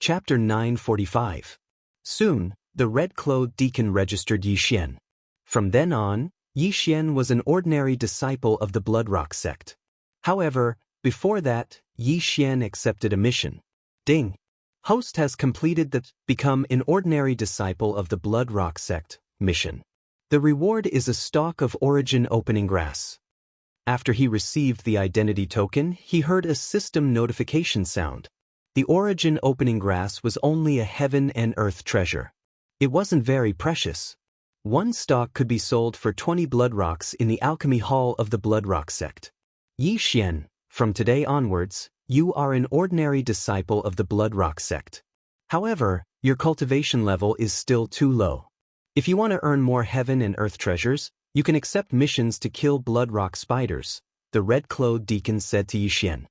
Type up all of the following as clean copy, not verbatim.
Chapter 945. Soon, the red-clothed deacon registered Xian. From then on, Xian was an ordinary disciple of the Bloodrock sect. However, before that, Xian accepted a mission. Ding! Host has completed the Become an Ordinary Disciple of the Bloodrock sect mission. The reward is a stalk of origin opening grass. After he received the identity token, he heard a system notification sound. The origin opening grass was only a heaven and earth treasure. It wasn't very precious. One stalk could be sold for 20 bloodrocks in the alchemy hall of the Bloodrock sect. Xian, from today onwards, you are an ordinary disciple of the Bloodrock sect. However, your cultivation level is still too low. If you want to earn more heaven and earth treasures, you can accept missions to kill bloodrock spiders, the red-clothed deacon said to Xian.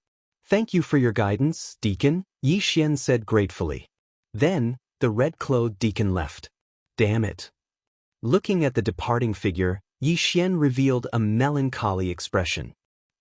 Thank you for your guidance, deacon, Xian said gratefully. Then, the red-clothed deacon left. Damn it. Looking at the departing figure, Xian revealed a melancholy expression.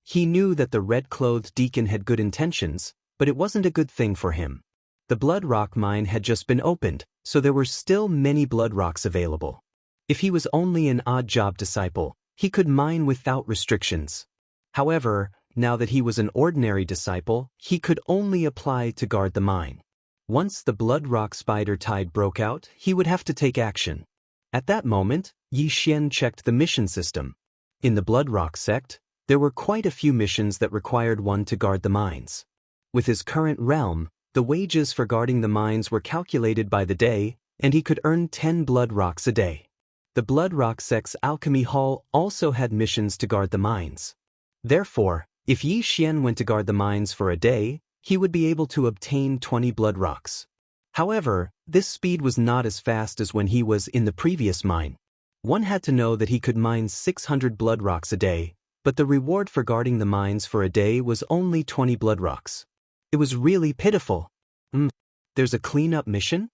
He knew that the red-clothed deacon had good intentions, but it wasn't a good thing for him. The bloodrock mine had just been opened, so there were still many bloodrocks available. If he was only an odd-job disciple, he could mine without restrictions. However, now that he was an ordinary disciple, he could only apply to guard the mine. Once the bloodrock spider tide broke out, he would have to take action. At that moment, Xian checked the mission system. In the Bloodrock sect, there were quite a few missions that required one to guard the mines. With his current realm, the wages for guarding the mines were calculated by the day, and he could earn 10 bloodrocks a day. The Bloodrock sect's alchemy hall also had missions to guard the mines. Therefore, if Xian went to guard the mines for a day, he would be able to obtain 20 bloodrocks. However, this speed was not as fast as when he was in the previous mine. One had to know that he could mine 600 bloodrocks a day, but the reward for guarding the mines for a day was only 20 bloodrocks. It was really pitiful. There's a cleanup mission?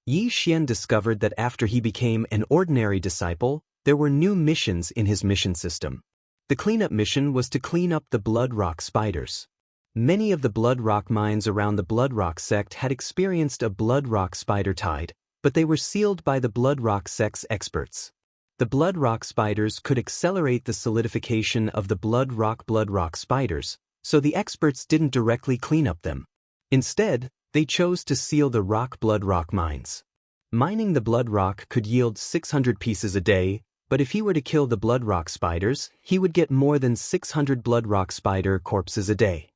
Xian discovered that after he became an ordinary disciple, there were new missions in his mission system. The cleanup mission was to clean up the bloodrock spiders. Many of the bloodrock mines around the Bloodrock sect had experienced a bloodrock spider tide, but they were sealed by the Bloodrock sect's experts. The bloodrock spiders could accelerate the solidification of the bloodrock spiders, so the experts didn't directly clean up them. Instead, they chose to seal the bloodrock mines. Mining the bloodrock could yield 600 pieces a day, but if he were to kill the bloodrock spiders, he would get more than 600 bloodrock spider corpses a day.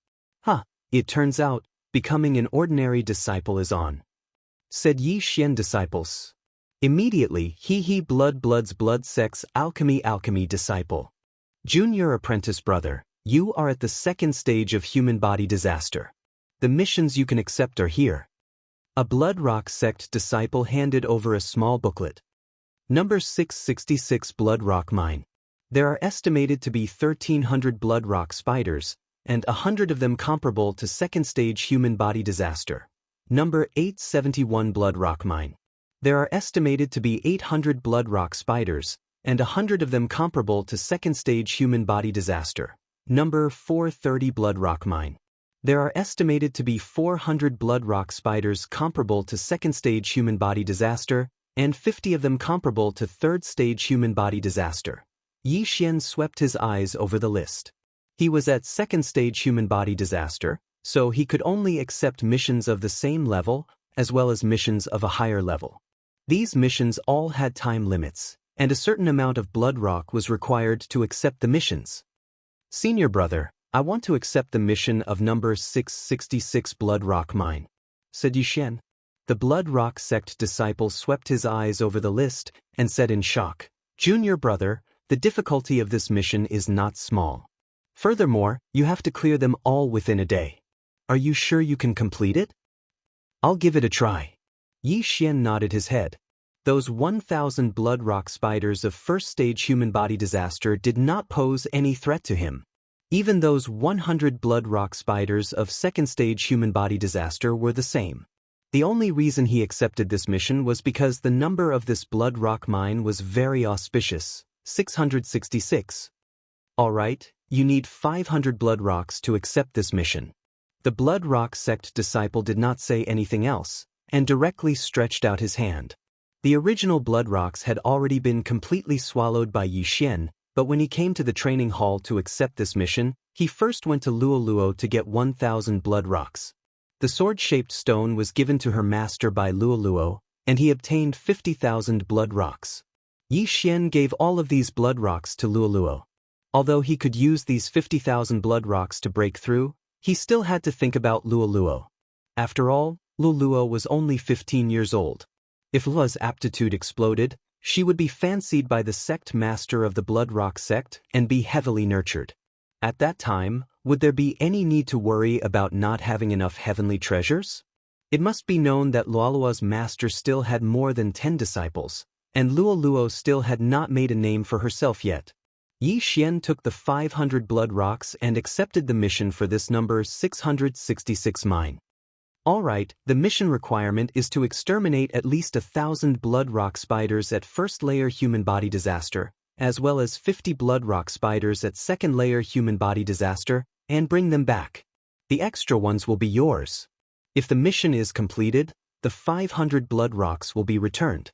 It turns out, becoming an ordinary disciple is on, said Xian disciples. Immediately, blood sect's alchemy disciple. Junior apprentice brother, you are at the second stage of human body disaster. The missions you can accept are here. A Bloodrock sect disciple handed over a small booklet. Number 666 Bloodrock Mine. There are estimated to be 1,300 bloodrock spiders, and 100 of them comparable to second stage human body disaster. Number 871 Bloodrock Mine. There are estimated to be 800 bloodrock spiders, and 100 of them comparable to second stage human body disaster. Number 430 Bloodrock Mine. There are estimated to be 400 bloodrock spiders comparable to second stage human body disaster, and 50 of them comparable to third stage human body disaster. Xian swept his eyes over the list. He was at second stage human body disaster, so he could only accept missions of the same level, as well as missions of a higher level. These missions all had time limits, and a certain amount of bloodrock was required to accept the missions. Senior brother, I want to accept the mission of number 666 Bloodrock Mine, said Xian. The Bloodrock sect disciple swept his eyes over the list and said in shock, Junior brother, the difficulty of this mission is not small. Furthermore, you have to clear them all within a day. Are you sure you can complete it? I'll give it a try. Xian nodded his head. Those 1,000 bloodrock spiders of first stage human body disaster did not pose any threat to him. Even those 100 bloodrock spiders of second stage human body disaster were the same. The only reason he accepted this mission was because the number of this bloodrock mine was very auspicious, 666. All right, you need 500 bloodrocks to accept this mission. The Blood Rock sect disciple did not say anything else, and directly stretched out his hand. The original blood rocks had already been completely swallowed by Yixian, but when he came to the training hall to accept this mission, he first went to Luoluo to get 1,000 blood rocks. The sword-shaped stone was given to her master by Luoluo, and he obtained 50,000 blood rocks. Yixian gave all of these blood rocks to Luoluo. Although he could use these 50,000 blood rocks to break through, he still had to think about Luoluo. After all, Luoluo was only 15 years old. If Lua's aptitude exploded, she would be fancied by the sect master of the Blood Rock sect and be heavily nurtured. At that time, would there be any need to worry about not having enough heavenly treasures? It must be known that Luoluo's master still had more than 10 disciples, and Luoluo still had not made a name for herself yet. Yixian took the 500 blood rocks and accepted the mission for this number 666 mine. Alright, the mission requirement is to exterminate at least 1,000 blood rock spiders at first layer human body disaster, as well as 50 blood rock spiders at second layer human body disaster, and bring them back. The extra ones will be yours. If the mission is completed, the 500 blood rocks will be returned.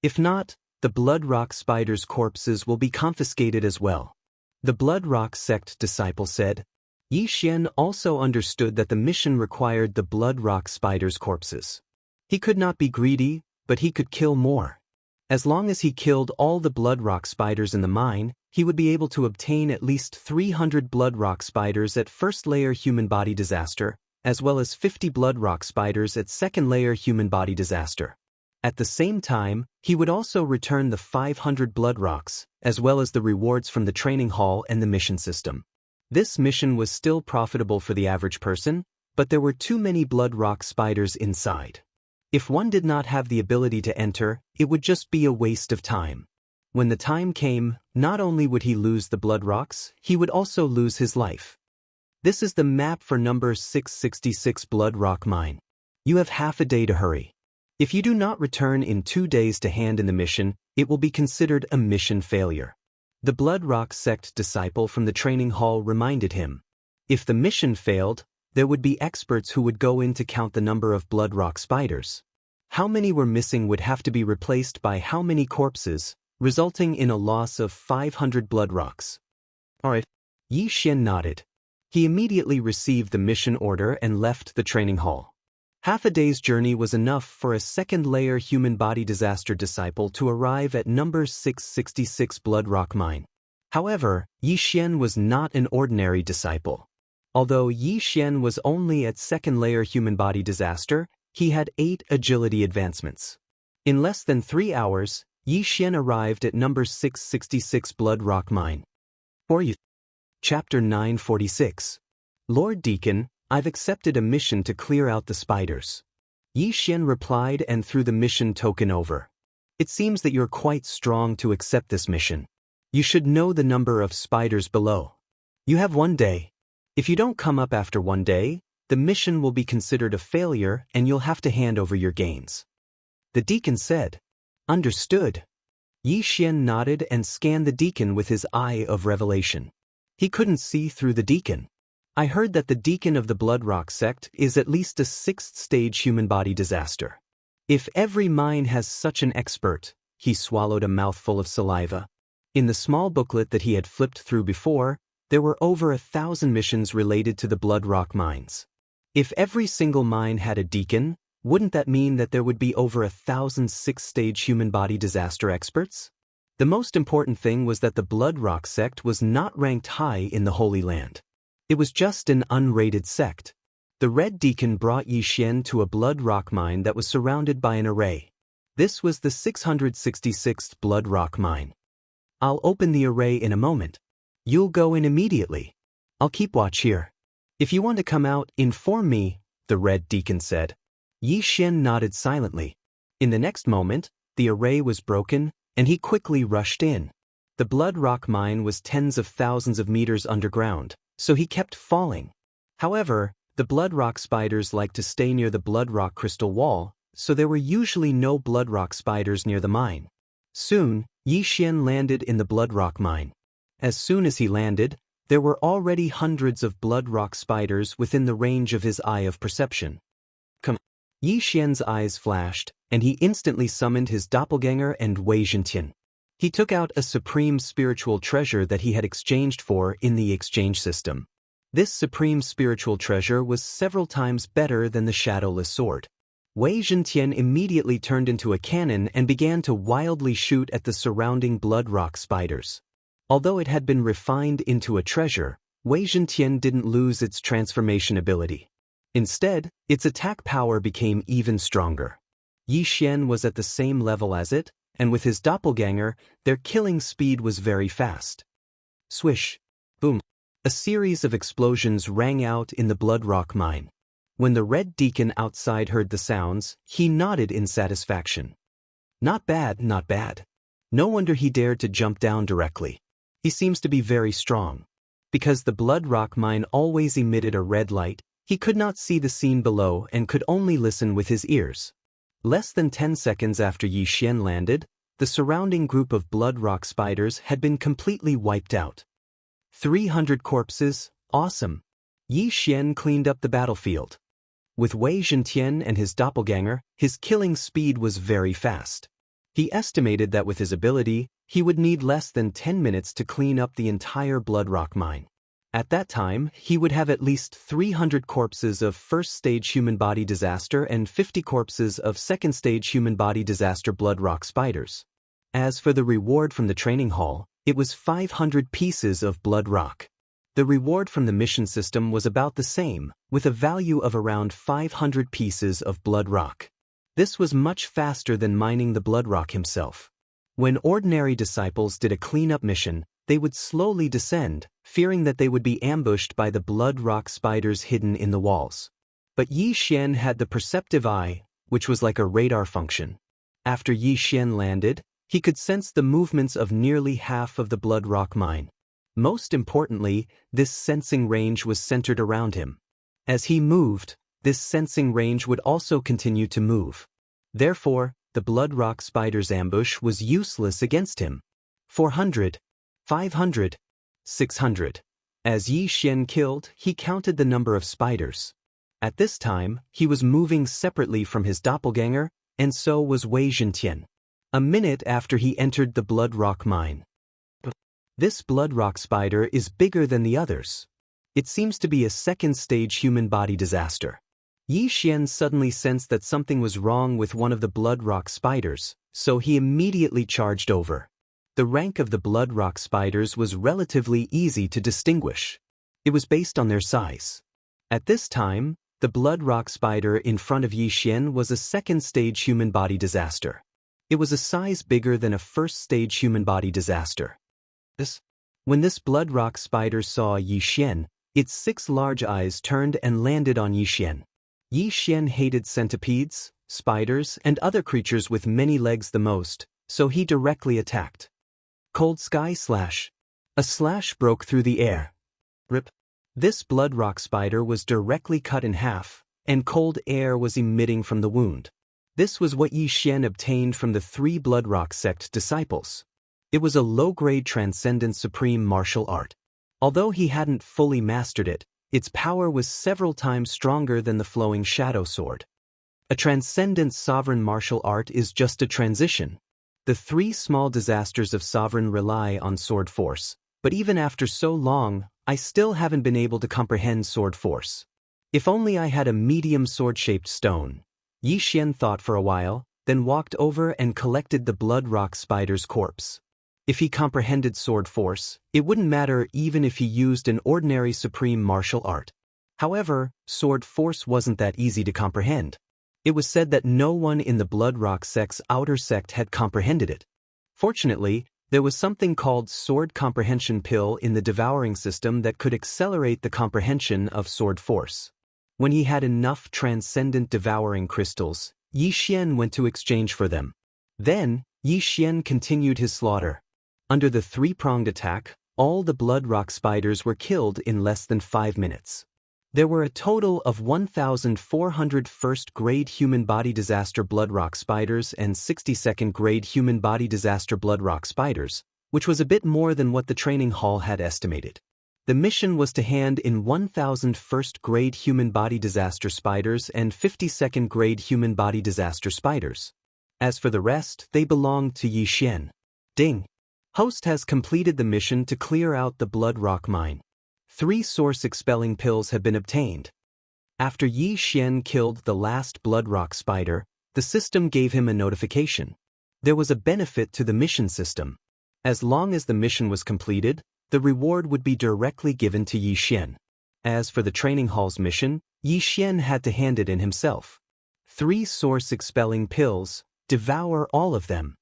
If not, the Blood Rock spiders' corpses will be confiscated as well. The Blood Rock sect disciple said. Yixian also understood that the mission required the Blood Rock spiders' corpses. He could not be greedy, but he could kill more. As long as he killed all the Blood Rock spiders in the mine, he would be able to obtain at least 300 Blood Rock spiders at first layer human body disaster, as well as 50 Blood Rock spiders at second layer human body disaster. At the same time, he would also return the 500 blood rocks, as well as the rewards from the training hall and the mission system. This mission was still profitable for the average person, but there were too many blood rock spiders inside. If one did not have the ability to enter, it would just be a waste of time. When the time came, not only would he lose the blood rocks, he would also lose his life. This is the map for number 666 Blood Rock Mine. You have half a day to hurry. If you do not return in 2 days to hand in the mission, it will be considered a mission failure. The Blood Rock sect disciple from the training hall reminded him. If the mission failed, there would be experts who would go in to count the number of Blood Rock spiders. How many were missing would have to be replaced by how many corpses, resulting in a loss of 500 blood rocks. Alright. Yixian nodded. He immediately received the mission order and left the training hall. Half a day's journey was enough for a second-layer human body disaster disciple to arrive at number 666 Blood Rock Mine. However, Yixian was not an ordinary disciple. Although Yixian was only at second-layer human body disaster, he had 8 agility advancements. In less than 3 hours, Yixian arrived at number 666 Blood Rock Mine. Chapter 946. Lord Deacon, I've accepted a mission to clear out the spiders. Yixian replied and threw the mission token over. It seems that you're quite strong to accept this mission. You should know the number of spiders below. You have 1 day. If you don't come up after 1 day, the mission will be considered a failure and you'll have to hand over your gains. The deacon said. Understood. Yixian nodded and scanned the deacon with his eye of revelation. He couldn't see through the deacon. I heard that the deacon of the Blood Rock sect is at least a 6th stage human body disaster. If every mine has such an expert, he swallowed a mouthful of saliva. In the small booklet that he had flipped through before, there were over 1,000 missions related to the Blood Rock mines. If every single mine had a deacon, wouldn't that mean that there would be over 1,000 6th stage human body disaster experts? The most important thing was that the Blood Rock sect was not ranked high in the Holy Land. It was just an unrated sect. The Red Deacon brought Yixian to a Blood Rock mine that was surrounded by an array. This was the 666th Blood Rock mine. I'll open the array in a moment. You'll go in immediately. I'll keep watch here. If you want to come out, inform me, the Red Deacon said. Yixian nodded silently. In the next moment, the array was broken, and he quickly rushed in. The Blood Rock mine was tens of thousands of meters underground, so he kept falling. However, the Blood Rock spiders liked to stay near the Blood Rock crystal wall, so there were usually no Blood Rock spiders near the mine. Soon, Yixian landed in the Blood Rock mine. As soon as he landed, There were already hundreds of blood rock spiders within the range of his eye of perception. Come. Yi Xian's eyes flashed, and he instantly summoned his doppelganger and Wei Zhentian. He took out a supreme spiritual treasure that he had exchanged for in the exchange system. This supreme spiritual treasure was several times better than the shadowless sword. Wei Zhentian immediately turned into a cannon and began to wildly shoot at the surrounding blood rock spiders. Although it had been refined into a treasure, Wei Zhentian didn't lose its transformation ability. Instead, its attack power became even stronger. Yi Xian was at the same level as it, and with his doppelganger, their killing speed was very fast. Swish! Boom! A series of explosions rang out in the blood rock mine. When the red deacon outside heard the sounds, he nodded in satisfaction. Not bad, not bad. No wonder he dared to jump down directly. He seems to be very strong. Because the blood rock mine always emitted a red light, he could not see the scene below and could only listen with his ears. Less than 10 seconds after Yi Xian landed, the surrounding group of blood rock spiders had been completely wiped out. 300 corpses, awesome. Yi Xian cleaned up the battlefield. With Wei Zhentian and his doppelganger, his killing speed was very fast. He estimated that with his ability, he would need less than 10 minutes to clean up the entire blood rock mine. At that time, he would have at least 300 corpses of first-stage human body disaster and 50 corpses of second-stage human body disaster blood rock spiders. As for the reward from the training hall, it was 500 pieces of blood rock. The reward from the mission system was about the same, with a value of around 500 pieces of blood rock. This was much faster than mining the blood rock himself. When ordinary disciples did a cleanup mission, they would slowly descend, fearing that they would be ambushed by the blood rock spiders hidden in the walls. But Yi Xian had the perceptive eye, which was like a radar function. After Yi Xian landed, he could sense the movements of nearly half of the blood rock mine. Most importantly, this sensing range was centered around him. As he moved, this sensing range would also continue to move. Therefore, the blood rock spider's ambush was useless against him. 400, 500, 600. As Yi Xian killed, he counted the number of spiders. At this time, he was moving separately from his doppelganger, and so was Wei Zhentian. A minute after he entered the blood rock mine. This blood rock spider is bigger than the others. It seems to be a second-stage human body disaster. Yi Xian suddenly sensed that something was wrong with one of the blood rock spiders, so he immediately charged over. The rank of the blood rock spiders was relatively easy to distinguish. It was based on their size. At this time, the blood rock spider in front of Yi Xian was a second-stage human body disaster. It was a size bigger than a first-stage human body disaster. When this blood rock spider saw Yi Xian, its 6 large eyes turned and landed on Yi Xian. Yi Xian hated centipedes, spiders, and other creatures with many legs the most, so he directly attacked. Cold Sky Slash. A slash broke through the air. Rip. This blood rock spider was directly cut in half, and cold air was emitting from the wound. This was what Yi Xian obtained from the 3 blood rock sect disciples. It was a low-grade transcendent supreme martial art. Although he hadn't fully mastered it, its power was several times stronger than the flowing shadow sword. A transcendent sovereign martial art is just a transition. The 3 small disasters of sovereign rely on sword force, but even after so long, I still haven't been able to comprehend sword force. If only I had a medium sword-shaped stone. Yi Xian thought for a while, then walked over and collected the blood rock spider's corpse. If he comprehended sword force, it wouldn't matter even if he used an ordinary supreme martial art. However, sword force wasn't that easy to comprehend. It was said that no one in the blood rock sect's outer sect had comprehended it. Fortunately, there was something called sword comprehension pill in the devouring system that could accelerate the comprehension of sword force. When he had enough transcendent devouring crystals, Yi Xian went to exchange for them. Then, Yi Xian continued his slaughter. Under the 3-pronged attack, all the blood rock spiders were killed in less than 5 minutes. There were a total of 1,400 first-grade human body disaster blood rock spiders and 62nd-grade human body disaster blood rock spiders, which was a bit more than what the training hall had estimated. The mission was to hand in 1,000 first-grade human body disaster spiders and 52nd-grade human body disaster spiders. As for the rest, they belonged to Yixian. Ding. Host has completed the mission to clear out the blood rock mine. 3 source-expelling pills have been obtained. After Yixian killed the last blood rock spider, the system gave him a notification. There was a benefit to the mission system. As long as the mission was completed, the reward would be directly given to Yixian. As for the training hall's mission, Yixian had to hand it in himself. 3 source-expelling pills, devour all of them.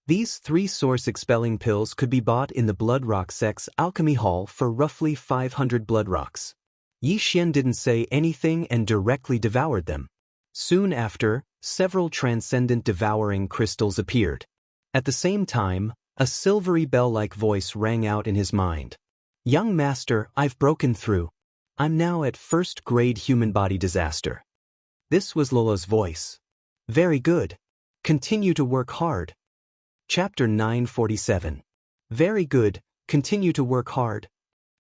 These 3 source-expelling pills could be bought in the Blood Rock sect's alchemy hall for roughly 500 blood rocks. Yixian didn't say anything and directly devoured them. Soon after, several transcendent devouring crystals appeared. At the same time, a silvery bell-like voice rang out in his mind. Young master, I've broken through. I'm now at first-grade human body disaster. This was Lolo's voice. Very good. Continue to work hard. Chapter 947. Very good, continue to work hard.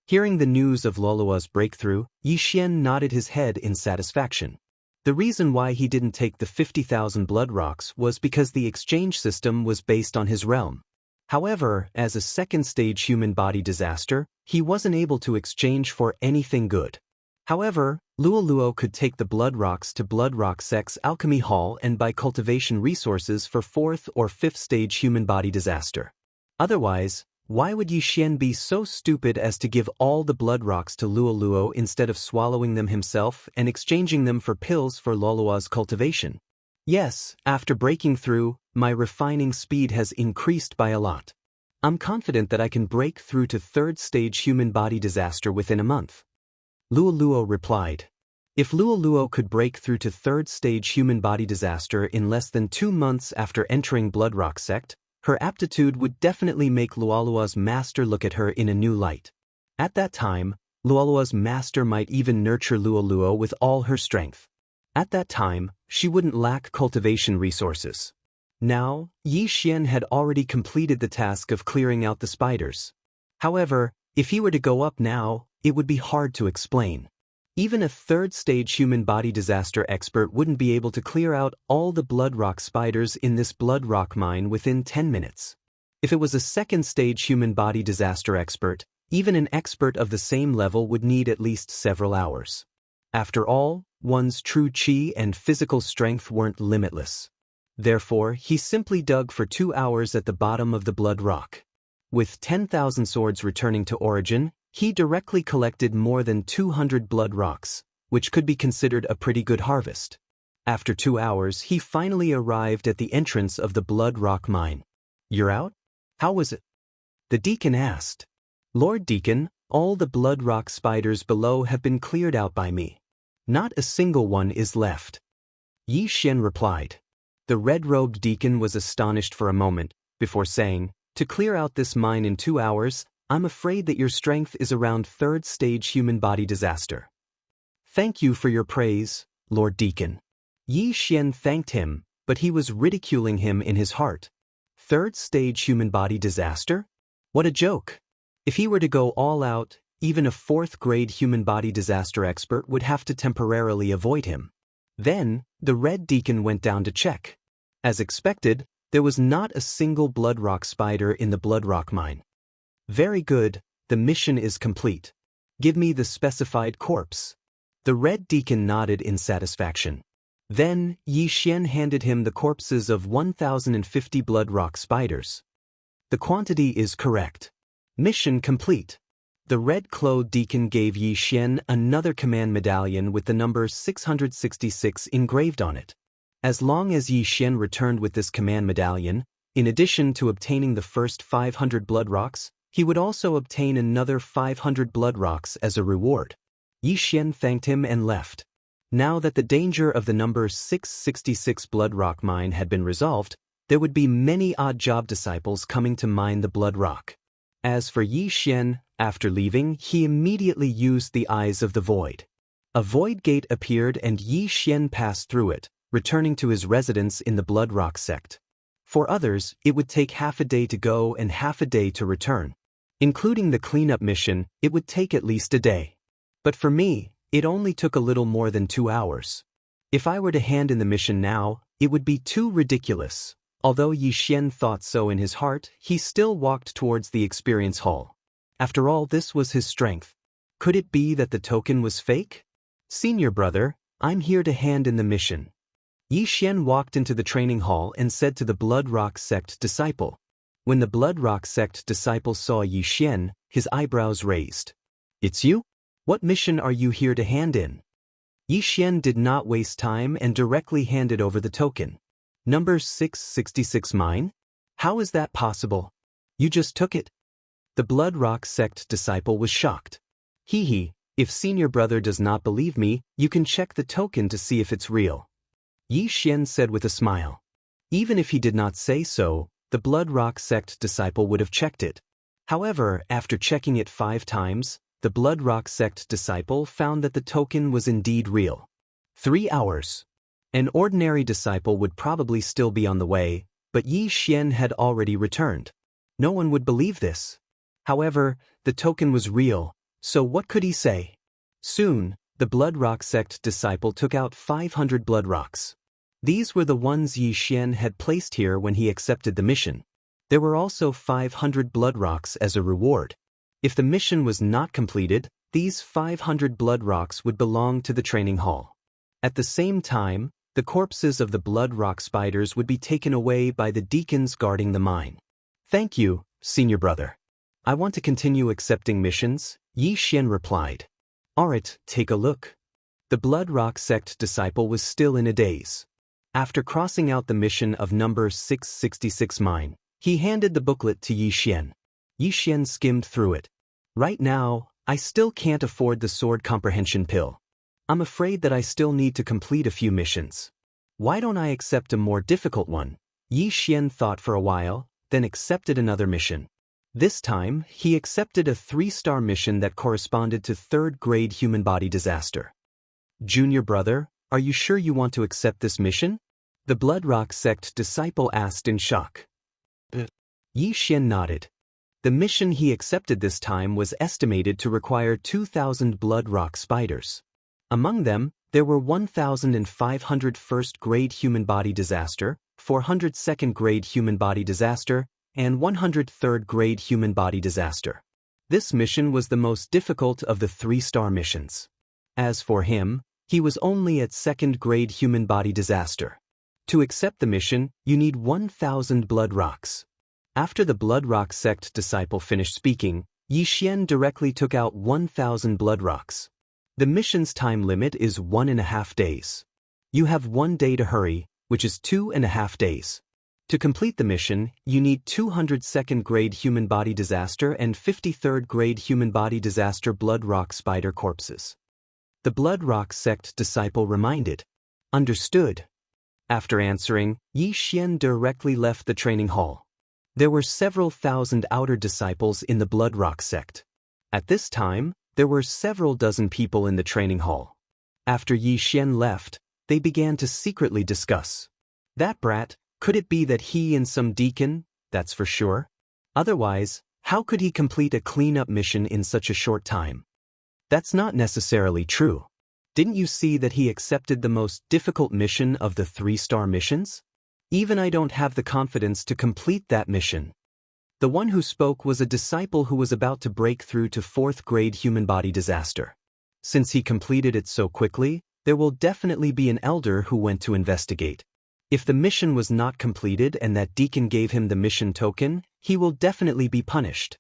Hearing the news of Loloa's breakthrough, Yixian nodded his head in satisfaction. The reason why he didn't take the 50,000 blood rocks was because the exchange system was based on his realm. However, as a second-stage human body disaster, he wasn't able to exchange for anything good. However, Luoluo could take the blood rocks to Blood Rock sect's alchemy hall and buy cultivation resources for 4th or 5th stage human body disaster. Otherwise, why would Yixian be so stupid as to give all the blood rocks to Luoluo instead of swallowing them himself and exchanging them for pills for Lolua's cultivation? Yes, after breaking through, my refining speed has increased by a lot. I'm confident that I can break through to 3rd stage human body disaster within a month. Luoluo replied. If Luoluo could break through to 3rd stage human body disaster in less than 2 months after entering Blood Rock sect, her aptitude would definitely make Luoluo's master look at her in a new light. At that time, Luoluo's master might even nurture Luoluo with all her strength. At that time, she wouldn't lack cultivation resources. Now, Yixian had already completed the task of clearing out the spiders. However, if he were to go up now, it would be hard to explain. Even a 3rd stage human body disaster expert wouldn't be able to clear out all the blood rock spiders in this blood rock mine within 10 minutes. If it was a 2nd stage human body disaster expert, even an expert of the same level would need at least several hours. After all, one's true chi and physical strength weren't limitless. Therefore, he simply dug for 2 hours at the bottom of the blood rock. With 10,000 swords returning to origin, he directly collected more than 200 blood rocks, which could be considered a pretty good harvest. After 2 hours, he finally arrived at the entrance of the blood rock mine. You're out? How was it? The deacon asked. Lord Deacon, all the blood rock spiders below have been cleared out by me. Not a single one is left. Yixian replied. The red-robed deacon was astonished for a moment, before saying, to clear out this mine in 2 hours, I'm afraid that your strength is around 3rd stage human body disaster. Thank you for your praise, Lord Deacon. Yixian thanked him, but he was ridiculing him in his heart. 3rd stage human body disaster? What a joke. If he were to go all out, even a 4th grade human body disaster expert would have to temporarily avoid him. Then, the red deacon went down to check. As expected, there was not a single blood rock spider in the blood rock mine. Very good, the mission is complete. Give me the specified corpse. The red deacon nodded in satisfaction. Then, Yixian handed him the corpses of 1,050 blood rock spiders. The quantity is correct. Mission complete. The red-clothed deacon gave Yixian another command medallion with the number 666 engraved on it. As long as Yixian returned with this command medallion, in addition to obtaining the first 500 blood rocks, he would also obtain another 500 blood rocks as a reward. Yixian thanked him and left. Now that the danger of the number 666 blood rock mine had been resolved, there would be many odd job disciples coming to mine the blood rock. As for Yixian, after leaving, he immediately used the Eyes of the Void. A void gate appeared and Yixian passed through it, returning to his residence in the Blood Rock sect. For others, it would take half a day to go and half a day to return. Including the cleanup mission, it would take at least a day. But for me, it only took a little more than 2 hours. If I were to hand in the mission now, it would be too ridiculous. Although Yixian thought so in his heart, he still walked towards the experience hall. After all, this was his strength. Could it be that the token was fake? Senior brother, I'm here to hand in the mission. Yixian walked into the training hall and said to the Blood Rock sect disciple. When the Blood Rock sect disciple saw Yixian, his eyebrows raised. It's you? What mission are you here to hand in? Yixian did not waste time and directly handed over the token. Number 666 mine? How is that possible? You just took it? The Blood Rock sect disciple was shocked. Hee, if senior brother does not believe me, you can check the token to see if it's real. Yixian said with a smile. Even if he did not say so, the Blood Rock sect disciple would have checked it. However, after checking it 5 times, the Blood Rock sect disciple found that the token was indeed real. 3 hours. An ordinary disciple would probably still be on the way, but Yixian had already returned. No one would believe this. However, the token was real, so what could he say? Soon, the Blood Rock sect disciple took out 500 blood rocks. These were the ones Yixian had placed here when he accepted the mission. There were also 500 blood rocks as a reward. If the mission was not completed, these 500 blood rocks would belong to the training hall. At the same time, the corpses of the blood rock spiders would be taken away by the deacons guarding the mine. Thank you, senior brother. I want to continue accepting missions, Yixian replied. Alright, take a look. The Blood Rock sect disciple was still in a daze. After crossing out the mission of number 666 mine, he handed the booklet to Yixian. Yixian skimmed through it. Right now, I still can't afford the sword comprehension pill. I'm afraid that I still need to complete a few missions. Why don't I accept a more difficult one? Yixian thought for a while, then accepted another mission. This time, he accepted a 3-star mission that corresponded to 3rd-grade human body disaster. Junior brother, are you sure you want to accept this mission? The Blood Rock sect disciple asked in shock. Yixian nodded. The mission he accepted this time was estimated to require 2,000 blood rock spiders. Among them, there were 1,500 1st-grade human body disaster, 400 2nd-grade human body disaster, and 100 3rd-grade human body disaster. This mission was the most difficult of the 3-star missions. As for him, he was only at 2nd-grade human body disaster. To accept the mission, you need 1,000 blood rocks. After the Blood Rock sect disciple finished speaking, Yixian directly took out 1,000 blood rocks. The mission's time limit is 1.5 days. You have 1 day to hurry, which is 2.5 days. To complete the mission, you need 200 2nd-grade human body disaster and 53rd-grade human body disaster blood rock spider corpses. The Blood Rock sect disciple reminded. Understood. After answering, Yixian directly left the training hall. There were several thousand outer disciples in the Blood Rock sect. At this time, there were several dozen people in the training hall. After Yixian left, they began to secretly discuss. That brat, could it be that he and some deacon? That's for sure. Otherwise, how could he complete a cleanup mission in such a short time? That's not necessarily true. Didn't you see that he accepted the most difficult mission of the 3-star missions? Even I don't have the confidence to complete that mission. The one who spoke was a disciple who was about to break through to 4th-grade human body disaster. Since he completed it so quickly, there will definitely be an elder who went to investigate. If the mission was not completed and that deacon gave him the mission token, he will definitely be punished.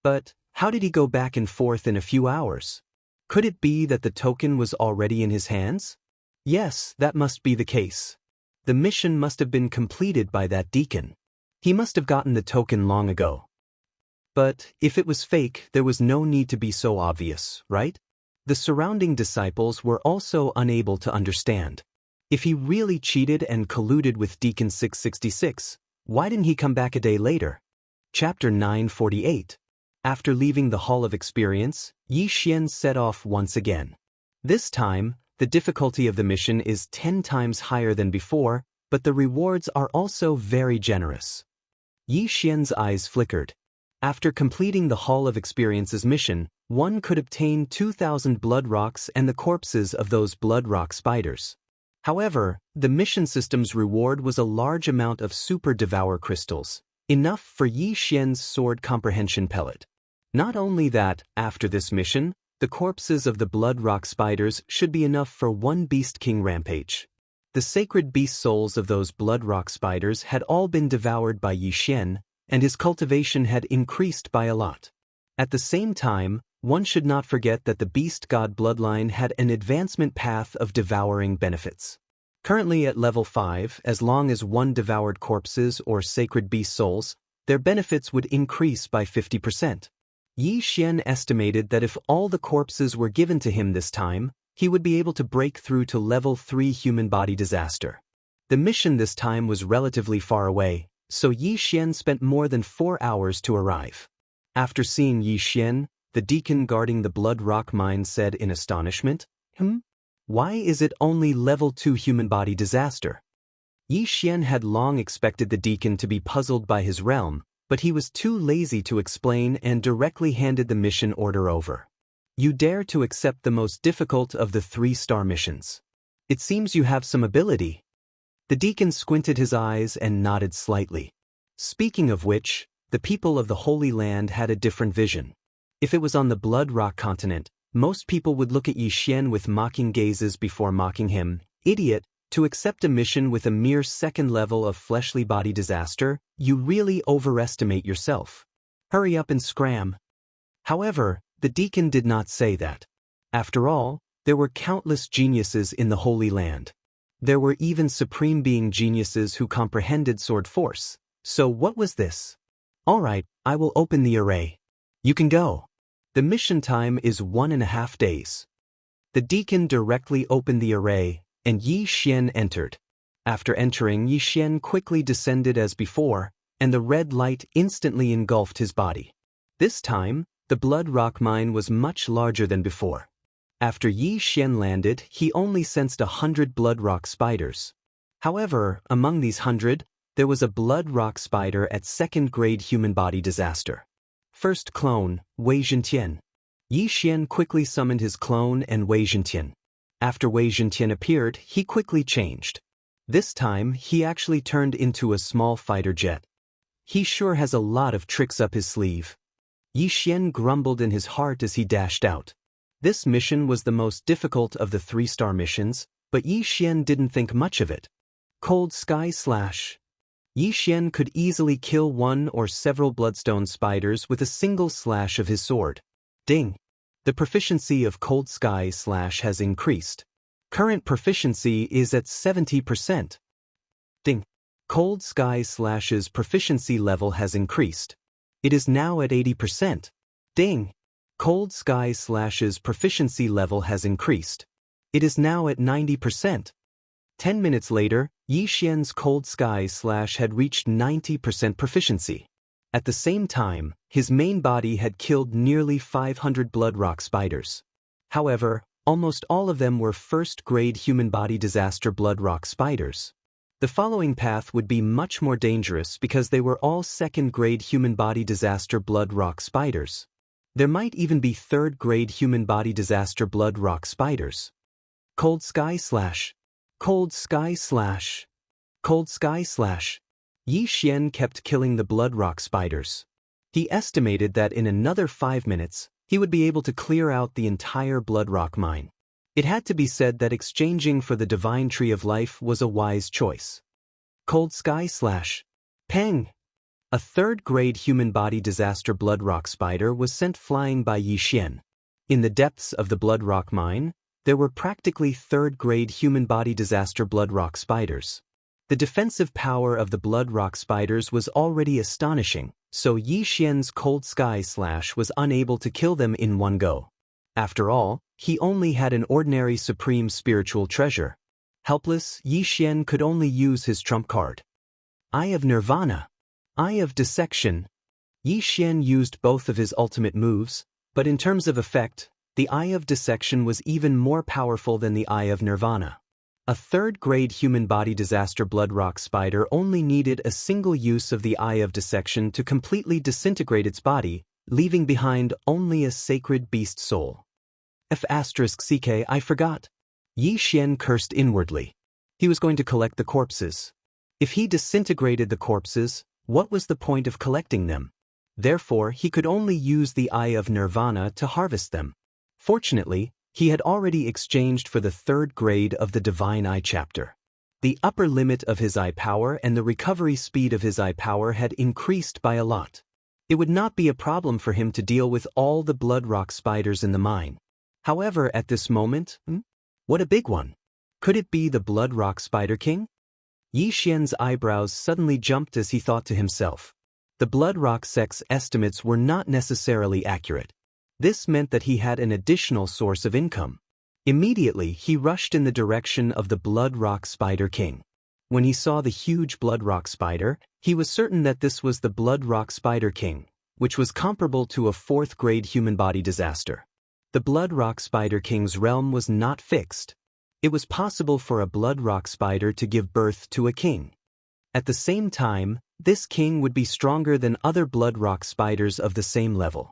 But how did he go back and forth in a few hours? Could it be that the token was already in his hands? Yes, that must be the case. The mission must have been completed by that deacon. He must have gotten the token long ago. But if it was fake, there was no need to be so obvious, right? The surrounding disciples were also unable to understand. If he really cheated and colluded with Deacon 666, why didn't he come back a day later? Chapter 948. After leaving the Hall of Experience, Yixian set off once again. This time, the difficulty of the mission is 10 times higher than before, but the rewards are also very generous. Yixian's eyes flickered. After completing the Hall of Experiences mission, one could obtain 2,000 blood rocks and the corpses of those blood rock spiders. However, the mission system's reward was a large amount of super Devourer crystals, enough for Yi Xian's sword comprehension pellet. Not only that, after this mission, the corpses of the blood rock spiders should be enough for one Beast King rampage. The sacred beast souls of those blood rock spiders had all been devoured by Yi Xian, and his cultivation had increased by a lot. At the same time, one should not forget that the beast god bloodline had an advancement path of devouring benefits. Currently at level 5, as long as one devoured corpses or sacred beast souls, their benefits would increase by 50%. Yi Xian estimated that if all the corpses were given to him this time, he would be able to break through to level 3 human body disaster. The mission this time was relatively far away, so Yi Xian spent more than 4 hours to arrive. After seeing Yi Xian, the deacon guarding the blood rock mine said in astonishment, Why is it only level 2 human body disaster? Yi Xian had long expected the deacon to be puzzled by his realm, but he was too lazy to explain and directly handed the mission order over. You dare to accept the most difficult of the 3-star missions. It seems you have some ability. The deacon squinted his eyes and nodded slightly. Speaking of which, the people of the Holy Land had a different vision. If it was on the Blood Rock continent, most people would look at Yi Xian with mocking gazes before mocking him. Idiot, to accept a mission with a mere 2nd level of fleshly body disaster, you really overestimate yourself. Hurry up and scram. However, the deacon did not say that. After all, there were countless geniuses in the Holy Land. There were even supreme being geniuses who comprehended sword force. So what was this? All right, I will open the array. You can go. The mission time is 1.5 days. The deacon directly opened the array, and Yi Xian entered. After entering, Yi Xian quickly descended as before, and the red light instantly engulfed his body. This time, the blood rock mine was much larger than before. After Yi Xian landed, he only sensed 100 blood rock spiders. However, among these 100, there was a blood rock spider at 2nd grade human body disaster. First clone, Wei Zhentian. Yi Xian quickly summoned his clone and Wei Zhentian. After Wei Zhentian appeared, he quickly changed. This time, he actually turned into a small fighter jet. He sure has a lot of tricks up his sleeve. Yi Xian grumbled in his heart as he dashed out. This mission was the most difficult of the 3-star missions, but Yi Xian didn't think much of it. Cold Sky Slash. Yi Xian could easily kill one or several bloodstone spiders with a single slash of his sword. Ding! The proficiency of Cold Sky Slash has increased. Current proficiency is at 70%. Ding! Cold Sky Slash's proficiency level has increased. It is now at 80%. Ding! Cold Sky Slash's proficiency level has increased. It is now at 90%. 10 minutes later, Yi Xian's Cold Sky Slash had reached 90% proficiency. At the same time, his main body had killed nearly 500 blood rock spiders. However, almost all of them were 1st-grade human body disaster blood rock spiders. The following path would be much more dangerous because they were all 2nd-grade human body disaster blood rock spiders. There might even be 3rd-grade human body disaster blood rock spiders. Cold Sky Slash. Cold Sky Slash. Cold Sky Slash. Yi Xian kept killing the blood rock spiders. He estimated that in another 5 minutes, he would be able to clear out the entire blood rock mine. It had to be said that exchanging for the divine tree of life was a wise choice. Cold Sky Slash. Peng! A 3rd-grade human body disaster blood rock spider was sent flying by Yi Xian. In the depths of the blood rock mine, there were practically 3rd-grade human body disaster blood rock spiders. The defensive power of the blood rock spiders was already astonishing, so Yi Xian's Cold Sky Slash was unable to kill them in one go. After all, he only had an ordinary supreme spiritual treasure. Helpless, Yi Xian could only use his trump card. Eye of Nirvana. Eye of Dissection. Yi Xian used both of his ultimate moves, but in terms of effect, the Eye of Dissection was even more powerful than the Eye of Nirvana. A third-grade human body disaster blood rock spider only needed a single use of the Eye of Dissection to completely disintegrate its body, leaving behind only a sacred beast soul. F***ck, I forgot. Yi Xian cursed inwardly. He was going to collect the corpses. If he disintegrated the corpses, what was the point of collecting them? Therefore, he could only use the Eye of Nirvana to harvest them. Fortunately, he had already exchanged for the third grade of the Divine Eye chapter. The upper limit of his eye power and the recovery speed of his eye power had increased by a lot. It would not be a problem for him to deal with all the blood rock spiders in the mine. However, at this moment, what a big one. Could it be the Blood Rock Spider King? Yi Xian's eyebrows suddenly jumped as he thought to himself. The Blood Rock sect's estimates were not necessarily accurate. This meant that he had an additional source of income. Immediately, he rushed in the direction of the Blood Rock Spider King. When he saw the huge Blood Rock Spider, he was certain that this was the Blood Rock Spider King, which was comparable to a fourth-grade human body disaster. The Blood Rock Spider King's realm was not fixed. It was possible for a Blood Rock Spider to give birth to a king. At the same time, this king would be stronger than other Blood Rock Spiders of the same level.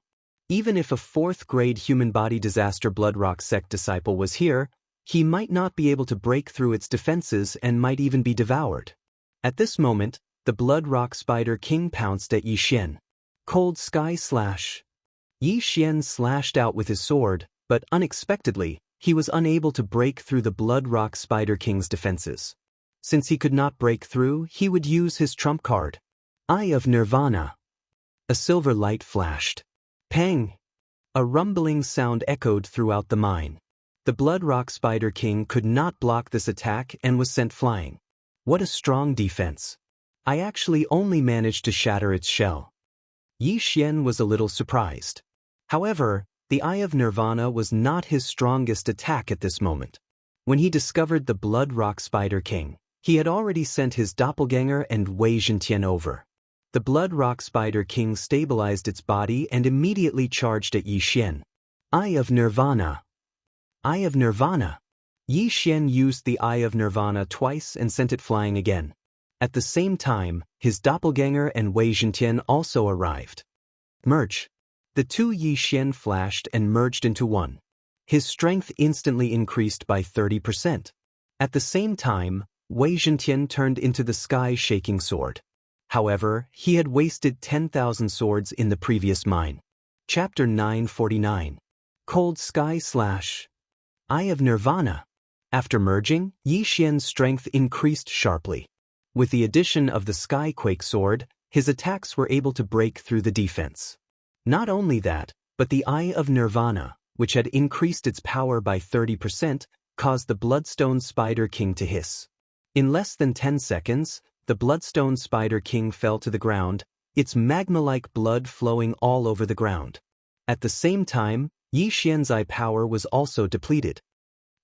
Even if a fourth-grade human body disaster Blood Rock sect disciple was here, he might not be able to break through its defenses and might even be devoured. At this moment, the Blood Rock Spider King pounced at Yi Xian. Cold Sky Slash. Yi Xian slashed out with his sword, but unexpectedly, he was unable to break through the Blood Rock Spider King's defenses. Since he could not break through, he would use his trump card. Eye of Nirvana. A silver light flashed. Pang! A rumbling sound echoed throughout the mine. The Blood Rock Spider King could not block this attack and was sent flying. What a strong defense. I actually only managed to shatter its shell. Yi Xian was a little surprised. However, the Eye of Nirvana was not his strongest attack at this moment. When he discovered the Blood Rock Spider King, he had already sent his doppelganger and Wei Zhentian over. The Blood Rock Spider King stabilized its body and immediately charged at Yi Xian. Eye of Nirvana. Eye of Nirvana. Yi Xian used the Eye of Nirvana twice and sent it flying again. At the same time, his doppelganger and Wei Zhentian also arrived. Merge. The two Yi Xian flashed and merged into one. His strength instantly increased by 30%. At the same time, Wei Zhentian turned into the sky-shaking sword. However, he had wasted 10,000 swords in the previous mine. Chapter 949. Cold Sky Slash. Eye of Nirvana. After merging, Yi Xian's strength increased sharply. With the addition of the Skyquake sword, his attacks were able to break through the defense. Not only that, but the Eye of Nirvana, which had increased its power by 30%, caused the Bloodstone Spider King to hiss. In less than 10 seconds, the Bloodstone Spider King fell to the ground, its magma-like blood flowing all over the ground. At the same time, Yi Xian's eye power was also depleted.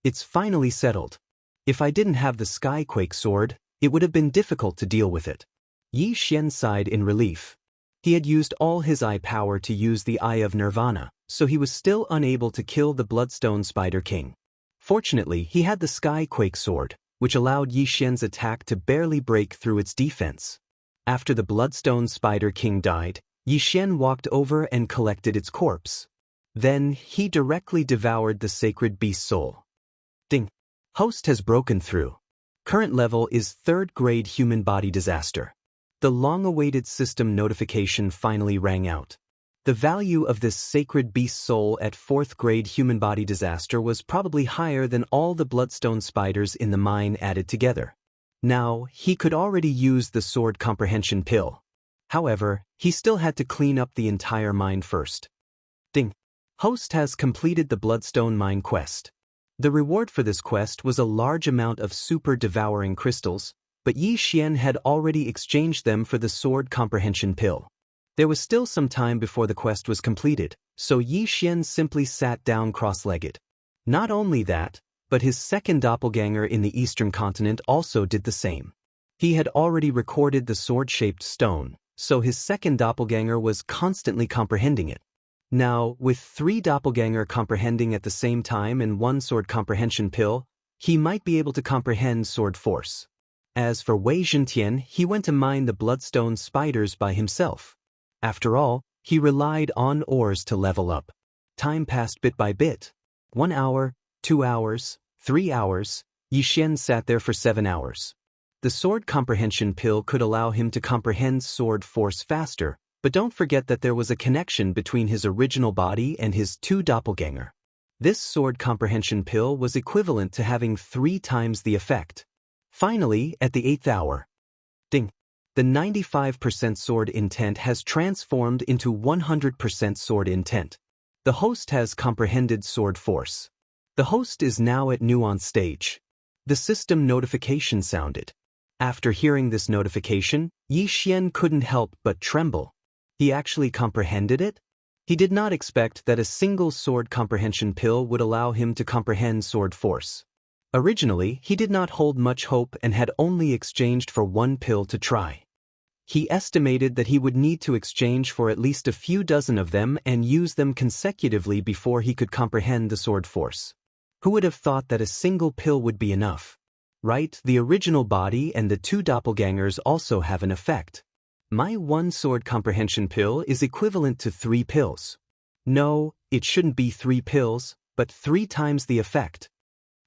It's finally settled. If I didn't have the Skyquake sword, it would have been difficult to deal with it. Yi Xian sighed in relief. He had used all his eye power to use the Eye of Nirvana, so he was still unable to kill the Bloodstone Spider King. Fortunately, he had the Skyquake sword, which allowed Yi Xian's attack to barely break through its defense. After the Bloodstone Spider King died, Yi Xian walked over and collected its corpse. Then, he directly devoured the sacred beast soul. Ding! Host has broken through. Current level is 3rd grade human body disaster. The long-awaited system notification finally rang out. The value of this sacred beast soul at 4th grade human body disaster was probably higher than all the bloodstone spiders in the mine added together. Now, he could already use the sword comprehension pill. However, he still had to clean up the entire mine first. Ding! Host has completed the Bloodstone Mine quest. The reward for this quest was a large amount of super devouring crystals, but Yi Xian had already exchanged them for the sword comprehension pill. There was still some time before the quest was completed, so Yi Xian simply sat down cross-legged. Not only that, but his second doppelganger in the eastern continent also did the same. He had already recorded the sword-shaped stone, so his second doppelganger was constantly comprehending it. Now, with 3 doppelganger comprehending at the same time and 1 sword comprehension pill, he might be able to comprehend sword force. As for Wei Zhentian, he went to mine the bloodstone spiders by himself. After all, he relied on ores to level up. Time passed bit by bit. 1 hour, 2 hours, 3 hours, Yi Xian sat there for 7 hours. The sword comprehension pill could allow him to comprehend sword force faster, but don't forget that there was a connection between his original body and his two doppelganger. This sword comprehension pill was equivalent to having 3 times the effect. Finally, at the 8th hour, ding! The 95% sword intent has transformed into 100% sword intent. The host has comprehended sword force. The host is now at nuance stage. The system notification sounded. After hearing this notification, Yi Xian couldn't help but tremble. He actually comprehended it? He did not expect that a single sword comprehension pill would allow him to comprehend sword force. Originally, he did not hold much hope and had only exchanged for 1 pill to try. He estimated that he would need to exchange for at least a few dozen of them and use them consecutively before he could comprehend the sword force. Who would have thought that a single pill would be enough? Right, the original body and the 2 doppelgangers also have an effect. My 1 sword comprehension pill is equivalent to 3 pills. No, it shouldn't be 3 pills, but 3 times the effect.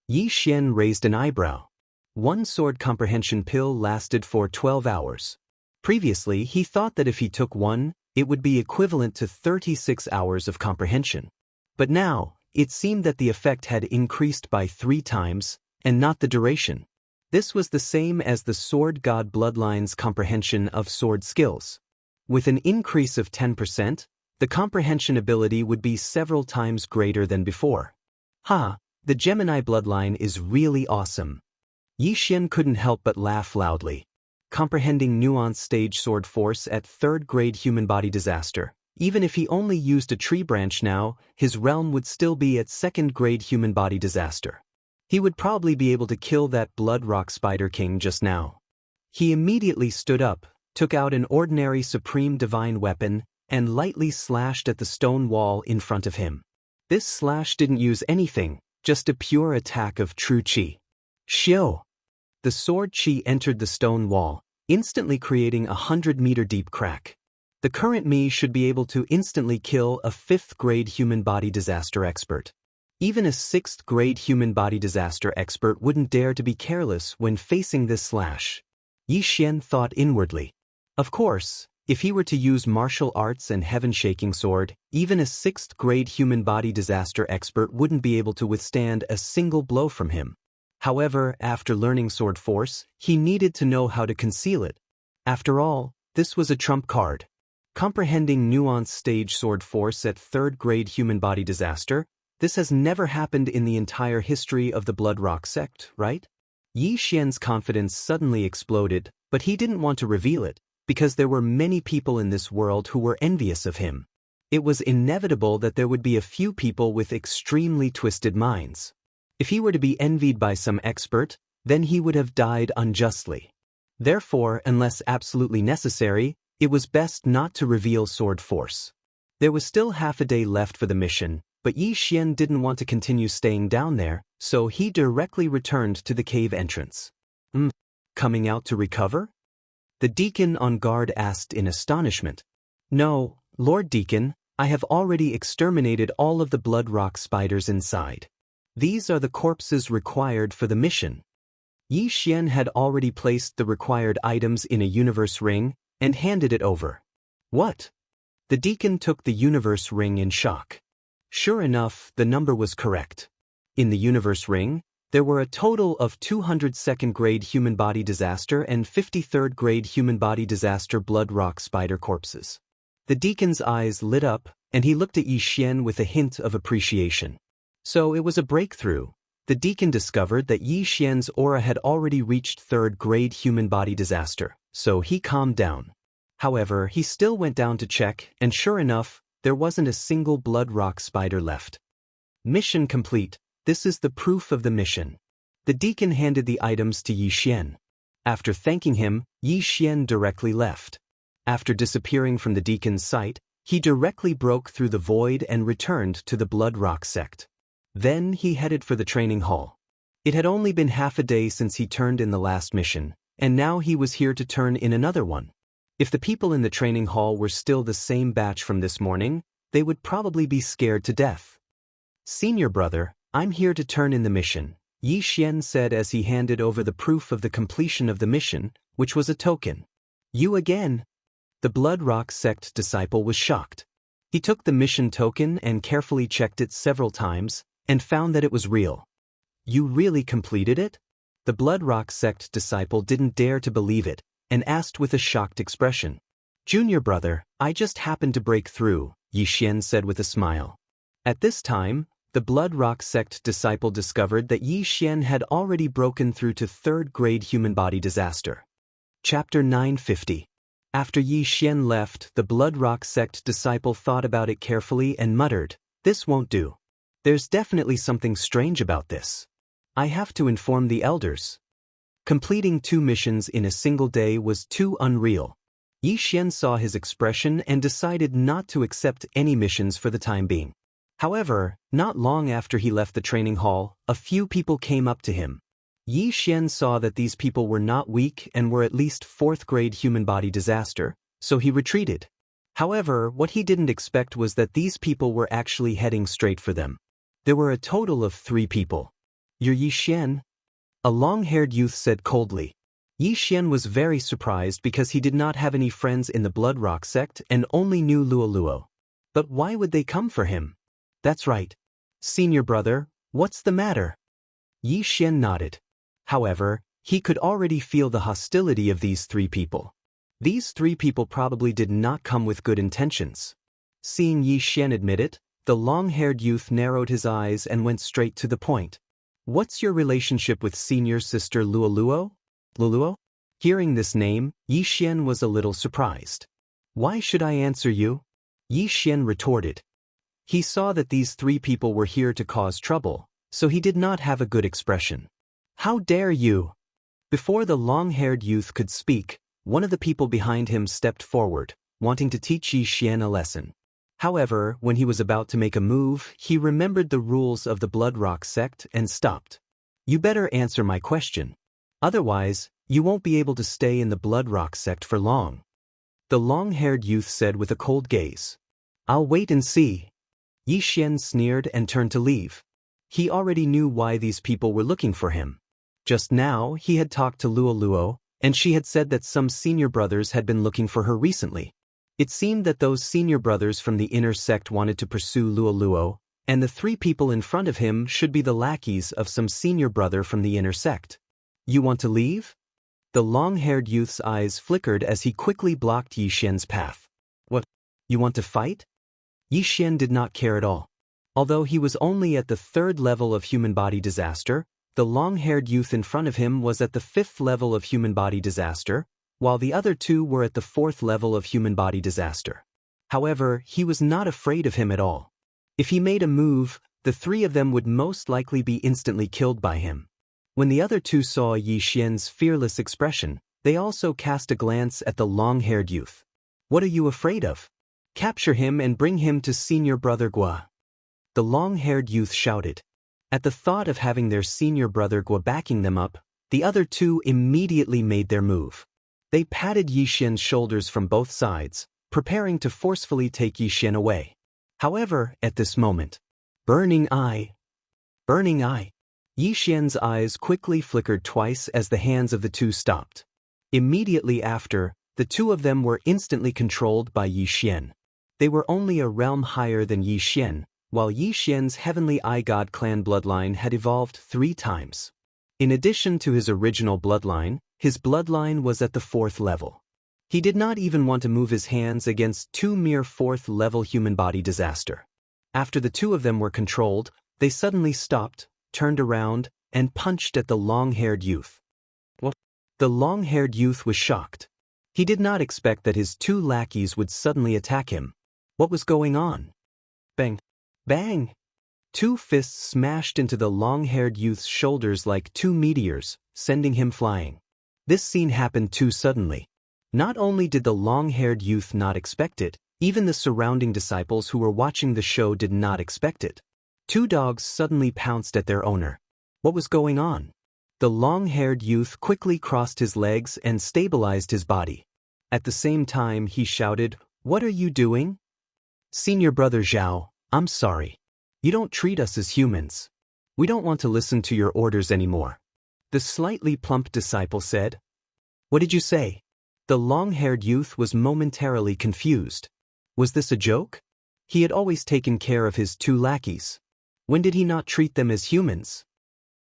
Yi Xian raised an eyebrow. 1 sword comprehension pill lasted for 12 hours. Previously, he thought that if he took 1, it would be equivalent to 36 hours of comprehension. But now, it seemed that the effect had increased by 3 times, and not the duration. This was the same as the Sword God Bloodline's comprehension of sword skills. With an increase of 10%, the comprehension ability would be several times greater than before. The Gemini Bloodline is really awesome. Yi Xian couldn't help but laugh loudly. Comprehending nuance stage sword force at 3rd grade human body disaster. Even if he only used a tree branch now, his realm would still be at 2nd grade human body disaster. He would probably be able to kill that blood rock spider king just now. He immediately stood up, took out an ordinary supreme divine weapon, and lightly slashed at the stone wall in front of him. This slash didn't use anything, just a pure attack of true qi. Xiu! The sword qi entered the stone wall, instantly creating a 100-meter deep crack. The current me should be able to instantly kill a 5th grade human body disaster expert. Even a 6th grade human body disaster expert wouldn't dare to be careless when facing this slash. Yi Xian thought inwardly. Of course, if he were to use martial arts and heaven-shaking sword, even a 6th grade human body disaster expert wouldn't be able to withstand a single blow from him. However, after learning sword force, he needed to know how to conceal it. After all, this was a trump card. Comprehending nuance stage sword force at 3rd grade human body disaster, this has never happened in the entire history of the Blood Rock sect, right? Yi Xian's confidence suddenly exploded, but he didn't want to reveal it, because there were many people in this world who were envious of him. It was inevitable that there would be a few people with extremely twisted minds. If he were to be envied by some expert, then he would have died unjustly. Therefore, unless absolutely necessary, it was best not to reveal sword force. There was still half a day left for the mission, but Yi Xian didn't want to continue staying down there, so he directly returned to the cave entrance. Coming out to recover? The deacon on guard asked in astonishment. No, Lord Deacon, I have already exterminated all of the blood rock spiders inside. These are the corpses required for the mission. Yi Xian had already placed the required items in a universe ring and handed it over. What? The deacon took the universe ring in shock. Sure enough, the number was correct. In the universe ring, there were a total of 202nd grade human body disaster and 53rd grade human body disaster blood rock spider corpses. The deacon's eyes lit up, and he looked at Yi Xian with a hint of appreciation. So it was a breakthrough. The deacon discovered that Yi Xian's aura had already reached 3rd grade human body disaster, so he calmed down. However, he still went down to check, and sure enough, there wasn't a single blood rock spider left. Mission complete. This is the proof of the mission. The deacon handed the items to Yi Xian. After thanking him, Yi Xian directly left. After disappearing from the deacon's sight, he directly broke through the void and returned to the Blood Rock sect. Then he headed for the training hall. It had only been half a day since he turned in the last mission, and now he was here to turn in another one. If the people in the training hall were still the same batch from this morning, they would probably be scared to death. Senior brother, I'm here to turn in the mission, Xian said as he handed over the proof of the completion of the mission, which was a token. You again? The Blood Rock sect disciple was shocked. He took the mission token and carefully checked it several times, and found that it was real. You really completed it? The Blood Rock sect disciple didn't dare to believe it, and asked with a shocked expression. Junior brother, I just happened to break through, Xian said with a smile. At this time, the Blood Rock sect disciple discovered that Xian had already broken through to 3rd grade human body disaster. Chapter 950. After Xian left, the Blood Rock sect disciple thought about it carefully and muttered, this won't do. There's definitely something strange about this. I have to inform the elders. Completing 2 missions in a single day was too unreal. Xian saw his expression and decided not to accept any missions for the time being. However, not long after he left the training hall, a few people came up to him. Xian saw that these people were not weak and were at least 4th grade human body disaster, so he retreated. However, what he didn't expect was that these people were actually heading straight for them. There were a total of 3 people. You're Xian? A long-haired youth said coldly. Xian was very surprised because he did not have any friends in the Blood Rock sect and only knew Luo. But why would they come for him? That's right. Senior brother, what's the matter? Xian nodded. However, he could already feel the hostility of these 3 people. These 3 people probably did not come with good intentions. Seeing Xian admit it, the long-haired youth narrowed his eyes and went straight to the point. What's your relationship with senior sister Luo? Luo? Hearing this name, Xian was a little surprised. Why should I answer you? Xian retorted. He saw that these 3 people were here to cause trouble, so he did not have a good expression. How dare you? Before the long-haired youth could speak, one of the people behind him stepped forward, wanting to teach Xian a lesson. However, when he was about to make a move, he remembered the rules of the Blood Rock sect and stopped. You better answer my question. Otherwise, you won't be able to stay in the Blood Rock sect for long. The long-haired youth said with a cold gaze. I'll wait and see. Xian sneered and turned to leave. He already knew why these people were looking for him. Just now, he had talked to Luo, and she had said that some senior brothers had been looking for her recently. It seemed that those senior brothers from the inner sect wanted to pursue Luo, and the 3 people in front of him should be the lackeys of some senior brother from the inner sect. You want to leave? The long-haired youth's eyes flickered as he quickly blocked Xian's path. What? You want to fight? Xian did not care at all. Although he was only at the 3rd level of human body disaster, the long-haired youth in front of him was at the 5th level of human body disaster, while the other 2 were at the 4th level of human body disaster. However, he was not afraid of him at all. If he made a move, the 3 of them would most likely be instantly killed by him. When the other 2 saw Xian's fearless expression, they also cast a glance at the long-haired youth. What are you afraid of? Capture him and bring him to senior brother Gua. The long-haired youth shouted. At the thought of having their senior brother Gua backing them up, the other 2 immediately made their move. They patted Xian's shoulders from both sides, preparing to forcefully take Xian away. However, at this moment, burning eye. Xian's eyes quickly flickered twice as the hands of the 2 stopped. Immediately after, the 2 of them were instantly controlled by Xian. They were only a realm higher than Xian, while Xian's Heavenly Eye God clan bloodline had evolved 3 times. In addition to his original bloodline, his bloodline was at the 4th level. He did not even want to move his hands against 2 mere 4th level human body disaster. After the 2 of them were controlled, they suddenly stopped, turned around, and punched at the long-haired youth. What? The long-haired youth was shocked. He did not expect that his 2 lackeys would suddenly attack him. What was going on? Bang! Bang! 2 fists smashed into the long-haired youth's shoulders like 2 meteors, sending him flying. This scene happened too suddenly. Not only did the long-haired youth not expect it, even the surrounding disciples who were watching the show did not expect it. 2 dogs suddenly pounced at their owner. What was going on? The long-haired youth quickly crossed his legs and stabilized his body. At the same time, he shouted, "What are you doing?" "Senior Brother Zhao, I'm sorry. You don't treat us as humans. We don't want to listen to your orders anymore," the slightly plump disciple said. "What did you say?" The long-haired youth was momentarily confused. Was this a joke? He had always taken care of his two lackeys. When did he not treat them as humans?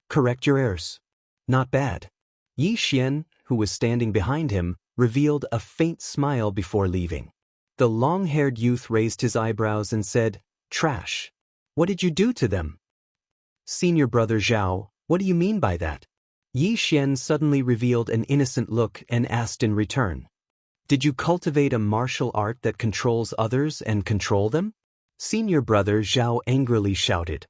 "Correct your errors." "Not bad." Yi Xian, who was standing behind him, revealed a faint smile before leaving. The long-haired youth raised his eyebrows and said, "Trash. What did you do to them?" "Senior Brother Zhao, what do you mean by that?" Yi Xian suddenly revealed an innocent look and asked in return. "Did you cultivate a martial art that controls others and control them?" Senior Brother Zhao angrily shouted.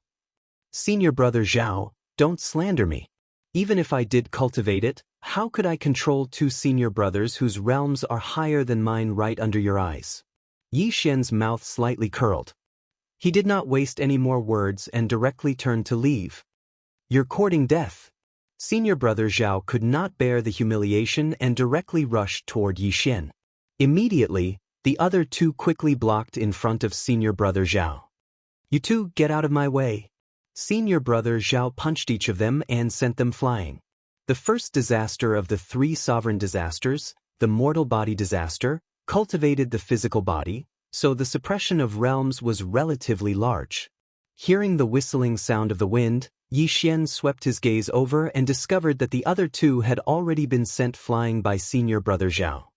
"Senior Brother Zhao, don't slander me. Even if I did cultivate it, how could I control two senior brothers whose realms are higher than mine right under your eyes?" Yi Xian's mouth slightly curled. He did not waste any more words and directly turned to leave. "You're courting death." Senior Brother Zhao could not bear the humiliation and directly rushed toward Yi Xian. Immediately, the other two quickly blocked in front of Senior Brother Zhao. "You two, get out of my way." Senior Brother Zhao punched each of them and sent them flying. The first disaster of the three sovereign disasters, the mortal body disaster, cultivated the physical body, so the suppression of realms was relatively large. Hearing the whistling sound of the wind, Yi Xian swept his gaze over and discovered that the other two had already been sent flying by Senior Brother Zhao.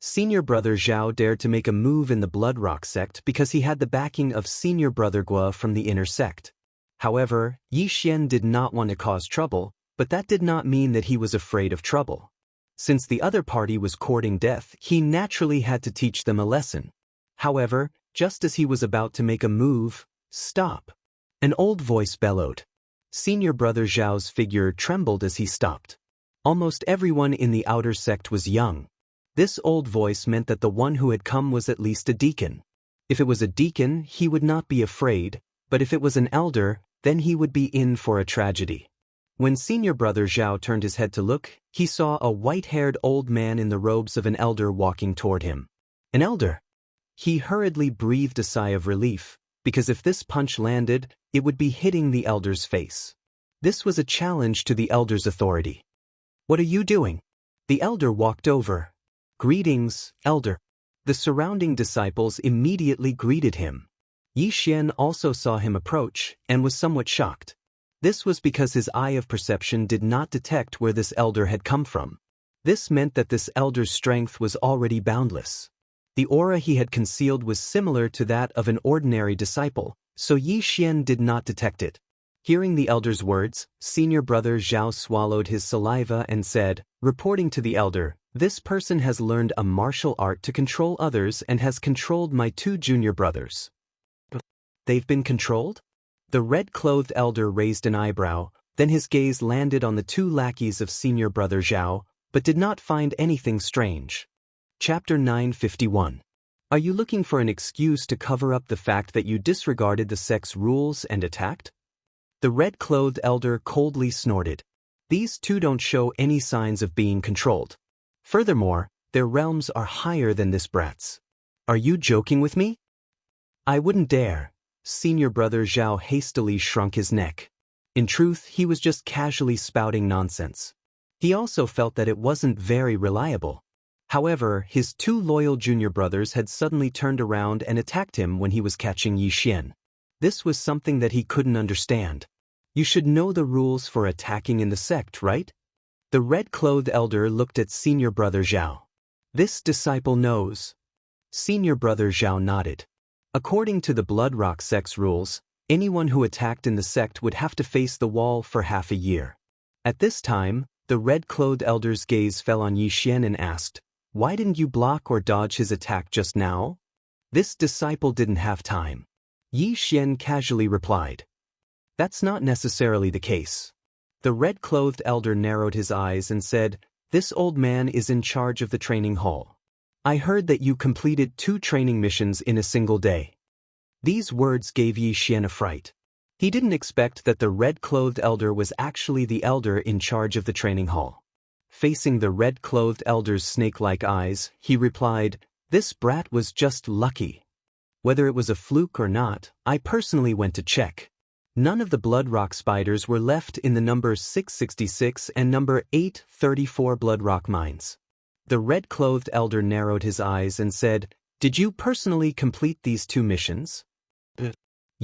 Senior Brother Zhao dared to make a move in the Bloodrock sect because he had the backing of Senior Brother Gua from the inner sect. However, Yi Xian did not want to cause trouble, but that did not mean that he was afraid of trouble. Since the other party was courting death, he naturally had to teach them a lesson. However, just as he was about to make a move, "Stop!" an old voice bellowed. Senior Brother Zhao's figure trembled as he stopped. Almost everyone in the outer sect was young. This old voice meant that the one who had come was at least a deacon. If it was a deacon, he would not be afraid, but if it was an elder, then he would be in for a tragedy. When Senior Brother Zhao turned his head to look, he saw a white-haired old man in the robes of an elder walking toward him. An elder! He hurriedly breathed a sigh of relief, because if this punch landed, it would be hitting the elder's face. This was a challenge to the elder's authority. "What are you doing?" The elder walked over. "Greetings, elder." The surrounding disciples immediately greeted him. Yi Xian also saw him approach and was somewhat shocked. This was because his eye of perception did not detect where this elder had come from. This meant that this elder's strength was already boundless. The aura he had concealed was similar to that of an ordinary disciple, so Yi Xian did not detect it. Hearing the elder's words, Senior Brother Zhao swallowed his saliva and said, reporting to the elder, "This person has learned a martial art to control others and has controlled my two junior brothers." "They've been controlled?" The red-clothed elder raised an eyebrow, then his gaze landed on the two lackeys of Senior Brother Zhao, but did not find anything strange. Chapter 951. Are you looking for an excuse to cover up the fact that you disregarded the sect's rules and attacked? The red-clothed elder coldly snorted. These two don't show any signs of being controlled. Furthermore, their realms are higher than this brat's. Are you joking with me? I wouldn't dare. Senior Brother Zhao hastily shrunk his neck. In truth, he was just casually spouting nonsense. He also felt that it wasn't very reliable. However, his two loyal junior brothers had suddenly turned around and attacked him when he was catching Yi Xian. This was something that he couldn't understand. You should know the rules for attacking in the sect, right? The red-clothed elder looked at Senior Brother Zhao. This disciple knows. Senior Brother Zhao nodded. According to the Bloodrock sect's rules, anyone who attacked in the sect would have to face the wall for half a year. At this time, the red-clothed elder's gaze fell on Yi Xian and asked, "Why didn't you block or dodge his attack just now?" This disciple didn't have time. Yi Xian casually replied, "That's not necessarily the case." The red-clothed elder narrowed his eyes and said, "This old man is in charge of the training hall. I heard that you completed 2 training missions in a single day." These words gave Yi Xian a fright. He didn't expect that the red-clothed elder was actually the elder in charge of the training hall. Facing the red-clothed elder's snake-like eyes, he replied, "This brat was just lucky. Whether it was a fluke or not, I personally went to check. None of the blood rock spiders were left in the number 666 and number 834 blood rock mines." The red-clothed elder narrowed his eyes and said, "Did you personally complete these 2 missions?"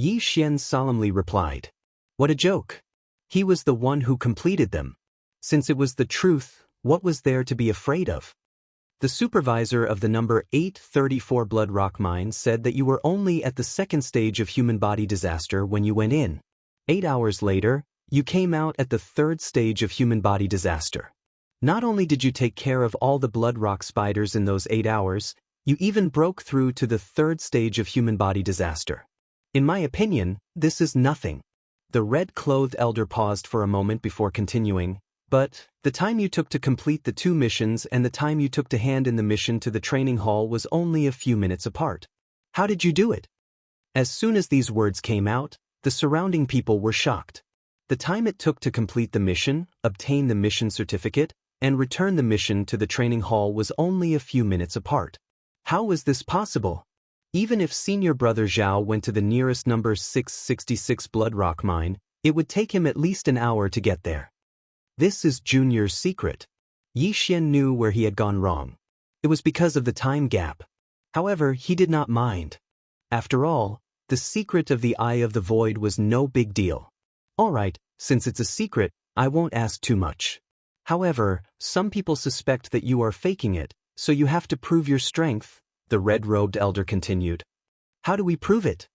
Xian solemnly replied, "What a joke. He was the one who completed them. Since it was the truth, what was there to be afraid of?" The supervisor of the number 834 blood rock mine said that you were only at the 2nd stage of human body disaster when you went in. 8 hours later, you came out at the 3rd stage of human body disaster. Not only did you take care of all the blood rock spiders in those 8 hours, you even broke through to the 3rd stage of human body disaster. In my opinion, this is nothing." The red-clothed elder paused for a moment before continuing, "But the time you took to complete the 2 missions and the time you took to hand in the mission to the training hall was only a few minutes apart. How did you do it?" As soon as these words came out, the surrounding people were shocked. The time it took to complete the mission, obtain the mission certificate, and return the mission to the training hall was only a few minutes apart. How was this possible? Even if Senior Brother Zhao went to the nearest number 666 blood rock mine, it would take him at least an hour to get there. This is Junior's secret. Xian knew where he had gone wrong. It was because of the time gap. However, he did not mind. After all, the secret of the Eye of the Void was no big deal. Alright, since it's a secret, I won't ask too much. However, some people suspect that you are faking it, so you have to prove your strength, the red-robed elder continued. How do we prove it?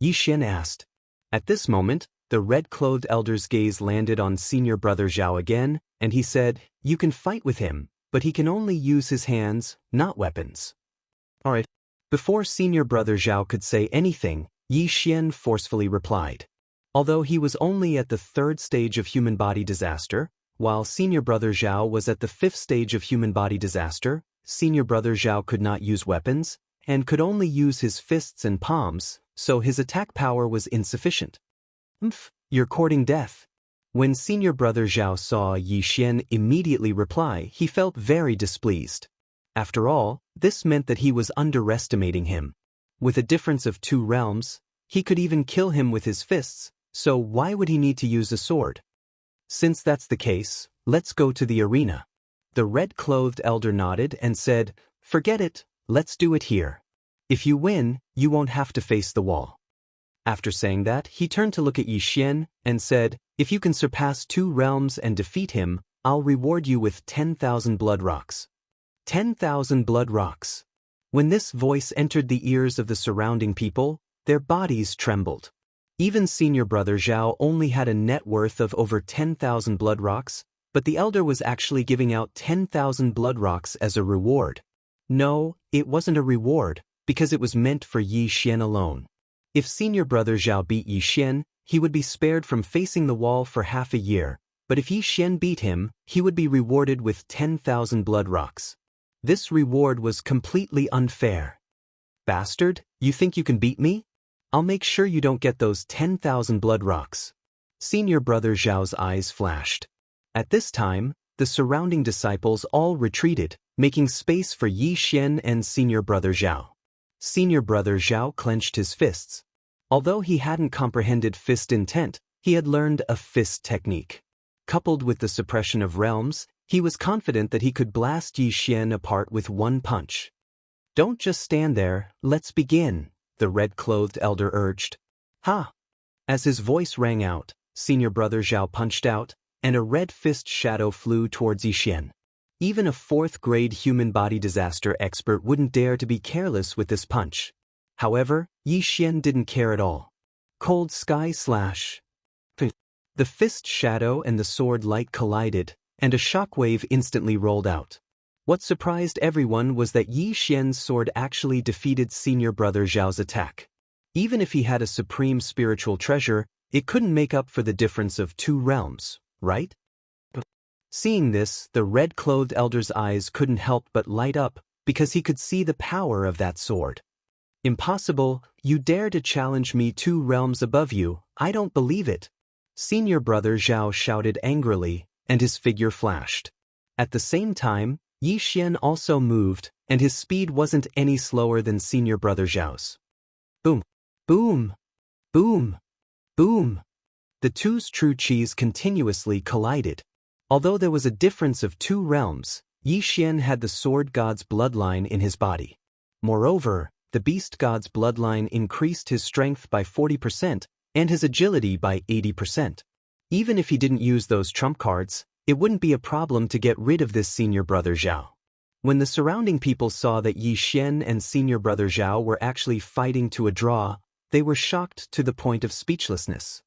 Xian asked. At this moment, the red-clothed elder's gaze landed on Senior Brother Zhao again, and he said, "You can fight with him, but he can only use his hands, not weapons." Alright. Before Senior Brother Zhao could say anything, Xian forcefully replied. Although he was only at the 3rd stage of human body disaster, while Senior Brother Zhao was at the 5th stage of human body disaster, Senior Brother Zhao could not use weapons, and could only use his fists and palms, so his attack power was insufficient. You're courting death." When Senior Brother Zhao saw Xian immediately reply, he felt very displeased. After all, this meant that he was underestimating him. With a difference of 2 realms, he could even kill him with his fists, so why would he need to use a sword? Since that's the case, let's go to the arena. The red-clothed elder nodded and said, "Forget it, let's do it here. If you win, you won't have to face the wall." After saying that, he turned to look at Xian and said, "If you can surpass 2 realms and defeat him, I'll reward you with 10,000 blood rocks." 10,000 blood rocks. When this voice entered the ears of the surrounding people, their bodies trembled. Even Senior Brother Zhao only had a net worth of over 10,000 blood rocks, but the elder was actually giving out 10,000 blood rocks as a reward. No, it wasn't a reward, because it was meant for Xian alone. If Senior Brother Zhao beat Xian, he would be spared from facing the wall for half a year, but if Xian beat him, he would be rewarded with 10,000 blood rocks. This reward was completely unfair. "Bastard, you think you can beat me? I'll make sure you don't get those 10,000 blood rocks." Senior Brother Zhao's eyes flashed. At this time, the surrounding disciples all retreated, making space for Xian and Senior Brother Zhao. Senior Brother Zhao clenched his fists. Although he hadn't comprehended fist intent, he had learned a fist technique. Coupled with the suppression of realms, he was confident that he could blast Xian apart with one punch. "Don't just stand there, let's begin," the red-clothed elder urged. "Ha!" As his voice rang out, Senior Brother Zhao punched out, and a red fist shadow flew towards Xian. Even a 4th-grade human body disaster expert wouldn't dare to be careless with this punch. However, Xian didn't care at all. Cold Sky Slash. The fist shadow and the sword light collided, and a shockwave instantly rolled out. What surprised everyone was that Xian's sword actually defeated Senior Brother Zhao's attack. Even if he had a supreme spiritual treasure, it couldn't make up for the difference of 2 realms, right? Seeing this, the red-clothed elder's eyes couldn't help but light up, because he could see the power of that sword. "Impossible, you dare to challenge me 2 realms above you, I don't believe it. Senior brother Zhao shouted angrily, and his figure flashed. At the same time, Yixian also moved, and his speed wasn't any slower than senior brother Zhao's. Boom, boom, boom, boom. The two's true qis continuously collided. Although there was a difference of 2 realms, Yixian had the sword god's bloodline in his body. Moreover, the beast god's bloodline increased his strength by 40% and his agility by 80%. Even if he didn't use those trump cards, it wouldn't be a problem to get rid of this senior brother Zhao. When the surrounding people saw that Yixian and senior brother Zhao were actually fighting to a draw, they were shocked to the point of speechlessness.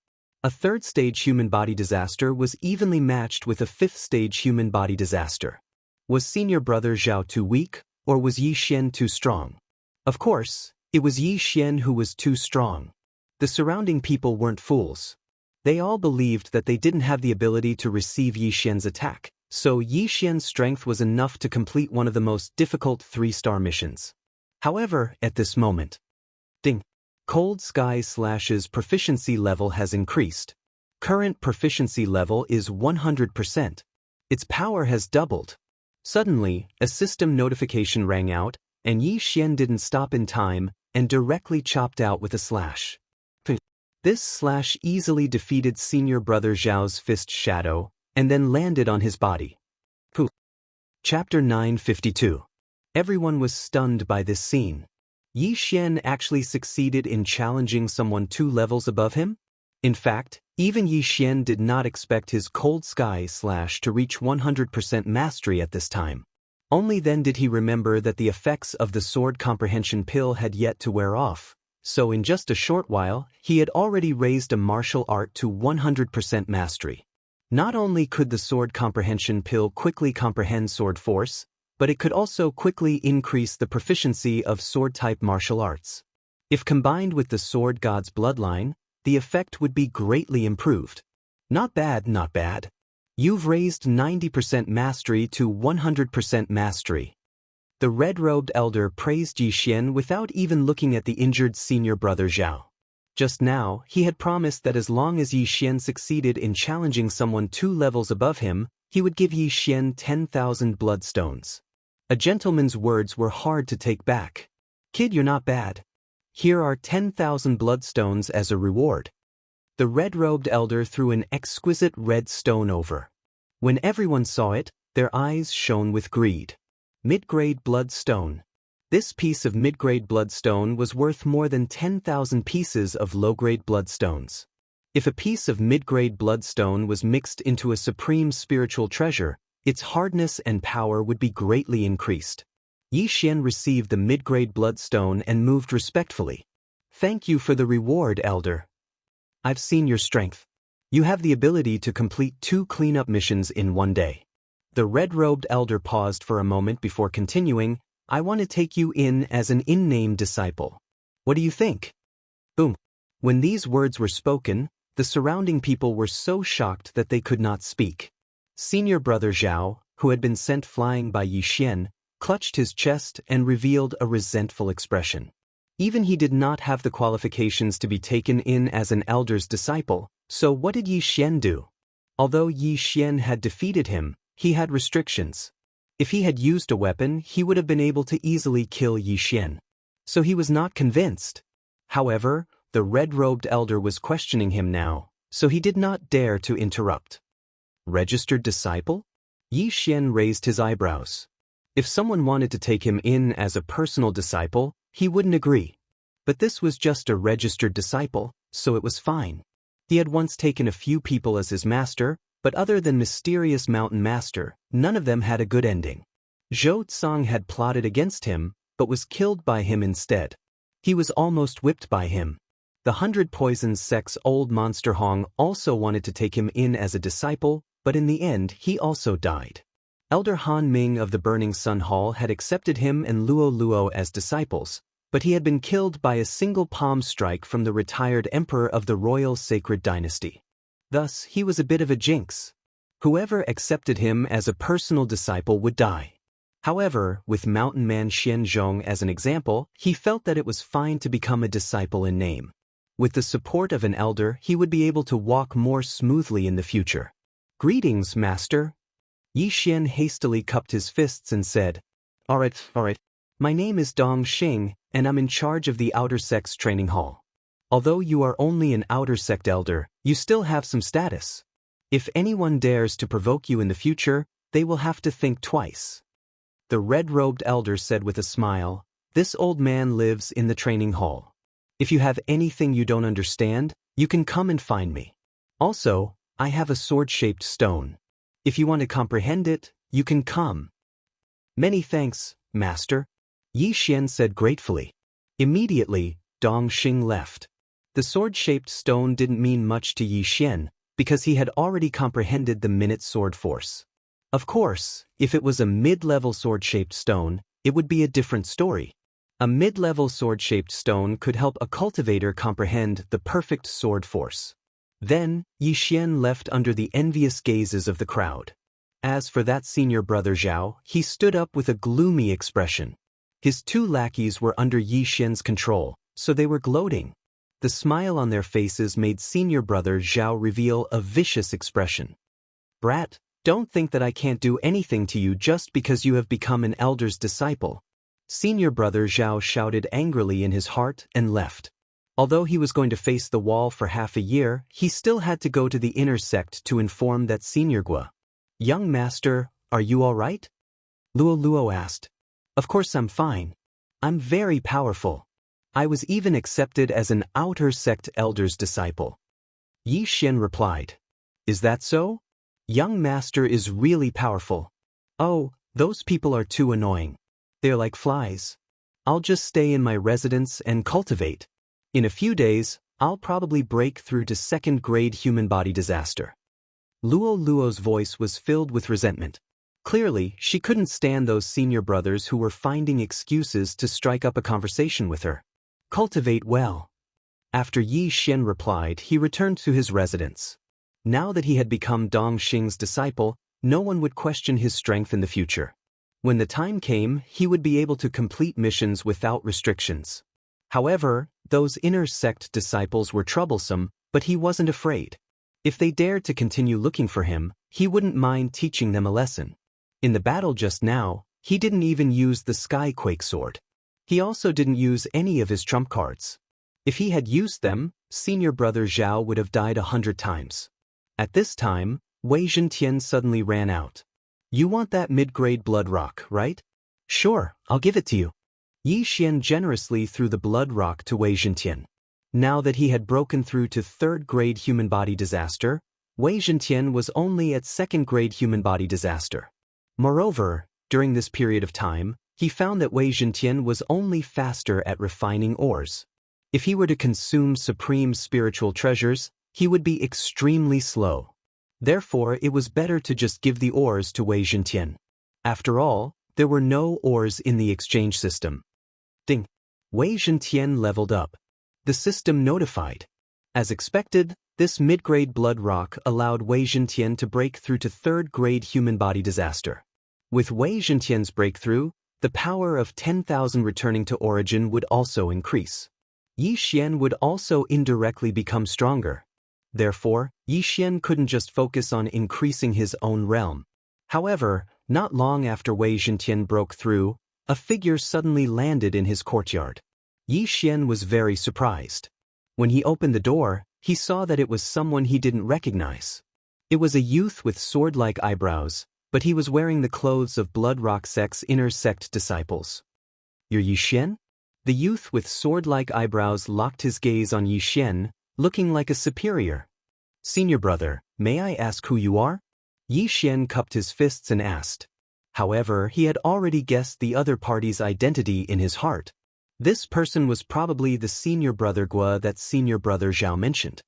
A 3rd-stage human body disaster was evenly matched with a 5th-stage human body disaster. Was senior brother Zhao too weak, or was Yixian too strong? Of course, it was Yixian who was too strong. The surrounding people weren't fools. They all believed that they didn't have the ability to receive Yixian's attack, so Yixian's strength was enough to complete one of the most difficult 3-star missions. However, at this moment, ding! Cold Sky Slash's proficiency level has increased. Current proficiency level is 100%. Its power has doubled. Suddenly, a system notification rang out, and Yixian didn't stop in time and directly chopped out with a slash. This slash easily defeated senior brother Zhao's fist shadow, and then landed on his body. Chapter 952. Everyone was stunned by this scene. Yixian actually succeeded in challenging someone 2 levels above him? In fact, even Yixian did not expect his Cold Sky Slash to reach 100% mastery at this time. Only then did he remember that the effects of the sword comprehension pill had yet to wear off, so in just a short while, he had already raised a martial art to 100% mastery. Not only could the sword comprehension pill quickly comprehend sword force, but it could also quickly increase the proficiency of sword-type martial arts. If combined with the sword god's bloodline, the effect would be greatly improved. Not bad, not bad. You've raised 90% mastery to 100% mastery. The red-robed elder praised Yixian without even looking at the injured senior brother Zhao. Just now, he had promised that as long as Yixian succeeded in challenging someone 2 levels above him, he would give Yixian 10,000 bloodstones. A gentleman's words were hard to take back. Kid, you're not bad. Here are 10,000 bloodstones as a reward. The red-robed elder threw an exquisite red stone over. When everyone saw it, their eyes shone with greed. Mid-grade bloodstone. This piece of mid-grade bloodstone was worth more than 10,000 pieces of low-grade bloodstones. If a piece of mid-grade bloodstone was mixed into a supreme spiritual treasure, its hardness and power would be greatly increased. Yixian received the mid-grade bloodstone and moved respectfully. Thank you for the reward, elder. I've seen your strength. You have the ability to complete 2 cleanup missions in one day. The red-robed elder paused for a moment before continuing. I want to take you in as an in-name disciple. What do you think? Boom. When these words were spoken, the surrounding people were so shocked that they could not speak. Senior brother Zhao, who had been sent flying by Yixian, clutched his chest and revealed a resentful expression. Even he did not have the qualifications to be taken in as an elder's disciple, so what did Yixian do? Although Yixian had defeated him, he had restrictions. If he had used a weapon, he would have been able to easily kill Yixian. So he was not convinced. However, the red-robed elder was questioning him now, so he did not dare to interrupt. Registered disciple? Yixian raised his eyebrows. If someone wanted to take him in as a personal disciple, he wouldn't agree. But this was just a registered disciple, so it was fine. He had once taken a few people as his master, but other than mysterious mountain master, none of them had a good ending. Zhou Tsang had plotted against him, but was killed by him instead. He was almost whipped by him. The 100 Poisons sect's old monster Hong also wanted to take him in as a disciple, but in the end he also died. Elder Han Ming of the Burning Sun Hall had accepted him and Luo Luo as disciples, but he had been killed by a single palm strike from the retired emperor of the royal sacred dynasty. Thus, he was a bit of a jinx. Whoever accepted him as a personal disciple would die. However, with Mountain Man Xianzhong as an example, he felt that it was fine to become a disciple in name. With the support of an elder, he would be able to walk more smoothly in the future. "Greetings, master." Yixian hastily cupped his fists and said, All right. My name is Dong Xing, and I'm in charge of the Outer Sects Training Hall. Although you are only an Outer Sect elder, you still have some status. If anyone dares to provoke you in the future, they will have to think twice." The red-robed elder said with a smile, "This old man lives in the training hall. If you have anything you don't understand, you can come and find me. Also, I have a sword-shaped stone. If you want to comprehend it, you can come." "Many thanks, master," Yixian said gratefully. Immediately, Dong Xing left. The sword-shaped stone didn't mean much to Yixian, because he had already comprehended the minute sword force. Of course, if it was a mid-level sword-shaped stone, it would be a different story. A mid-level sword-shaped stone could help a cultivator comprehend the perfect sword force. Then, Yixian left under the envious gazes of the crowd. As for that senior brother Zhao, he stood up with a gloomy expression. His two lackeys were under Yixian's control, so they were gloating. The smile on their faces made senior brother Zhao reveal a vicious expression. "Brat, don't think that I can't do anything to you just because you have become an elder's disciple." Senior brother Zhao shouted angrily in his heart and left. Although he was going to face the wall for half a year, he still had to go to the inner sect to inform that senior Gua. "Young master, are you all right?" Luo asked. "Of course I'm fine. I'm very powerful. I was even accepted as an outer sect elder's disciple." Yixian replied. "Is that so? Young master is really powerful. Oh, those people are too annoying. They're like flies. I'll just stay in my residence and cultivate. In a few days, I'll probably break through to second-grade human body disaster." Luo's voice was filled with resentment. Clearly, she couldn't stand those senior brothers who were finding excuses to strike up a conversation with her. "Cultivate well." After Yixian replied, he returned to his residence. Now that he had become Dong Xing's disciple, no one would question his strength in the future. When the time came, he would be able to complete missions without restrictions. However, those inner sect disciples were troublesome, but he wasn't afraid. If they dared to continue looking for him, he wouldn't mind teaching them a lesson. In the battle just now, he didn't even use the Skyquake sword. He also didn't use any of his trump cards. If he had used them, senior brother Zhao would have died 100 times. At this time, Wei Zhentian suddenly ran out. "You want that mid-grade blood rock, right?" "Sure, I'll give it to you." Yixian generously threw the blood rock to Wei Zhentian. Now that he had broken through to third-grade human body disaster, Wei Zhentian was only at second-grade human body disaster. Moreover, during this period of time, he found that Wei Zhentian was only faster at refining ores. If he were to consume supreme spiritual treasures, he would be extremely slow. Therefore, it was better to just give the ores to Wei Zhentian. After all, there were no ores in the exchange system. Ding! Wei Zhentian leveled up. The system notified. As expected, this mid-grade blood rock allowed Wei Zhentian to break through to third-grade human body disaster. With Wei Zhentian's breakthrough, the power of 10,000 returning to origin would also increase. Yixian would also indirectly become stronger. Therefore, Yixian couldn't just focus on increasing his own realm. However, not long after Wei Zhentian broke through, a figure suddenly landed in his courtyard. Yixian was very surprised. When he opened the door, he saw that it was someone he didn't recognize. It was a youth with sword-like eyebrows, but he was wearing the clothes of Blood Rock Sect's inner sect disciples. "You're Yixian?" The youth with sword-like eyebrows locked his gaze on Yixian, looking like a superior. "Senior brother, may I ask who you are?" Yixian cupped his fists and asked. However, he had already guessed the other party's identity in his heart. This person was probably the senior brother Gua that senior brother Zhao mentioned.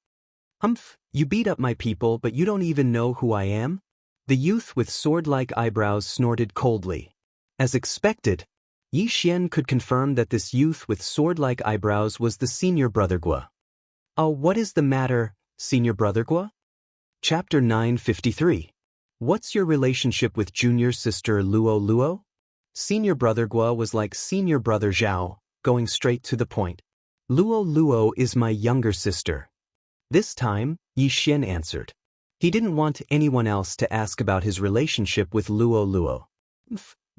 "Humph, you beat up my people but you don't even know who I am?" The youth with sword-like eyebrows snorted coldly. As expected, Yixian could confirm that this youth with sword-like eyebrows was the senior brother Gua. "Oh, what is the matter, senior brother Gua?" Chapter 953. What's your relationship with junior sister Luo? Senior brother Gua was like senior brother Zhao, going straight to the point. Luo Luo is my younger sister. This time, Yixian answered. He didn't want anyone else to ask about his relationship with Luo Luo.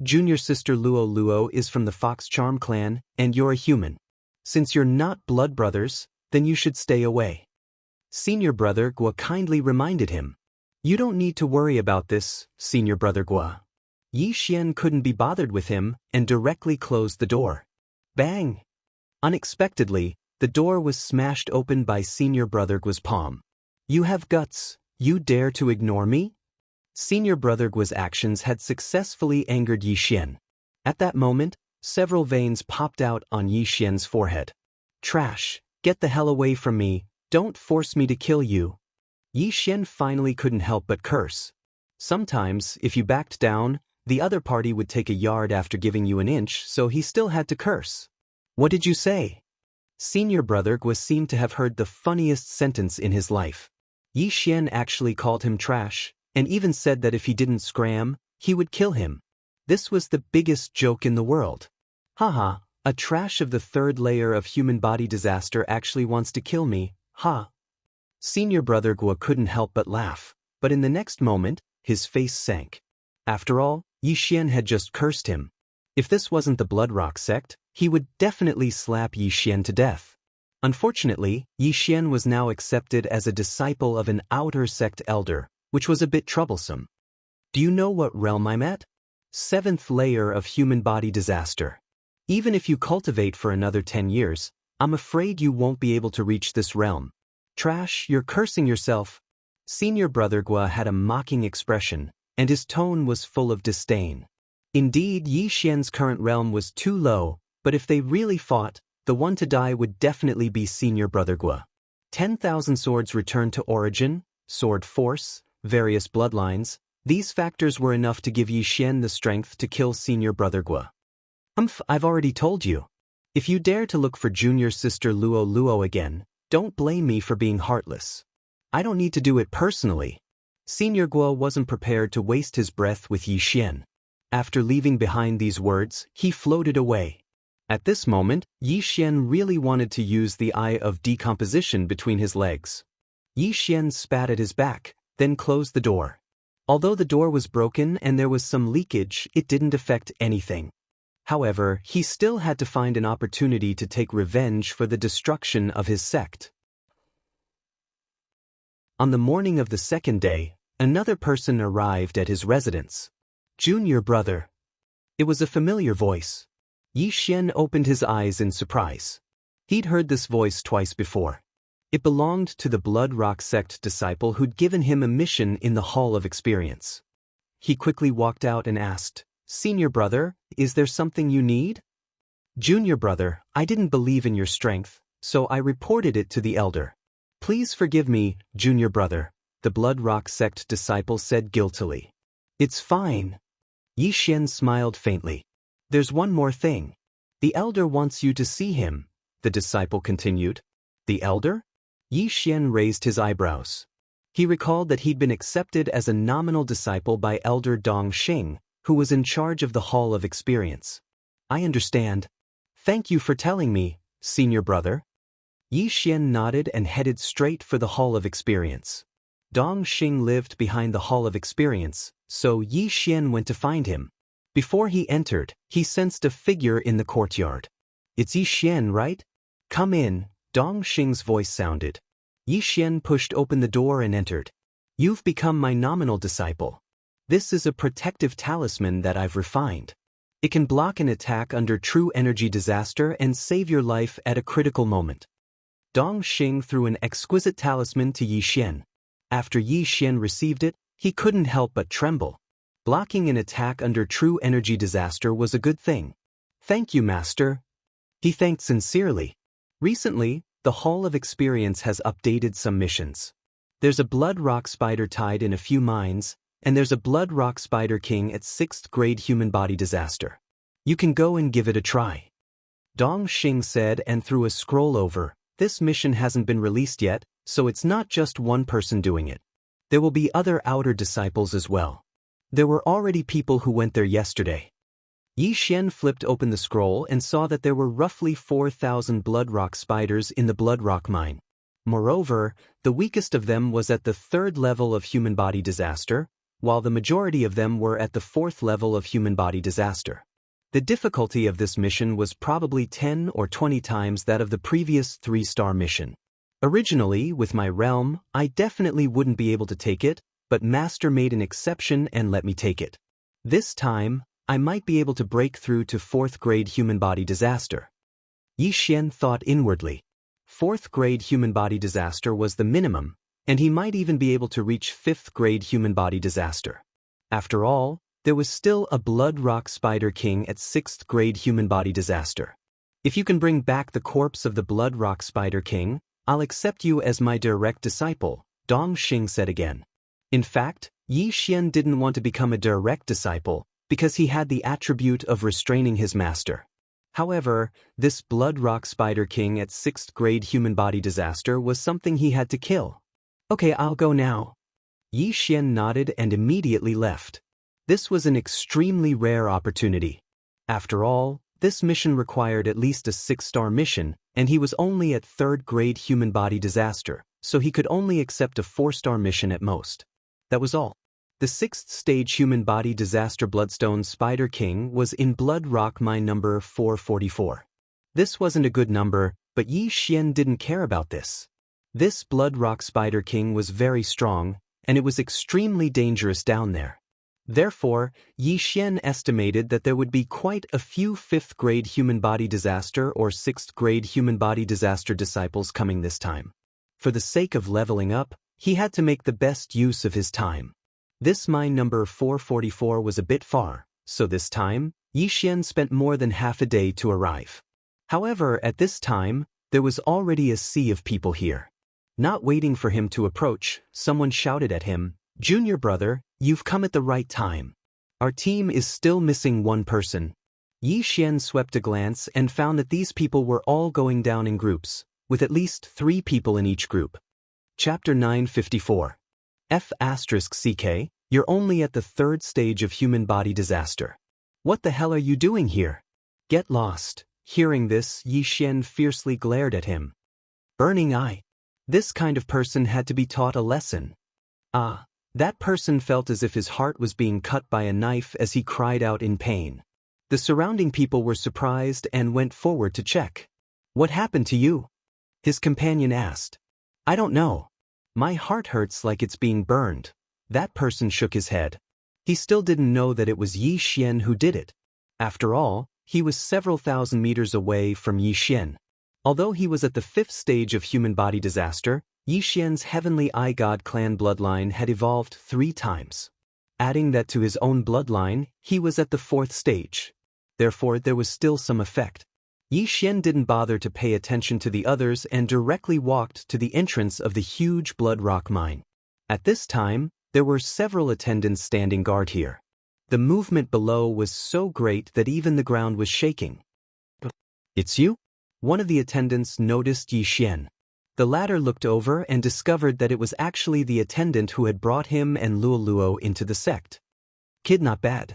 Junior sister Luo Luo is from the Fox Charm clan, and you're a human. Since you're not blood brothers, then you should stay away. Senior brother Gua kindly reminded him. You don't need to worry about this, senior brother Gua. Yixian couldn't be bothered with him and directly closed the door. Bang! Unexpectedly, the door was smashed open by senior brother Gua's palm. You have guts, you dare to ignore me? Senior brother Gua's actions had successfully angered Yixian. At that moment, several veins popped out on Yixian's forehead. Trash, get the hell away from me, don't force me to kill you. Yixian finally couldn't help but curse. Sometimes, if you backed down, the other party would take a yard after giving you an inch, so he still had to curse. What did you say? Senior brother Gua seemed to have heard the funniest sentence in his life. Yixian actually called him trash, and even said that if he didn't scram, he would kill him. This was the biggest joke in the world. Haha, a trash of the third layer of human body disaster actually wants to kill me, ha. Senior brother Gua couldn't help but laugh, but in the next moment, his face sank. After all, Yixian had just cursed him. If this wasn't the Bloodrock sect, he would definitely slap Yixian to death. Unfortunately, Yixian was now accepted as a disciple of an outer sect elder, which was a bit troublesome. Do you know what realm I'm at? 7th layer of human body disaster. Even if you cultivate for another 10 years, I'm afraid you won't be able to reach this realm. Trash, you're cursing yourself. Senior brother Gua had a mocking expression, and his tone was full of disdain. Indeed, Yixian's current realm was too low, but if they really fought, the one to die would definitely be senior brother Gua. 10,000 swords returned to origin, sword force, various bloodlines. These factors were enough to give Yixian the strength to kill senior brother Gua. I've already told you. If you dare to look for junior sister Luo Luo again, don't blame me for being heartless. I don't need to do it personally. Senior Gua wasn't prepared to waste his breath with Yixian. After leaving behind these words, he floated away. At this moment, Yixian really wanted to use the eye of decomposition between his legs. Yixian spat at his back, then closed the door. Although the door was broken and there was some leakage, it didn't affect anything. However, he still had to find an opportunity to take revenge for the destruction of his sect. On the morning of the second day, another person arrived at his residence. Junior brother. It was a familiar voice. Yixian opened his eyes in surprise. He'd heard this voice twice before. It belonged to the Bloodrock sect disciple who'd given him a mission in the Hall of Experience. He quickly walked out and asked, Senior brother, is there something you need? Junior brother, I didn't believe in your strength, so I reported it to the elder. Please forgive me, junior brother, the Bloodrock sect disciple said guiltily. It's fine. Yixian smiled faintly. There's one more thing. The elder wants you to see him, the disciple continued. The elder? Yixian raised his eyebrows. He recalled that he'd been accepted as a nominal disciple by Elder Dongxing, who was in charge of the Hall of Experience. I understand. Thank you for telling me, senior brother. Yixian nodded and headed straight for the Hall of Experience. Dongxing lived behind the Hall of Experience, so Yixian went to find him. Before he entered, he sensed a figure in the courtyard. It's Yixian, right? Come in, Dongxing's voice sounded. Yixian pushed open the door and entered. You've become my nominal disciple. This is a protective talisman that I've refined. It can block an attack under true energy disaster and save your life at a critical moment. Dongxing threw an exquisite talisman to Yixian. After Yixian received it, he couldn't help but tremble. Blocking an attack under true energy disaster was a good thing. Thank you, Master. He thanked sincerely. Recently, the Hall of Experience has updated some missions. There's a Bloodrock Spider tied in a few mines, and there's a Bloodrock Spider King at 6th grade human body disaster. You can go and give it a try. Dongxing said and threw a scroll over. This mission hasn't been released yet, so it's not just one person doing it. There will be other outer disciples as well. There were already people who went there yesterday. Yi Xian flipped open the scroll and saw that there were roughly 4,000 blood rock spiders in the blood rock mine. Moreover, the weakest of them was at the 3rd level of human body disaster, while the majority of them were at the 4th level of human body disaster. The difficulty of this mission was probably 10 or 20 times that of the previous 3-star mission. Originally, with my realm, I definitely wouldn't be able to take it, but Master made an exception and let me take it. This time, I might be able to break through to 4th grade human body disaster. Yi Xian thought inwardly. 4th grade human body disaster was the minimum, and he might even be able to reach 5th grade human body disaster. After all, there was still a blood rock spider king at 6th grade human body disaster. If you can bring back the corpse of the blood rock spider king, I'll accept you as my direct disciple, Dong Xing said again. In fact, Yi Xian didn't want to become a direct disciple, because he had the attribute of restraining his master. However, this blood rock spider king at 6th grade human body disaster was something he had to kill. Okay, I'll go now. Yi Xian nodded and immediately left. This was an extremely rare opportunity. After all, this mission required at least a 6-star mission, and he was only at 3rd grade human body disaster, so he could only accept a 4-star mission at most. That was all. The 6th stage human body disaster Bloodstone Spider King was in Blood Rock mine number 444. This wasn't a good number, but Yi Xian didn't care about this. This Blood Rock Spider King was very strong, and it was extremely dangerous down there. Therefore, Yi Xian estimated that there would be quite a few 5th grade human body disaster or 6th grade human body disaster disciples coming this time. For the sake of leveling up, he had to make the best use of his time. This mine number 444 was a bit far, so this time, Yi Xian spent more than half a day to arrive. However, at this time, there was already a sea of people here. Not waiting for him to approach, someone shouted at him, "Junior brother, you've come at the right time. Our team is still missing one person." Yi Xian swept a glance and found that these people were all going down in groups, with at least 3 people in each group. Chapter 954. F***CK, you're only at the 3rd stage of human body disaster. What the hell are you doing here? Get lost. Hearing this, Yi Xian fiercely glared at him. Burning eye. This kind of person had to be taught a lesson. Ah, that person felt as if his heart was being cut by a knife as he cried out in pain. The surrounding people were surprised and went forward to check. What happened to you? His companion asked. I don't know. My heart hurts like it's being burned. That person shook his head. He still didn't know that it was Yi Xian who did it. After all, he was several thousand meters away from Yi Xian. Although he was at the 5th stage of human body disaster, Yi Xian's Heavenly Eye God clan bloodline had evolved 3 times. Adding that to his own bloodline, he was at the 4th stage. Therefore, there was still some effect. Yi Xian didn't bother to pay attention to the others and directly walked to the entrance of the huge blood rock mine. At this time, there were several attendants standing guard here. The movement below was so great that even the ground was shaking. It's you? One of the attendants noticed Yi Xian. The latter looked over and discovered that it was actually the attendant who had brought him and Luoluo into the sect. Kid, not bad.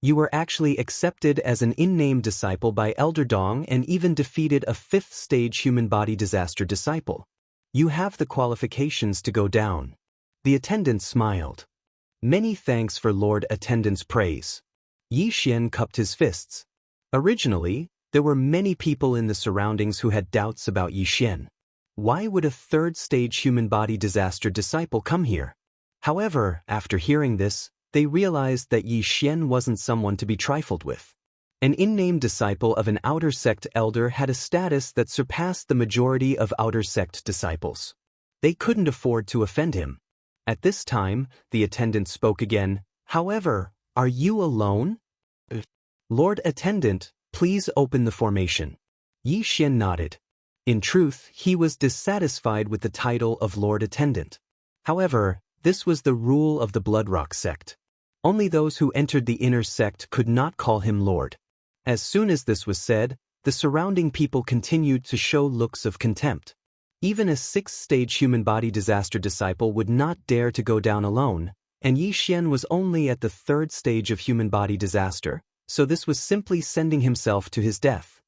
You were actually accepted as an in-name disciple by Elder Dong and even defeated a 5th stage human body disaster disciple. You have the qualifications to go down. The attendant smiled. Many thanks for Lord Attendant's praise. Yi Xian cupped his fists. Originally, there were many people in the surroundings who had doubts about Yi Xian. Why would a 3rd stage human body disaster disciple come here? However, after hearing this, they realized that Yi Xian wasn't someone to be trifled with. An in-name disciple of an outer sect elder had a status that surpassed the majority of outer sect disciples. They couldn't afford to offend him. At this time, the attendant spoke again. However, are you alone? Lord Attendant, please open the formation. Yi Xian nodded. In truth, he was dissatisfied with the title of Lord Attendant. However, this was the rule of the Bloodrock sect. Only those who entered the inner sect could not call him Lord. As soon as this was said, the surrounding people continued to show looks of contempt. Even a 6th stage human body disaster disciple would not dare to go down alone, and Yi Xian was only at the 3rd stage of human body disaster, so this was simply sending himself to his death.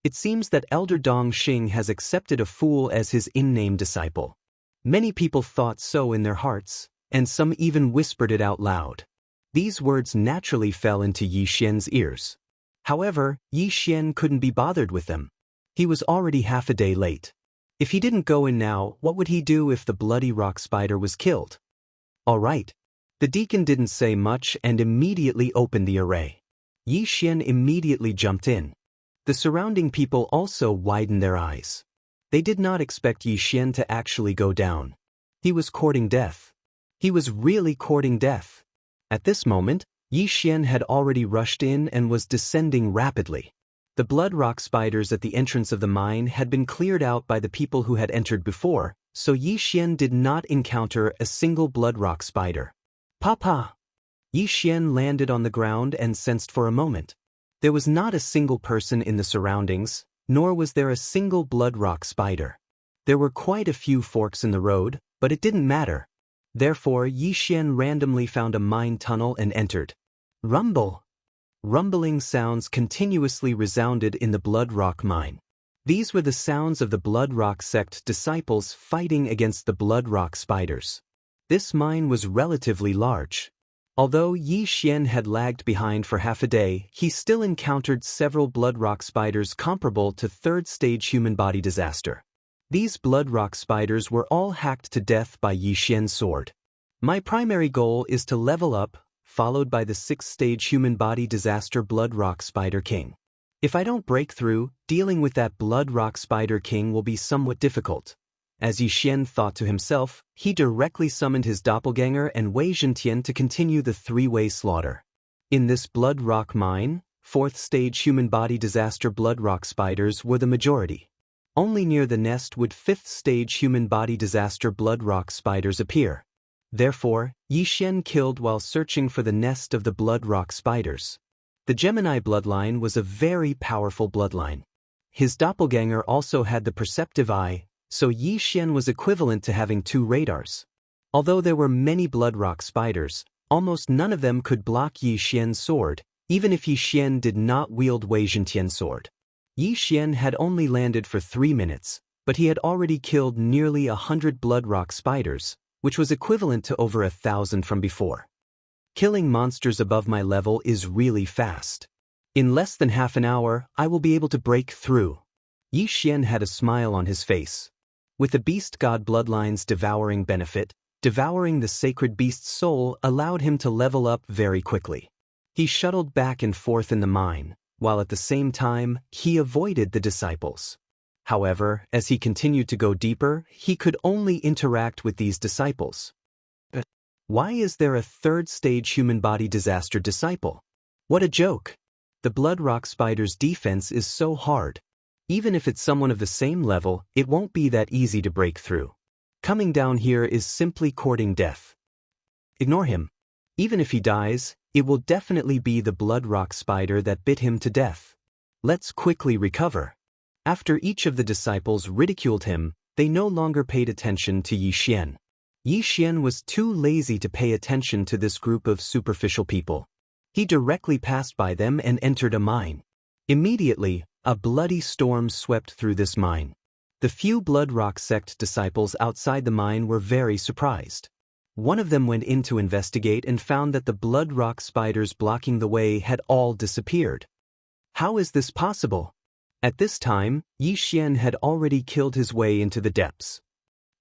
It seems that Elder Dong Xing has accepted a fool as his in-name disciple. Many people thought so in their hearts, and some even whispered it out loud. These words naturally fell into Yi Xian's ears. However, Yi Xian couldn't be bothered with them. He was already half a day late. If he didn't go in now, what would he do if the bloody rock spider was killed? All right. The deacon didn't say much and immediately opened the array. Yi Xian immediately jumped in. The surrounding people also widened their eyes. They did not expect Yi Xian to actually go down. He was courting death. He was really courting death. At this moment, Yi Xian had already rushed in and was descending rapidly. The blood rock spiders at the entrance of the mine had been cleared out by the people who had entered before, so Yi Xian did not encounter a single blood rock spider. Papa! Yi Xian landed on the ground and sensed for a moment. There was not a single person in the surroundings, nor was there a single blood rock spider. There were quite a few forks in the road, but it didn't matter. Therefore, Yi Xian randomly found a mine tunnel and entered. Rumble! Rumbling sounds continuously resounded in the blood rock mine. These were the sounds of the blood rock sect disciples fighting against the blood rock spiders. This mine was relatively large. Although Yi Xian had lagged behind for half a day, he still encountered several blood rock spiders comparable to third-stage human body disaster. These blood rock spiders were all hacked to death by Yi Xian's sword. My primary goal is to level up, followed by the 6th-stage human body disaster blood rock spider king. If I don't break through, dealing with that blood rock spider king will be somewhat difficult. As Yi Xian thought to himself, he directly summoned his doppelganger and Wei Zhentian to continue the three-way slaughter. In this blood rock mine, 4th-stage human body disaster blood rock spiders were the majority. Only near the nest would 5th-stage human body disaster blood rock spiders appear. Therefore, Yi Xian killed while searching for the nest of the blood rock spiders. The Gemini bloodline was a very powerful bloodline. His doppelganger also had the perceptive eye, so Yi Xian was equivalent to having 2 radars. Although there were many blood rock spiders, almost none of them could block Yi Xian's sword, even if Yi Xian did not wield Wei Zhentian's sword. Yi Xian had only landed for 3 minutes, but he had already killed nearly 100 blood rock spiders, which was equivalent to over 1,000 from before. Killing monsters above my level is really fast. In less than half an hour, I will be able to break through. Yi Xian had a smile on his face. With the beast god bloodline's devouring benefit, devouring the sacred beast's soul allowed him to level up very quickly. He shuttled back and forth in the mine, while at the same time, he avoided the disciples. However, as he continued to go deeper, he could only interact with these disciples. Why is there a 3rd-stage human body disaster disciple? What a joke! The blood rock spider's defense is so hard. Even if it's someone of the same level, it won't be that easy to break through. Coming down here is simply courting death. Ignore him. Even if he dies, it will definitely be the blood rock spider that bit him to death. Let's quickly recover. After each of the disciples ridiculed him, they no longer paid attention to Yi Xian. Yi Xian was too lazy to pay attention to this group of superficial people. He directly passed by them and entered a mine. Immediately, a bloody storm swept through this mine. The few blood rock sect disciples outside the mine were very surprised. One of them went in to investigate and found that the blood rock spiders blocking the way had all disappeared. How is this possible? At this time, Yi Xian had already killed his way into the depths.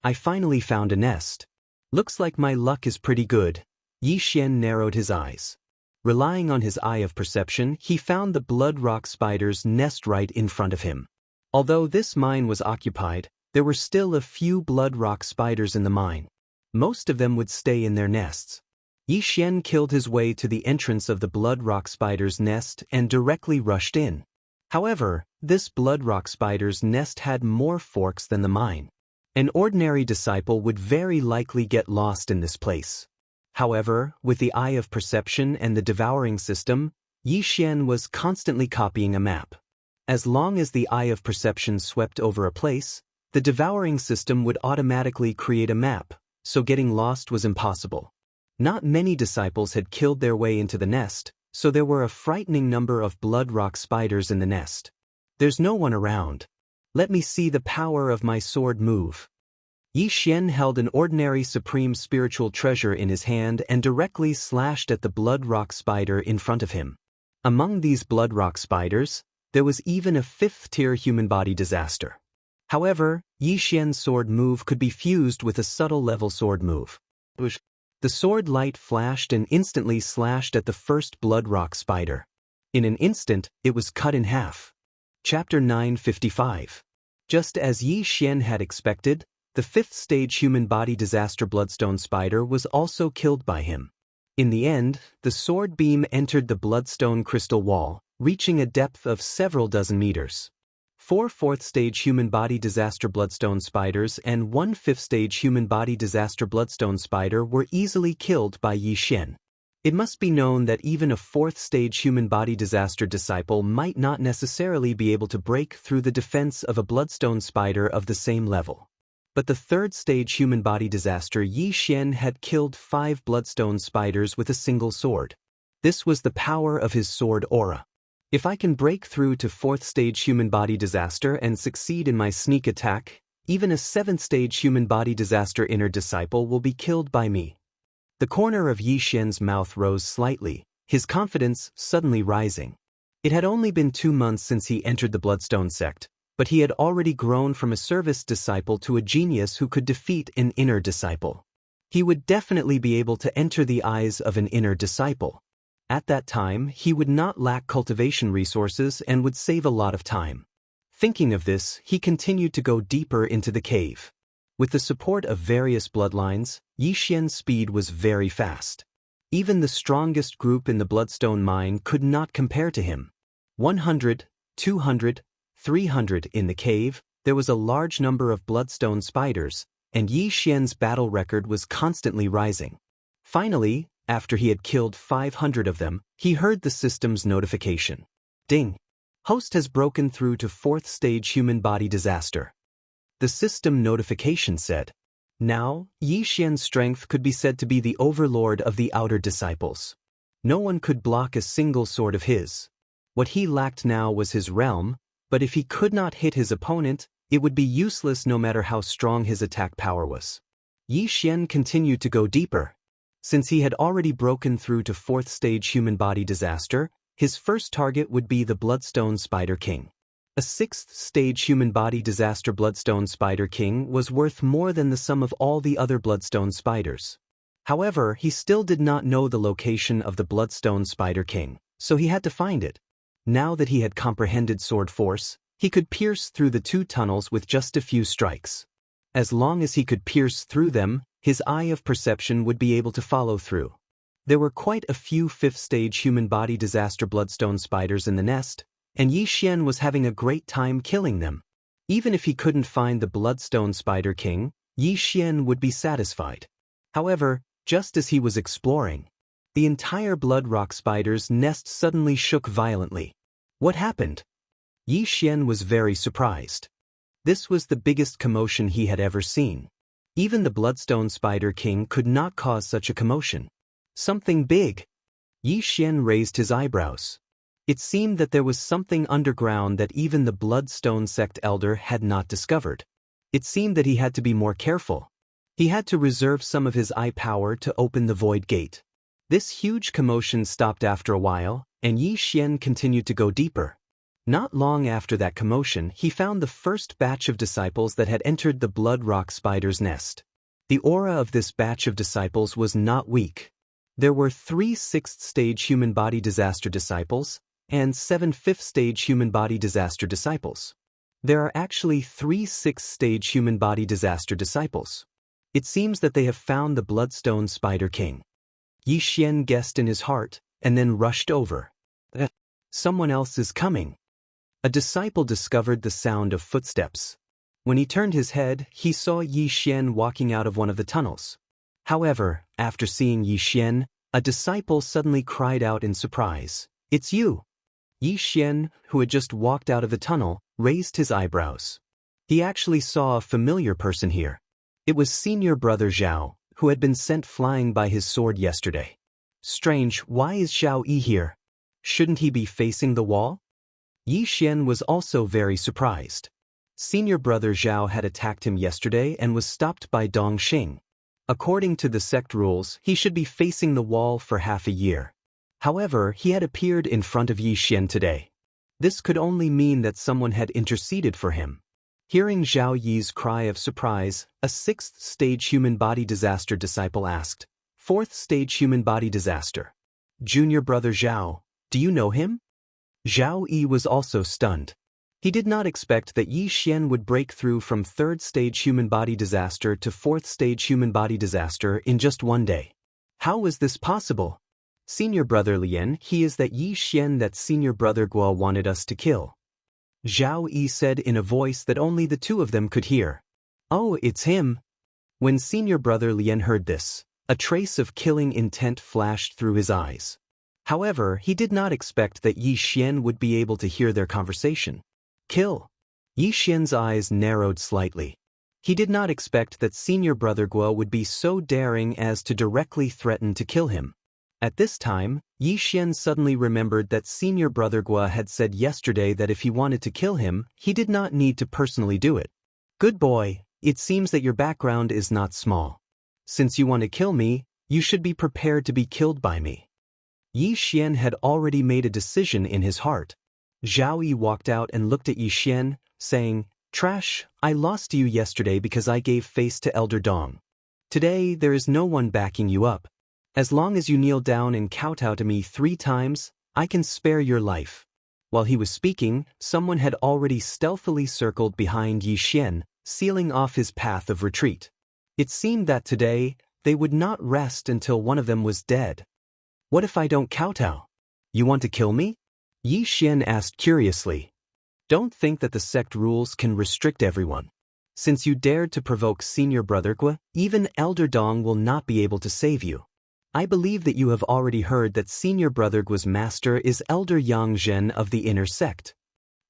I finally found a nest. Looks like my luck is pretty good. Yi Xian narrowed his eyes. Relying on his eye of perception, he found the blood rock spider's nest right in front of him. Although this mine was occupied, there were still a few blood rock spiders in the mine. Most of them would stay in their nests. Yi Xian killed his way to the entrance of the blood rock spider's nest and directly rushed in. However, this blood rock spider's nest had more forks than the mine. An ordinary disciple would very likely get lost in this place. However, with the eye of perception and the devouring system, Yi Xian was constantly copying a map. As long as the eye of perception swept over a place, the devouring system would automatically create a map, so getting lost was impossible. Not many disciples had killed their way into the nest, so there were a frightening number of blood rock spiders in the nest. There's no one around. Let me see the power of my sword move. Yi Xian held an ordinary supreme spiritual treasure in his hand and directly slashed at the blood rock spider in front of him. Among these blood rock spiders, there was even a 5th-tier human body disaster. However, Yi Xian's sword move could be fused with a subtle level sword move. The sword light flashed and instantly slashed at the first blood rock spider. In an instant, it was cut in half. Chapter 955. Just as Yi Xian had expected, the 5th-stage human body disaster bloodstone spider was also killed by him. In the end, the sword beam entered the bloodstone crystal wall, reaching a depth of several dozen meters. 4 4th-stage human body disaster bloodstone spiders and 1 5th-stage human body disaster bloodstone spider were easily killed by Yi Xian. It must be known that even a 4th-stage human body disaster disciple might not necessarily be able to break through the defense of a bloodstone spider of the same level. But the 3rd-stage human body disaster Yi Xian had killed 5 bloodstone spiders with a single sword. This was the power of his sword aura. If I can break through to 4th-stage human body disaster and succeed in my sneak attack, even a 7th-stage human body disaster inner disciple will be killed by me. The corner of Yi Xian's mouth rose slightly, his confidence suddenly rising. It had only been 2 months since he entered the Bloodstone sect, but he had already grown from a service disciple to a genius who could defeat an inner disciple. He would definitely be able to enter the eyes of an inner disciple. At that time, he would not lack cultivation resources and would save a lot of time. Thinking of this, he continued to go deeper into the cave. With the support of various bloodlines, Yi Xian's speed was very fast. Even the strongest group in the Bloodstone mine could not compare to him. 100, 200, 300 in the cave, there was a large number of bloodstone spiders, and Yi Xian's battle record was constantly rising. Finally, after he had killed 500 of them, he heard the system's notification. Ding! Host has broken through to 4th-stage human body disaster. The system notification said. Now, Yi Xian's strength could be said to be the overlord of the outer disciples. No one could block a single sword of his. What he lacked now was his realm, but if he could not hit his opponent, it would be useless no matter how strong his attack power was. Yi Xian continued to go deeper. Since he had already broken through to 4th-stage human body disaster, his first target would be the Bloodstone Spider King. A 6th-stage human body disaster Bloodstone Spider King was worth more than the sum of all the other Bloodstone spiders. However, he still did not know the location of the Bloodstone Spider King, so he had to find it. Now that he had comprehended sword force, he could pierce through the 2 tunnels with just a few strikes. As long as he could pierce through them, his eye of perception would be able to follow through. There were quite a few 5th-stage human body disaster bloodstone spiders in the nest, and Yi Xian was having a great time killing them. Even if he couldn't find the Bloodstone Spider King, Yi Xian would be satisfied. However, just as he was exploring, the entire blood rock spider's nest suddenly shook violently. What happened? Yi Xian was very surprised. This was the biggest commotion he had ever seen. Even the Bloodstone Spider King could not cause such a commotion. Something big. Yi Xian raised his eyebrows. It seemed that there was something underground that even the Bloodstone sect elder had not discovered. It seemed that he had to be more careful. He had to reserve some of his eye power to open the void gate. This huge commotion stopped after a while, and Yi Xian continued to go deeper. Not long after that commotion, he found the first batch of disciples that had entered the blood rock spider's nest. The aura of this batch of disciples was not weak. There were 3 6th-stage human body disaster disciples, and 7 5th-stage human body disaster disciples. There are actually 3 6th-stage human body disaster disciples. It seems that they have found the Bloodstone Spider King. Yi Xian guessed in his heart, and then rushed over. Someone else is coming. A disciple discovered the sound of footsteps. When he turned his head, he saw Yi Xian walking out of one of the tunnels. However, after seeing Yi Xian, a disciple suddenly cried out in surprise. "It's you!" Yi Xian, who had just walked out of the tunnel, raised his eyebrows. He actually saw a familiar person here. It was senior brother Zhao, who had been sent flying by his sword yesterday. Strange, why is Zhao Yi here? Shouldn't he be facing the wall? Yi Xian was also very surprised. Senior brother Zhao had attacked him yesterday and was stopped by Dong Xing. According to the sect rules, he should be facing the wall for half a year. However, he had appeared in front of Yi Xian today. This could only mean that someone had interceded for him. Hearing Zhao Yi's cry of surprise, a 6th stage human body disaster disciple asked, 4th stage human body disaster. Junior brother Zhao, do you know him? Zhao Yi was also stunned. He did not expect that Yi Xian would break through from 3rd stage human body disaster to 4th stage human body disaster in just one day. How was this possible? Senior brother Lian, he is that Yi Xian that senior brother Guo wanted us to kill. Zhao Yi said in a voice that only the two of them could hear. Oh, it's him. When senior brother Lian heard this, a trace of killing intent flashed through his eyes. However, he did not expect that Yi Xian would be able to hear their conversation. Kill. Yi Xian's eyes narrowed slightly. He did not expect that senior brother Guo would be so daring as to directly threaten to kill him. At this time, Yi Xian suddenly remembered that senior brother Guo had said yesterday that if he wanted to kill him, he did not need to personally do it. Good boy, it seems that your background is not small. Since you want to kill me, you should be prepared to be killed by me. Yi Xian had already made a decision in his heart. Zhao Yi walked out and looked at Yi Xian, saying, Trash, I lost to you yesterday because I gave face to Elder Dong. Today, there is no one backing you up. As long as you kneel down and kowtow to me 3 times, I can spare your life. While he was speaking, someone had already stealthily circled behind Yi Xian, sealing off his path of retreat. It seemed that today, they would not rest until one of them was dead. What if I don't kowtow? You want to kill me? Yi Xian asked curiously. Don't think that the sect rules can restrict everyone. Since you dared to provoke senior brother Gua, even Elder Dong will not be able to save you. I believe that you have already heard that senior brother Gua's master is Elder Yang Zhen of the inner sect.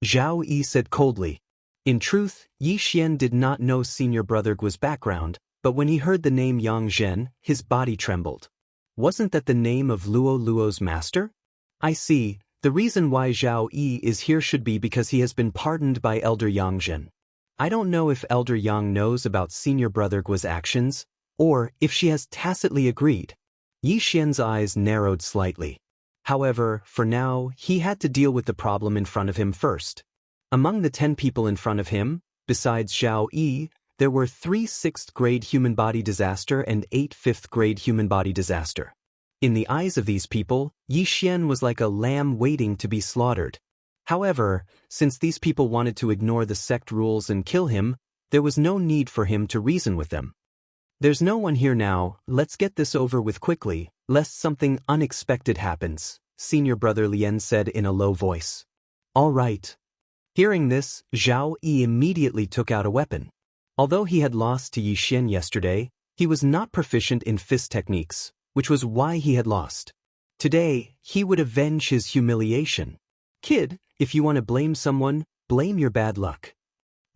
Zhao Yi said coldly. In truth, Yi Xian did not know senior brother Gua's background, but when he heard the name Yang Zhen, his body trembled. Wasn't that the name of Luo's master? I see, the reason why Zhao Yi is here should be because he has been pardoned by Elder Yang Zhen. I don't know if Elder Yang knows about senior brother Gua's actions, or if she has tacitly agreed. Yi Xian's eyes narrowed slightly. However, for now, he had to deal with the problem in front of him first. Among the 10 people in front of him, besides Zhao Yi, there were 3 6th-grade human body disaster and 8 5th-grade human body disaster. In the eyes of these people, Yi Xian was like a lamb waiting to be slaughtered. However, since these people wanted to ignore the sect rules and kill him, there was no need for him to reason with them. There's no one here now, let's get this over with quickly, lest something unexpected happens, senior brother Lian said in a low voice. All right. Hearing this, Zhao Yi immediately took out a weapon. Although he had lost to Yi Xian yesterday, he was not proficient in fist techniques, which was why he had lost. Today, he would avenge his humiliation. Kid, if you want to blame someone, blame your bad luck.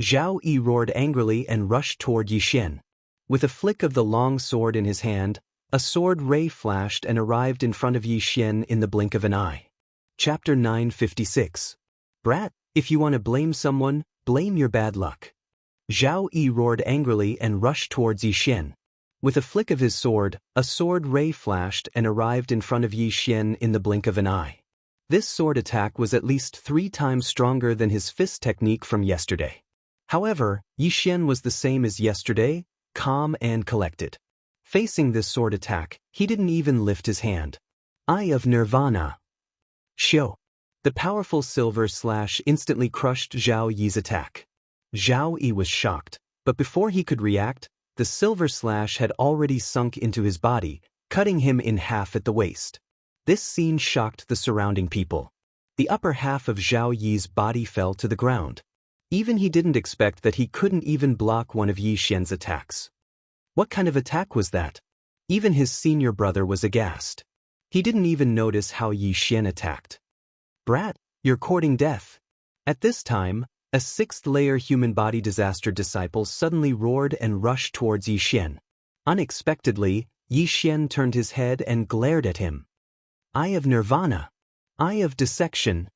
Zhao Yi roared angrily and rushed toward Yi Xian. With a flick of the long sword in his hand, a sword ray flashed and arrived in front of Yi Xian in the blink of an eye. Chapter 956. Brat, if you want to blame someone, blame your bad luck. Zhao Yi roared angrily and rushed towards Yi Xian. With a flick of his sword, a sword ray flashed and arrived in front of Yi Xian in the blink of an eye. This sword attack was at least 3 times stronger than his fist technique from yesterday. However, Yi Xian was the same as yesterday, calm and collected. Facing this sword attack, he didn't even lift his hand. Eye of Nirvana. Shio. The powerful silver slash instantly crushed Zhao Yi's attack. Zhao Yi was shocked, but before he could react, the silver slash had already sunk into his body, cutting him in half at the waist. This scene shocked the surrounding people. The upper half of Zhao Yi's body fell to the ground. Even he didn't expect that he couldn't even block one of Yi Xian's attacks. What kind of attack was that? Even his senior brother was aghast. He didn't even notice how Yi Xian attacked. Brat, you're courting death. At this time, a 6th-layer human body disaster disciple suddenly roared and rushed towards Yi Xian. Unexpectedly, Yi Xian turned his head and glared at him. Eye of Nirvana. Eye of Dissection.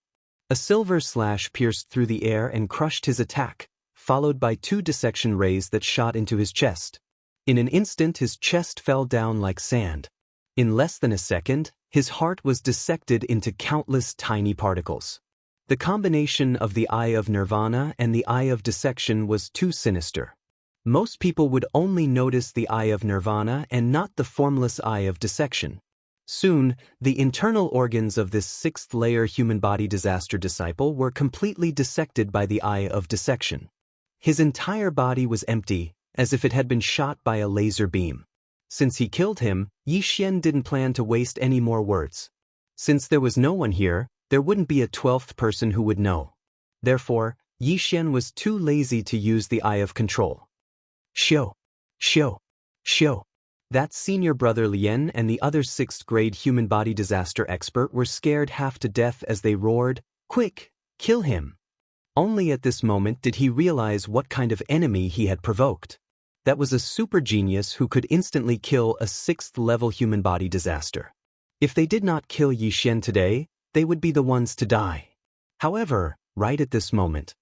A silver slash pierced through the air and crushed his attack, followed by 2 dissection rays that shot into his chest. In an instant his chest fell down like sand. In less than a second, his heart was dissected into countless tiny particles. The combination of the Eye of Nirvana and the Eye of Dissection was too sinister. Most people would only notice the Eye of Nirvana and not the formless Eye of Dissection. Soon, the internal organs of this 6th-layer human body disaster disciple were completely dissected by the Eye of Dissection. His entire body was empty, as if it had been shot by a laser beam. Since he killed him, Yixian didn't plan to waste any more words. Since there was no one here, there wouldn't be a 12th person who would know. Therefore, Yixian was too lazy to use the Eye of Control. Shio! Shio! Shio! That senior brother Lien and the other 6th-grade human body disaster expert were scared half to death as they roared, "Quick! Kill him!" Only at this moment did he realize what kind of enemy he had provoked. That was a super genius who could instantly kill a 6th-level human body disaster. If they did not kill Yixian today, they would be the ones to die. However, right at this moment,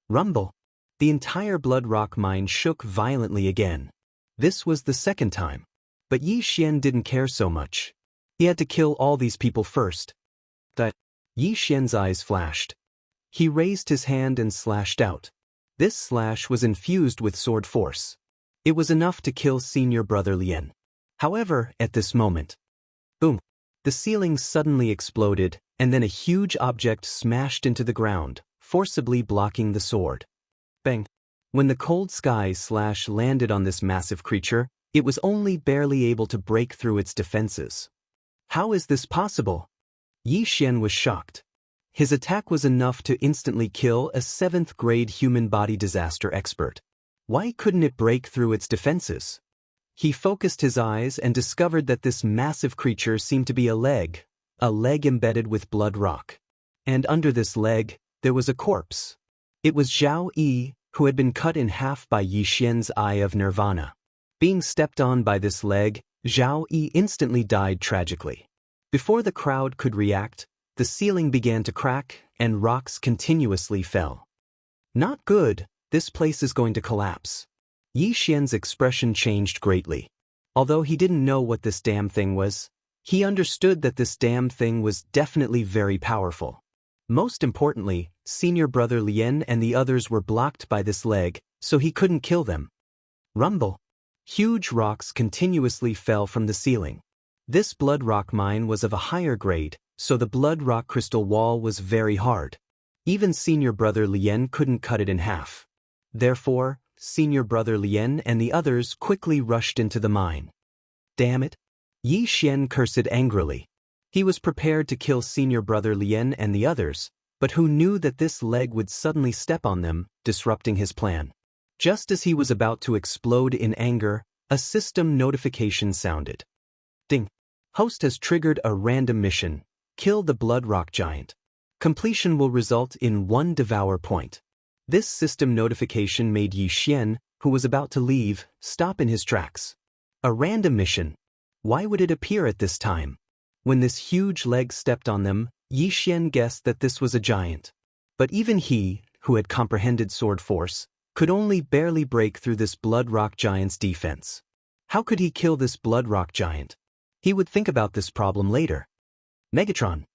rumble! The entire Blood Rock mine shook violently again. This was the 2nd time. But Yixian didn't care so much. He had to kill all these people first. That Yixian's eyes flashed. He raised his hand and slashed out. This slash was infused with sword force. It was enough to kill senior brother Lien. However, at this moment, boom! The ceiling suddenly exploded, and then a huge object smashed into the ground, forcibly blocking the sword. Bang! When the cold sky slash landed on this massive creature, it was only barely able to break through its defenses. How is this possible? Yixian was shocked. His attack was enough to instantly kill a 7th-grade human body disaster expert. Why couldn't it break through its defenses? He focused his eyes and discovered that this massive creature seemed to be a leg embedded with blood rock. And under this leg, there was a corpse. It was Zhao Yi, who had been cut in half by Yixian's Eye of Nirvana. Being stepped on by this leg, Zhao Yi instantly died tragically. Before the crowd could react, the ceiling began to crack and rocks continuously fell. Not good, this place is going to collapse. Yixian's expression changed greatly. Although he didn't know what this damn thing was, he understood that this damn thing was definitely very powerful. Most importantly, senior brother Lien and the others were blocked by this leg, so he couldn't kill them. Rumble! Huge rocks continuously fell from the ceiling. This blood rock mine was of a higher grade, so the blood rock crystal wall was very hard. Even senior brother Lien couldn't cut it in half. Therefore, senior brother Lien and the others quickly rushed into the mine. Damn it! Yixian cursed angrily. He was prepared to kill senior brother Lien and the others, but who knew that this leg would suddenly step on them, disrupting his plan. Just as he was about to explode in anger, a system notification sounded. Ding! Host has triggered a random mission. Kill the Blood Rock Giant. Completion will result in 1 Devour point. This system notification made Yixian, who was about to leave, stop in his tracks. A random mission. Why would it appear at this time? When this huge leg stepped on them, Yixian guessed that this was a giant. But even he, who had comprehended sword force, could only barely break through this Blood Rock Giant's defense. How could he kill this Blood Rock Giant? He would think about this problem later. Megatron.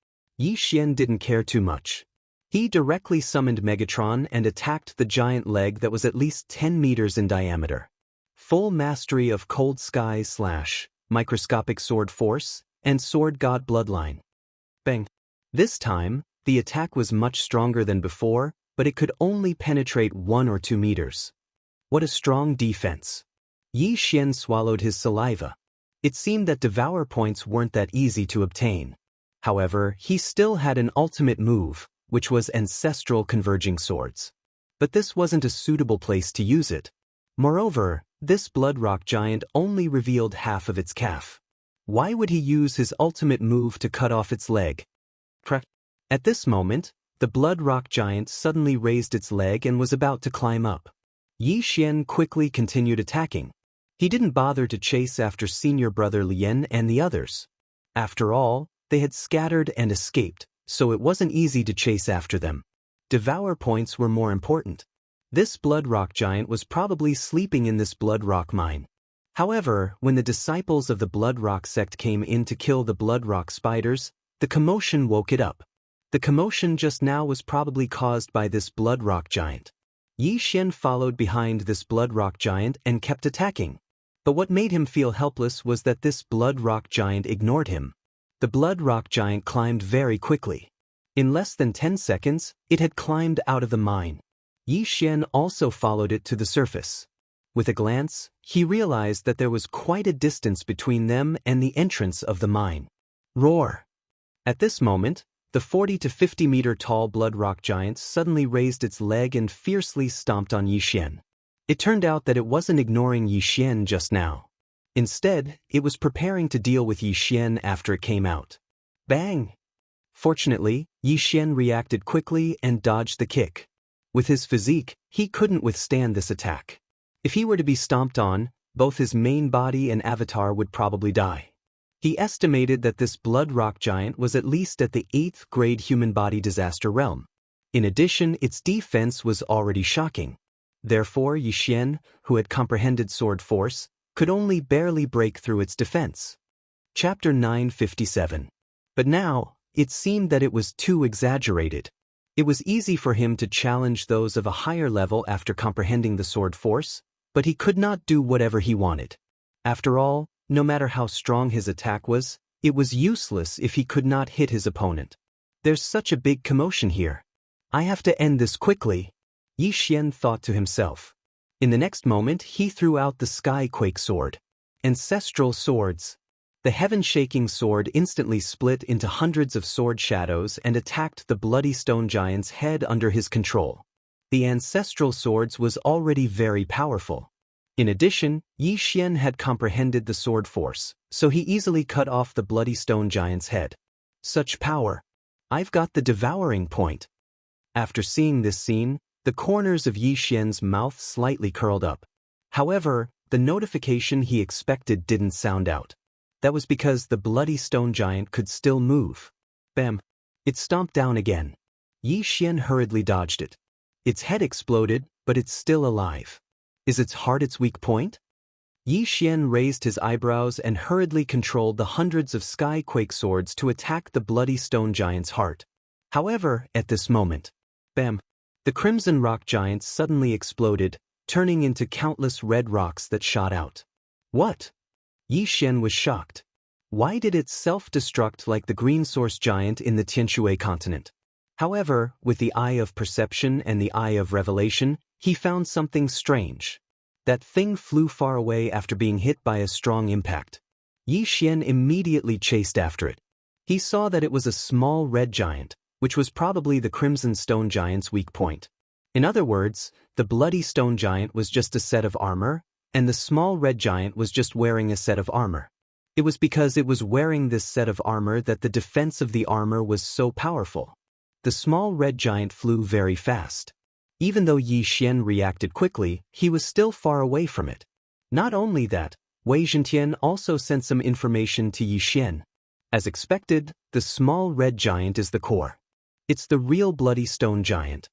Yixian didn't care too much. He directly summoned Megatron and attacked the giant leg that was at least 10 meters in diameter. Full mastery of Cold Sky / microscopic sword force and sword god bloodline. Bang! This time, the attack was much stronger than before, but it could only penetrate 1 or 2 meters. What a strong defense! Yixian swallowed his saliva. It seemed that Devour points weren't that easy to obtain. However, he still had an ultimate move, which was ancestral converging swords. But this wasn't a suitable place to use it. Moreover, this Blood Rock Giant only revealed half of its calf. Why would he use his ultimate move to cut off its leg? At this moment, the Blood Rock Giant suddenly raised its leg and was about to climb up. Yixian quickly continued attacking. He didn't bother to chase after senior brother Lien and the others. After all, they had scattered and escaped, so it wasn't easy to chase after them. Devour points were more important. This blood rock giant was probably sleeping in this blood rock mine. However, when the disciples of the blood rock sect came in to kill the blood rock spiders, the commotion woke it up. The commotion just now was probably caused by this blood rock giant. Xian followed behind this blood rock giant and kept attacking. But what made him feel helpless was that this blood rock giant ignored him. The blood rock giant climbed very quickly. In less than 10 seconds, it had climbed out of the mine. Xian also followed it to the surface. With a glance, he realized that there was quite a distance between them and the entrance of the mine. Roar! At this moment, the 40 to 50 meter tall blood rock giant suddenly raised its leg and fiercely stomped on Xian. It turned out that it wasn't ignoring Xian just now. Instead, it was preparing to deal with Xian after it came out. Bang! Fortunately, Xian reacted quickly and dodged the kick. With his physique, he couldn't withstand this attack. If he were to be stomped on, both his main body and avatar would probably die. He estimated that this blood rock giant was at least at the 8th grade human body disaster realm. In addition, its defense was already shocking. Therefore, Xian, who had comprehended sword force, could only barely break through its defense. Chapter 957. But now, it seemed that it was too exaggerated. It was easy for him to challenge those of a higher level after comprehending the sword force, but he could not do whatever he wanted. After all, no matter how strong his attack was, it was useless if he could not hit his opponent. There's such a big commotion here. I have to end this quickly, Xian thought to himself. In the next moment, he threw out the Skyquake sword. Ancestral swords. The heaven-shaking sword instantly split into hundreds of sword shadows and attacked the bloody stone giant's head under his control. The ancestral swords was already very powerful. In addition, Xian had comprehended the sword force, so he easily cut off the bloody stone giant's head. Such power! I've got the devouring point. After seeing this scene, the corners of Xian's mouth slightly curled up. However, the notification he expected didn't sound out. That was because the bloody stone giant could still move. Bam! It stomped down again. Xian hurriedly dodged it. Its head exploded, but it's still alive. Is its heart its weak point? Xian raised his eyebrows and hurriedly controlled the hundreds of Skyquake swords to attack the bloody stone giant's heart. However, at this moment, bam! The crimson rock giant suddenly exploded, turning into countless red rocks that shot out. What? Xian was shocked. Why did it self-destruct like the green source giant in the Tianshui continent? However, with the eye of perception and the eye of revelation, he found something strange. That thing flew far away after being hit by a strong impact. Xian immediately chased after it. He saw that it was a small red giant, which was probably the Crimson Stone Giant's weak point. In other words, the bloody stone giant was just a set of armor, and the small red giant was just wearing a set of armor. It was because it was wearing this set of armor that the defense of the armor was so powerful. The small red giant flew very fast. Even though Xian reacted quickly, he was still far away from it. Not only that, Wei Zhentian also sent some information to Xian. As expected, the small red giant is the core. It's the real bloody stone giant.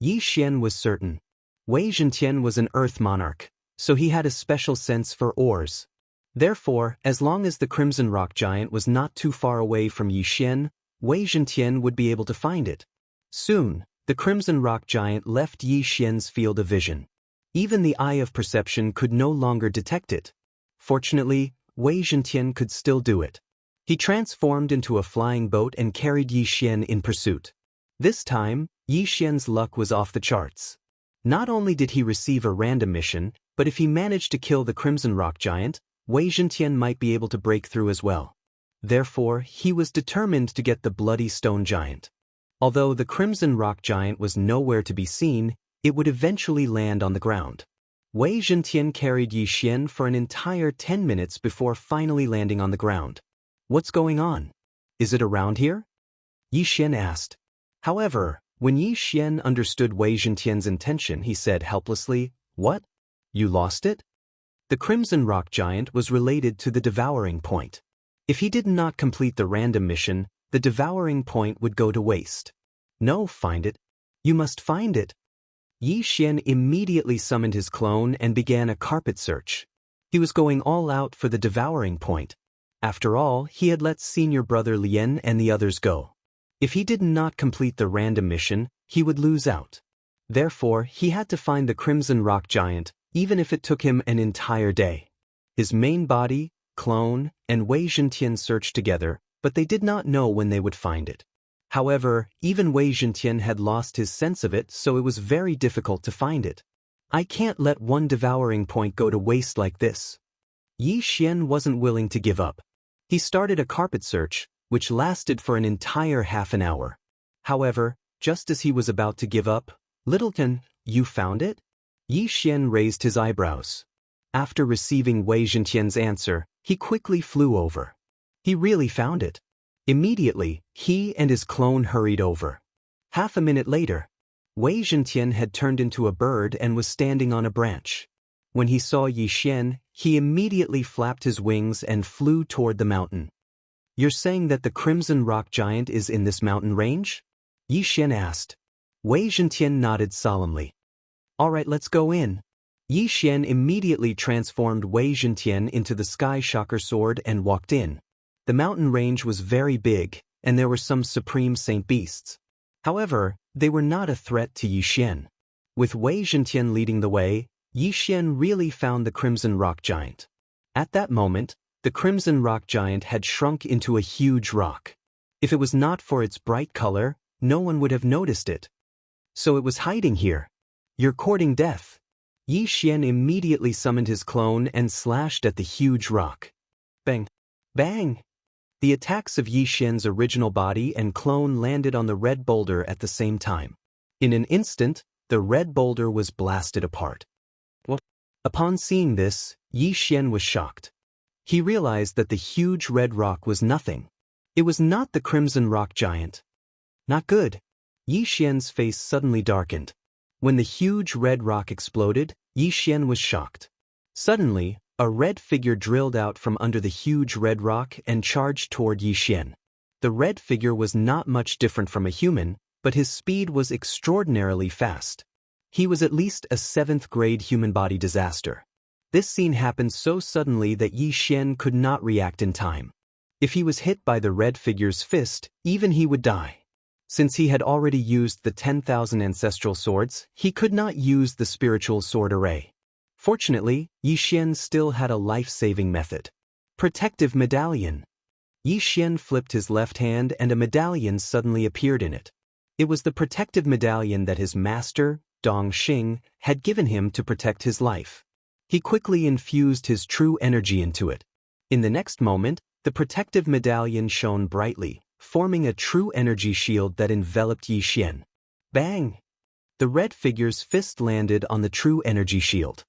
Xian was certain. Wei Zhentian was an earth monarch, so he had a special sense for ores. Therefore, as long as the crimson rock giant was not too far away from Xian, Wei Zhentian would be able to find it. Soon, the crimson rock giant left Xian's field of vision. Even the eye of perception could no longer detect it. Fortunately, Wei Zhentian could still do it. He transformed into a flying boat and carried Xian in pursuit. This time, Xian's luck was off the charts. Not only did he receive a random mission, but if he managed to kill the Crimson Rock Giant, Wei Zhentian might be able to break through as well. Therefore, he was determined to get the bloody stone giant. Although the Crimson Rock Giant was nowhere to be seen, it would eventually land on the ground. Wei Zhentian carried Xian for an entire 10 minutes before finally landing on the ground. What's going on? Is it around here? Xian asked. However, when Xian understood Wei Zhentian's intention, he said helplessly, "What? You lost it?" The Crimson Rock Giant was related to the devouring point. If he did not complete the random mission, the devouring point would go to waste. No, find it. You must find it. Yi Xian immediately summoned his clone and began a carpet search. He was going all out for the devouring point. After all, he had let senior brother Lien and the others go. If he did not complete the random mission, he would lose out. Therefore, he had to find the Crimson Rock Giant, even if it took him an entire day. His main body, clone, and Wei Zhentian searched together, but they did not know when they would find it. However, even Wei Zhentian had lost his sense of it, so it was very difficult to find it. I can't let one devouring point go to waste like this. Yi Xian wasn't willing to give up. He started a carpet search, which lasted for an entire half an hour. However, just as he was about to give up, "Littleton, you found it?" Yi Xian raised his eyebrows. After receiving Wei Zhentian's answer, he quickly flew over. He really found it. Immediately, he and his clone hurried over. Half a minute later, Wei Zhentian had turned into a bird and was standing on a branch. When he saw Yi Xian, he immediately flapped his wings and flew toward the mountain. "You're saying that the Crimson Rock Giant is in this mountain range?" Yi Xian asked. Wei Zhentian nodded solemnly. "All right, let's go in." Yi Xian immediately transformed Wei Zhentian into the Sky Shocker sword and walked in. The mountain range was very big, and there were some supreme saint beasts. However, they were not a threat to Yi Xian. With Wei Zhentian leading the way, Yi Xian really found the Crimson Rock Giant. At that moment, the Crimson Rock Giant had shrunk into a huge rock. If it was not for its bright color, no one would have noticed it. So it was hiding here. "You're courting death." Yi Xian immediately summoned his clone and slashed at the huge rock. Bang! Bang! The attacks of Yi Xian's original body and clone landed on the red boulder at the same time. In an instant, the red boulder was blasted apart. What? Upon seeing this, Yi Xian was shocked. He realized that the huge red rock was nothing. It was not the Crimson Rock Giant. Not good. Yi Xian's face suddenly darkened. When the huge red rock exploded, Yi Xian was shocked. Suddenly, a red figure drilled out from under the huge red rock and charged toward Yi Xian. The red figure was not much different from a human, but his speed was extraordinarily fast. He was at least a 7th grade human body disaster. This scene happened so suddenly that Yi Xian could not react in time. If he was hit by the red figure's fist, even he would die. Since he had already used the 10,000 ancestral swords, he could not use the spiritual sword array. Fortunately, Yi Xian still had a life-saving method. Protective medallion. Yi Xian flipped his left hand and a medallion suddenly appeared in it. It was the protective medallion that his master, Dong Xing, had given him to protect his life. He quickly infused his true energy into it. In the next moment, the protective medallion shone brightly, forming a true energy shield that enveloped Yi Xian. Bang! The red figure's fist landed on the true energy shield.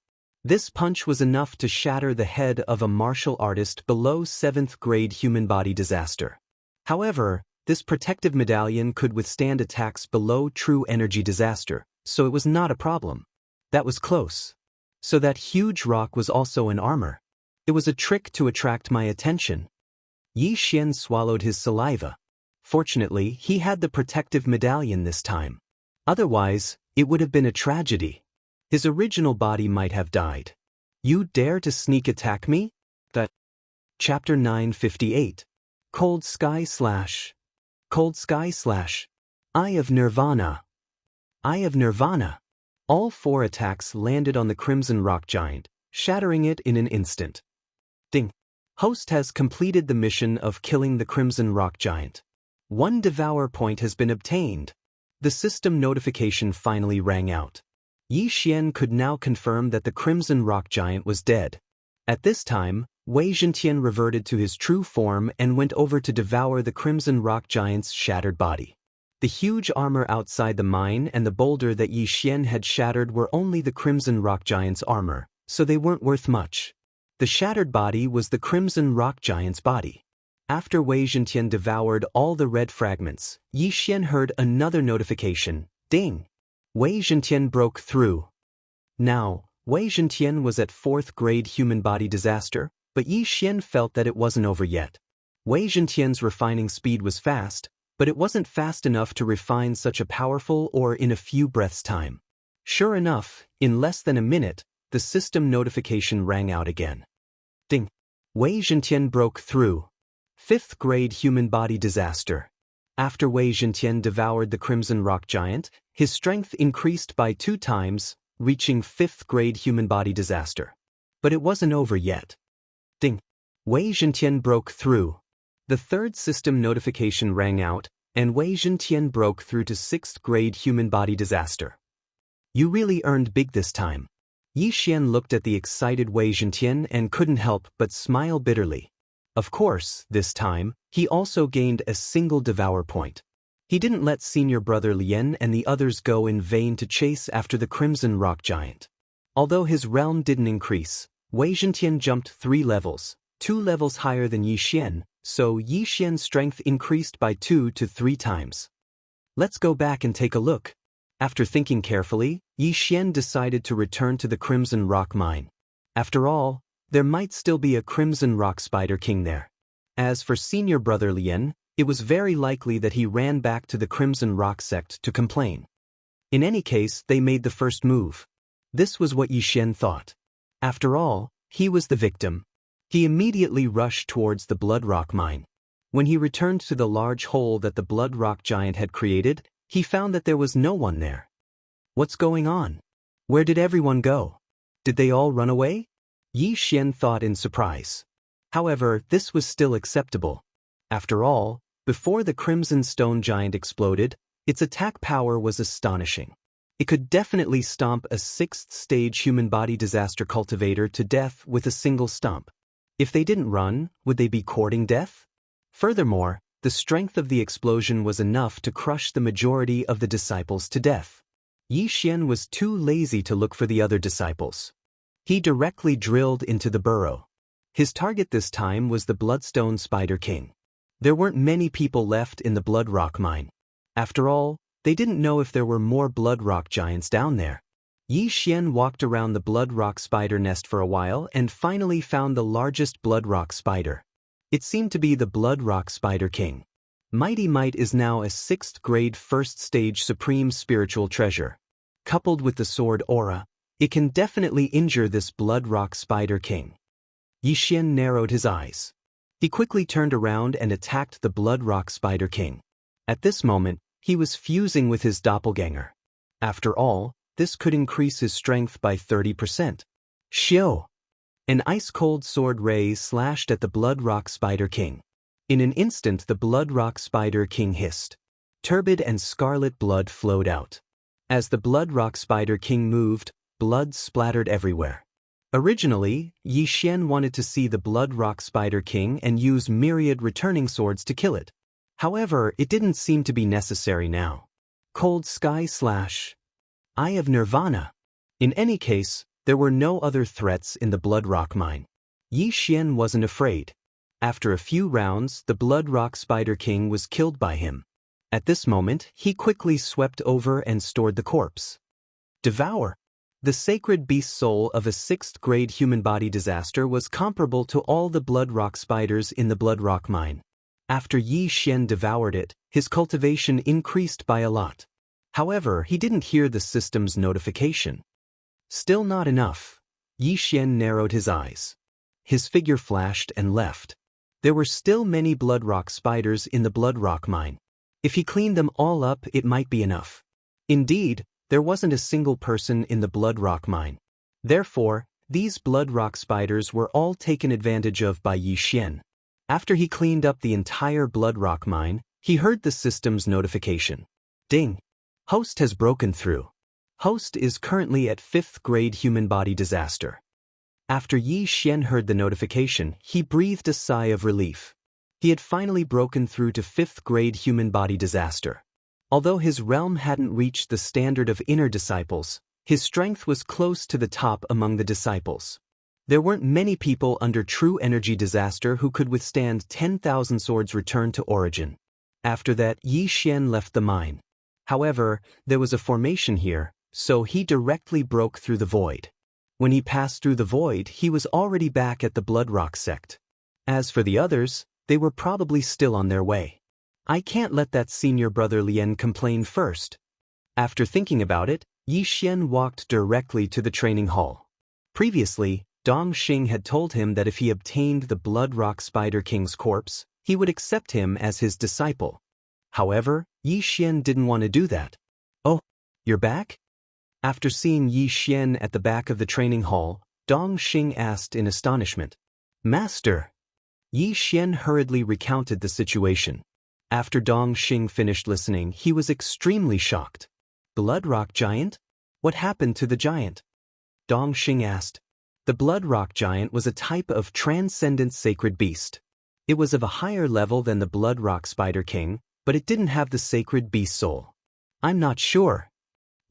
This punch was enough to shatter the head of a martial artist below 7th grade human body disaster. However, this protective medallion could withstand attacks below true energy disaster, so it was not a problem. That was close. So that huge rock was also an armor. It was a trick to attract my attention. Yi Xian swallowed his saliva. Fortunately, he had the protective medallion this time. Otherwise, it would have been a tragedy. His original body might have died. "You dare to sneak attack me?" Chapter 958. Cold Sky Slash. Cold Sky Slash. Eye of Nirvana. Eye of Nirvana. All 4 attacks landed on the Crimson Rock Giant, shattering it in an instant. Ding. Host has completed the mission of killing the Crimson Rock Giant. 1 Devour point has been obtained. The system notification finally rang out. Yi Xian could now confirm that the Crimson Rock Giant was dead. At this time, Wei Zhentian reverted to his true form and went over to devour the Crimson Rock Giant's shattered body. The huge armor outside the mine and the boulder that Yi Xian had shattered were only the Crimson Rock Giant's armor, so they weren't worth much. The shattered body was the Crimson Rock Giant's body. After Wei Zhentian devoured all the red fragments, Yi Xian heard another notification. Ding! Wei Zhentian broke through. Now, Wei Zhentian was at 4th grade human body disaster, but Yi Xian felt that it wasn't over yet. Wei Zhentian's refining speed was fast, but it wasn't fast enough to refine such a powerful ore in a few breaths' time. Sure enough, in less than a minute, the system notification rang out again. Ding! Wei Zhentian broke through. 5th grade human body disaster. After Wei Zhentian devoured the Crimson Rock Giant, his strength increased by 2 times, reaching 5th grade human body disaster. But it wasn't over yet. Ding! Wei Zhentian broke through. The 3rd system notification rang out, and Wei Zhentian broke through to 6th grade human body disaster. You really earned big this time. Yi Xian looked at the excited Wei Zhentian and couldn't help but smile bitterly. Of course, this time, he also gained a single Devour point. He didn't let senior brother Lien and the others go in vain to chase after the Crimson Rock Giant. Although his realm didn't increase, Wei Zhentian jumped 3 levels, 2 levels higher than Yi Xian, so Yi Xian's strength increased by 2 to 3 times. Let's go back and take a look. After thinking carefully, Yi Xian decided to return to the Crimson Rock Mine. After all, there might still be a Crimson Rock Spider King there. As for senior brother Lien, it was very likely that he ran back to the Crimson Rock sect to complain. In any case, they made the first move. This was what Yi Xian thought. After all, he was the victim. He immediately rushed towards the Blood Rock Mine. When he returned to the large hole that the Blood Rock Giant had created, he found that there was no one there. What's going on? Where did everyone go? Did they all run away? Yi Xian thought in surprise. However, this was still acceptable. After all, before the Crimson Stone Giant exploded, its attack power was astonishing. It could definitely stomp a 6th stage human body disaster cultivator to death with a single stomp. If they didn't run, would they be courting death? Furthermore, the strength of the explosion was enough to crush the majority of the disciples to death. Yi Xian was too lazy to look for the other disciples. He directly drilled into the burrow. His target this time was the Bloodstone Spider King. There weren't many people left in the Blood Rock Mine. After all, they didn't know if there were more Blood Rock Giants down there. Yi Xian walked around the Blood Rock Spider nest for a while and finally found the largest Blood Rock Spider. It seemed to be the Blood Rock Spider King. Mighty Might is now a 6th grade 1st stage supreme spiritual treasure. Coupled with the sword aura, it can definitely injure this Blood Rock Spider King. Yi Xian narrowed his eyes. He quickly turned around and attacked the Blood Rock Spider King. At this moment, he was fusing with his doppelganger. After all, this could increase his strength by 30%. Xiao! An ice-cold sword ray slashed at the Blood Rock Spider King. In an instant, the Blood Rock Spider King hissed. Turbid and scarlet blood flowed out. As the Blood Rock Spider King moved, blood splattered everywhere. Originally, Yi Xian wanted to see the Blood Rock Spider King and use myriad returning swords to kill it. However, it didn't seem to be necessary now. Cold Sky Slash. Eye of Nirvana. In any case, there were no other threats in the Blood Rock Mine. Yi Xian wasn't afraid. After a few rounds, the Blood Rock Spider King was killed by him. At this moment, he quickly swept over and stored the corpse. Devour. The sacred beast soul of a 6th grade human body disaster was comparable to all the Blood Rock Spiders in the Blood Rock Mine. After Yi Xian devoured it, his cultivation increased by a lot. However, he didn't hear the system's notification. Still not enough. Yi Xian narrowed his eyes. His figure flashed and left. There were still many Blood Rock Spiders in the Blood Rock Mine. If he cleaned them all up, it might be enough. Indeed, there wasn't a single person in the Blood Rock Mine. Therefore, these Blood Rock Spiders were all taken advantage of by Yi Xian. After he cleaned up the entire Blood Rock Mine, he heard the system's notification. Ding! Host has broken through. Host is currently at 5th grade human body disaster. After Yi Xian heard the notification, he breathed a sigh of relief. He had finally broken through to 5th grade human body disaster. Although his realm hadn't reached the standard of inner disciples, his strength was close to the top among the disciples. There weren't many people under true energy disaster who could withstand 10,000 swords return to origin. After that, Yi Xian left the mine. However, there was a formation here, so he directly broke through the void. When he passed through the void, he was already back at the Blood Rock sect. As for the others, they were probably still on their way. I can't let that senior brother Lien complain first. After thinking about it, Yixian walked directly to the training hall. Previously, Dong Xing had told him that if he obtained the Blood Rock Spider King's corpse, he would accept him as his disciple. However, Yixian didn't want to do that. "Oh, you're back?" After seeing Yixian at the back of the training hall, Dong Xing asked in astonishment. "Master." Yixian hurriedly recounted the situation. After Dong Xing finished listening, he was extremely shocked. "Blood Rock Giant? What happened to the giant?" Dong Xing asked. The Blood Rock Giant was a type of transcendent sacred beast. It was of a higher level than the Blood Rock Spider King, but it didn't have the sacred beast soul. "I'm not sure."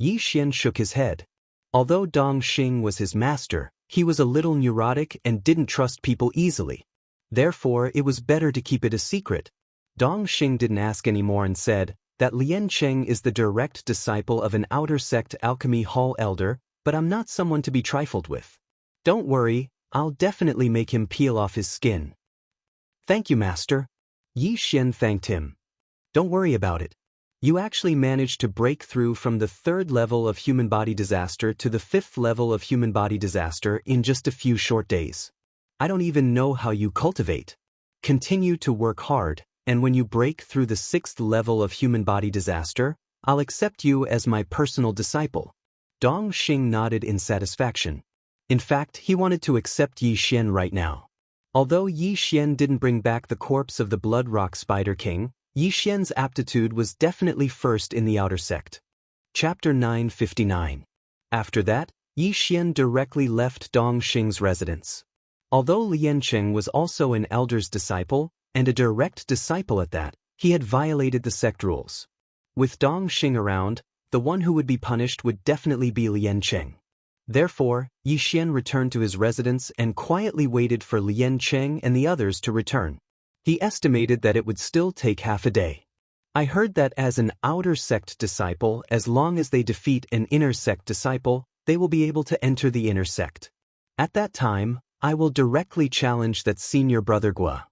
Yixian shook his head. Although Dong Xing was his master, he was a little neurotic and didn't trust people easily. Therefore, it was better to keep it a secret. Dong Xing didn't ask anymore and said that Lien Cheng is the direct disciple of an outer sect alchemy hall elder, but I'm not someone to be trifled with. Don't worry, I'll definitely make him peel off his skin. "Thank you, Master." Yixian thanked him. "Don't worry about it. You actually managed to break through from the 3rd level of human body disaster to the 5th level of human body disaster in just a few short days. I don't even know how you cultivate. Continue to work hard, and when you break through the 6th level of human body disaster, I'll accept you as my personal disciple." Dong Xing nodded in satisfaction. In fact, he wanted to accept Yixian right now. Although Yixian didn't bring back the corpse of the Blood Rock Spider King, Yixian's aptitude was definitely first in the outer sect. Chapter 959. After that, Yixian directly left Dong Xing's residence. Although Lien Cheng was also an elder's disciple, and a direct disciple at that, he had violated the sect rules. With Dong Xing around, the one who would be punished would definitely be Lien Cheng. Therefore, Yixian returned to his residence and quietly waited for Lien Cheng and the others to return. He estimated that it would still take half a day. "I heard that as an outer sect disciple, as long as they defeat an inner sect disciple, they will be able to enter the inner sect. At that time, I will directly challenge that senior brother Gua."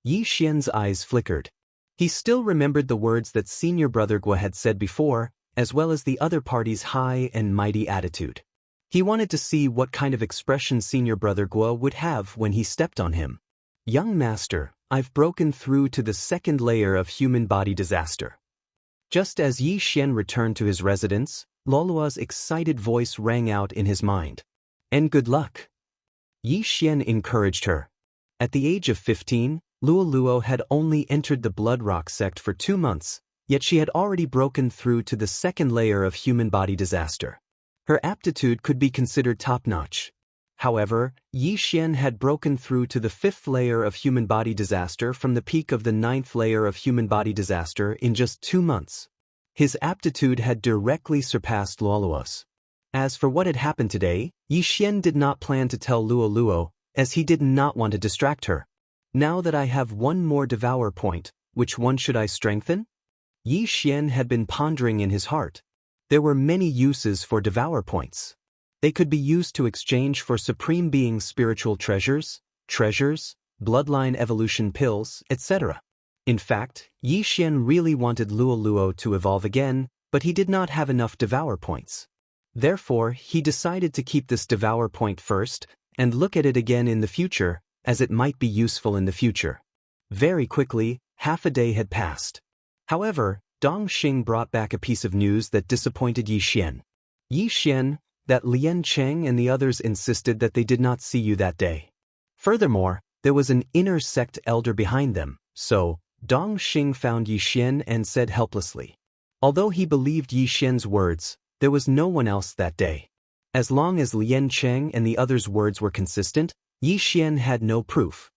Yixian's eyes flickered. He still remembered the words that senior brother Gua had said before, as well as the other party's high and mighty attitude. He wanted to see what kind of expression senior brother Gua would have when he stepped on him. "Young master, I've broken through to the 2nd layer of human body disaster." Just as Yixian returned to his residence, Luoluo's excited voice rang out in his mind. "And good luck." Yixian encouraged her. At the age of 15, Luoluo had only entered the Blood Rock sect for 2 months, yet she had already broken through to the 2nd layer of human body disaster. Her aptitude could be considered top-notch. However, Yixian had broken through to the 5th layer of human body disaster from the peak of the 9th layer of human body disaster in just 2 months. His aptitude had directly surpassed Luoluo's. As for what had happened today, Yixian did not plan to tell Luoluo, as he did not want to distract her. "Now that I have one more Devourer point, which one should I strengthen?" Yixian had been pondering in his heart. There were many uses for Devourer points. They could be used to exchange for Supreme Being's spiritual treasures, bloodline evolution pills, etc. In fact, Yixian really wanted Luoluo to evolve again, but he did not have enough Devourer points. Therefore, he decided to keep this Devourer point first, and look at it again in the future, as it might be useful in the future. Very quickly, half a day had passed. However, Dong Xing brought back a piece of news that disappointed Yixian. "Yixian, that Lien Cheng and the others insisted that they did not see you that day. Furthermore, there was an inner sect elder behind them, so Dong Xing found Yixian and said helplessly. Although he believed Yixian's words, there was no one else that day. As long as Lien Cheng and the others' words were consistent, Yixian had no proof.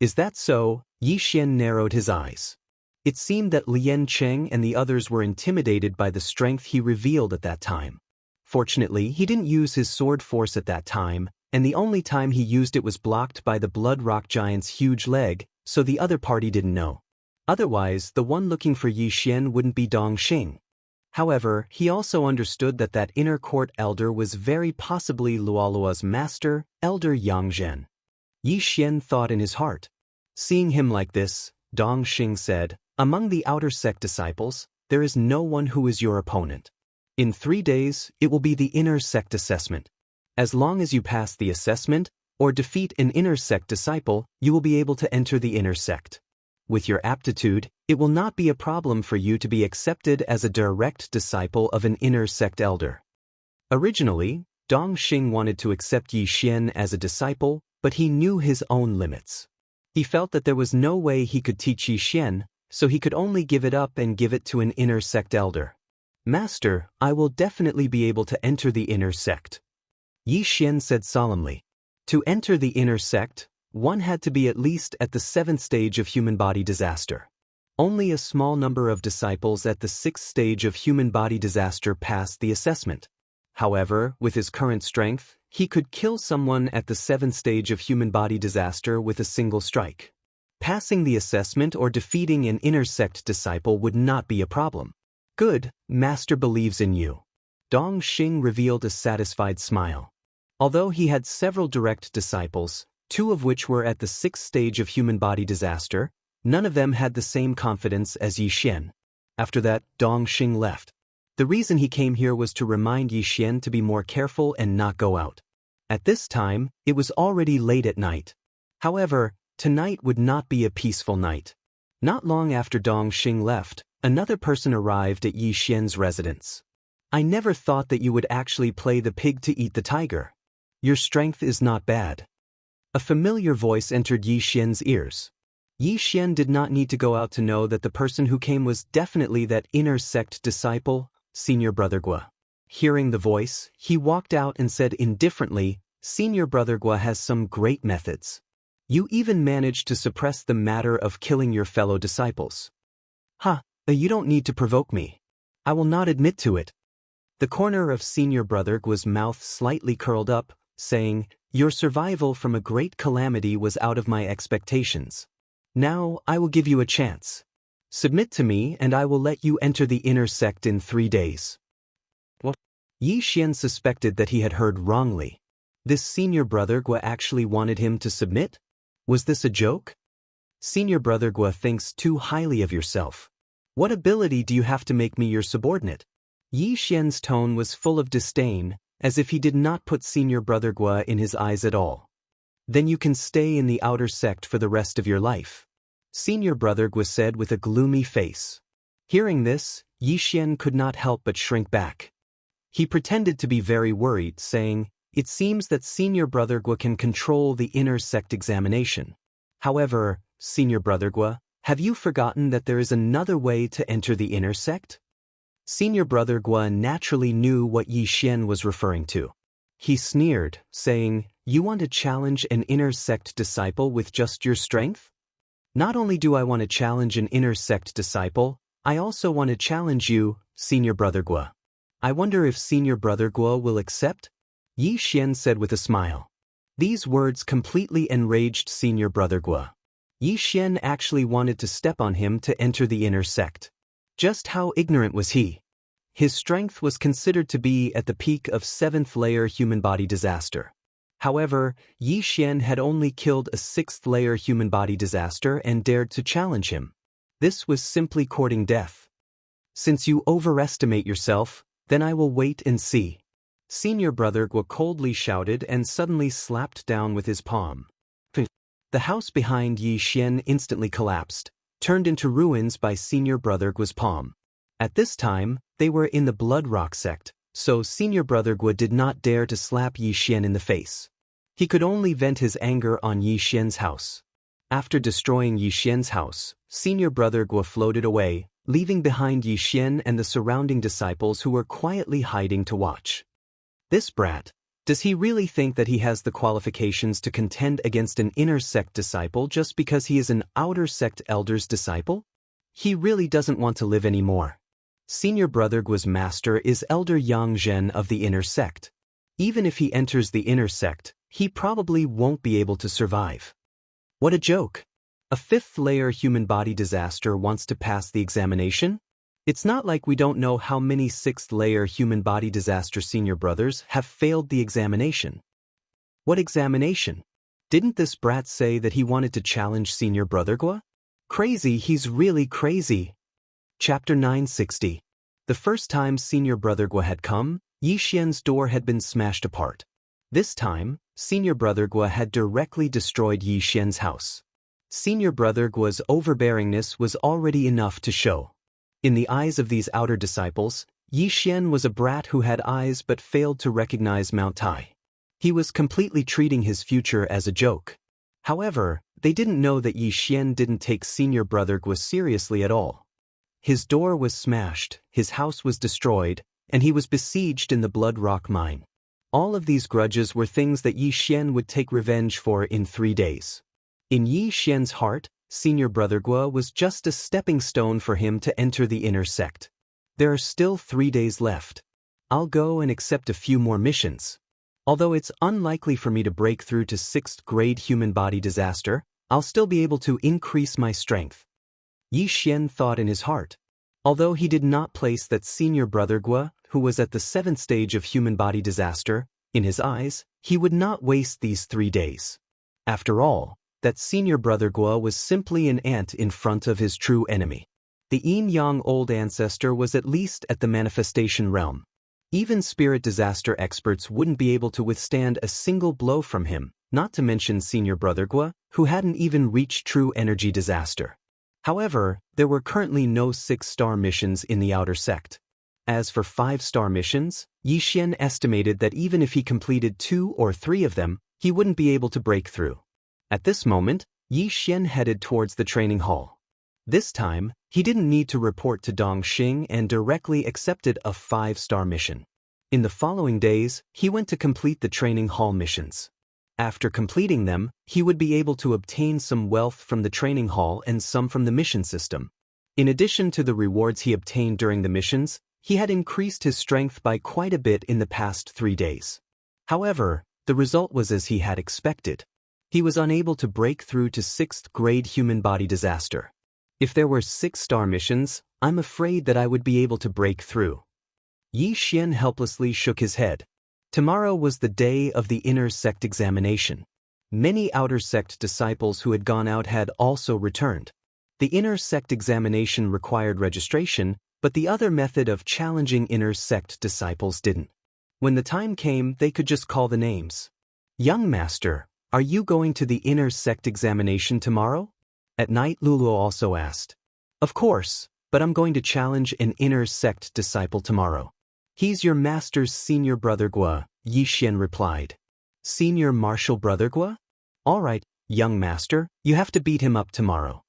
Is that so? Yixian narrowed his eyes. It seemed that Lien Cheng and the others were intimidated by the strength he revealed at that time. Fortunately, he didn't use his sword force at that time, and the only time he used it was blocked by the Blood Rock Giant's huge leg, so the other party didn't know. Otherwise, the one looking for Yixian wouldn't be Dong Xing. However, he also understood that that inner court elder was very possibly Luoluo's master, Elder Yang Zhen. Yixian thought in his heart. Seeing him like this, Dong Xing said, "Among the outer sect disciples, there is no one who is your opponent. In 3 days, it will be the inner sect assessment. As long as you pass the assessment, or defeat an inner sect disciple, you will be able to enter the inner sect. With your aptitude, it will not be a problem for you to be accepted as a direct disciple of an inner sect elder." Originally, Dong Xing wanted to accept Yi Xian as a disciple, but he knew his own limits. He felt that there was no way he could teach Yi Xian, so he could only give it up and give it to an inner sect elder. "Master, I will definitely be able to enter the inner sect," Yi Xian said solemnly. To enter the inner sect, one had to be at least at the 7th stage of human body disaster. Only a small number of disciples at the 6th stage of human body disaster passed the assessment. However, with his current strength, he could kill someone at the 7th stage of human body disaster with a single strike. Passing the assessment or defeating an inner sect disciple would not be a problem. "Good, Master believes in you." Dong Xing revealed a satisfied smile. Although he had several direct disciples, 2 of which were at the 6th stage of human body disaster, none of them had the same confidence as Yi Xian. After that, Dong Xing left. The reason he came here was to remind Yi Xian to be more careful and not go out. At this time, it was already late at night. However, tonight would not be a peaceful night. Not long after Dong Xing left, another person arrived at Yi Xian's residence. "I never thought that you would actually play the pig to eat the tiger. Your strength is not bad." A familiar voice entered Yi Xian's ears. Yi Xian did not need to go out to know that the person who came was definitely that inner sect disciple, Senior Brother Gua. Hearing the voice, he walked out and said indifferently, "Senior Brother Gua has some great methods. You even managed to suppress the matter of killing your fellow disciples." You don't need to provoke me. I will not admit to it." The corner of Senior Brother Gua's mouth slightly curled up, saying, "Your survival from a great calamity was out of my expectations. Now I will give you a chance. Submit to me and I will let you enter the inner sect in 3 days." What? Yi Xian suspected that he had heard wrongly. This Senior Brother Gua actually wanted him to submit? Was this a joke? "Senior Brother Gua thinks too highly of yourself. What ability do you have to make me your subordinate?" Yi Xian's tone was full of disdain, as if he did not put Senior Brother Gua in his eyes at all. "Then you can stay in the outer sect for the rest of your life," Senior Brother Gua said with a gloomy face. Hearing this, Yi Xian could not help but shrink back. He pretended to be very worried, saying, "It seems that Senior Brother Gua can control the inner sect examination. However, Senior Brother Gua, have you forgotten that there is another way to enter the inner sect?" Senior Brother Gua naturally knew what Yi Xian was referring to. He sneered, saying, "You want to challenge an inner sect disciple with just your strength? Not only do I want to challenge an inner sect disciple, I also want to challenge you, Senior Brother Gua. I wonder if Senior Brother Gua will accept?" Yi Xian said with a smile. These words completely enraged Senior Brother Gua. Yi Xian actually wanted to step on him to enter the inner sect. Just how ignorant was he? His strength was considered to be at the peak of 7th layer human body disaster. However, Yi Xian had only killed a 6th layer human body disaster and dared to challenge him. This was simply courting death. "Since you overestimate yourself, then I will wait and see," Senior Brother Gua coldly shouted and suddenly slapped down with his palm. The house behind Yi Xian instantly collapsed, turned into ruins by Senior Brother Gua's palm. At this time, they were in the Blood Rock sect, so Senior Brother Gua did not dare to slap Yi Xian in the face. He could only vent his anger on Yi Xian's house. After destroying Yi Xian's house, Senior Brother Gua floated away, leaving behind Yi Xian and the surrounding disciples who were quietly hiding to watch. This brat. Does he really think that he has the qualifications to contend against an inner sect disciple just because he is an outer sect elder's disciple? He really doesn't want to live anymore. Senior Brother Gua's master is Elder Yang Zhen of the inner sect. Even if he enters the inner sect, he probably won't be able to survive. What a joke! A 5th layer human body disaster wants to pass the examination? It's not like we don't know how many 6th layer human body disaster senior brothers have failed the examination. What examination? Didn't this brat say that he wanted to challenge Senior Brother Gua? Crazy, he's really crazy. Chapter 960. The first time Senior Brother Gua had come, Yixian's door had been smashed apart. This time, Senior Brother Gua had directly destroyed Yixian's house. Senior Brother Gua's overbearingness was already enough to show. In the eyes of these outer disciples, Yixian was a brat who had eyes but failed to recognize Mount Tai. He was completely treating his future as a joke. However, they didn't know that Yixian didn't take Senior Brother Gua seriously at all. His door was smashed, his house was destroyed, and he was besieged in the Blood Rock mine. All of these grudges were things that Yixian would take revenge for in 3 days. In Yixian's heart, Senior Brother Gua was just a stepping stone for him to enter the inner sect. There are still 3 days left. I'll go and accept a few more missions. Although it's unlikely for me to break through to 6th grade human body disaster, I'll still be able to increase my strength. Yixian thought in his heart. Although he did not place that Senior Brother Gua, who was at the 7th stage of human body disaster, in his eyes, he would not waste these 3 days. After all, that Senior Brother Gua was simply an ant in front of his true enemy. The yin-yang old ancestor was at least at the manifestation realm. Even spirit disaster experts wouldn't be able to withstand a single blow from him, not to mention Senior Brother Gua, who hadn't even reached true energy disaster. However, there were currently no 6-star missions in the outer sect. As for 5-star missions, Yixian estimated that even if he completed 2 or 3 of them, he wouldn't be able to break through. At this moment, Yixian headed towards the training hall. This time, he didn't need to report to Dongxing and directly accepted a 5-star mission. In the following days, he went to complete the training hall missions. After completing them, he would be able to obtain some wealth from the training hall and some from the mission system. In addition to the rewards he obtained during the missions, he had increased his strength by quite a bit in the past 3 days. However, the result was as he had expected. He was unable to break through to 6th grade human body disaster. If there were 6-star missions, I'm afraid that I would be able to break through. Yixian helplessly shook his head. Tomorrow was the day of the inner sect examination. Many outer sect disciples who had gone out had also returned. The inner sect examination required registration, but the other method of challenging inner sect disciples didn't. When the time came, they could just call the names. Young Master, are you going to the inner sect examination tomorrow? At night, Lulu also asked. Of course, but I'm going to challenge an inner sect disciple tomorrow. He's your master's Senior Brother Gua, Yixian replied. Senior Martial Brother Gua? All right, young master, you have to beat him up tomorrow.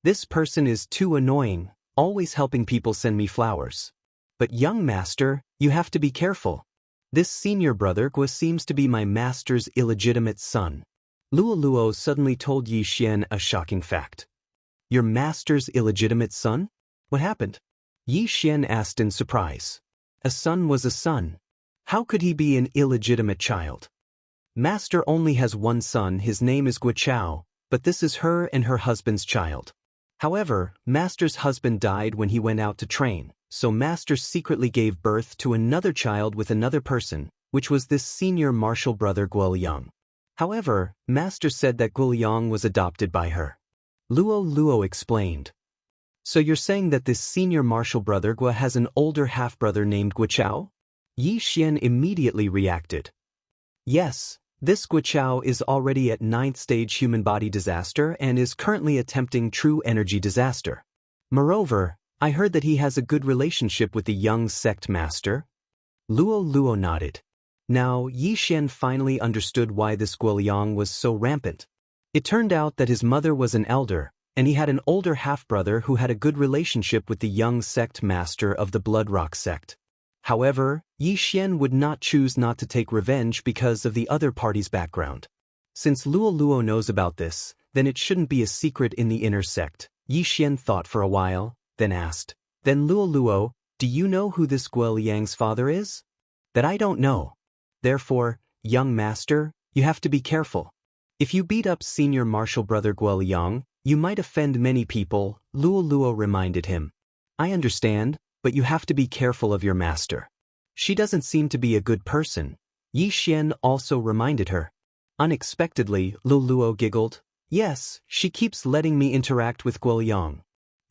This person is too annoying, always helping people send me flowers. But young master, you have to be careful. This Senior Brother Gua seems to be my master's illegitimate son. Luo suddenly told Yixian a shocking fact. Your master's illegitimate son? What happened? Yixian asked in surprise. A son was a son. How could he be an illegitimate child? Master only has one son, his name is Guichao, but this is her and her husband's child. However, Master's husband died when he went out to train, so Master secretly gave birth to another child with another person, which was this Senior Martial Brother Guoliang. However, Master said that Guoliang was adopted by her. Luo explained. So you're saying that this Senior Martial Brother Gua has an older half-brother named Guichao? Yixian immediately reacted. Yes, this Guichao is already at 9th stage human body disaster and is currently attempting true energy disaster. Moreover, I heard that he has a good relationship with the young sect master. Luo nodded. Now, Yixian finally understood why this Guoliang was so rampant. It turned out that his mother was an elder, and he had an older half-brother who had a good relationship with the young sect master of the Blood Rock sect. However, Yixian would not choose not to take revenge because of the other party's background. Since Luo knows about this, then it shouldn't be a secret in the inner sect. Yixian thought for a while, then asked. Then Luo, do you know who this Guoliang's father is? That I don't know. Therefore, young master, you have to be careful. If you beat up Senior Martial Brother Guoliang, you might offend many people, Luo reminded him. I understand, but you have to be careful of your master. She doesn't seem to be a good person. Yixian also reminded her. Unexpectedly, Luluo giggled. Yes, she keeps letting me interact with Guoyang.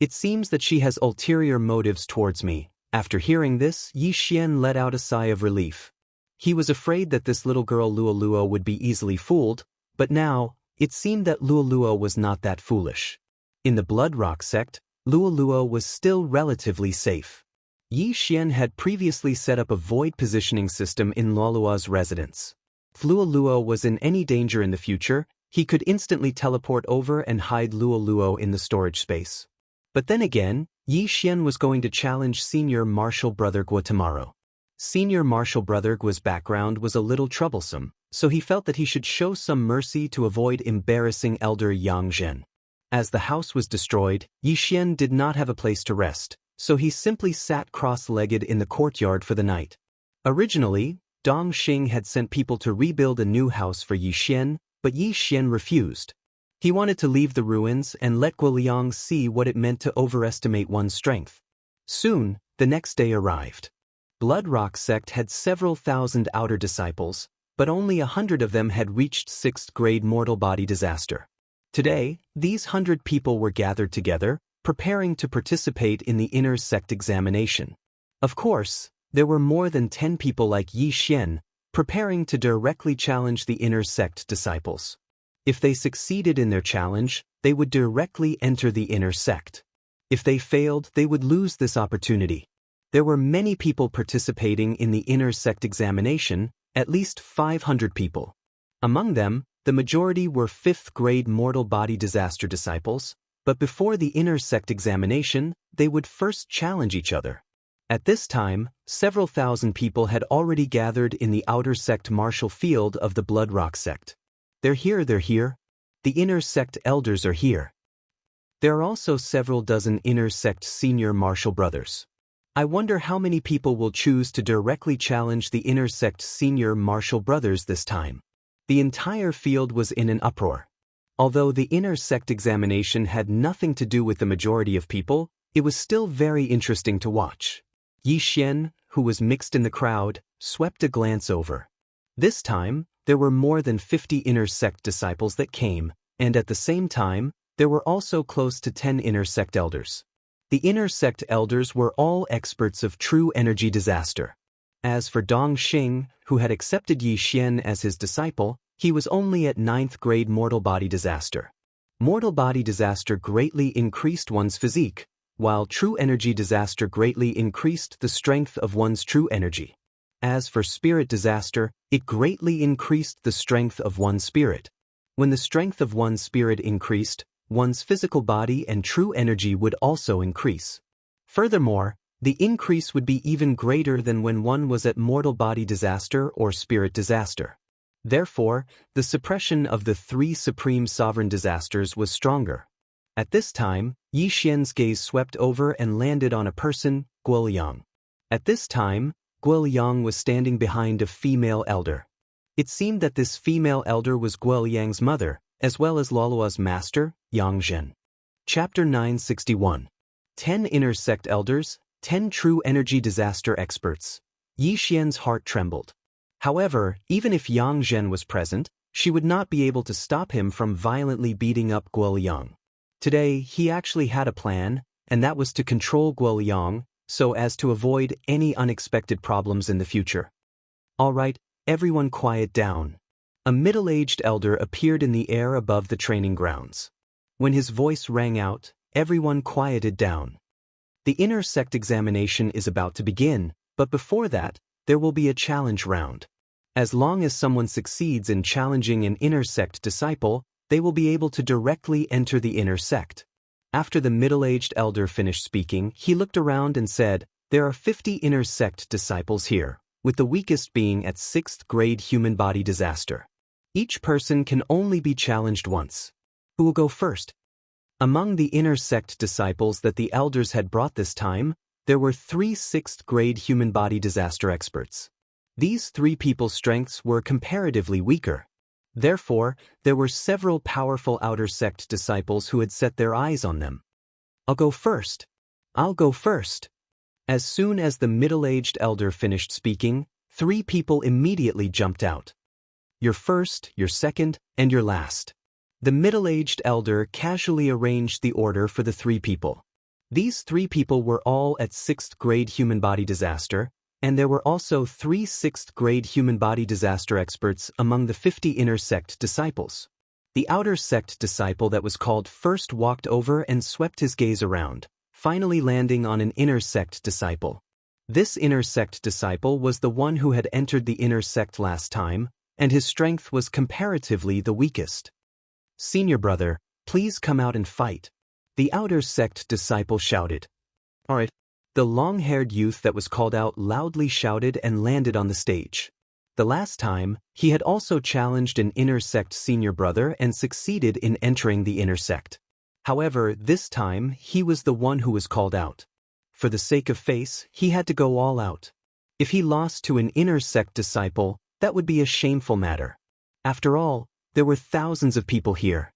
It seems that she has ulterior motives towards me. After hearing this, Yi Xian let out a sigh of relief. He was afraid that this little girl Luoluo would be easily fooled, but now, it seemed that Luoluo was not that foolish. In the Blood Rock sect, Luoluo was still relatively safe. Yi Xian had previously set up a void positioning system in Luoluo's residence. If Luoluo was in any danger in the future, he could instantly teleport over and hide Luoluo in the storage space. But then again, Yi Xian was going to challenge Senior Marshal Brother Guatemaro. Senior Marshal Brother Gua's background was a little troublesome, so he felt that he should show some mercy to avoid embarrassing Elder Yang Zhen. As the house was destroyed, Yi Xian did not have a place to rest, so he simply sat cross-legged in the courtyard for the night. Originally, Dong Xing had sent people to rebuild a new house for Yi Xian, but Yi Xian refused. He wanted to leave the ruins and let Guoliang see what it meant to overestimate one's strength. Soon, the next day arrived. Blood Rock sect had several thousand outer disciples, but only 100 of them had reached 6th grade mortal body disaster. Today, these 100 people were gathered together, preparing to participate in the inner sect examination. Of course, there were more than 10 people like Yi Xian, preparing to directly challenge the inner sect disciples. If they succeeded in their challenge, they would directly enter the inner sect. If they failed, they would lose this opportunity. There were many people participating in the inner sect examination, at least 500 people. Among them, the majority were 5th grade mortal body disaster disciples, but before the inner sect examination, they would first challenge each other. At this time, several thousand people had already gathered in the outer sect martial field of the Blood Rock sect. They're here. The inner sect elders are here. There are also several dozen inner sect senior martial brothers. I wonder how many people will choose to directly challenge the inner sect senior martial brothers this time. The entire field was in an uproar. Although the inner sect examination had nothing to do with the majority of people, it was still very interesting to watch. Yi Xian, who was mixed in the crowd, swept a glance over. This time, there were more than 50 inner sect disciples that came, and at the same time, there were also close to 10 inner sect elders. The inner sect elders were all experts of true energy disaster. As for Dong Xing, who had accepted Yi Xian as his disciple, he was only at 9th grade mortal body disaster. Mortal body disaster greatly increased one's physique, while true energy disaster greatly increased the strength of one's true energy. As for spirit disaster, it greatly increased the strength of one's spirit. When the strength of one's spirit increased, one's physical body and true energy would also increase. Furthermore, the increase would be even greater than when one was at mortal body disaster or spirit disaster. Therefore, the suppression of the 3 supreme sovereign disasters was stronger. At this time, Yi Xian's gaze swept over and landed on a person, Guoliang. At this time, Guoliang was standing behind a female elder. It seemed that this female elder was Guoliang's mother, as well as Luoluo's master, Yang Zhen. Chapter 961. 10 inner sect elders, 10 true energy disaster experts. Yi Xian's heart trembled. However, even if Yang Zhen was present, she would not be able to stop him from violently beating up Guoliang. Today, he actually had a plan, and that was to control Guoliang, so as to avoid any unexpected problems in the future. All right, everyone quiet down. A middle-aged elder appeared in the air above the training grounds. When his voice rang out, everyone quieted down. The inner sect examination is about to begin, but before that, there will be a challenge round. As long as someone succeeds in challenging an inner sect disciple, they will be able to directly enter the inner sect. After the middle-aged elder finished speaking, he looked around and said, "There are 50 inner sect disciples here, with the weakest being at 6th grade human body disaster. Each person can only be challenged once. Who will go first?" Among the inner sect disciples that the elders had brought this time, there were 3 6th grade human body disaster experts. These 3 people's strengths were comparatively weaker. Therefore, there were several powerful outer sect disciples who had set their eyes on them. "I'll go first. I'll go first." As soon as the middle-aged elder finished speaking, 3 people immediately jumped out. Your first, your second, and your last. The middle-aged elder casually arranged the order for the 3 people. These 3 people were all at 6th grade human body disaster, and there were also 3 6th grade human body disaster experts among the 50 inner sect disciples. The outer sect disciple that was called first walked over and swept his gaze around, finally landing on an inner sect disciple. This inner sect disciple was the one who had entered the inner sect last time, and his strength was comparatively the weakest. "Senior brother, please come out and fight," the outer sect disciple shouted. "All right." The long-haired youth that was called out loudly shouted and landed on the stage. The last time, he had also challenged an inner sect senior brother and succeeded in entering the inner sect. However, this time, he was the one who was called out. For the sake of face, he had to go all out. If he lost to an inner sect disciple, that would be a shameful matter. After all, there were thousands of people here.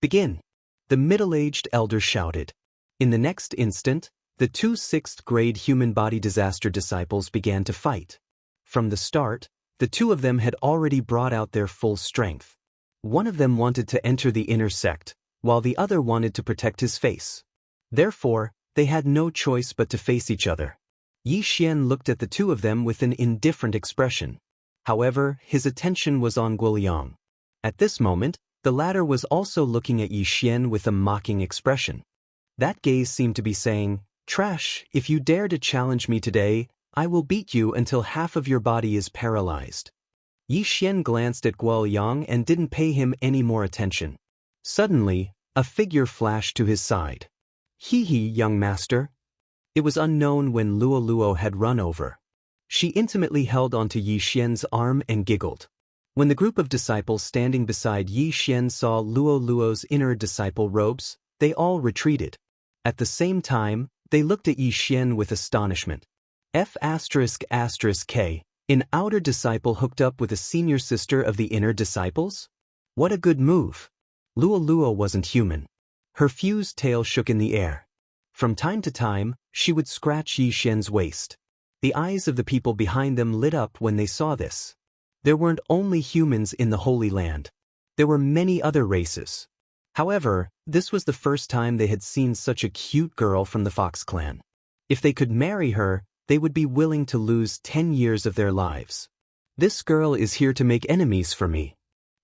"Begin," the middle-aged elder shouted. In the next instant, the 2 6th grade human body disaster disciples began to fight. From the start, the 2 of them had already brought out their full strength. One of them wanted to enter the inner sect, while the other wanted to protect his face. Therefore, they had no choice but to face each other. Xian looked at the 2 of them with an indifferent expression. However, his attention was on Guoliang. At this moment, the latter was also looking at Xian with a mocking expression. That gaze seemed to be saying, "Trash, if you dare to challenge me today, I will beat you until half of your body is paralyzed." Xian glanced at Guoliang and didn't pay him any more attention. Suddenly, a figure flashed to his side. "Hee hee, young master." It was unknown when Luo had run over. She intimately held onto Xian's arm and giggled. When the group of disciples standing beside Xian saw Luo's inner disciple robes, they all retreated. At the same time, they looked at Xian with astonishment. F***K, an outer disciple hooked up with a senior sister of the inner disciples? What a good move. Luo wasn't human. Her fused tail shook in the air. From time to time, she would scratch Xian's waist. The eyes of the people behind them lit up when they saw this. There weren't only humans in the Holy Land. There were many other races. However, this was the first time they had seen such a cute girl from the Fox clan. If they could marry her, they would be willing to lose 10 years of their lives. "This girl is here to make enemies for me."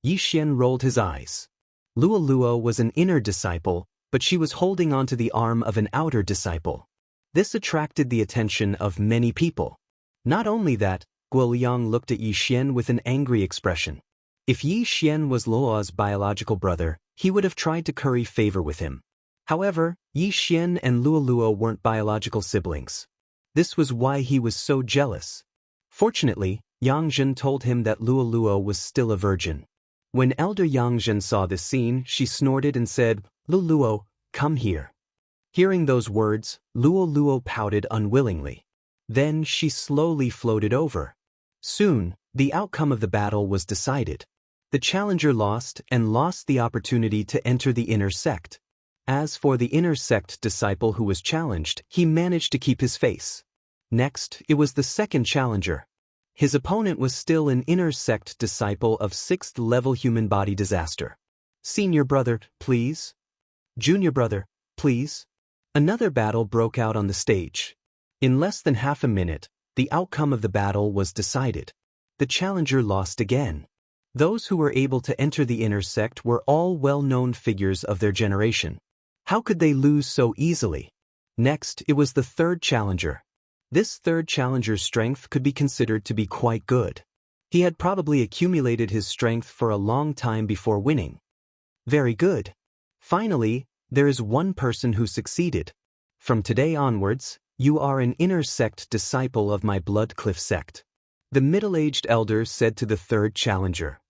Xian rolled his eyes. Luo was an inner disciple, but she was holding onto the arm of an outer disciple. This attracted the attention of many people. Not only that, Guoliang looked at Xian with an angry expression. If Xian was Luo's biological brother, he would have tried to curry favor with him. However, Xian and Luo weren't biological siblings. This was why he was so jealous. Fortunately, Yangzhen told him that Luo was still a virgin. When Elder Yangzhen saw this scene, she snorted and said, "Luo, come here." Hearing those words, Luo pouted unwillingly. Then she slowly floated over. Soon, the outcome of the battle was decided. The challenger lost and lost the opportunity to enter the inner sect. As for the inner sect disciple who was challenged, he managed to keep his face. Next, it was the second challenger. His opponent was still an inner sect disciple of 6th level human body disaster. "Senior brother, please." "Junior brother, please." Another battle broke out on the stage. In less than half a minute, the outcome of the battle was decided. The challenger lost again. Those who were able to enter the inner sect were all well-known figures of their generation. How could they lose so easily? Next, it was the third challenger. This third challenger's strength could be considered to be quite good. He had probably accumulated his strength for a long time before winning. Very good. Finally, there is one person who succeeded. From today onwards, you are an inner sect disciple of my Bloodcliff sect. The middle-aged elder said to the third challenger.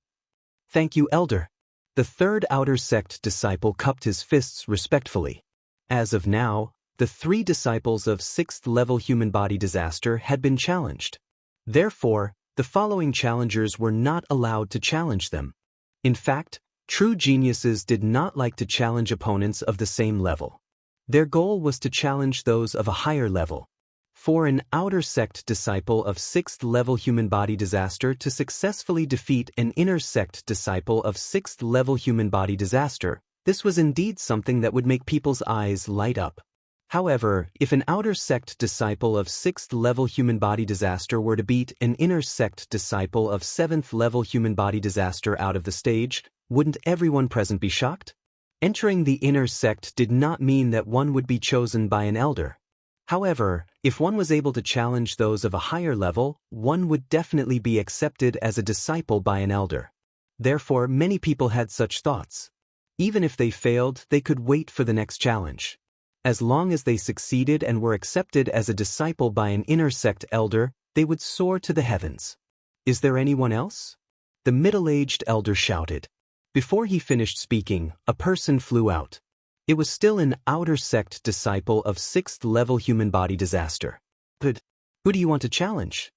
"Thank you, elder." The third outer sect disciple cupped his fists respectfully. As of now, the 3 disciples of 6th level human body disaster had been challenged. Therefore, the following challengers were not allowed to challenge them. In fact, true geniuses did not like to challenge opponents of the same level. Their goal was to challenge those of a higher level. For an outer sect disciple of 6th level human body disaster to successfully defeat an inner sect disciple of 6th level human body disaster, this was indeed something that would make people's eyes light up. However, if an outer sect disciple of 6th level human body disaster were to beat an inner sect disciple of 7th level human body disaster out of the stage, wouldn't everyone present be shocked? Entering the inner sect did not mean that one would be chosen by an elder. However, if one was able to challenge those of a higher level, one would definitely be accepted as a disciple by an elder. Therefore, many people had such thoughts. Even if they failed, they could wait for the next challenge. As long as they succeeded and were accepted as a disciple by an inner sect elder, they would soar to the heavens. Is there anyone else? The middle-aged elder shouted. Before he finished speaking, a person flew out. It was still an outer sect disciple of 6th level human body disaster. But who do you want to challenge?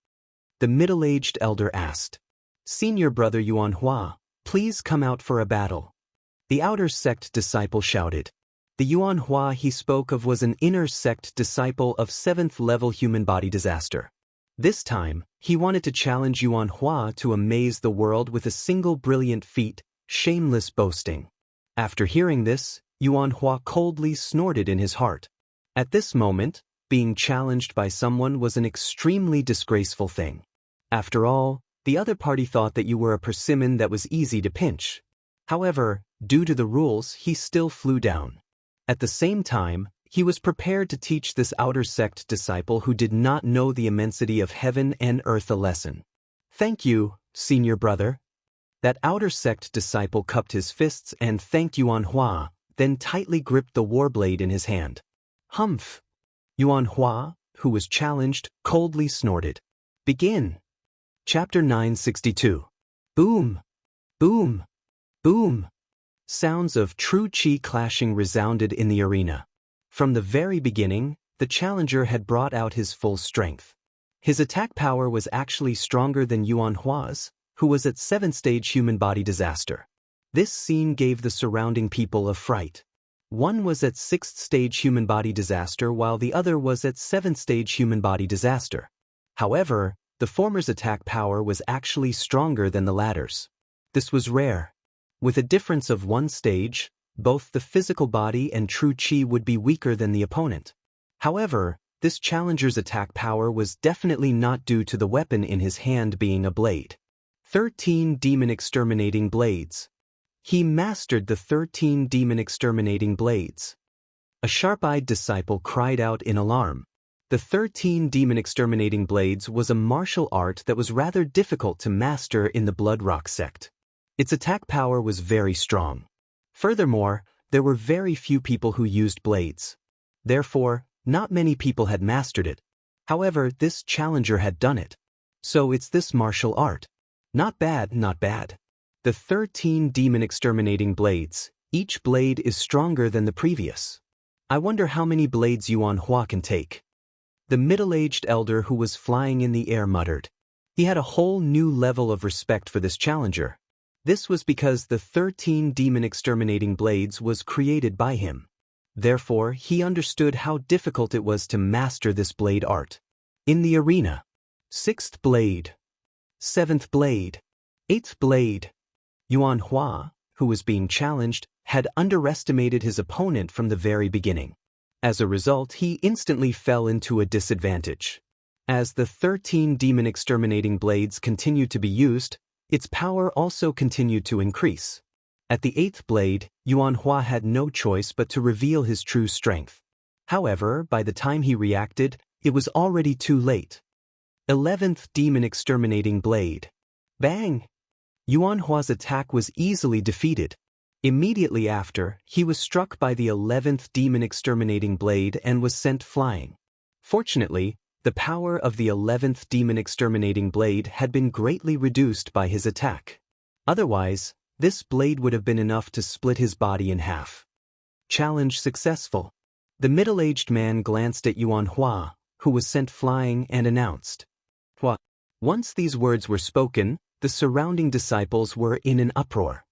The middle-aged elder asked. Senior brother Yuanhua, please come out for a battle. The outer sect disciple shouted. The Yuanhua he spoke of was an inner sect disciple of 7th level human body disaster. This time, he wanted to challenge Yuanhua to amaze the world with a single brilliant feat, shameless boasting. After hearing this, Yuanhua coldly snorted in his heart. At this moment, being challenged by someone was an extremely disgraceful thing. After all, the other party thought that you were a persimmon that was easy to pinch. However, due to the rules, he still flew down. At the same time, he was prepared to teach this outer sect disciple who did not know the immensity of heaven and earth a lesson. Thank you, senior brother. That outer sect disciple cupped his fists and thanked Yuanhua, then tightly gripped the warblade in his hand. Humph! Yuanhua, who was challenged, coldly snorted. Begin! Chapter 962. Boom! Boom! Boom! Sounds of true chi clashing resounded in the arena. From the very beginning, the challenger had brought out his full strength. His attack power was actually stronger than Yuanhua's, who was at 7th stage human body disaster. This scene gave the surrounding people a fright. One was at 6th stage human body disaster while the other was at 7th stage human body disaster. However, the former's attack power was actually stronger than the latter's. This was rare. With a difference of 1 stage, both the physical body and true chi would be weaker than the opponent. However, this challenger's attack power was definitely not due to the weapon in his hand being a blade. 13 Demon Exterminating Blades. He mastered the 13 Demon Exterminating Blades. A sharp-eyed disciple cried out in alarm. The 13 Demon Exterminating Blades was a martial art that was rather difficult to master in the Bloodrock sect. Its attack power was very strong. Furthermore, there were very few people who used blades. Therefore, not many people had mastered it. However, this challenger had done it. So it's this martial art. Not bad, not bad. The 13 Demon Exterminating Blades, each blade is stronger than the previous. I wonder how many blades Yuanhua can take. The middle-aged elder who was flying in the air muttered. He had a whole new level of respect for this challenger. This was because the 13 Demon Exterminating Blades was created by him. Therefore, he understood how difficult it was to master this blade art. In the arena, 6th blade, 7th blade, 8th blade. Yuanhua, who was being challenged, had underestimated his opponent from the very beginning. As a result, he instantly fell into a disadvantage. As the 13 Demon Exterminating Blades continued to be used, its power also continued to increase. At the 8th blade, Yuanhua had no choice but to reveal his true strength. However, by the time he reacted, it was already too late. 11th Demon Exterminating Blade. Bang! Yuanhua's attack was easily defeated. Immediately after, he was struck by the 11th Demon Exterminating Blade and was sent flying. Fortunately, the power of the 11th Demon Exterminating Blade had been greatly reduced by his attack. Otherwise, this blade would have been enough to split his body in half. Challenge successful. The middle-aged man glanced at Yuanhua, who was sent flying, and announced. Hua. Once these words were spoken, the surrounding disciples were in an uproar.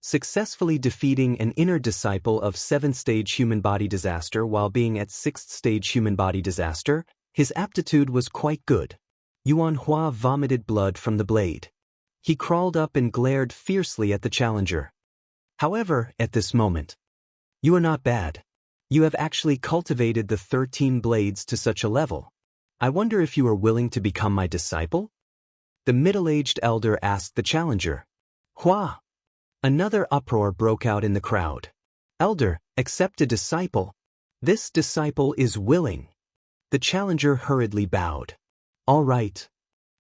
Successfully defeating an inner disciple of 7th stage human body disaster while being at 6th stage human body disaster, His aptitude was quite good. Yuan Hua vomited blood from the blade. He crawled up and glared fiercely at the challenger. However, at this moment, "You are not bad. You have actually cultivated the 13 blades to such a level. I wonder if you are willing to become my disciple?" The middle-aged elder asked the challenger. "Hua!" Another uproar broke out in the crowd. "Elder, accept a disciple. This disciple is willing." The challenger hurriedly bowed. "All right."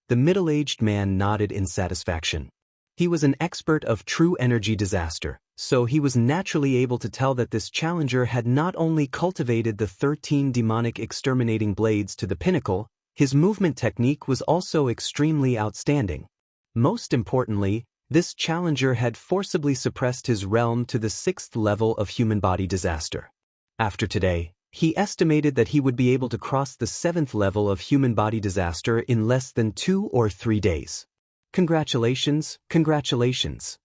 The middle-aged man nodded in satisfaction. He was an expert of true energy disaster, so he was naturally able to tell that this challenger had not only cultivated the 13 demonic exterminating blades to the pinnacle, his movement technique was also extremely outstanding. Most importantly, this challenger had forcibly suppressed his realm to the 6th level of human body disaster. After today, he estimated that he would be able to cross the 7th level of human body disaster in less than 2 or 3 days. Congratulations, congratulations.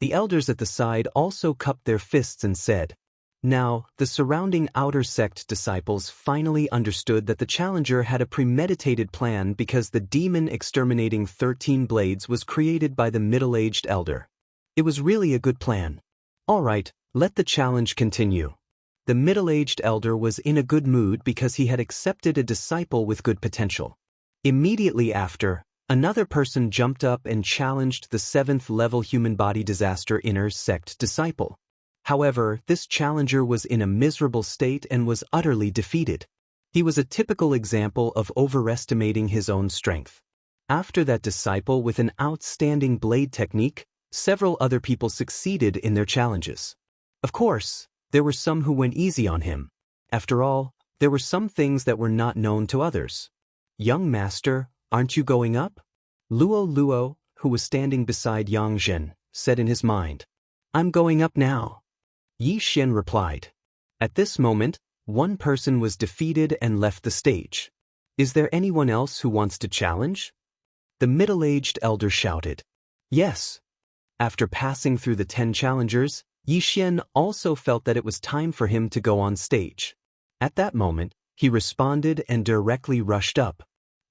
The elders at the side also cupped their fists and said. Now, the surrounding outer sect disciples finally understood that the challenger had a premeditated plan because the demon exterminating 13 blades was created by the middle-aged elder. It was really a good plan. All right, let the challenge continue. The middle-aged elder was in a good mood because he had accepted a disciple with good potential. Immediately after, another person jumped up and challenged the 7th level human body disaster inner sect disciple. However, this challenger was in a miserable state and was utterly defeated. He was a typical example of overestimating his own strength. After that disciple with an outstanding blade technique, several other people succeeded in their challenges. Of course, there were some who went easy on him. After all, there were some things that were not known to others. "Young master, aren't you going up?" Luo, who was standing beside Yang Zhen, said in his mind. "I'm going up now." Yi Xian replied. At this moment, one person was defeated and left the stage. "Is there anyone else who wants to challenge?" The middle-aged elder shouted. Yes. After passing through the 10 challengers, Yi Xian also felt that it was time for him to go on stage. At that moment, he responded and directly rushed up.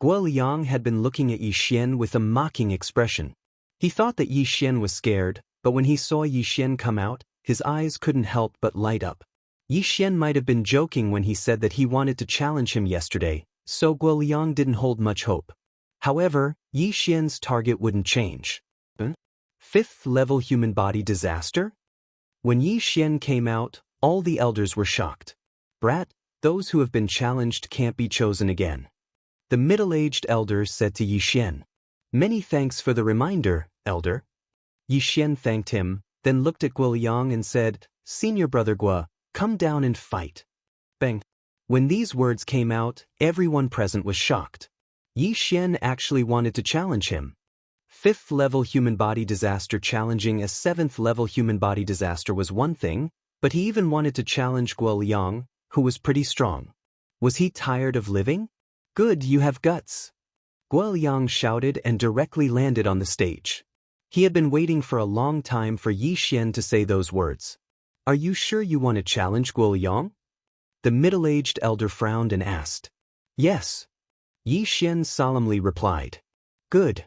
Guo Liang had been looking at Yi Xian with a mocking expression. He thought that Yi Xian was scared, but when he saw Yi Xian come out, his eyes couldn't help but light up. Yi Xian might have been joking when he said that he wanted to challenge him yesterday, so Guo Liang didn't hold much hope. However, Yi Xian's target wouldn't change. 5th level human body disaster? When Yi Xian came out, all the elders were shocked. "Brat, those who have been challenged can't be chosen again." The middle-aged elder said to Yi Xian. "Many thanks for the reminder, elder." Yi Xian thanked him, then looked at Guo Liang and said, "Senior brother Guo, come down and fight." Bang. When these words came out, everyone present was shocked. Yi Xian actually wanted to challenge him. 5th level human body disaster challenging a 7th level human body disaster was one thing, but he even wanted to challenge Guo Liang, who was pretty strong. Was he tired of living? "Good, you have guts." Guo Liang shouted and directly landed on the stage. He had been waiting for a long time for Yi Xian to say those words. "Are you sure you want to challenge Guo Liang?" The middle-aged elder frowned and asked. "Yes." Yi Xian solemnly replied. "Good."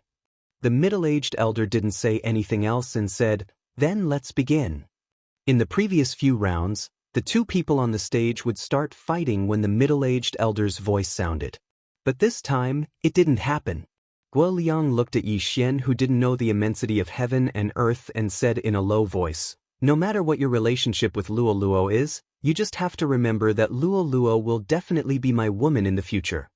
The middle-aged elder didn't say anything else and said, "Then let's begin." In the previous few rounds, the two people on the stage would start fighting when the middle-aged elder's voice sounded. But this time, it didn't happen. Guo Liang looked at Yi Xian, who didn't know the immensity of heaven and earth, and said in a low voice, "No matter what your relationship with Luo is, you just have to remember that Luo will definitely be my woman in the future."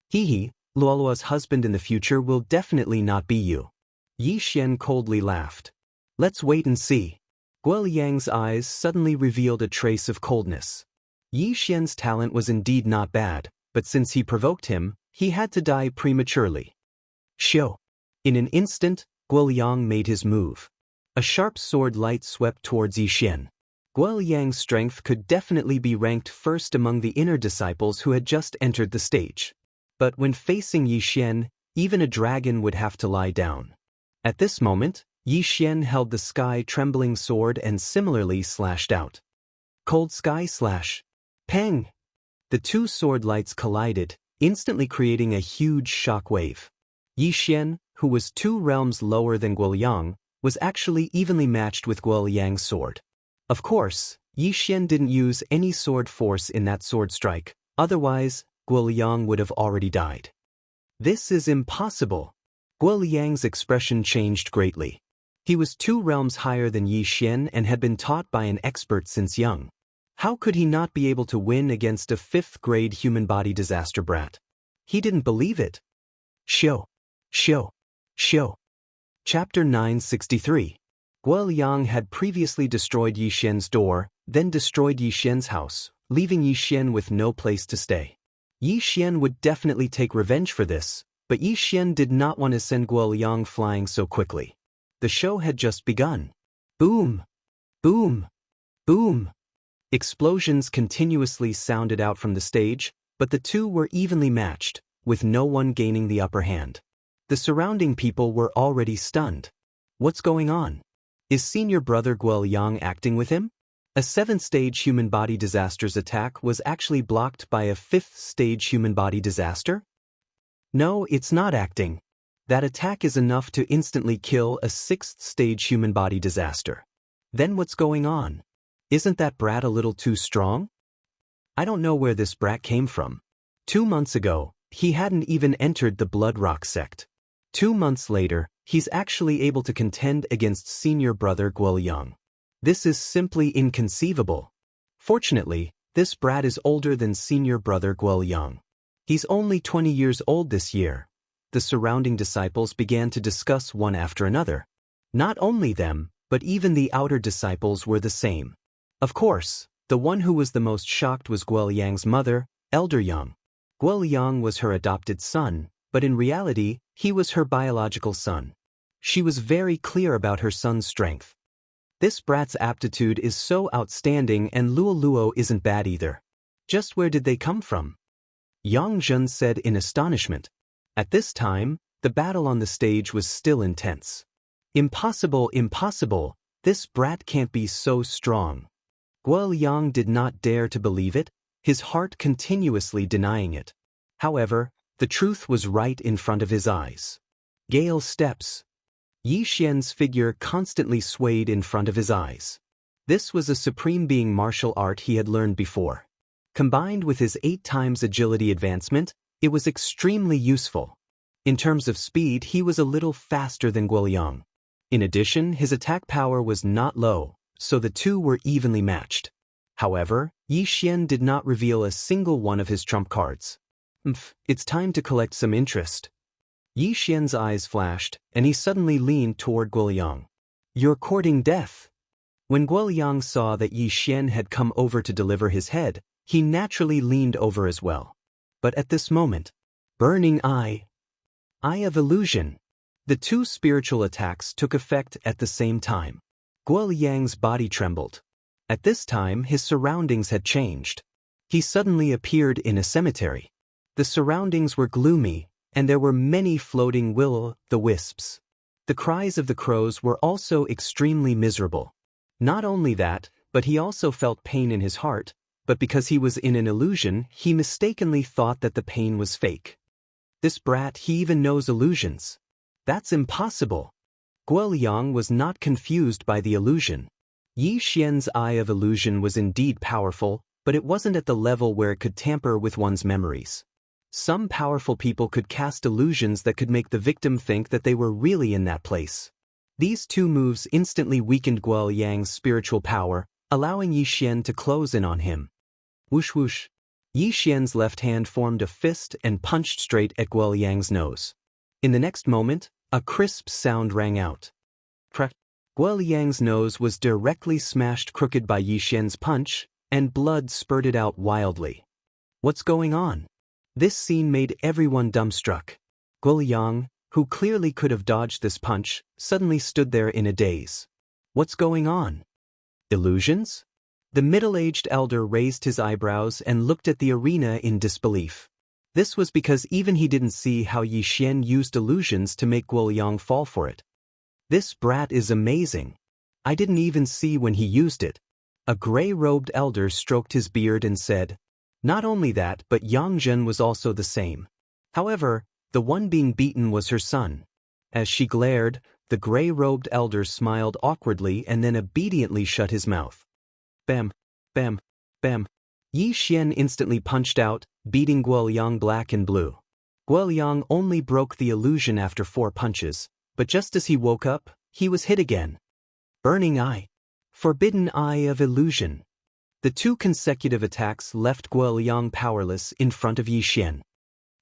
Hee, Luolua's husband in the future will definitely not be you. Yi Xian coldly laughed. "Let's wait and see." Guo Liang's eyes suddenly revealed a trace of coldness. Yi Xian's talent was indeed not bad, but since he provoked him, he had to die prematurely. Shio. In an instant, Guo Liang made his move. A sharp sword light swept towards Yi Xian. Guo Liang's strength could definitely be ranked first among the inner disciples who had just entered the stage. But when facing Yi Xian, even a dragon would have to lie down. At this moment, Yi Xian held the sky-trembling sword and similarly slashed out. Cold Sky Slash. Pang! The two sword lights collided, instantly creating a huge shock wave. Yixian, who was 2 realms lower than Guoliang, was actually evenly matched with Guoliang's sword. Of course, Yixian didn't use any sword force in that sword strike, otherwise, Guoliang would have already died. This is impossible. Guoliang's expression changed greatly. He was 2 realms higher than Yixian and had been taught by an expert since young. How could he not be able to win against a 5th-grade human body disaster brat? He didn't believe it. Shio. Chapter 963. Guoliang had previously destroyed Yixian's door, then destroyed Yixian's house, leaving Yixian with no place to stay. Yixian would definitely take revenge for this, but Yixian did not want to send Guoliang flying so quickly. The show had just begun. Boom! Boom! Boom! Explosions continuously sounded out from the stage, but the two were evenly matched, with no one gaining the upper hand. The surrounding people were already stunned. What's going on? Is senior brother Guoliang acting with him? A 7th-stage human body disaster's attack was actually blocked by a 5th-stage human body disaster? No, it's not acting. That attack is enough to instantly kill a 6th-stage human body disaster. Then what's going on? Isn't that brat a little too strong? I don't know where this brat came from. 2 months ago, he hadn't even entered the Bloodrock sect. 2 months later, he's actually able to contend against senior brother Guoliang. This is simply inconceivable. Fortunately, this brat is older than senior brother Guoliang. He's only 20 years old this year. The surrounding disciples began to discuss one after another. Not only them, but even the outer disciples were the same. Of course, the one who was the most shocked was Guoliang's mother, Elder Yang. Guoliang was her adopted son, but in reality, he was her biological son. She was very clear about her son's strength. This brat's aptitude is so outstanding and Luo isn't bad either. Just where did they come from? Yang Zhen said in astonishment. At this time, the battle on the stage was still intense. Impossible, impossible, this brat can't be so strong. Guoliang did not dare to believe it, his heart continuously denying it. However, the truth was right in front of his eyes. Gale steps. Yixian's figure constantly swayed in front of his eyes. This was a supreme being martial art he had learned before. Combined with his 8 times agility advancement, it was extremely useful. In terms of speed, he was a little faster than Guoliang. In addition, his attack power was not low, so the two were evenly matched. However, Yixian did not reveal a single one of his trump cards. It's time to collect some interest. Yixian's eyes flashed, and he suddenly leaned toward Guoliang. You're courting death. When Guoliang saw that Yixian had come over to deliver his head, he naturally leaned over as well. But at this moment, Burning Eye of Illusion. The 2 spiritual attacks took effect at the same time. Guoliang's body trembled. At this time, his surroundings had changed. He suddenly appeared in a cemetery. The surroundings were gloomy, and there were many floating will-o'-the-wisps. The cries of the crows were also extremely miserable. Not only that, but he also felt pain in his heart, but because he was in an illusion, he mistakenly thought that the pain was fake. This brat, he even knows illusions. That's impossible. Guoliang was not confused by the illusion. Yixian's eye of illusion was indeed powerful, but it wasn't at the level where it could tamper with one's memories. Some powerful people could cast illusions that could make the victim think that they were really in that place. These 2 moves instantly weakened Guoliang's spiritual power, allowing Yixian to close in on him. Whoosh whoosh. Yixian's left hand formed a fist and punched straight at Guoliang's nose. In the next moment, a crisp sound rang out. Crack. Guoliang's nose was directly smashed crooked by Yixian's punch, and blood spurted out wildly. What's going on? This scene made everyone dumbstruck. Guoliang, who clearly could have dodged this punch, suddenly stood there in a daze. What's going on? Illusions? The middle-aged elder raised his eyebrows and looked at the arena in disbelief. This was because even he didn't see how Yixian used illusions to make Guoliang fall for it. This brat is amazing. I didn't even see when he used it. A gray-robed elder stroked his beard and said, Not only that, but Yangzhen was also the same. However, the one being beaten was her son. As she glared, the gray-robed elder smiled awkwardly and then obediently shut his mouth. Bam, bam, bam. Yi Xian instantly punched out, beating Guoliang black and blue. Guoliang only broke the illusion after 4 punches, but just as he woke up, he was hit again. Burning Eye. Forbidden Eye of Illusion. The 2 consecutive attacks left Guoliang powerless in front of Yi Xian.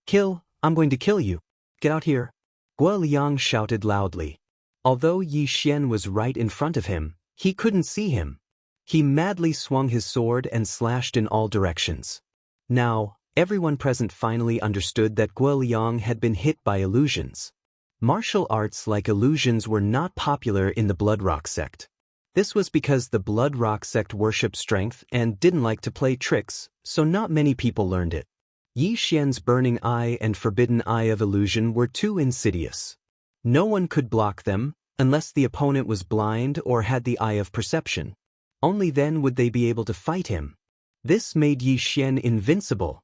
Kill, I'm going to kill you. Get out here. Guoliang shouted loudly. Although Yi Xian was right in front of him, he couldn't see him. He madly swung his sword and slashed in all directions. Now, everyone present finally understood that Guoliang had been hit by illusions. Martial arts like illusions were not popular in the Bloodrock sect. This was because the Bloodrock sect worshipped strength and didn't like to play tricks, so not many people learned it. Yi Xian's Burning Eye and Forbidden Eye of Illusion were too insidious. No one could block them, unless the opponent was blind or had the Eye of Perception. Only then would they be able to fight him. This made Yi Xian invincible.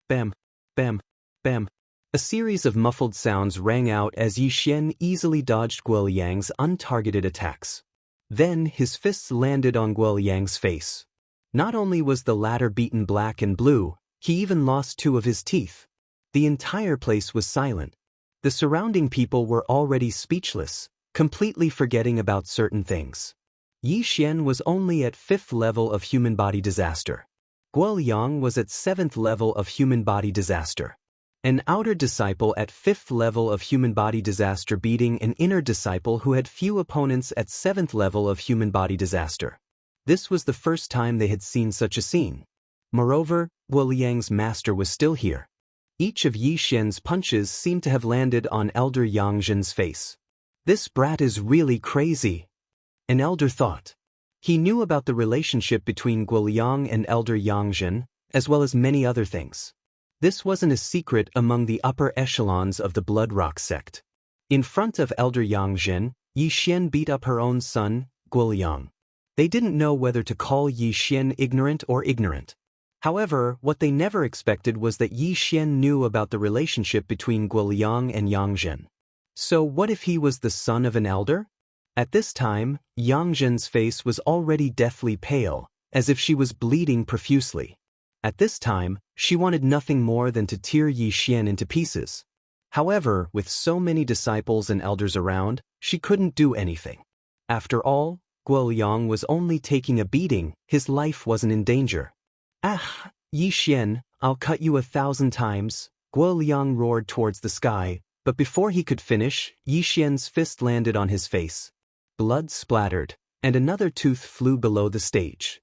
Bam, bam, bam. A series of muffled sounds rang out as Yi Xian easily dodged Guoliang's untargeted attacks. Then his fists landed on Guoliang's face. Not only was the latter beaten black and blue, he even lost 2 of his teeth. The entire place was silent. The surrounding people were already speechless, completely forgetting about certain things. Yi Xian was only at 5th level of human body disaster. Guoliang was at 7th level of human body disaster. An outer disciple at 5th level of human body disaster beating an inner disciple who had few opponents at 7th level of human body disaster. This was the first time they had seen such a scene. Moreover, Guoliang's master was still here. Each of Yi Xian's punches seemed to have landed on Elder Yangzhen's face. This brat is really crazy. An elder thought. He knew about the relationship between Guoliang and Elder Yangzhen, as well as many other things. This wasn't a secret among the upper echelons of the Bloodrock sect. In front of Elder Yangzhen, Yi Xian beat up her own son, Guoliang. They didn't know whether to call Yi Xian ignorant or ignorant. However, what they never expected was that Yi Xian knew about the relationship between Guoliang and Yangzhen. So what if he was the son of an elder? At this time, Yangzhen's face was already deathly pale, as if she was bleeding profusely. At this time, she wanted nothing more than to tear Yi Xian into pieces. However, with so many disciples and elders around, she couldn't do anything. After all, Guoliang was only taking a beating, his life wasn't in danger. Ah, Yi Xian, I'll cut you 1,000 times, Guoliang roared towards the sky, but before he could finish, Yi Xian's fist landed on his face. Blood splattered, and another tooth flew below the stage.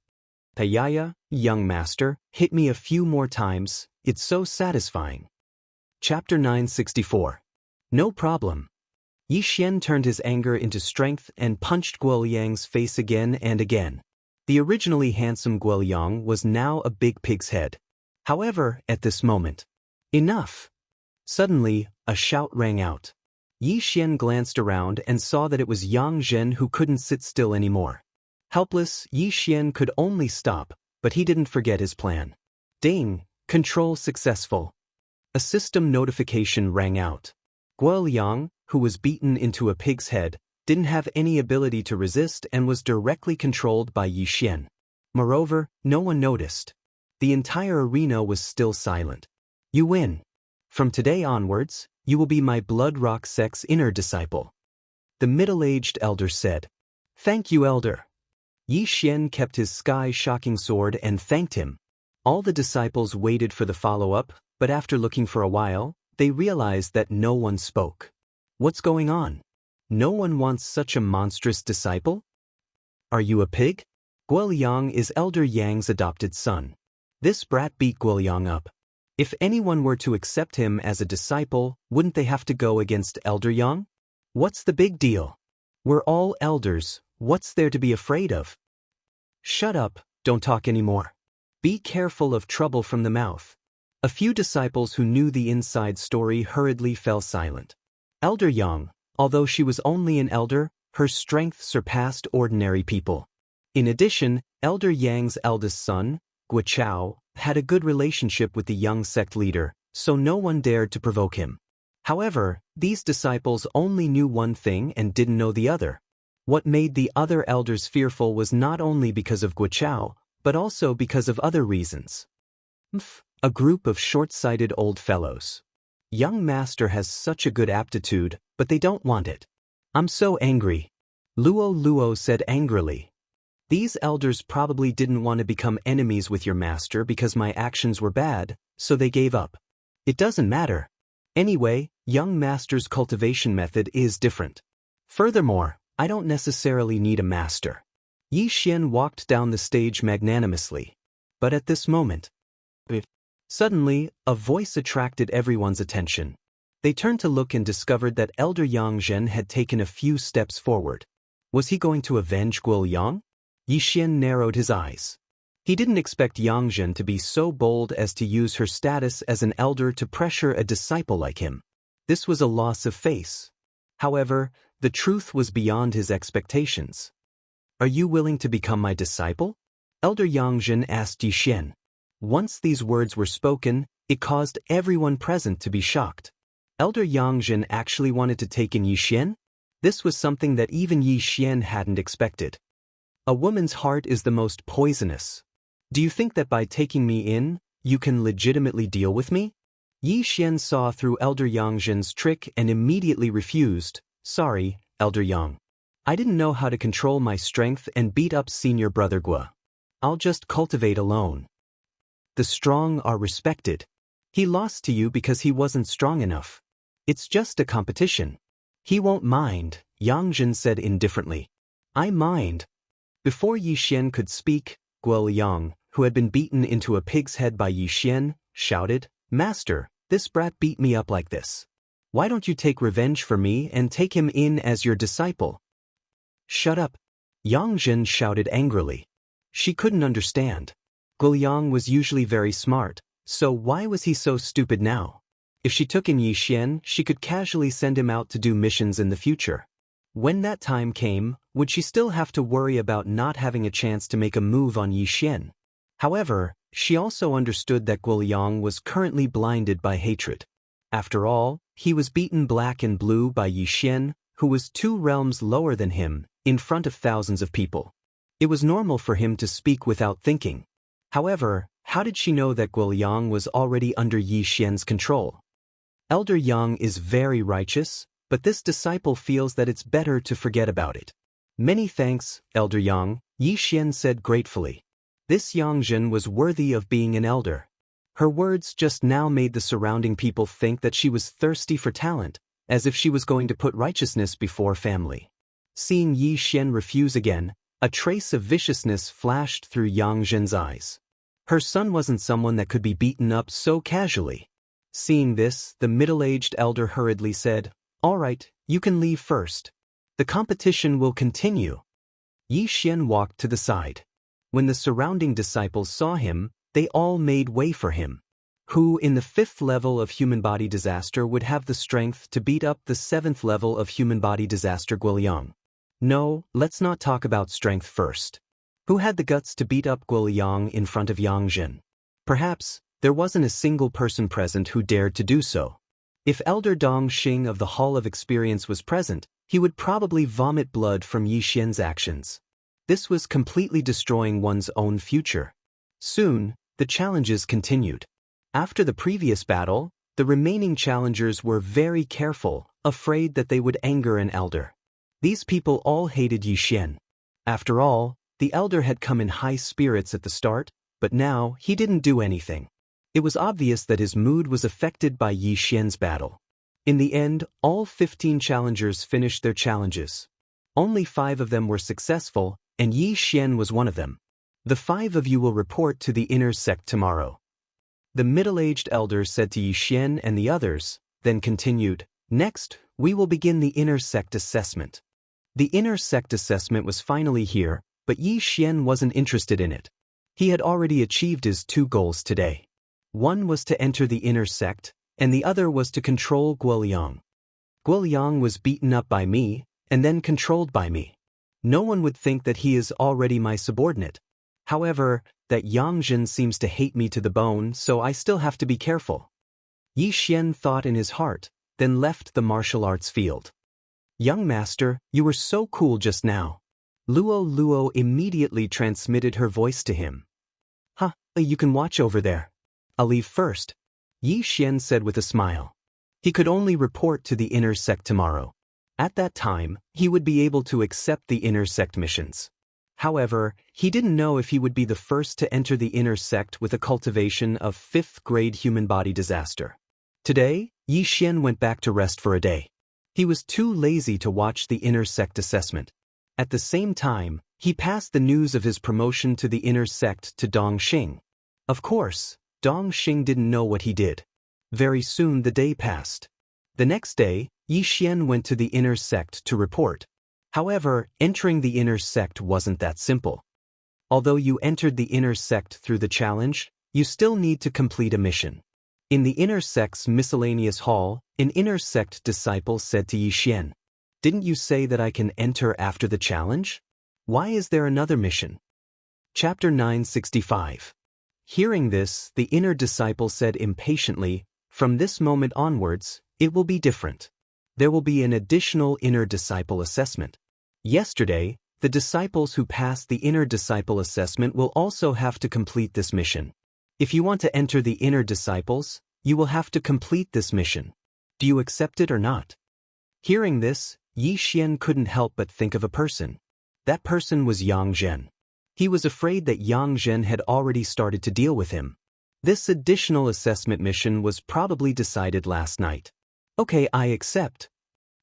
Payaya, young master, hit me a few more times, it's so satisfying. Chapter 964. No problem. Yi Xian turned his anger into strength and punched Guoliang's face again and again. The originally handsome Guoliang was now a big pig's head. However, at this moment, enough! Suddenly, a shout rang out. Yi Xian glanced around and saw that it was Yangzhen who couldn't sit still anymore. Helpless, Yi Xian could only stop, but he didn't forget his plan. Ding! Control successful. A system notification rang out. Guoliang, who was beaten into a pig's head, didn't have any ability to resist and was directly controlled by Yi Xian. Moreover, no one noticed. The entire arena was still silent. You win. From today onwards, you will be my Bloodrock sect's inner disciple. The middle-aged elder said. Thank you, elder. Yi Xian kept his sky-shocking sword and thanked him. All the disciples waited for the follow-up, but after looking for a while, they realized that no one spoke. What's going on? No one wants such a monstrous disciple? Are you a pig? Guoliang is Elder Yang's adopted son. This brat beat Guoliang up. If anyone were to accept him as a disciple, wouldn't they have to go against Elder Yang? What's the big deal? We're all elders, what's there to be afraid of? Shut up, don't talk anymore. Be careful of trouble from the mouth. A few disciples who knew the inside story hurriedly fell silent. Elder Yang, although she was only an elder, her strength surpassed ordinary people. In addition, Elder Yang's eldest son, Guichao, had a good relationship with the young sect leader, so no one dared to provoke him. However, these disciples only knew one thing and didn't know the other. What made the other elders fearful was not only because of Guoqiao, but also because of other reasons. A group of short-sighted old fellows. Young master has such a good aptitude, but they don't want it. I'm so angry. Luo said angrily. These elders probably didn't want to become enemies with your master because my actions were bad, so they gave up. It doesn't matter. Anyway, young master's cultivation method is different. Furthermore, I don't necessarily need a master. Yi Xian walked down the stage magnanimously. But at this moment, suddenly, a voice attracted everyone's attention. They turned to look and discovered that Elder Yang Zhen had taken a few steps forward. Was he going to avenge Guoyang? Yi Xian narrowed his eyes. He didn't expect Yang Zhen to be so bold as to use her status as an elder to pressure a disciple like him. This was a loss of face. However, the truth was beyond his expectations. Are you willing to become my disciple? Elder Yang Zhen asked Yi Xian. Once these words were spoken, it caused everyone present to be shocked. Elder Yang Zhen actually wanted to take in Yi Xian? This was something that even Yi Xian hadn't expected. A woman's heart is the most poisonous. Do you think that by taking me in, you can legitimately deal with me? Yi Xian saw through Elder Yang Zhen's trick and immediately refused. Sorry, Elder Yang. I didn't know how to control my strength and beat up senior brother Guo. I'll just cultivate alone. The strong are respected. He lost to you because he wasn't strong enough. It's just a competition. He won't mind, Yang Zhen said indifferently. I mind. Before Yi Xian could speak, Guoyang, who had been beaten into a pig's head by Yi Xian, shouted, Master, this brat beat me up like this. Why don't you take revenge for me and take him in as your disciple? Shut up. Yang Zhen shouted angrily. She couldn't understand. Guoyang was usually very smart, so why was he so stupid now? If she took in Yi Xian, she could casually send him out to do missions in the future. When that time came, would she still have to worry about not having a chance to make a move on Yi Xian? However, she also understood that Guoyang was currently blinded by hatred. After all, he was beaten black and blue by Yi Xian, who was 2 realms lower than him, in front of thousands of people. It was normal for him to speak without thinking. However, how did she know that Guoyang was already under Yi Xian's control? Elder Yang is very righteous, but this disciple feels that it's better to forget about it. Many thanks, Elder Yang, Yi Xian said gratefully. This Yang Zhen was worthy of being an elder. Her words just now made the surrounding people think that she was thirsty for talent, as if she was going to put righteousness before family. Seeing Yi Xian refuse again, a trace of viciousness flashed through Yang Zhen's eyes. Her son wasn't someone that could be beaten up so casually. Seeing this, the middle-aged elder hurriedly said, All right, you can leave first. The competition will continue. Yi Xian walked to the side. When the surrounding disciples saw him, they all made way for him. Who in the 5th level of human body disaster would have the strength to beat up the 7th level of human body disaster Guoyang? No, let's not talk about strength first. Who had the guts to beat up Guoyang in front of Yang Zhen? Perhaps, there wasn't a single person present who dared to do so. If Elder Dong Xing of the Hall of Experience was present, he would probably vomit blood from Yi Xian's actions. This was completely destroying one's own future. Soon, the challenges continued. After the previous battle, the remaining challengers were very careful, afraid that they would anger an elder. These people all hated Yi Xian. After all, the elder had come in high spirits at the start, but now he didn't do anything. It was obvious that his mood was affected by Yi Xian's battle. In the end, all 15 challengers finished their challenges. Only 5 of them were successful, and Yi Xian was one of them. The 5 of you will report to the inner sect tomorrow. The middle-aged elder said to Yi Xian and the others, then continued, Next, we will begin the inner sect assessment. The inner sect assessment was finally here, but Yi Xian wasn't interested in it. He had already achieved his 2 goals today. One was to enter the inner sect, and the other was to control Guoyang. Guoyang was beaten up by me, and then controlled by me. No one would think that he is already my subordinate. However, That Yangzhen seems to hate me to the bone, so I still have to be careful. Yi Xian thought in his heart, then left the martial arts field. Young master, you were so cool just now. Luo immediately transmitted her voice to him. Huh, you can watch over there. I'll leave first, Yi Xian said with a smile. He could only report to the inner sect tomorrow. At that time, he would be able to accept the inner sect missions. However, he didn't know if he would be the first to enter the inner sect with a cultivation of 5th grade human body disaster. Today, Yi Xian went back to rest for a day. He was too lazy to watch the inner sect assessment. At the same time, he passed the news of his promotion to the inner sect to Dong Xing. Of course, Dong Xing didn't know what he did. Very soon the day passed. The next day, Yi Xian went to the inner sect to report. However, entering the inner sect wasn't that simple. Although you entered the inner sect through the challenge, you still need to complete a mission. In the inner sect's miscellaneous hall, an inner sect disciple said to Yi Xian, "Didn't you say that I can enter after the challenge? Why is there another mission?" Chapter 965. Hearing this, the inner disciple said impatiently, "From this moment onwards, it will be different. There will be an additional inner disciple assessment. Yesterday, the disciples who passed the inner disciple assessment will also have to complete this mission. If you want to enter the inner disciples, you will have to complete this mission. Do you accept it or not?" Hearing this, Yi Xian couldn't help but think of a person. That person was Yangzhen. He was afraid that Yangzhen had already started to deal with him. This additional assessment mission was probably decided last night. "Okay, I accept."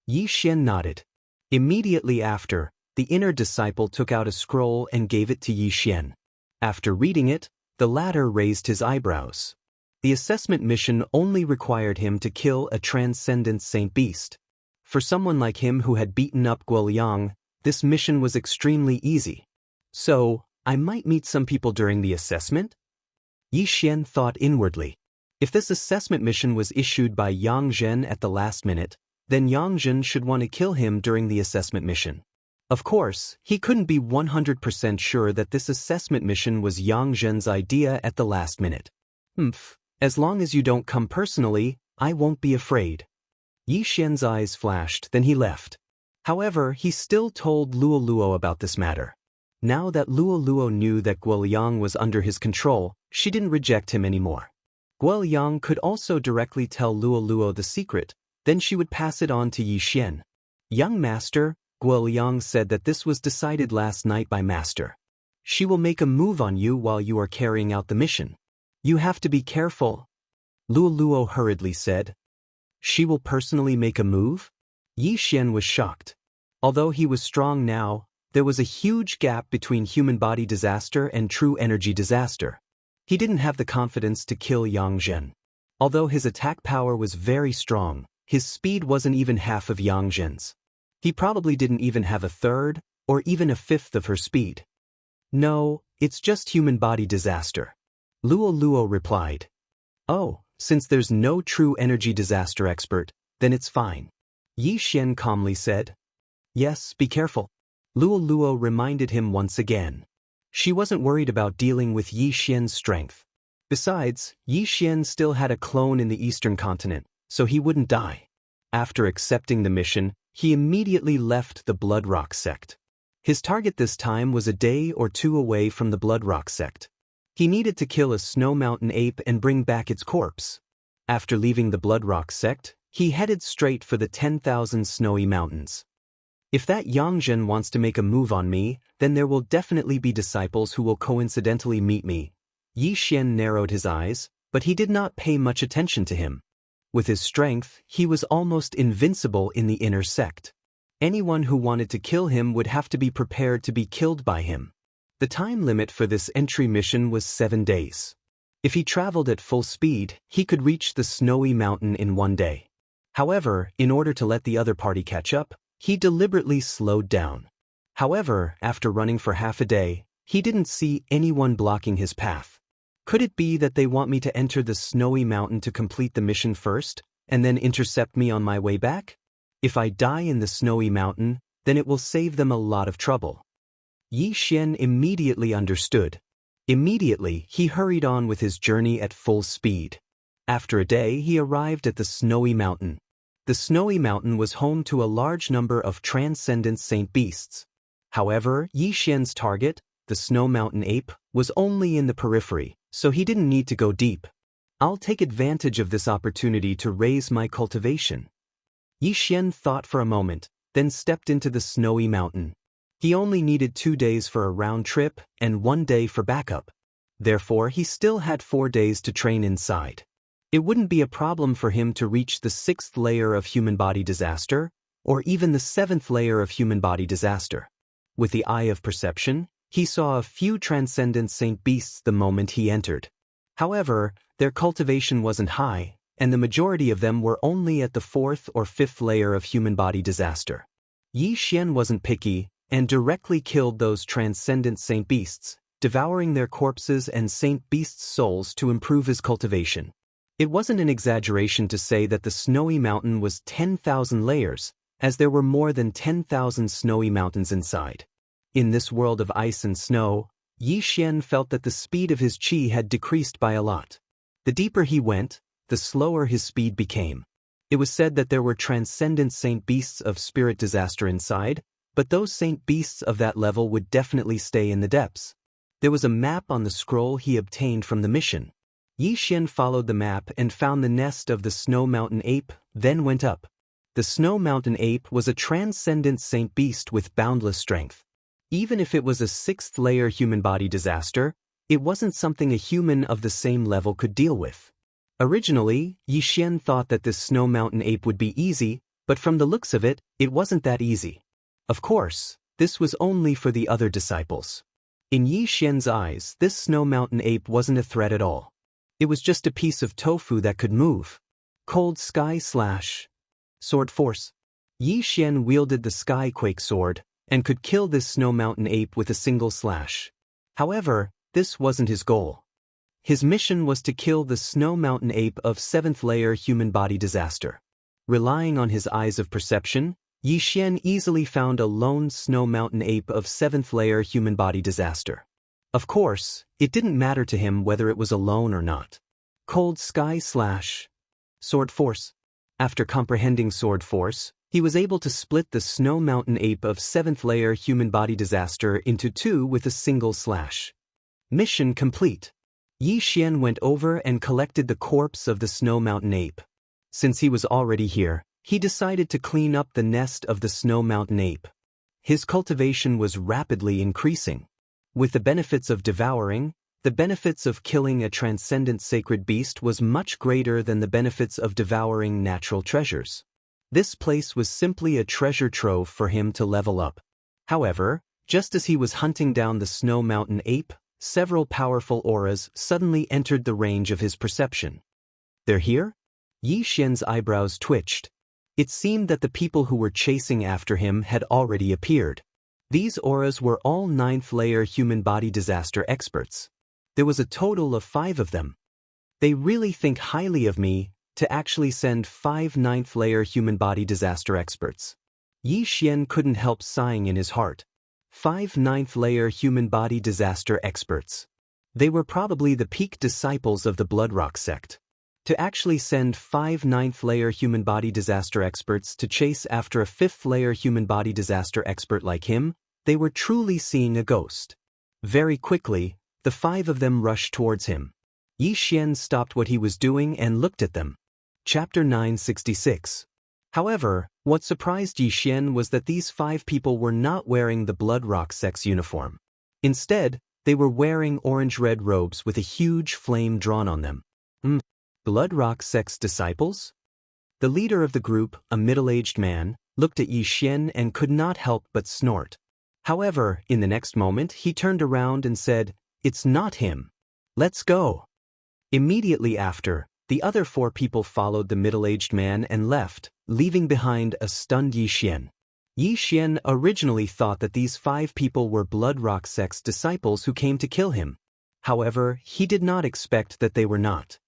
Yi Xian nodded. Immediately after, the inner disciple took out a scroll and gave it to Yi Xian. After reading it, the latter raised his eyebrows. The assessment mission only required him to kill a transcendent saint beast. For someone like him who had beaten up Guoliang, this mission was extremely easy. So, I might meet some people during the assessment? Yi Xian thought inwardly. If this assessment mission was issued by Yangzhen at the last minute, then Yangzhen should want to kill him during the assessment mission. Of course, he couldn't be 100% sure that this assessment mission was Yangzhen's idea at the last minute. As long as you don't come personally, I won't be afraid. Yi Xian's eyes flashed, then he left. However, he still told Luo about this matter. Now that Luo knew that Guoliang was under his control, she didn't reject him anymore. Guoliang could also directly tell Luo the secret, then she would pass it on to Yi Xian. "Young master," Guoliang said that this was decided last night by master. "She will make a move on you while you are carrying out the mission. You have to be careful." Luo hurriedly said. "She will personally make a move?" Yi Xian was shocked. Although he was strong now, there was a huge gap between human body disaster and true energy disaster. He didn't have the confidence to kill Yangzhen. Although his attack power was very strong, his speed wasn't even half of Yangzhen's. He probably didn't even have a third, or even a fifth of her speed. "No, it's just human body disaster," Luo replied. "Oh, since there's no true energy disaster expert, then it's fine," Yi Xian calmly said. "Yes, be careful," Luo reminded him once again. She wasn't worried about dealing with Yi Xian's strength. Besides, Yi Xian still had a clone in the eastern continent, so he wouldn't die. After accepting the mission, he immediately left the Blood Rock sect. His target this time was a day or two away from the Blood Rock sect. He needed to kill a snow mountain ape and bring back its corpse. After leaving the Blood Rock sect, he headed straight for the 10,000 snowy mountains. If that Yangzhen wants to make a move on me, then there will definitely be disciples who will coincidentally meet me. Yi Xian narrowed his eyes, but he did not pay much attention to him. With his strength, he was almost invincible in the inner sect. Anyone who wanted to kill him would have to be prepared to be killed by him. The time limit for this entry mission was 7 days. If he traveled at full speed, he could reach the snowy mountain in 1 day. However, in order to let the other party catch up, he deliberately slowed down. However, after running for half a day, he didn't see anyone blocking his path. Could it be that they want me to enter the snowy mountain to complete the mission first, and then intercept me on my way back? If I die in the snowy mountain, then it will save them a lot of trouble. Yi Xian immediately understood. Immediately, he hurried on with his journey at full speed. After a day, he arrived at the Snowy Mountain. The Snowy Mountain was home to a large number of transcendent saint beasts. However, Yi Xian's target, the Snow Mountain ape, was only in the periphery, so he didn't need to go deep. I'll take advantage of this opportunity to raise my cultivation. Yi Xian thought for a moment, then stepped into the Snowy Mountain. He only needed 2 days for a round trip and 1 day for backup. Therefore, he still had 4 days to train inside. It wouldn't be a problem for him to reach the 6th layer of human body disaster, or even the 7th layer of human body disaster. With the eye of perception, he saw a few transcendent saint beasts the moment he entered. However, their cultivation wasn't high, and the majority of them were only at the 4th or 5th layer of human body disaster. Yi Xian wasn't picky, and directly killed those transcendent saint beasts, devouring their corpses and saint beasts' souls to improve his cultivation. It wasn't an exaggeration to say that the Snowy Mountain was 10,000 layers, as there were more than 10,000 snowy mountains inside. In this world of ice and snow, Yi Xian felt that the speed of his qi had decreased by a lot. The deeper he went, the slower his speed became. It was said that there were transcendent saint beasts of spirit disaster inside, but those saint beasts of that level would definitely stay in the depths. There was a map on the scroll he obtained from the mission. Yi Xian followed the map and found the nest of the Snow Mountain ape, then went up. The Snow Mountain ape was a transcendent saint beast with boundless strength. Even if it was a 6th layer human body disaster, it wasn't something a human of the same level could deal with. Originally, Yi Xian thought that this Snow Mountain ape would be easy, but from the looks of it, it wasn't that easy. Of course, this was only for the other disciples. In Yi Xian's eyes, this Snow Mountain ape wasn't a threat at all. It was just a piece of tofu that could move. Cold Sky / Sword Force. Yi Xian wielded the Skyquake sword, and could kill this Snow Mountain ape with a single slash. However, this wasn't his goal. His mission was to kill the Snow Mountain ape of 7th layer human body disaster. Relying on his eyes of perception, Yi Xian easily found a lone Snow Mountain ape of 7th layer human body disaster. Of course, it didn't matter to him whether it was alone or not. Cold Sky / Sword Force. After comprehending Sword Force, he was able to split the Snow Mountain ape of 7th layer human body disaster into 2 with a single slash. Mission complete. Yi Xian went over and collected the corpse of the Snow Mountain ape. Since he was already here, he decided to clean up the nest of the Snow Mountain ape. His cultivation was rapidly increasing. With the benefits of devouring, the benefits of killing a transcendent sacred beast was much greater than the benefits of devouring natural treasures. This place was simply a treasure trove for him to level up. However, just as he was hunting down the Snow Mountain ape, several powerful auras suddenly entered the range of his perception. They're here? Yi Xian's eyebrows twitched. It seemed that the people who were chasing after him had already appeared. These auras were all 9th layer human body disaster experts. There was a total of 5 of them. They really think highly of me to actually send 5 9th layer human body disaster experts. Yi Xian couldn't help sighing in his heart. 5 9th layer human body disaster experts. They were probably the peak disciples of the Bloodrock sect. To actually send 5 9th layer human body disaster experts to chase after a 5th layer human body disaster expert like him, they were truly seeing a ghost. Very quickly, the 5 of them rushed towards him. Yi Xian stopped what he was doing and looked at them. Chapter 966. However, what surprised Yi Xian was that these 5 people were not wearing the Bloodrock sect's uniform. Instead, they were wearing orange-red robes with a huge flame drawn on them. Bloodrock sect's disciples? The leader of the group, a middle-aged man, looked at Yi Xian and could not help but snort. However, in the next moment he turned around and said, "It's not him. Let's go." Immediately after, the other 4 people followed the middle-aged man and left, leaving behind a stunned Yi Xian. Yi Xian originally thought that these 5 people were Bloodrock sect's disciples who came to kill him. However, he did not expect that they were not.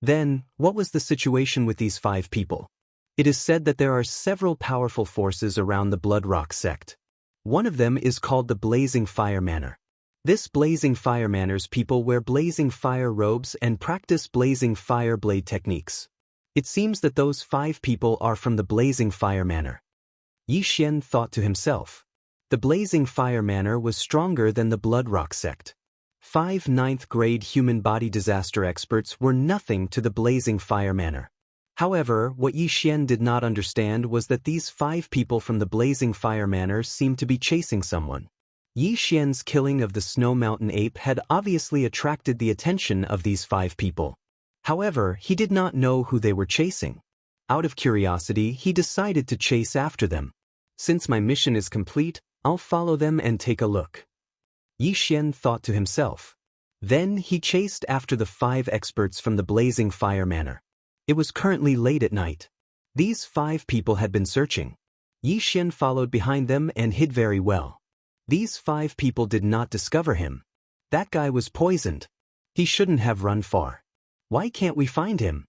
Then, what was the situation with these 5 people? It is said that there are several powerful forces around the Bloodrock sect. One of them is called the Blazing Fire Manor. This Blazing Fire Manor's people wear blazing fire robes and practice blazing fire blade techniques. It seems that those 5 people are from the Blazing Fire Manor. Yixian thought to himself. The Blazing Fire Manor was stronger than the Bloodrock sect. 5 ninth-grade human body disaster experts were nothing to the Blazing Fire Manor. However, what Yixian did not understand was that these 5 people from the Blazing Fire Manor seemed to be chasing someone. Yixian's killing of the Snow Mountain ape had obviously attracted the attention of these 5 people. However, he did not know who they were chasing. Out of curiosity, he decided to chase after them. Since my mission is complete, I'll follow them and take a look. Yixian thought to himself. Then he chased after the 5 experts from the Blazing Fire Manor. It was currently late at night. These 5 people had been searching. Yixian followed behind them and hid very well. These 5 people did not discover him. That guy was poisoned. He shouldn't have run far. Why can't we find him?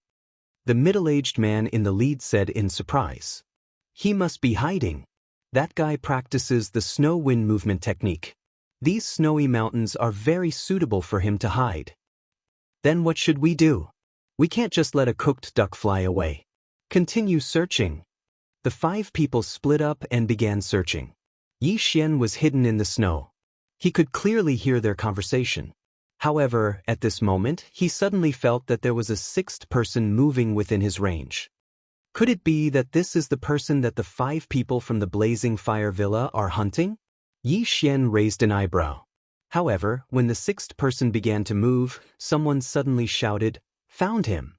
The middle-aged man in the lead said in surprise. He must be hiding. That guy practices the snow wind movement technique. These snowy mountains are very suitable for him to hide. Then what should we do? We can't just let a cooked duck fly away. Continue searching. The 5 people split up and began searching. Yixian was hidden in the snow. He could clearly hear their conversation. However, at this moment, he suddenly felt that there was a 6th person moving within his range. Could it be that this is the person that the 5 people from the Blazing Fire Villa are hunting? Yixian raised an eyebrow. However, when the 6th person began to move, someone suddenly shouted, "Found him!"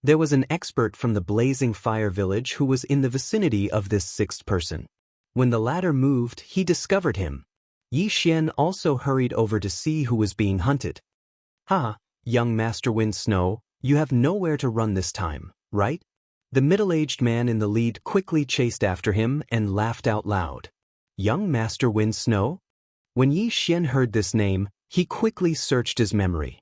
There was an expert from the Blazing Fire Village who was in the vicinity of this 6th person. When the latter moved, he discovered him. Yixian also hurried over to see who was being hunted. "Ha, young Master Wind Snow, you have nowhere to run this time, right?" The middle-aged man in the lead quickly chased after him and laughed out loud. Young Master Wind Snow? When Yixian heard this name, he quickly searched his memory.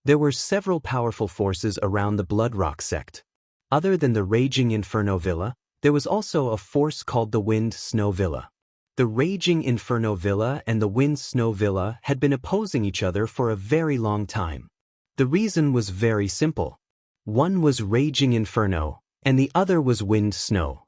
There were several powerful forces around the Bloodrock sect. Other than the Raging Inferno Villa, there was also a force called the Wind Snow Villa. The Raging Inferno Villa and the Wind Snow Villa had been opposing each other for a very long time. The reason was very simple. One was Raging Inferno, and the other was Wind Snow.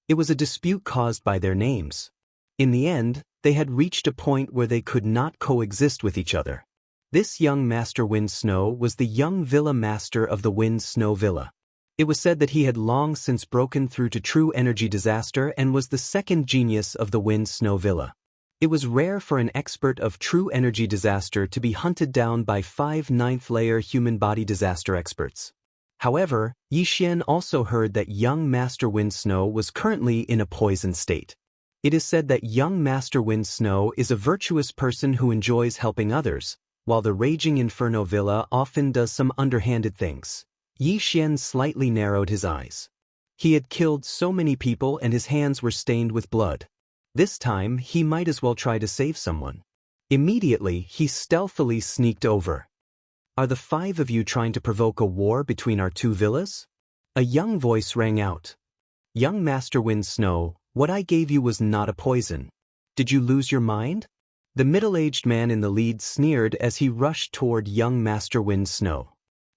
It was a dispute caused by their names. In the end, they had reached a point where they could not coexist with each other. This young Master Wind Snow was the young Villa Master of the Wind Snow Villa. It was said that he had long since broken through to true energy disaster and was the 2nd genius of the Wind Snow Villa. It was rare for an expert of true energy disaster to be hunted down by 5 ninth-layer human body disaster experts. However, Yixian also heard that young Master Wind Snow was currently in a poisoned state. It is said that young Master Wind Snow is a virtuous person who enjoys helping others, while the Raging Inferno Villa often does some underhanded things. Yixian slightly narrowed his eyes. He had killed so many people and his hands were stained with blood. This time, he might as well try to save someone. Immediately, he stealthily sneaked over. "Are the 5 of you trying to provoke a war between our 2 villas?" A young voice rang out. "Young Master Wind Snow, what I gave you was not a poison. Did you lose your mind?" The middle-aged man in the lead sneered as he rushed toward young Master Wind Snow.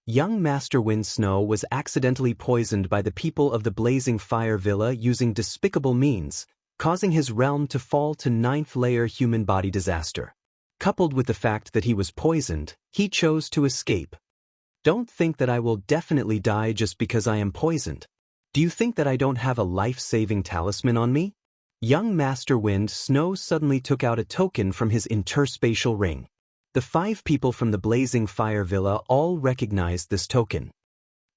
Young Master Wind Snow was accidentally poisoned by the people of the Blazing Fire Villa using despicable means, causing his realm to fall to 9th-layer human body disaster. Coupled with the fact that he was poisoned, he chose to escape. "Don't think that I will definitely die just because I am poisoned. Do you think that I don't have a life-saving talisman on me?" Young Master Wind Snow suddenly took out a token from his interspatial ring. The 5 people from the Blazing Fire Villa all recognized this token.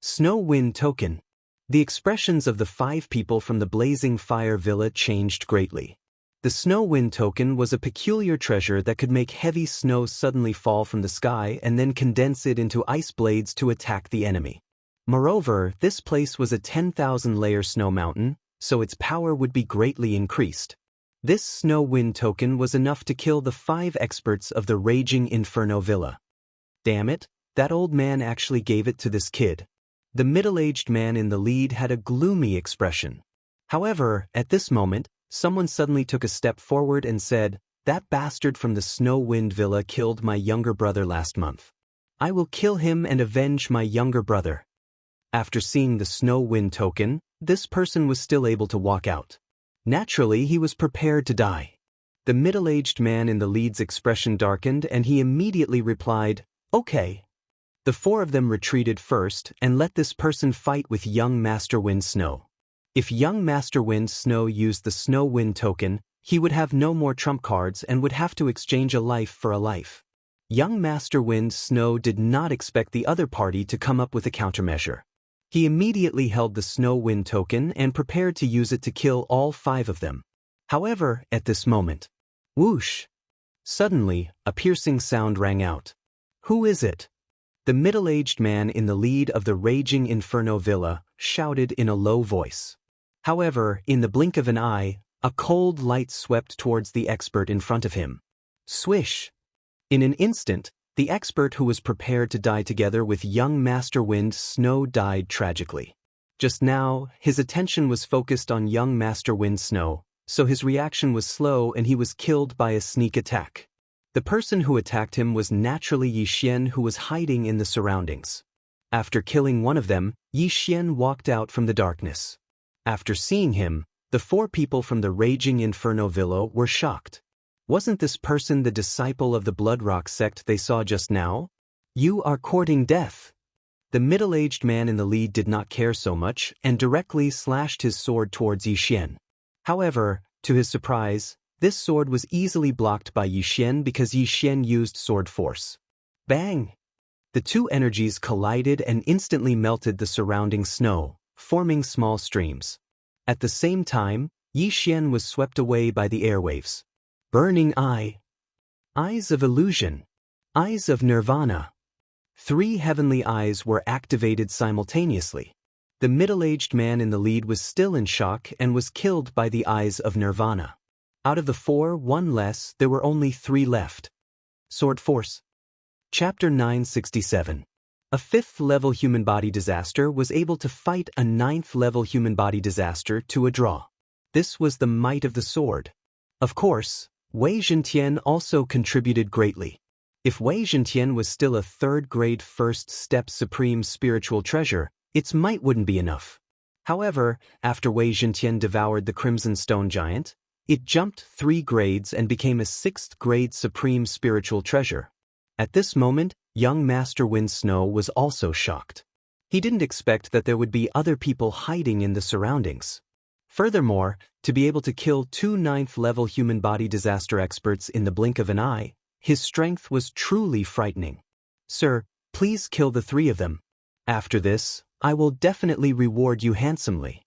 Snow Wind Token. The expressions of the 5 people from the Blazing Fire Villa changed greatly. The Snow Wind Token was a peculiar treasure that could make heavy snow suddenly fall from the sky and then condense it into ice blades to attack the enemy. Moreover, this place was a 10,000-layer snow mountain, so its power would be greatly increased. This Snow Wind Token was enough to kill the 5 experts of the Raging Inferno Villa. Damn it, that old man actually gave it to this kid. The middle-aged man in the lead had a gloomy expression. However, at this moment, someone suddenly took a step forward and said, That bastard from the Snow Wind Villa killed my younger brother last month. I will kill him and avenge my younger brother." After seeing the Snow Wind token, this person was still able to walk out. Naturally, he was prepared to die. The middle-aged man in the lead's expression darkened and he immediately replied, "Okay." The four of them retreated first and let this person fight with young Master Wind Snow. If young Master Wind Snow used the Snow Wind token, he would have no more trump cards and would have to exchange a life for a life. Young Master Wind Snow did not expect the other party to come up with a countermeasure. He immediately held the Snow Wind token and prepared to use it to kill all five of them. However, at this moment, whoosh! Suddenly, a piercing sound rang out. "Who is it?" The middle-aged man in the lead of the Raging Inferno Villa shouted in a low voice. However, in the blink of an eye, a cold light swept towards the expert in front of him. Swish! In an instant, the expert who was prepared to die together with young Master Wind Snow died tragically. Just now, his attention was focused on young Master Wind Snow, so his reaction was slow and he was killed by a sneak attack. The person who attacked him was naturally Yixian, who was hiding in the surroundings. After killing one of them, Yixian walked out from the darkness. After seeing him, the four people from the Raging Inferno Villa were shocked. Wasn't this person the disciple of the Bloodrock sect they saw just now? "You are courting death." The middle-aged man in the lead did not care so much and directly slashed his sword towards Yixian. However, to his surprise, this sword was easily blocked by Yixian because Yixian used sword force. Bang! The two energies collided and instantly melted the surrounding snow, forming small streams. At the same time, Yixian was swept away by the airwaves. Burning eye. Eyes of illusion. Eyes of nirvana. 3 heavenly eyes were activated simultaneously. The middle-aged man in the lead was still in shock and was killed by the eyes of nirvana. Out of the 4, one less, there were only 3 left. Sword Force. Chapter 967. A 5th-level human body disaster was able to fight a 9th-level human body disaster to a draw. This was the might of the sword. Of course, Wei Zhentian also contributed greatly. If Wei Zhentian was still a 3rd-grade first-step supreme spiritual treasure, its might wouldn't be enough. However, after Wei Zhentian devoured the Crimson Stone Giant, it jumped 3 grades and became a 6th-grade supreme spiritual treasure. At this moment, young Master Wind Snow was also shocked. He didn't expect that there would be other people hiding in the surroundings. Furthermore, to be able to kill 2 9th-level human body disaster experts in the blink of an eye, his strength was truly frightening. "Sir, please kill the 3 of them. After this, I will definitely reward you handsomely,"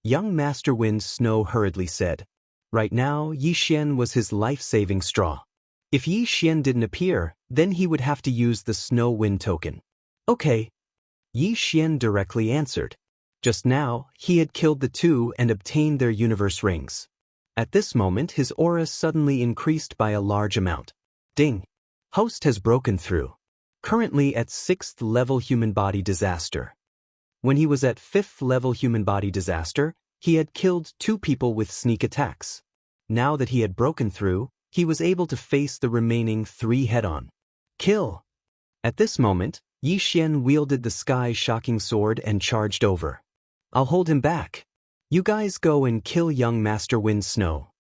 young Master Wind Snow hurriedly said. Right now, Yixian was his life-saving straw. If Yixian didn't appear, then he would have to use the Snow Wind token. "Okay," Yixian directly answered. Just now, he had killed the 2 and obtained their universe rings. At this moment, his aura suddenly increased by a large amount. Ding! Host has broken through. Currently at 6th-level human body disaster. When he was at 5th-level human body disaster, he had killed 2 people with sneak attacks. Now that he had broken through, he was able to face the remaining 3 head-on. Kill! At this moment, Yixian wielded the sky-shocking sword and charged over. "I'll hold him back. You guys go and kill young Master Wind Snow."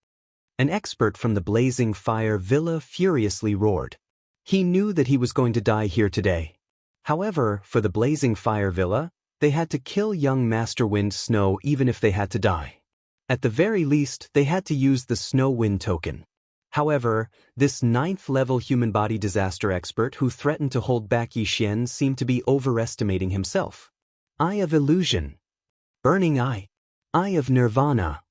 An expert from the Blazing Fire Villa furiously roared. He knew that he was going to die here today. However, for the Blazing Fire Villa, they had to kill young Master Wind Snow even if they had to die. At the very least, they had to use the Snow Wind token. However, this 9th-level human body disaster expert who threatened to hold back Yixian seemed to be overestimating himself. Eye of Illusion. Burning Eye. Eye of Nirvana.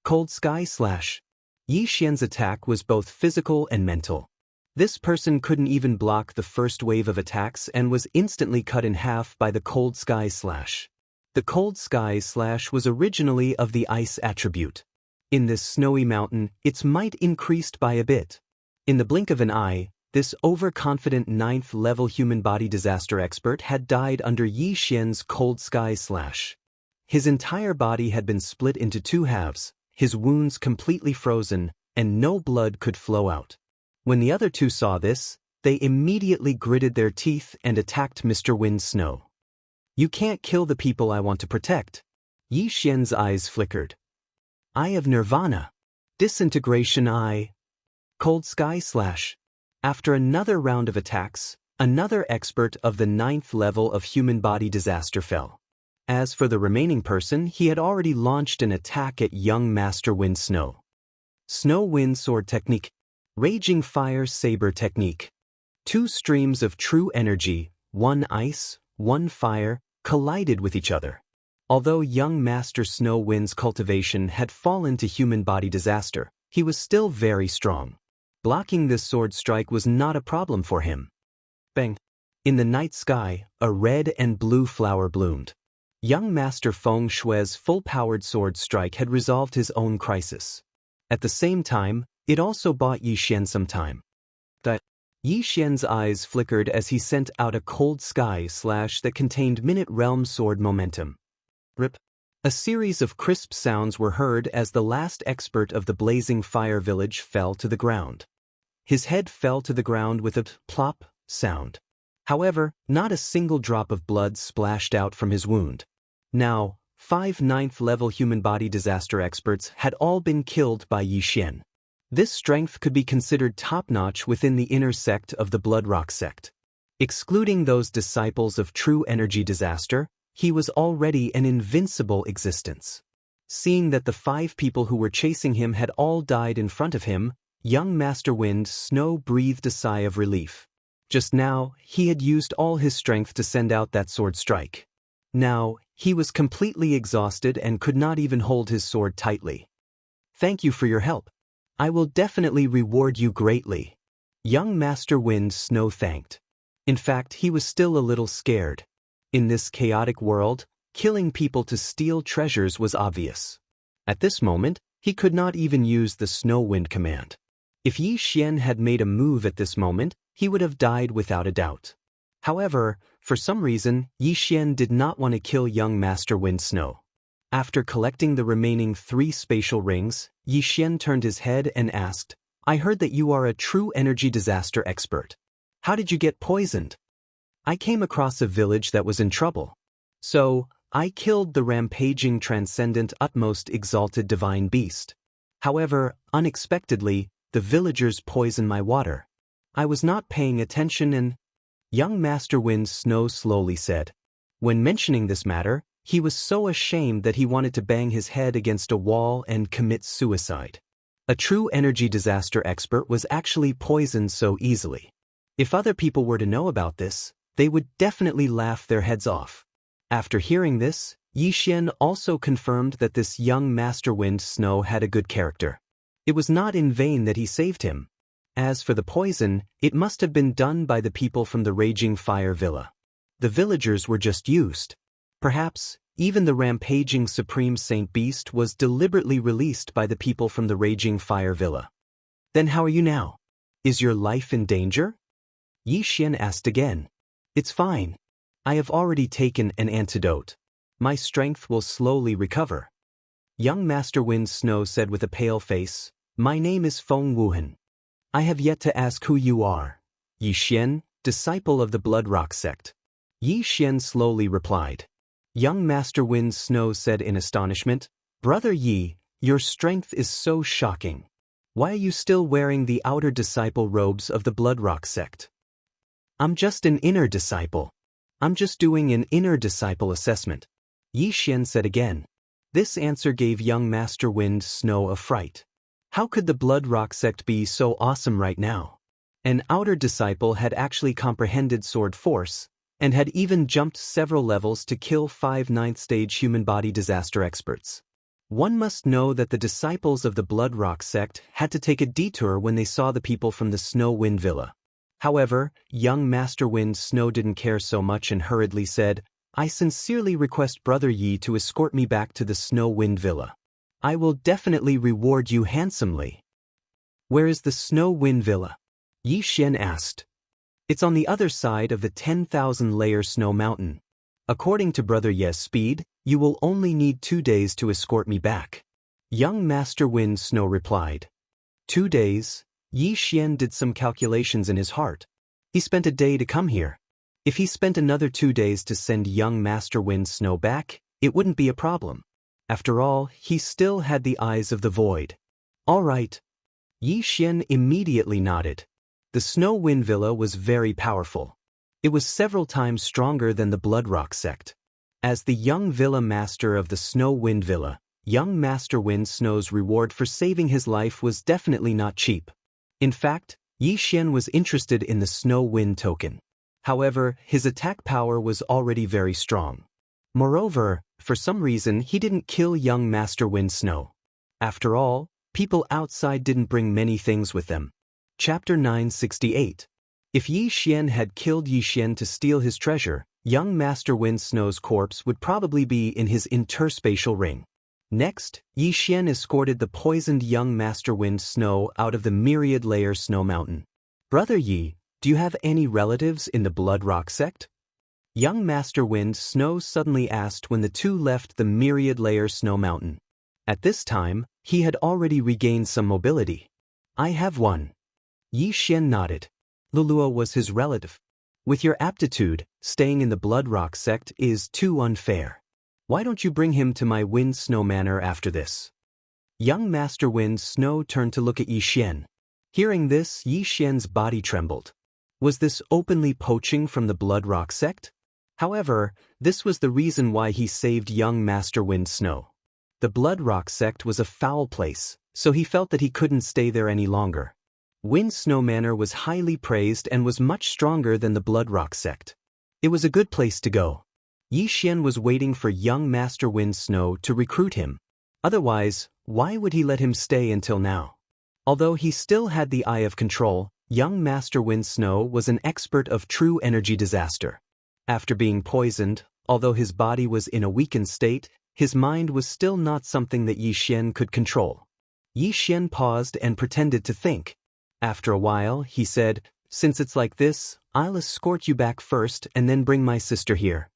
Cold Sky Slash. Yixian's attack was both physical and mental. This person couldn't even block the first wave of attacks and was instantly cut in half by the Cold Sky Slash. The Cold Sky Slash was originally of the ice attribute. In this snowy mountain, its might increased by a bit. In the blink of an eye, this overconfident 9th-level human body disaster expert had died under Yixian's Cold Sky Slash. His entire body had been split into 2 halves, his wounds completely frozen, and no blood could flow out. When the other two saw this, they immediately gritted their teeth and attacked Mr. Wind Snow. You can't kill the people I want to protect. Yi Xian's eyes flickered. Eye of Nirvana. Disintegration Eye. Cold Sky Slash. After another round of attacks, another expert of the 9th level of human body disaster fell. As for the remaining person, he had already launched an attack at young Master Wind Snow. Snow Wind Sword Technique. Raging Fire Saber Technique. Two streams of true energy, one ice, one fire, collided with each other. Although young Master Snow Wind's cultivation had fallen to human body disaster, he was still very strong. Blocking this sword strike was not a problem for him. Bang! In the night sky, a red and blue flower bloomed. Young Master Feng Shui's full-powered sword strike had resolved his own crisis. At the same time, it also bought Yi Xian some time. Yi Xian's eyes flickered as he sent out a cold sky slash that contained Minute Realm sword momentum. Rip. A series of crisp sounds were heard as the last expert of the blazing fire village fell to the ground. His head fell to the ground with a plop sound. However, not a single drop of blood splashed out from his wound. Now, 5 9th level human body disaster experts had all been killed by Yi Xian. This strength could be considered top-notch within the inner sect of the Bloodrock sect. Excluding those disciples of true energy disaster, he was already an invincible existence. Seeing that the 5 people who were chasing him had all died in front of him, young Master Wind Snow breathed a sigh of relief. Just now, he had used all his strength to send out that sword strike. Now, he was completely exhausted and could not even hold his sword tightly. Thank you for your help. I will definitely reward you greatly. Young Master Wind Snow thanked. In fact, he was still a little scared. In this chaotic world, killing people to steal treasures was obvious. At this moment, he could not even use the Snow Wind command. If Yi Xian had made a move at this moment, he would have died without a doubt. However, for some reason, Yi Xian did not want to kill young Master Wind Snow. After collecting the remaining 3 spatial rings, Yi Xian turned his head and asked, I heard that you are a true energy disaster expert. How did you get poisoned? I came across a village that was in trouble. So, I killed the rampaging transcendent utmost exalted divine beast. However, unexpectedly, the villagers poisoned my water. I was not paying attention and... Young Master Wind Snow slowly said. When mentioning this matter, he was so ashamed that he wanted to bang his head against a wall and commit suicide. A true energy disaster expert was actually poisoned so easily. If other people were to know about this, they would definitely laugh their heads off. After hearing this, Yi Xian also confirmed that this young Master Wind Snow had a good character. It was not in vain that he saved him. As for the poison, it must have been done by the people from the Raging Fire Villa. The villagers were just used. Perhaps, even the rampaging Supreme Saint Beast was deliberately released by the people from the Raging Fire Villa. Then how are you now? Is your life in danger? Yi Xian asked again. It's fine. I have already taken an antidote. My strength will slowly recover. Young Master Wind Snow said with a pale face, My name is Feng Wuhan. I have yet to ask who you are. Yi Xian, disciple of the Bloodrock sect. Yi Xian slowly replied. Young Master Wind Snow said in astonishment, Brother Yi, your strength is so shocking. Why are you still wearing the outer disciple robes of the Bloodrock sect? I'm just an inner disciple. I'm just doing an inner disciple assessment. Yi Xian said again. This answer gave young Master Wind Snow a fright. How could the Bloodrock sect be so awesome right now? An outer disciple had actually comprehended sword force, and had even jumped several levels to kill 5 9th stage human body disaster experts. One must know that the disciples of the Bloodrock sect had to take a detour when they saw the people from the Snow Wind Villa. However, young Master Wind Snow didn't care so much and hurriedly said, I sincerely request Brother Yi to escort me back to the Snow Wind Villa. I will definitely reward you handsomely. Where is the Snow Wind Villa? Yi Xian asked. It's on the other side of the 10,000-layer snow mountain. According to Brother Ye's speed, you will only need 2 days to escort me back. Young Master Wind Snow replied. 2 days, Yi Xian did some calculations in his heart. He spent a day to come here. If he spent another 2 days to send young Master Wind Snow back, it wouldn't be a problem. After all, he still had the eyes of the void. All right. Yi Xian immediately nodded. The Snow Wind Villa was very powerful. It was several times stronger than the Bloodrock sect. As the young villa master of the Snow Wind Villa, young Master Wind Snow's reward for saving his life was definitely not cheap. In fact, Yi Xian was interested in the Snow Wind token. However, his attack power was already very strong. Moreover, for some reason he didn't kill young Master Wind Snow. After all, people outside didn't bring many things with them. Chapter 968. If Yi Xian had killed Yi Xian to steal his treasure, young Master Wind Snow's corpse would probably be in his interspatial ring. Next, Yi Xian escorted the poisoned young Master Wind Snow out of the Myriad Layer Snow Mountain. Brother Yi, do you have any relatives in the Bloodrock sect? Young Master Wind Snow suddenly asked when the two left the Myriad Layer Snow Mountain. At this time, he had already regained some mobility. I have one. Yi Xian nodded. Lulua was his relative. With your aptitude, staying in the Bloodrock sect is too unfair. Why don't you bring him to my Wind Snow Manor after this? Young Master Wind Snow turned to look at Yi Xian. Hearing this, Yi Xian's body trembled. Was this openly poaching from the Bloodrock sect? However, this was the reason why he saved young Master Wind Snow. The Bloodrock sect was a foul place, so he felt that he couldn't stay there any longer. Wind Snow Manor was highly praised and was much stronger than the Bloodrock sect. It was a good place to go. Yi Xian was waiting for young Master Wind Snow to recruit him. Otherwise, why would he let him stay until now? Although he still had the eye of control, young Master Wind Snow was an expert of true energy disaster. After being poisoned, although his body was in a weakened state, his mind was still not something that Yi Xian could control. Yi Xian paused and pretended to think. After a while, he said, "Since it's like this, I'll escort you back first and then bring my sister here."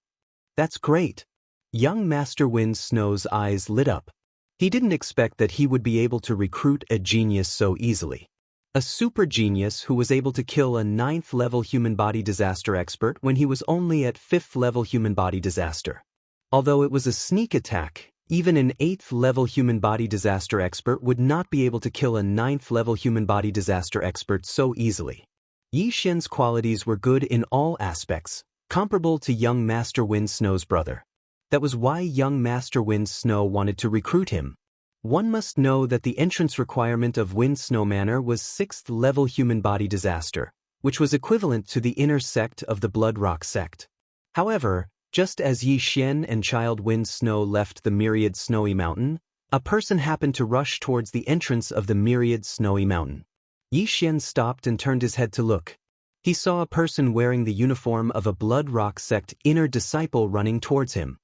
That's great. Young Master Wind Snow's eyes lit up. He didn't expect that he would be able to recruit a genius so easily. A super genius who was able to kill a 9th-level human body disaster expert when he was only at 5th-level human body disaster. Although it was a sneak attack, even an 8th-level human body disaster expert would not be able to kill a 9th-level human body disaster expert so easily. Yi Xian's qualities were good in all aspects, comparable to young Master Wind Snow's brother. That was why young Master Wind Snow wanted to recruit him. One must know that the entrance requirement of Wind Snow Manor was 6th-level human body disaster, which was equivalent to the inner sect of the Bloodrock sect. However, just as Yi Xian and Child Wind Snow left the Myriad Snowy Mountain, a person happened to rush towards the entrance of the Myriad Snowy Mountain. Yi Xian stopped and turned his head to look. He saw a person wearing the uniform of a Bloodrock sect inner disciple running towards him.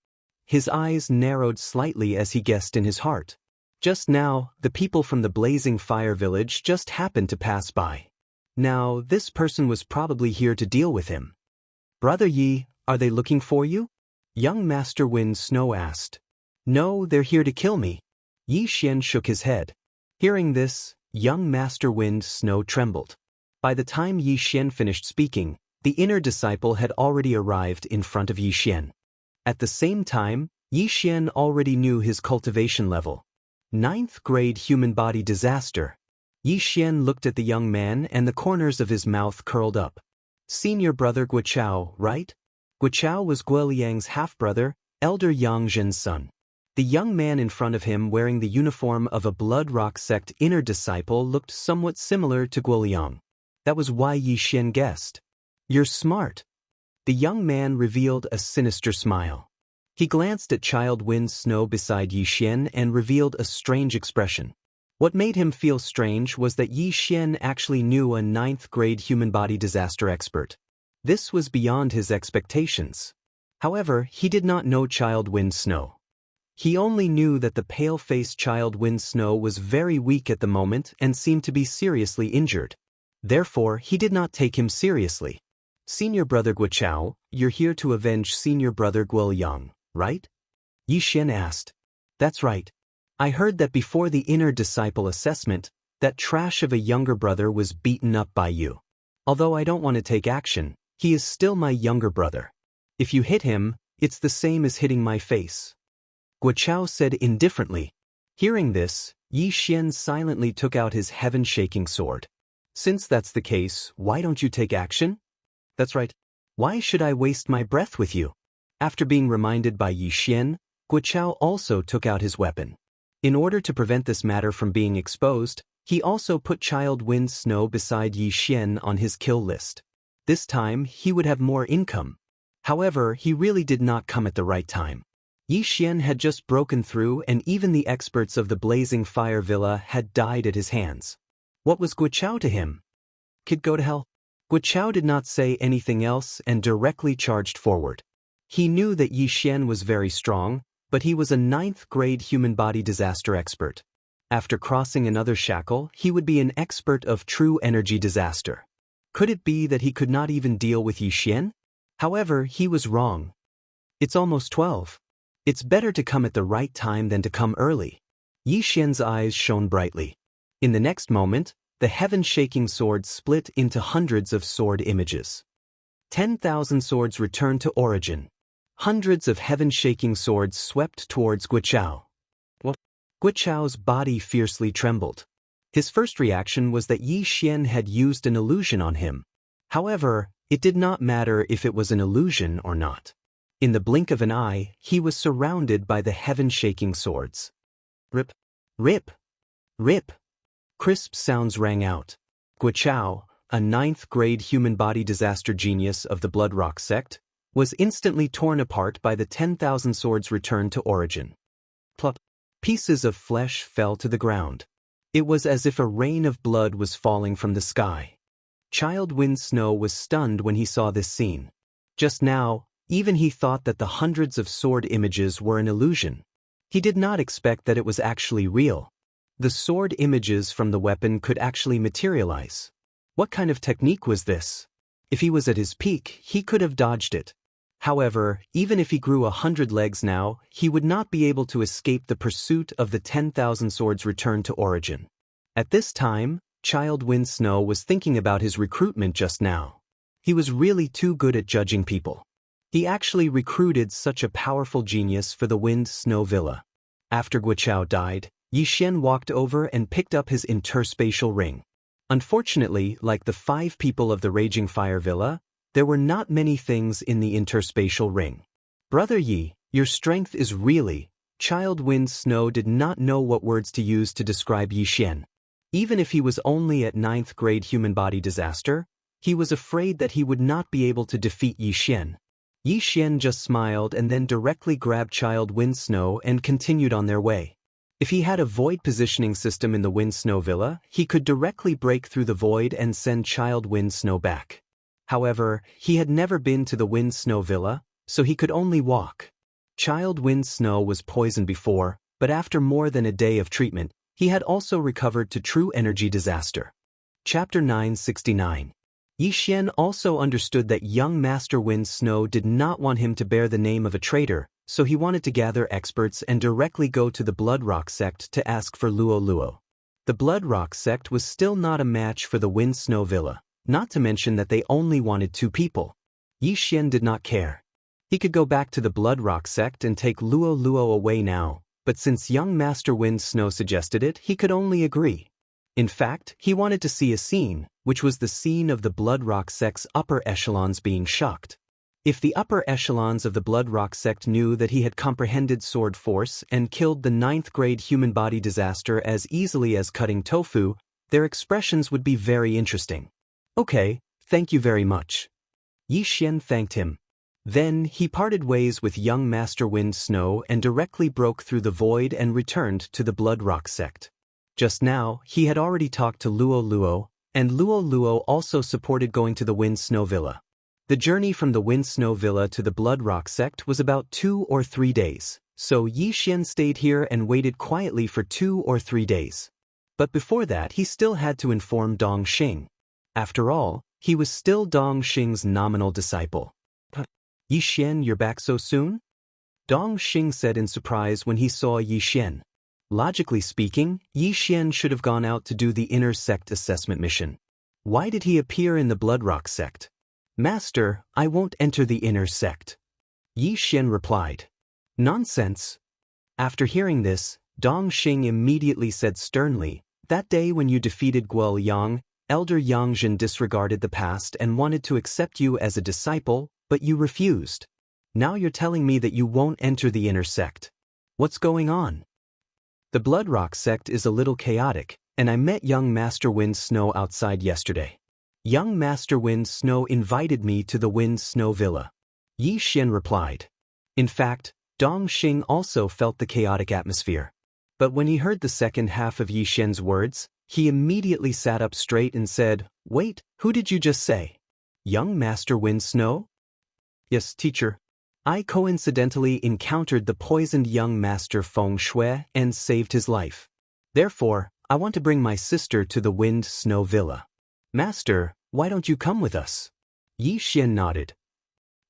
His eyes narrowed slightly as he guessed in his heart. Just now, the people from the Blazing Fire Village just happened to pass by. Now, this person was probably here to deal with him. Brother Yi, are they looking for you? Young Master Wind Snow asked. No, they're here to kill me. Yi Xian shook his head. Hearing this, young Master Wind Snow trembled. By the time Yi Xian finished speaking, the inner disciple had already arrived in front of Yi Xian. At the same time, Yi Xian already knew his cultivation level. 9th grade human body disaster. Yi Xian looked at the young man and the corners of his mouth curled up. Senior brother Guoqiao, right? Guoqiao was Guoliang's half-brother, elder Yang Zhen's son. The young man in front of him wearing the uniform of a Bloodrock sect inner disciple looked somewhat similar to Guoliang. That was why Yi Xian guessed. You're smart. The young man revealed a sinister smile. He glanced at Child Wind Snow beside Yi Xian and revealed a strange expression. What made him feel strange was that Yi Xian actually knew a 9th grade human body disaster expert. This was beyond his expectations. However, he did not know Child Wind Snow. He only knew that the pale-faced Child Wind Snow was very weak at the moment and seemed to be seriously injured. Therefore, he did not take him seriously. Senior brother Guoqiao, you're here to avenge senior brother Guoliang, right? Yi Xian asked. That's right. I heard that before the inner disciple assessment, That trash of a younger brother was beaten up by you. Although I don't want to take action, he is still my younger brother. If you hit him, it's the same as hitting my face. Guo said indifferently. Hearing this, Yi Xian silently took out his heaven-shaking sword. Since that's the case, why don't you take action? That's right. Why should I waste my breath with you? After being reminded by Yi Xian, Guo also took out his weapon. In order to prevent this matter from being exposed, he also put Child Wind Snow beside Yi Xian on his kill list. This time, he would have more income. However, he really did not come at the right time. Yi Xian had just broken through and even the experts of the Blazing Fire Villa had died at his hands. What was Guo to him? Kid, go to hell? Guo did not say anything else and directly charged forward. He knew that Yi Xian was very strong, but he was a 9th-grade human body disaster expert. After crossing another shackle, he would be an expert of true energy disaster. Could it be that he could not even deal with Yi Xian? However, he was wrong. It's almost 12. It's better to come at the right time than to come early. Yi Xian's eyes shone brightly. In the next moment, the heaven-shaking sword split into hundreds of sword images. 10,000 swords returned to origin. Hundreds of heaven-shaking swords swept towards Guo. Guo's body fiercely trembled. His first reaction was that Yi Xian had used an illusion on him. However, it did not matter if it was an illusion or not. In the blink of an eye, he was surrounded by the heaven-shaking swords. Rip! Rip! Rip! Crisp sounds rang out. Guo, a 9th-grade human body disaster genius of the Bloodrock sect, was instantly torn apart by the 10,000 swords returned to origin. Plop! Pieces of flesh fell to the ground. It was as if a rain of blood was falling from the sky. Child Wind Snow was stunned when he saw this scene. Just now, even he thought that the hundreds of sword images were an illusion. He did not expect that it was actually real. The sword images from the weapon could actually materialize. What kind of technique was this? If he was at his peak, he could have dodged it. However, even if he grew 100 legs now, he would not be able to escape the pursuit of the 10,000 swords returned to origin. At this time, Child Wind Snow was thinking about his recruitment just now. He was really too good at judging people. He actually recruited such a powerful genius for the Wind Snow Villa. After Guo died, Yi Xian walked over and picked up his interspatial ring. Unfortunately, like the 5 people of the Raging Fire Villa, there were not many things in the interspatial ring. Brother Yi, your strength is really... Child Wind Snow did not know what words to use to describe Yi Xian. Even if he was only at 9th grade human body disaster, he was afraid that he would not be able to defeat Yi Xian. Yi Xian just smiled and then directly grabbed Child Wind Snow and continued on their way. If he had a void positioning system in the Wind Snow Villa, he could directly break through the void and send Child Wind Snow back. However, he had never been to the Wind Snow Villa, so he could only walk. Child Wind Snow was poisoned before, but after more than a day of treatment, he had also recovered to true energy disaster. Chapter 969. Yi Xian also understood that young Master Wind Snow did not want him to bear the name of a traitor, so he wanted to gather experts and directly go to the Bloodrock sect to ask for Luo Luo. The Bloodrock sect was still not a match for the Wind Snow Villa, not to mention that they only wanted 2 people. Yi Xian did not care. He could go back to the Bloodrock sect and take Luo Luo away now, but since young Master Wind Snow suggested it, he could only agree. In fact, he wanted to see a scene, which was the scene of the Bloodrock sect's upper echelons being shocked. If the upper echelons of the Bloodrock sect knew that he had comprehended sword force and killed the 9th grade human body disaster as easily as cutting tofu, their expressions would be very interesting. Okay, thank you very much. Yi Xian thanked him. Then he parted ways with young Master Wind Snow and directly broke through the void and returned to the Bloodrock sect. Just now, he had already talked to Luo Luo, and Luo Luo also supported going to the Wind Snow Villa. The journey from the Wind Snow Villa to the Bloodrock sect was about 2 or 3 days, so Yi Xian stayed here and waited quietly for 2 or 3 days. But before that, he still had to inform Dong Xing. After all, he was still Dong Xing's nominal disciple. Yi Xian, you're back so soon? Dong Xing said in surprise when he saw Yi Xian. Logically speaking, Yixian should have gone out to do the inner sect assessment mission. Why did he appear in the Bloodrock sect? Master, I won't enter the inner sect. Yixian replied. Nonsense. After hearing this, Dongxing immediately said sternly, that day when you defeated Guo Yang, Elder Yangzhen disregarded the past and wanted to accept you as a disciple, but you refused. Now you're telling me that you won't enter the inner sect. What's going on? The Bloodrock sect is a little chaotic, and I met young Master Wind Snow outside yesterday. Young Master Wind Snow invited me to the Wind Snow Villa. Yixian replied. In fact, Dongxing also felt the chaotic atmosphere. But when he heard the second half of Yixian's words, he immediately sat up straight and said, Wait, who did you just say? Young Master Wind Snow? Yes, teacher. I coincidentally encountered the poisoned young Master Feng Shui and saved his life. Therefore, I want to bring my sister to the Wind Snow Villa. Master, why don't you come with us? Yixian nodded.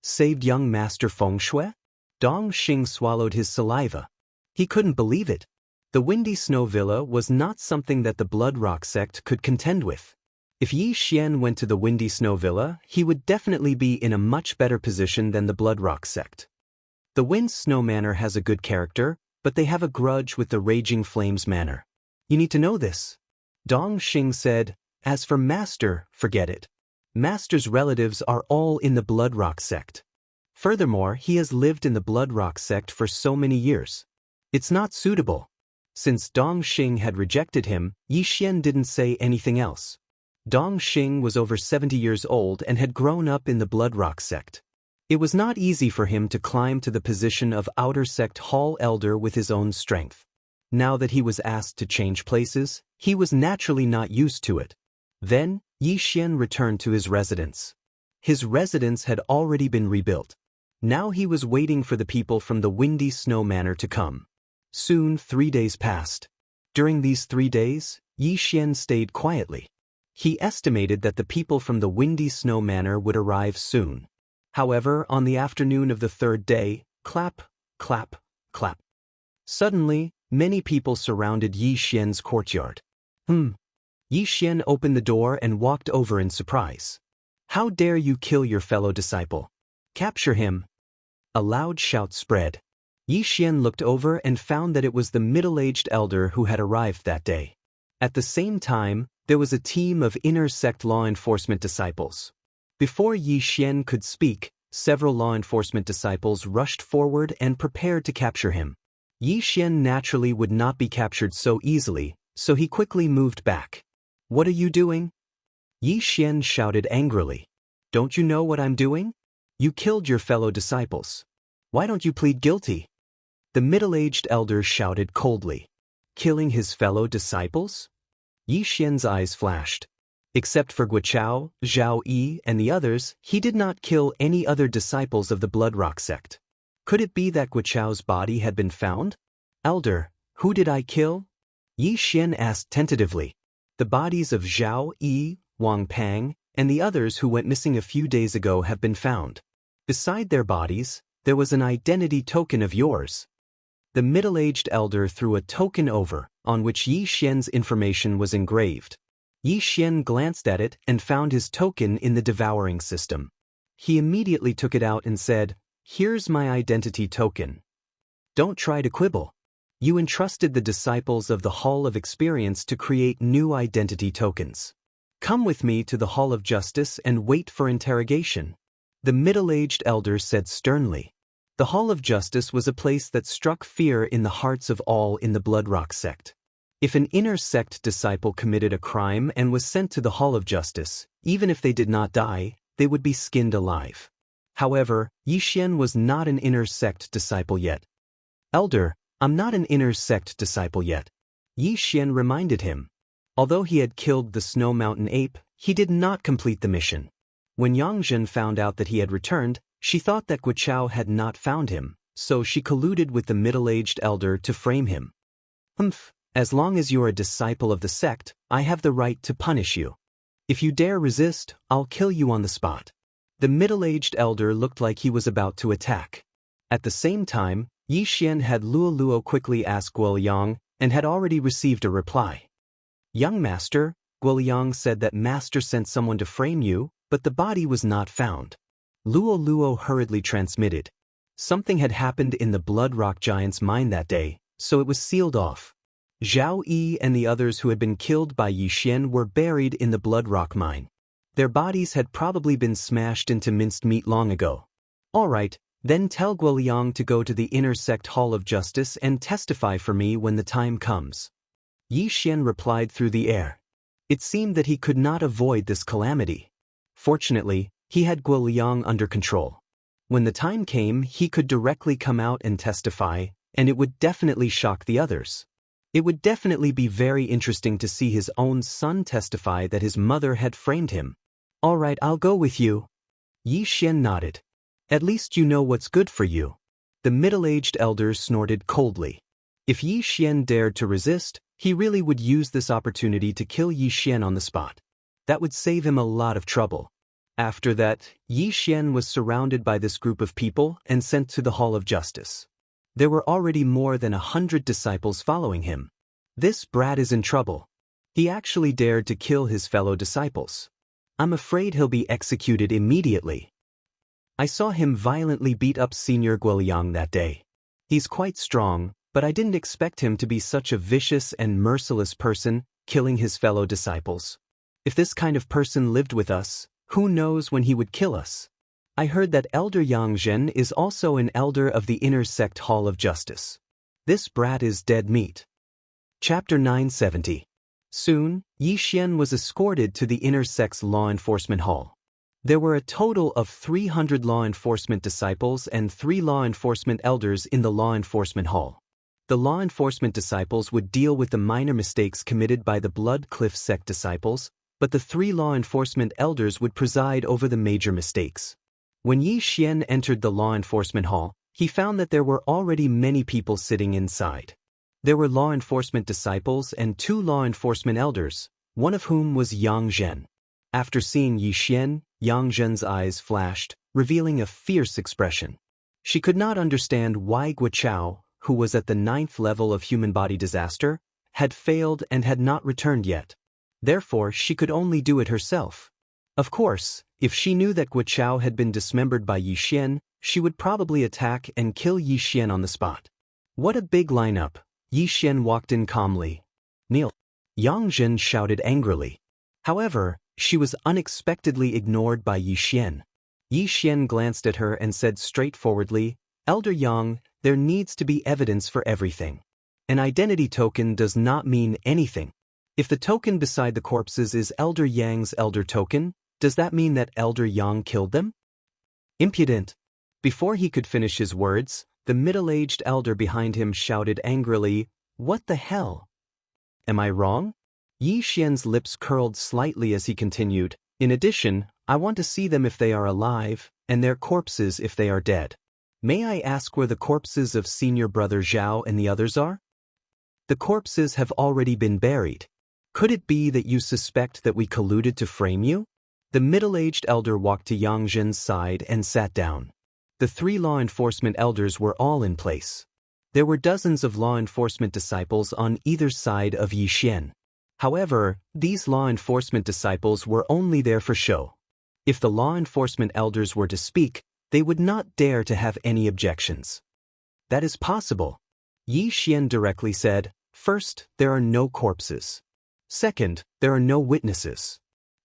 Saved young Master Feng Shui? Dongxing swallowed his saliva. He couldn't believe it. The Windy Snow Villa was not something that the Bloodrock sect could contend with. If Yixian went to the Windy Snow Villa, he would definitely be in a much better position than the Bloodrock sect. The Wind Snow Manor has a good character, but they have a grudge with the Raging Flames Manor. You need to know this. Dongxing said, As for Master, forget it. Master's relatives are all in the Bloodrock sect. Furthermore, he has lived in the Bloodrock sect for so many years. It's not suitable. Since Dongxing had rejected him, Yixian didn't say anything else. Dongxing was over 70 years old and had grown up in the Bloodrock sect. It was not easy for him to climb to the position of Outer Sect Hall Elder with his own strength. Now that he was asked to change places, he was naturally not used to it. Then, Yixian returned to his residence. His residence had already been rebuilt. Now he was waiting for the people from the Windy Snow Manor to come. Soon 3 days passed. During these 3 days, Yixian stayed quietly. He estimated that the people from the Windy Snow Manor would arrive soon. However, on the afternoon of the 3rd day, clap, clap, clap. Suddenly, many people surrounded Yixian's courtyard. Yixian opened the door and walked over in surprise. How dare you kill your fellow disciple? Capture him. A loud shout spread. Yixian looked over and found that it was the middle-aged elder who had arrived that day. At the same time, there was a team of inner sect law enforcement disciples. Before Yixian could speak, several law enforcement disciples rushed forward and prepared to capture him. Yixian naturally would not be captured so easily, so he quickly moved back. What are you doing? Yixian shouted angrily. Don't you know what I'm doing? You killed your fellow disciples. Why don't you plead guilty? The middle-aged elder shouted coldly. Killing his fellow disciples? Yixian's eyes flashed. Except for Guochao, Zhao Yi, and the others, he did not kill any other disciples of the Bloodrock sect. Could it be that Guochao's body had been found? Elder, who did I kill? Yixian asked tentatively. The bodies of Zhao Yi, Wang Pang, and the others who went missing a few days ago have been found. Beside their bodies, there was an identity token of yours. The middle-aged elder threw a token over, on which Yixian's information was engraved. Yixian glanced at it and found his token in the devouring system. He immediately took it out and said, Here's my identity token. Don't try to quibble. You entrusted the disciples of the Hall of Experience to create new identity tokens. Come with me to the Hall of Justice and wait for interrogation. The middle-aged elder said sternly. The Hall of Justice was a place that struck fear in the hearts of all in the Bloodrock sect. If an inner sect disciple committed a crime and was sent to the Hall of Justice, even if they did not die, they would be skinned alive. However, Yixian was not an inner sect disciple yet. Elder, I'm not an inner sect disciple yet. Yixian reminded him. Although he had killed the Snow Mountain ape, he did not complete the mission. When Yangzhen found out that he had returned, she thought that Guochao had not found him, so she colluded with the middle-aged elder to frame him. As long as you're a disciple of the sect, I have the right to punish you. If you dare resist, I'll kill you on the spot. The middle-aged elder looked like he was about to attack. At the same time, Yixian had Luo quickly ask Guo Yang, and had already received a reply. Young master, Guoliang said that master sent someone to frame you, but the body was not found. Luo Luo hurriedly transmitted. Something had happened in the Blood Rock Giant's mine that day, so it was sealed off. Zhao Yi and the others who had been killed by Yixian were buried in the Blood Rock mine. Their bodies had probably been smashed into minced meat long ago. All right, then tell Guoliang to go to the inner sect Hall of Justice and testify for me when the time comes. Yixian replied through the air. It seemed that he could not avoid this calamity. Fortunately, he had Guoliang under control. When the time came, he could directly come out and testify, and it would definitely shock the others. It would definitely be very interesting to see his own son testify that his mother had framed him. All right, I'll go with you. Yixian nodded. At least you know what's good for you. The middle-aged elder snorted coldly. If Yixian dared to resist, he really would use this opportunity to kill Yixian on the spot. That would save him a lot of trouble. After that, Yixian was surrounded by this group of people and sent to the Hall of Justice. There were already more than 100 disciples following him. This brat is in trouble. He actually dared to kill his fellow disciples. I'm afraid he'll be executed immediately. I saw him violently beat up Senior Guoliang that day. He's quite strong, but I didn't expect him to be such a vicious and merciless person, killing his fellow disciples. If this kind of person lived with us, who knows when he would kill us? I heard that Elder Yang Zhen is also an elder of the Inner Sect Hall of Justice. This brat is dead meat. Chapter 970. Soon, Yixian was escorted to the Inner Sect's Law Enforcement Hall. There were a total of 300 law enforcement disciples and 3 law enforcement elders in the Law Enforcement Hall. The law enforcement disciples would deal with the minor mistakes committed by the Blood Cliff sect disciples, but the 3 law enforcement elders would preside over the major mistakes. When Yixian entered the law enforcement hall, he found that there were already many people sitting inside. There were law enforcement disciples and 2 law enforcement elders, one of whom was Yang Zhen. After seeing Yixian, Yang Zhen's eyes flashed, revealing a fierce expression. She could not understand why Guochao, who was at the 9th level of human body disaster, had failed and had not returned yet. Therefore, she could only do it herself. Of course, if she knew that Guochao had been dismembered by Yixian, she would probably attack and kill Yixian on the spot. What a big lineup! Yixian walked in calmly. Kneel. Yang Zhen shouted angrily. However, she was unexpectedly ignored by Yixian. Yixian glanced at her and said straightforwardly, Elder Yang, there needs to be evidence for everything. An identity token does not mean anything. If the token beside the corpses is Elder Yang's elder token, does that mean that Elder Yang killed them? Impudent! Before he could finish his words, the middle-aged elder behind him shouted angrily, What the hell? Am I wrong? Yixian's lips curled slightly as he continued, In addition, I want to see them if they are alive, and their corpses if they are dead. May I ask where the corpses of senior brother Zhao and the others are? The corpses have already been buried. Could it be that you suspect that we colluded to frame you? The middle-aged elder walked to Yang Zhen's side and sat down. The 3 law enforcement elders were all in place. There were dozens of law enforcement disciples on either side of Yixian. However, these law enforcement disciples were only there for show. If the law enforcement elders were to speak, they would not dare to have any objections. That is possible. Yixian directly said, First, there are no corpses. Second, there are no witnesses.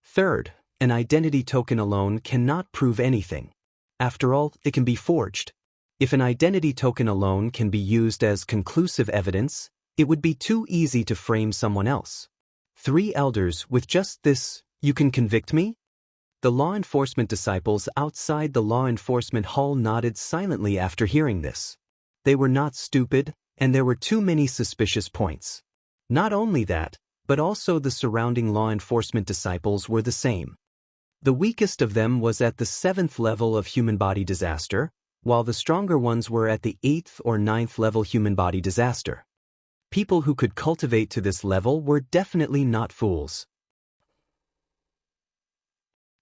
Third, an identity token alone cannot prove anything. After all, it can be forged. If an identity token alone can be used as conclusive evidence, it would be too easy to frame someone else. 3 elders, with just this, you can convict me? The law enforcement disciples outside the law enforcement hall nodded silently after hearing this. They were not stupid, and there were too many suspicious points. Not only that, but also the surrounding law enforcement disciples were the same. The weakest of them was at the 7th level of human body disaster, while the stronger ones were at the 8th or 9th level human body disaster. People who could cultivate to this level were definitely not fools.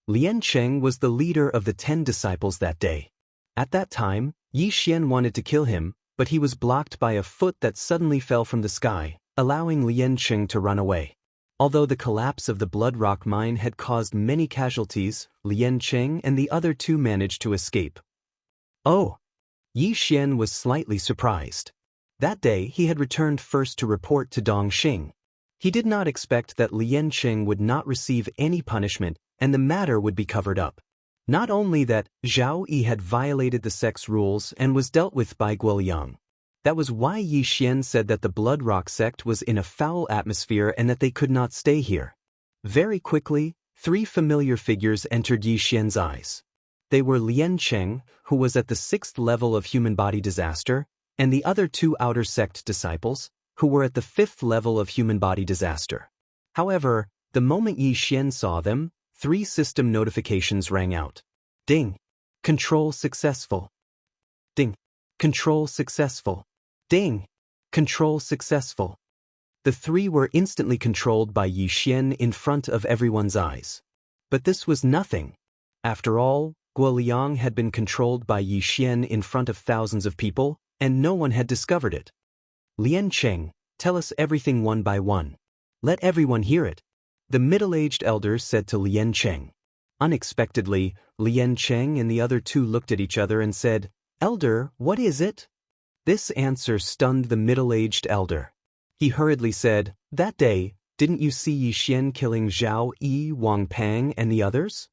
Lian Cheng was the leader of the 10 disciples that day. At that time, Yixian wanted to kill him, but he was blocked by a foot that suddenly fell from the sky, allowing Xianxia to run away. Although the collapse of the Blood Rock mine had caused many casualties, Xianxia and the other two managed to escape. Oh! Yixian was slightly surprised. That day he had returned first to report to Dongxing. He did not expect that Xianxia would not receive any punishment and the matter would be covered up. Not only that, Zhao Yi had violated the sect's rules and was dealt with by Guoliang. That was why Yixian said that the Blood Rock sect was in a foul atmosphere and that they could not stay here. Very quickly, three familiar figures entered Yixian's eyes. They were Xianxia, who was at the 6th level of human body disaster, and the other two outer sect disciples, who were at the 5th level of human body disaster. However, the moment Yixian saw them, 3 system notifications rang out. Ding! Control successful. Ding! Control successful. Ding! Control successful. The 3 were instantly controlled by Yixian in front of everyone's eyes. But this was nothing. After all, Guoliang had been controlled by Yixian in front of thousands of people, and no one had discovered it. Xianxia, tell us everything one by one. Let everyone hear it. The middle-aged elder said to Xianxia. Unexpectedly, Xianxia and the other two looked at each other and said, "Elder, what is it?" This answer stunned the middle-aged elder. He hurriedly said, "That day, didn't you see Yixian killing Zhao Yi, Wang Pang, and the others?"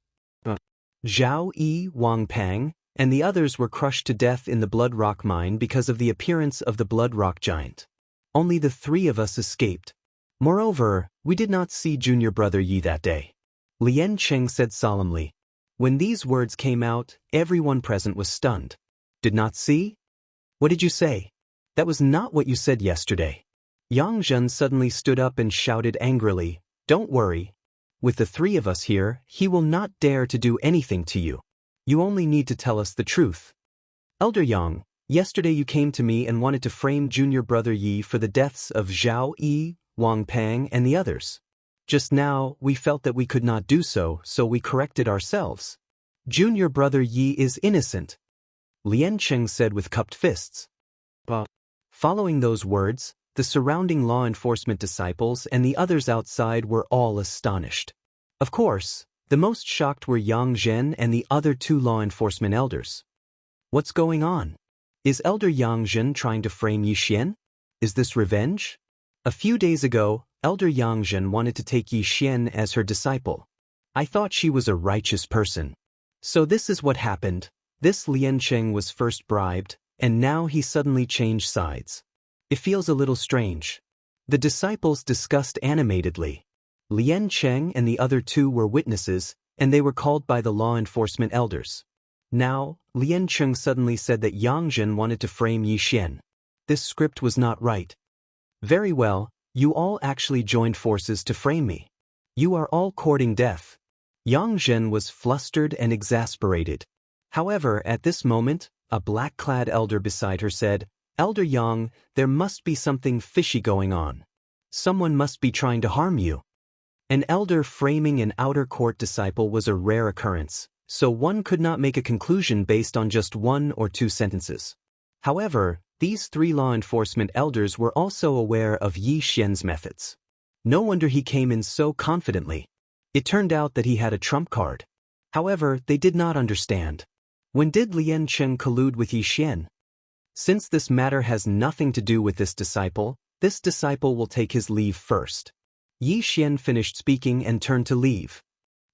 Zhao Yi, Wang Pang, and the others were crushed to death in the Blood Rock mine because of the appearance of the Blood Rock giant. Only the 3 of us escaped. Moreover, we did not see junior brother Yi that day. Xianxia said solemnly. When these words came out, everyone present was stunned. Did not see? What did you say? That was not what you said yesterday. Yangzhen suddenly stood up and shouted angrily, "Don't worry. With the 3 of us here, he will not dare to do anything to you. You only need to tell us the truth." Elder Yang, yesterday you came to me and wanted to frame junior brother Yi for the deaths of Zhao Yi, Wang Pang, and the others. Just now, we felt that we could not do so, so we corrected ourselves. Junior brother Yi is innocent. Xianxia said with cupped fists. Following those words, the surrounding law enforcement disciples and the others outside were all astonished. Of course, the most shocked were Yang Zhen and the other 2 law enforcement elders. What's going on? Is Elder Yang Zhen trying to frame Yixian? Is this revenge? A few days ago, Elder Yang Zhen wanted to take Yixian as her disciple. I thought she was a righteous person. So this is what happened. This Xianxia was first bribed, and now he suddenly changed sides. It feels a little strange. The disciples discussed animatedly. Xianxia and the other 2 were witnesses, and they were called by the law enforcement elders. Now, Xianxia suddenly said that Yang Zhen wanted to frame Yixian. This script was not right. Very well, you all actually joined forces to frame me. You are all courting death. Yang Zhen was flustered and exasperated. However, at this moment, a black-clad elder beside her said, "Elder Yang, there must be something fishy going on. Someone must be trying to harm you." An elder framing an outer court disciple was a rare occurrence, so one could not make a conclusion based on just 1 or 2 sentences. However, these 3 law enforcement elders were also aware of Yixian's methods. No wonder he came in so confidently. It turned out that he had a trump card. However, they did not understand. When did Xianxia collude with Yixian? Since this matter has nothing to do with this disciple will take his leave first. Yixian finished speaking and turned to leave.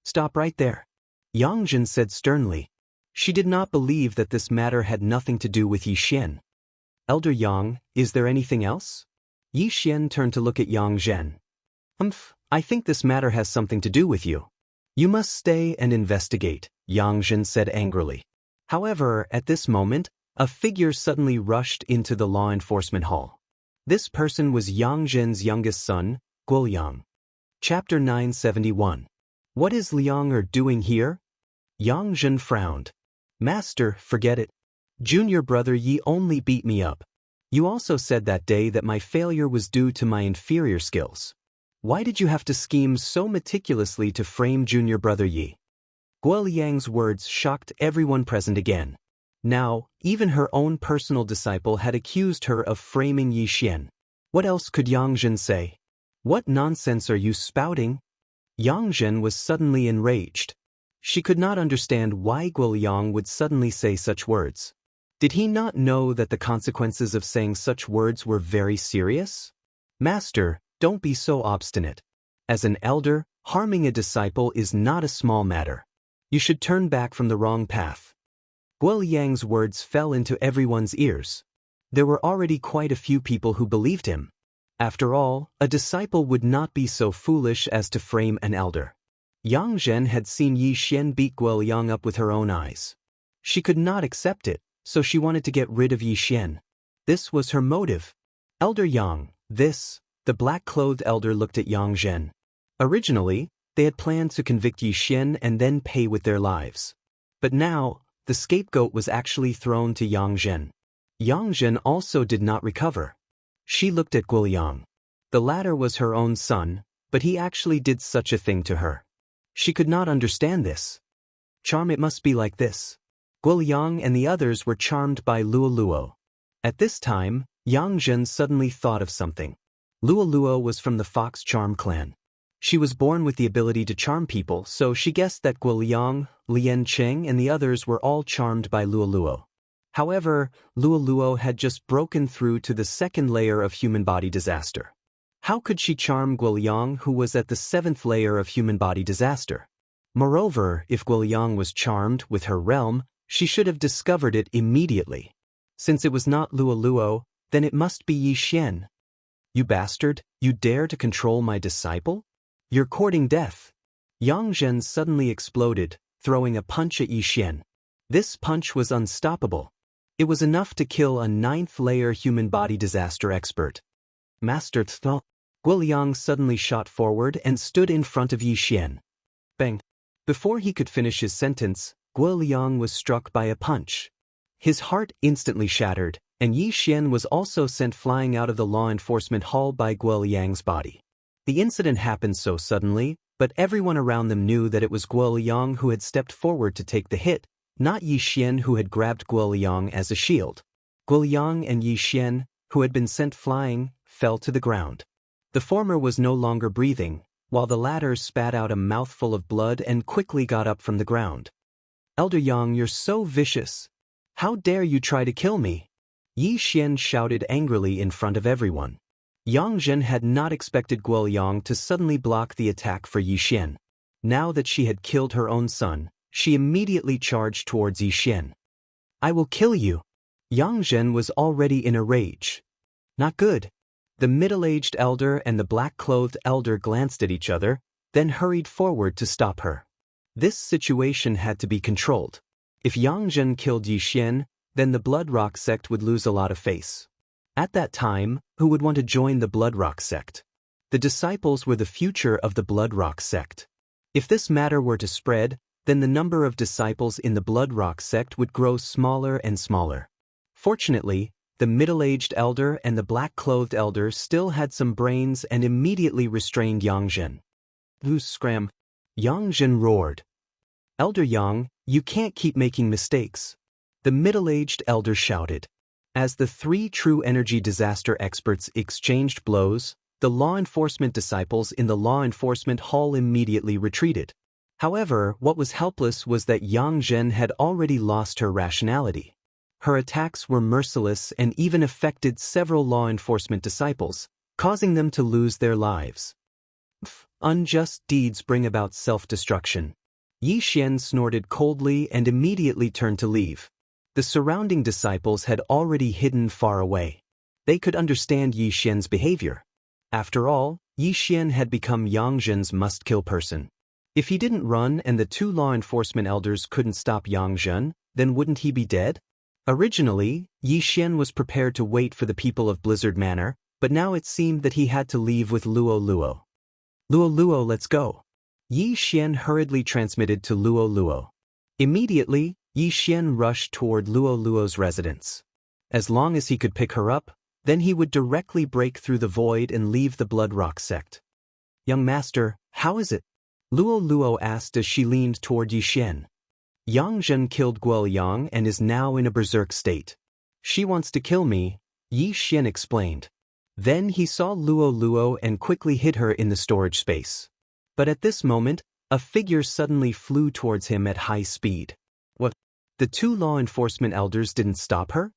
Stop right there. Yang Zhen said sternly. She did not believe that this matter had nothing to do with Yixian. Elder Yang, is there anything else? Yixian turned to look at Yang Zhen. I think this matter has something to do with you. You must stay and investigate, Yang Zhen said angrily. However, at this moment, a figure suddenly rushed into the law enforcement hall. This person was Yang Zhen's youngest son, Guoliang. Chapter 971. What is Liang doing here? Yang Zhen frowned. Master, forget it. Junior brother Yi only beat me up. You also said that day that my failure was due to my inferior skills. Why did you have to scheme so meticulously to frame junior brother Yi? Guoliang's words shocked everyone present again. Now, even her own personal disciple had accused her of framing Yixian. What else could Yang Zhen say? What nonsense are you spouting? Yang Zhen was suddenly enraged. She could not understand why Guoliang would suddenly say such words. Did he not know that the consequences of saying such words were very serious? Master, don't be so obstinate. As an elder, harming a disciple is not a small matter. You should turn back from the wrong path. Guoliang's words fell into everyone's ears. There were already quite a few people who believed him. After all, a disciple would not be so foolish as to frame an elder. Yang Zhen had seen Yi Xian beat Guoliang up with her own eyes. She could not accept it, so she wanted to get rid of Yi Xian. This was her motive. Elder Yang, the black-clothed elder looked at Yang Zhen. Originally, they had planned to convict Yi Xian and then pay with their lives. But now, the scapegoat was actually thrown to Yang Zhen. Yang Zhen also did not recover. She looked at Guoliang. The latter was her own son, but he actually did such a thing to her. She could not understand this. Charm, it must be like this. Guoliang and the others were charmed by Luo Luo. At this time, Yang Zhen suddenly thought of something. Luo Luo was from the Fox Charm clan. She was born with the ability to charm people, so she guessed that Guoliang, Lian Cheng and the others were all charmed by Luo Luo. However, Luo Luo had just broken through to the second layer of human body disaster. How could she charm Guoliang, who was at the 7th layer of human body disaster? Moreover, if Guoliang was charmed with her realm, she should have discovered it immediately. Since it was not Luo Luo, then it must be Yi Xian. You bastard, you dare to control my disciple? You're courting death. Yang Zhen suddenly exploded, throwing a punch at Yi Xian. This punch was unstoppable. It was enough to kill a 9th-layer human body disaster expert. Master Tho. Guoliang suddenly shot forward and stood in front of Yi Xian. Bang! Before he could finish his sentence, Guoliang was struck by a punch. His heart instantly shattered, and Yi Xian was also sent flying out of the law enforcement hall by Guoliang's body. The incident happened so suddenly, but everyone around them knew that it was Guoliang who had stepped forward to take the hit, not Yi Xian who had grabbed Guoliang as a shield. Guoliang and Yi Xian, who had been sent flying, fell to the ground. The former was no longer breathing, while the latter spat out a mouthful of blood and quickly got up from the ground. Elder Yang, you're so vicious. How dare you try to kill me? Yi Xian shouted angrily in front of everyone. Yang Zhen had not expected Guoliang to suddenly block the attack for Yi Xian. Now that she had killed her own son, she immediately charged towards Yi Xian. I will kill you. Yang Zhen was already in a rage. Not good. The middle-aged elder and the black-clothed elder glanced at each other, then hurried forward to stop her. This situation had to be controlled. If Yang Zhen killed Yi Xian, then the Blood Rock sect would lose a lot of face. At that time, who would want to join the Blood Rock sect? The disciples were the future of the Blood Rock sect. If this matter were to spread, then the number of disciples in the Blood Rock sect would grow smaller and smaller. Fortunately, the middle-aged elder and the black-clothed elder still had some brains and immediately restrained Yang Zhen. Loose scram. Yang Zhen roared. Elder Yang, you can't keep making mistakes. The middle-aged elder shouted. As the 3 true energy disaster experts exchanged blows, the law enforcement disciples in the law enforcement hall immediately retreated. However, what was helpless was that Yang Zhen had already lost her rationality. Her attacks were merciless and even affected several law enforcement disciples, causing them to lose their lives. Unjust deeds bring about self-destruction. Yi Xian snorted coldly and immediately turned to leave. The surrounding disciples had already hidden far away. They could understand Yi Xian's behavior. After all, Yi Xian had become Yang Zhen's must-kill person. If he didn't run and the 2 law enforcement elders couldn't stop Yang Zhen, then wouldn't he be dead? Originally, Yi Xian was prepared to wait for the people of Blizzard Manor, but now it seemed that he had to leave with Luo Luo. Luo Luo, let's go. Yi Xian hurriedly transmitted to Luo Luo. Immediately, Yi Xian rushed toward Luo Luo's residence. As long as he could pick her up, then he would directly break through the void and leave the Blood Rock sect. Young master, how is it? Luo Luo asked as she leaned toward Yi Xian. Yang Zhen killed Guoliang and is now in a berserk state. She wants to kill me, Yi Xian explained. Then he saw Luo and quickly hid her in the storage space. But at this moment, a figure suddenly flew towards him at high speed. What? The two law enforcement elders didn't stop her?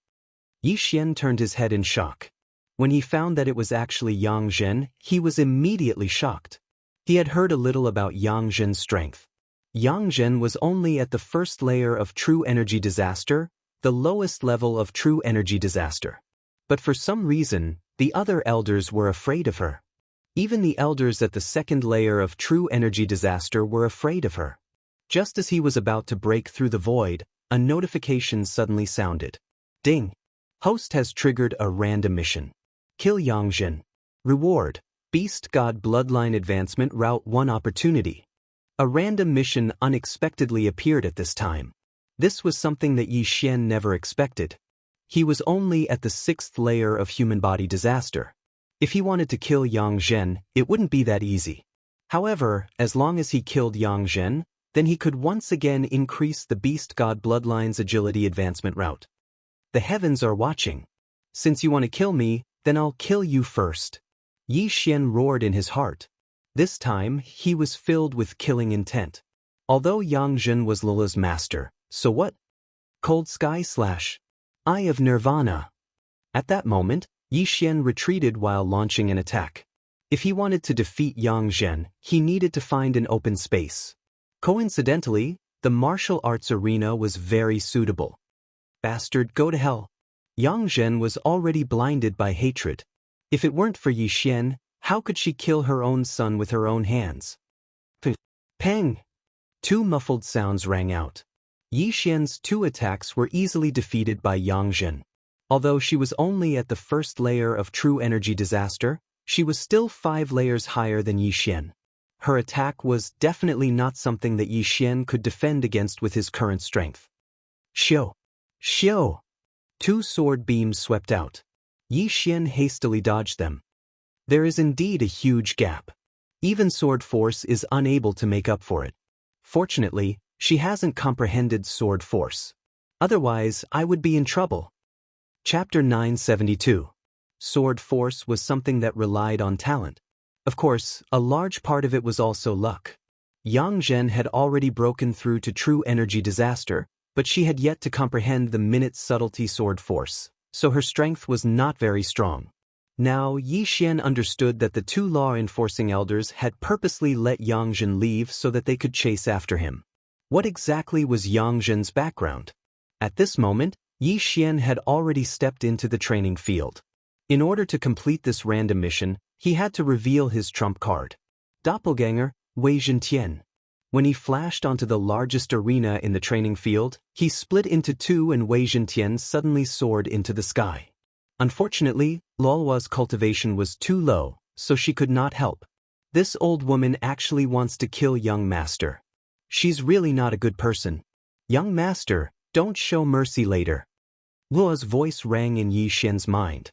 Yixian turned his head in shock. When he found that it was actually Yang Zhen, he was immediately shocked. He had heard a little about Yang Zhen's strength. Yang Zhen was only at the first layer of true energy disaster, the lowest level of true energy disaster. But for some reason, the other elders were afraid of her. Even the elders at the second layer of true energy disaster were afraid of her. Just as he was about to break through the void, a notification suddenly sounded. Ding! Host has triggered a random mission. Kill Yang Zhen. Reward: Beast God Bloodline Advancement Route 1 Opportunity. A random mission unexpectedly appeared at this time. This was something that Yixian never expected. He was only at the 6th layer of human body disaster. If he wanted to kill Yang Zhen, it wouldn't be that easy. However, as long as he killed Yang Zhen, then he could once again increase the Beast God Bloodline's agility advancement route. The heavens are watching. Since you want to kill me, then I'll kill you first. Yixian roared in his heart. This time, he was filled with killing intent. Although Yang Zhen was Lula's master, so what? Cold Sky / Eye of Nirvana. At that moment, Yixian retreated while launching an attack. If he wanted to defeat Yang Zhen, he needed to find an open space. Coincidentally, the martial arts arena was very suitable. Bastard, go to hell. Yang Zhen was already blinded by hatred. If it weren't for Yixian, how could she kill her own son with her own hands? Peng! Two muffled sounds rang out. Yixian's two attacks were easily defeated by Yang Zhen. Although she was only at the first layer of true energy disaster, she was still 5 layers higher than Yixian. Her attack was definitely not something that Yixian could defend against with his current strength. Xiu! Xiu! 2 sword beams swept out. Yixian hastily dodged them. There is indeed a huge gap. Even sword force is unable to make up for it. Fortunately, she hasn't comprehended sword force. Otherwise, I would be in trouble. Chapter 972. Sword force was something that relied on talent. Of course, a large part of it was also luck. Yang Zhen had already broken through to true energy disaster, but she had yet to comprehend the minute subtlety sword force, so her strength was not very strong. Now, Yixian understood that the 2 law-enforcing elders had purposely let Yang Zhen leave so that they could chase after him. What exactly was Yang Zhen's background? At this moment, Yixian had already stepped into the training field. In order to complete this random mission, he had to reveal his trump card. Doppelganger, Wei Zhentian. When he flashed onto the largest arena in the training field, he split into 2 and Wei Zhentian suddenly soared into the sky. Unfortunately, Luo's cultivation was too low, so she could not help. This old woman actually wants to kill young master. She's really not a good person. Young master, don't show mercy later. Luo's voice rang in Yixian's mind.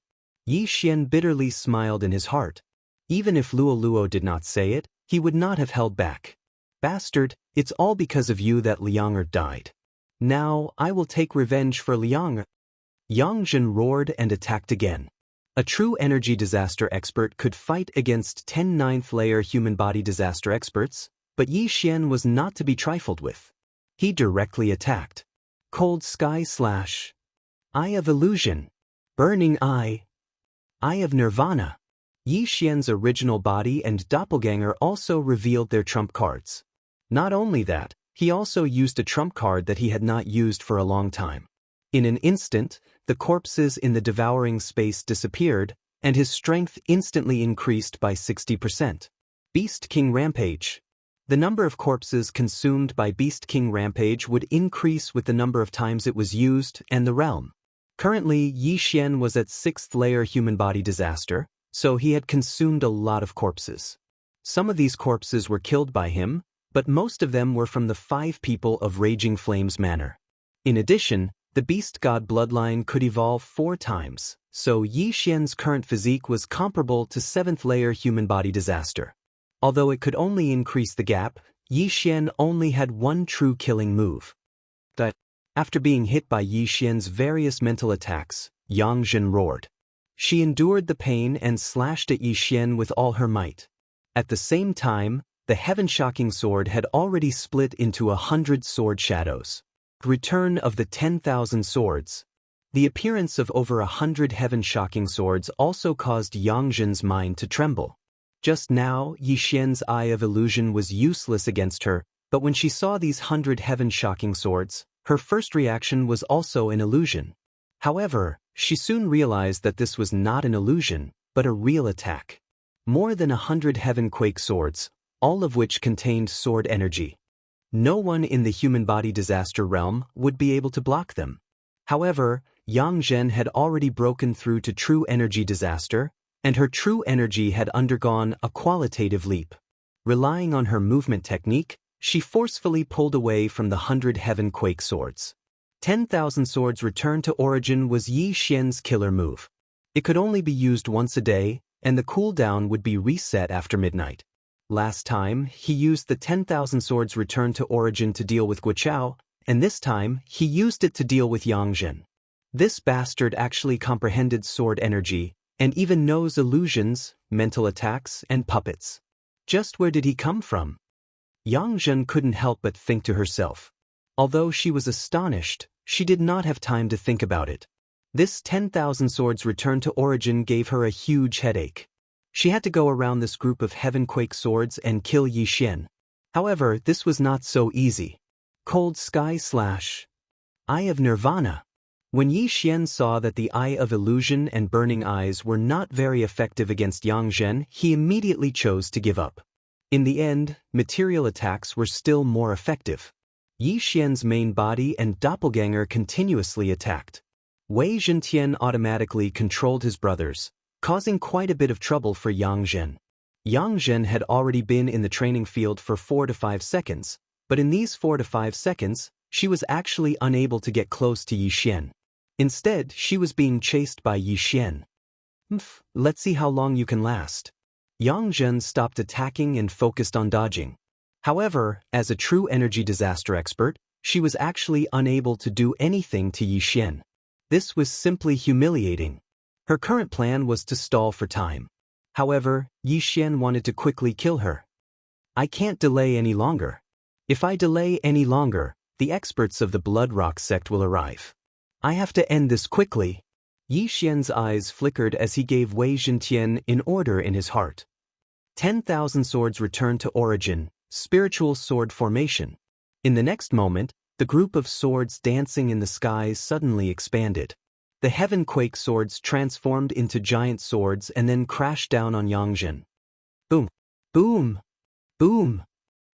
Yixian bitterly smiled in his heart. Even if Luo did not say it, he would not have held back. Bastard, it's all because of you that Lianger died. Now, I will take revenge for Lianger. Yang Zhen roared and attacked again. A true energy disaster expert could fight against 10 9th-layer human body disaster experts, but Yixian was not to be trifled with. He directly attacked. Cold Sky / Eye of Illusion. Burning Eye. Eye of Nirvana. Yixian's original body and doppelganger also revealed their trump cards. Not only that, he also used a trump card that he had not used for a long time. In an instant, the corpses in the devouring space disappeared, and his strength instantly increased by 60%. Beast King Rampage. The number of corpses consumed by Beast King Rampage would increase with the number of times it was used and the realm. Currently, Yixian was at 6th layer human body disaster, so he had consumed a lot of corpses. Some of these corpses were killed by him, but most of them were from the 5 people of Raging Flames Manor. In addition, the Beast God bloodline could evolve 4 times, so Yixian's current physique was comparable to 7th layer human body disaster. Although it could only increase the gap, Yixian only had 1 true killing move. After being hit by Yixian's various mental attacks, Yang Zhen roared. She endured the pain and slashed at Yixian with all her might. At the same time, the heaven-shocking sword had already split into 100 sword shadows. Return of the 10,000 swords. The appearance of over 100 heaven-shocking swords also caused Yangzhen's mind to tremble. Just now, Yixian's eye of illusion was useless against her, but when she saw these 100 heaven-shocking swords, her first reaction was also an illusion. However, she soon realized that this was not an illusion, but a real attack. More than 100 heaven-quake swords, all of which contained sword energy. No one in the human body disaster realm would be able to block them. However, Yang Zhen had already broken through to true energy disaster, and her true energy had undergone a qualitative leap. Relying on her movement technique, she forcefully pulled away from the 100 heaven-quake swords. 10,000 swords return to origin was Yi Xian's killer move. It could only be used once a day, and the cooldown would be reset after midnight. Last time, he used the 10,000 swords return to origin to deal with Guoqiao, and this time, he used it to deal with Yang Zhen. This bastard actually comprehended sword energy, and even knows illusions, mental attacks, and puppets. Just where did he come from? Yang Zhen couldn't help but think to herself. Although she was astonished, she did not have time to think about it. This 10,000 swords return to origin gave her a huge headache. She had to go around this group of heaven-quake swords and kill Yixian. However, this was not so easy. Cold Sky / Eye of Nirvana. When Yixian saw that the Eye of Illusion and Burning Eyes were not very effective against Yang Zhen, he immediately chose to give up. In the end, material attacks were still more effective. Yixian's main body and doppelganger continuously attacked. Wei Zhentian automatically controlled his brothers, causing quite a bit of trouble for Yang Zhen. Yang Zhen had already been in the training field for 4 to 5 seconds, but in these 4 to 5 seconds, she was actually unable to get close to Yixian. Instead, she was being chased by Yixian. Let's see how long you can last. Yang Zhen stopped attacking and focused on dodging. However, as a true energy disaster expert, she was actually unable to do anything to Yixian. This was simply humiliating. Her current plan was to stall for time. However, Yixian wanted to quickly kill her. I can't delay any longer. If I delay any longer, the experts of the Blood Rock sect will arrive. I have to end this quickly. Yixian's eyes flickered as he gave Wei Zhentian an order in his heart. 10,000 swords returned to origin, spiritual sword formation. In the next moment, the group of swords dancing in the skies suddenly expanded. The heaven-quake swords transformed into giant swords and then crashed down on Yang Zhen. Boom! Boom! Boom!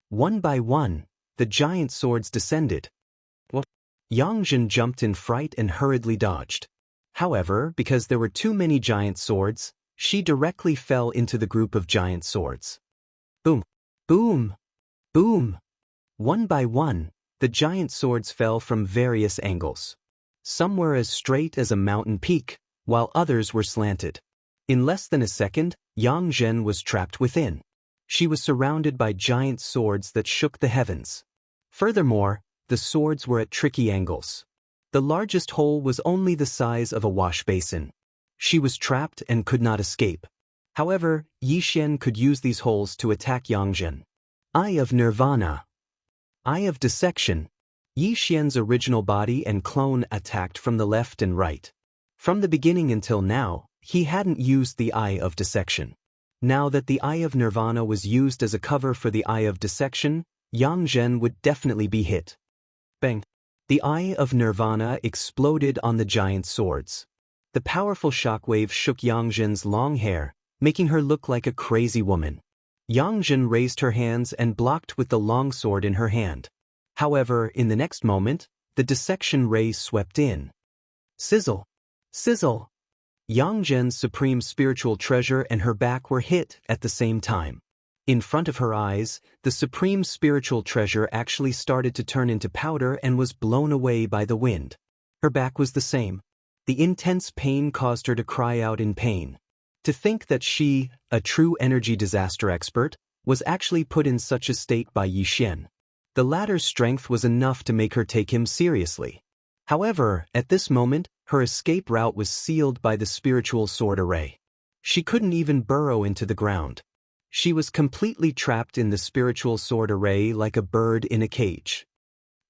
One by one, the giant swords descended. Yang Zhen jumped in fright and hurriedly dodged. However, because there were too many giant swords, she directly fell into the group of giant swords. Boom! Boom! Boom! One by one, the giant swords fell from various angles. Some were as straight as a mountain peak, while others were slanted. In less than a second, Yang Zhen was trapped within. She was surrounded by giant swords that shook the heavens. Furthermore, the swords were at tricky angles. The largest hole was only the size of a wash basin. She was trapped and could not escape. However, Yixian could use these holes to attack Yang Zhen. Eye of Nirvana. Eye of Dissection. Yixian's original body and clone attacked from the left and right. From the beginning until now, he hadn't used the Eye of Dissection. Now that the Eye of Nirvana was used as a cover for the Eye of Dissection, Yang Zhen would definitely be hit. Bang! The Eye of Nirvana exploded on the giant swords. The powerful shockwave shook Yang Zhen's long hair, making her look like a crazy woman. Yang Zhen raised her hands and blocked with the long sword in her hand. However, in the next moment, the dissection ray swept in. Sizzle! Sizzle! Yang Zhen's supreme spiritual treasure and her back were hit at the same time. In front of her eyes, the supreme spiritual treasure actually started to turn into powder and was blown away by the wind. Her back was the same. The intense pain caused her to cry out in pain. To think that she, a true energy disaster expert, was actually put in such a state by Yixian. The latter's strength was enough to make her take him seriously. However, at this moment, Her escape route was sealed by the spiritual sword array. She couldn't even burrow into the ground. She was completely trapped in the spiritual sword array like a bird in a cage.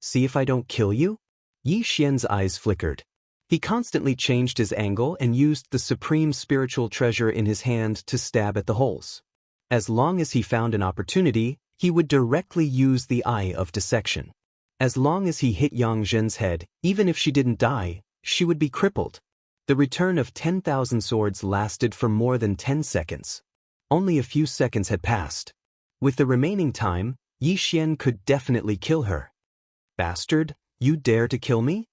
See if I don't kill you? Yi Xian's eyes flickered. He constantly changed his angle and used the supreme spiritual treasure in his hand to stab at the holes. As long as he found an opportunity, he would directly use the Eye of Dissection. As long as he hit Yang Zhen's head, even if she didn't die, she would be crippled. The return of 10,000 swords lasted for more than 10 seconds. Only a few seconds had passed. With the remaining time, Yi Xian could definitely kill her. Bastard, you dare to kill me?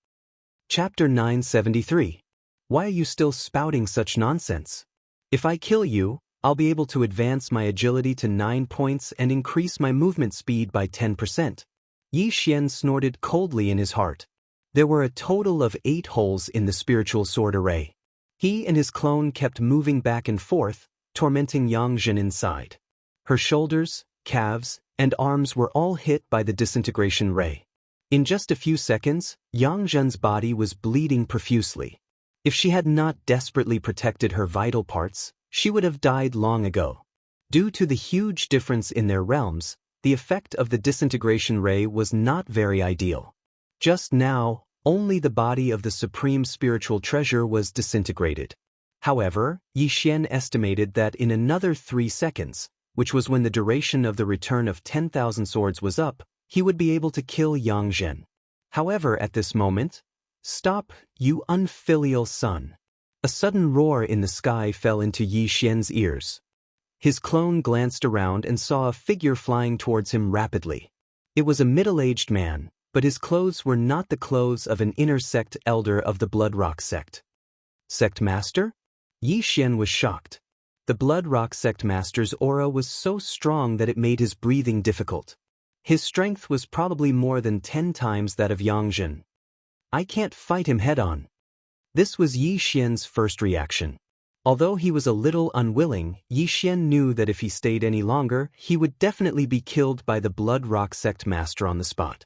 Chapter 973. Why are you still spouting such nonsense? If I kill you, I'll be able to advance my agility to 9 points and increase my movement speed by 10%. Yi Xian snorted coldly in his heart. There were a total of 8 holes in the spiritual sword array. He and his clone kept moving back and forth, tormenting Yang Zhen inside. Her shoulders, calves, and arms were all hit by the disintegration ray. In just a few seconds, Yang Zhen's body was bleeding profusely. If she had not desperately protected her vital parts, she would have died long ago. Due to the huge difference in their realms, the effect of the disintegration ray was not very ideal. Just now, only the body of the supreme spiritual treasure was disintegrated. However, Yi Xian estimated that in another 3 seconds, which was when the duration of the return of 10,000 swords was up, he would be able to kill Yang Zhen. However, at this moment, "Stop, you unfilial son." A sudden roar in the sky fell into Yi Xian's ears. His clone glanced around and saw a figure flying towards him rapidly. It was a middle-aged man, but his clothes were not the clothes of an inner sect elder of the Blood Rock sect. Sect Master? Yi Xian was shocked. The Blood Rock sect master's aura was so strong that it made his breathing difficult. His strength was probably more than 10 times that of Yang Zhen. I can't fight him head-on. This was Yi Xian's first reaction. Although he was a little unwilling, Yi Xian knew that if he stayed any longer, he would definitely be killed by the Blood Rock sect master on the spot.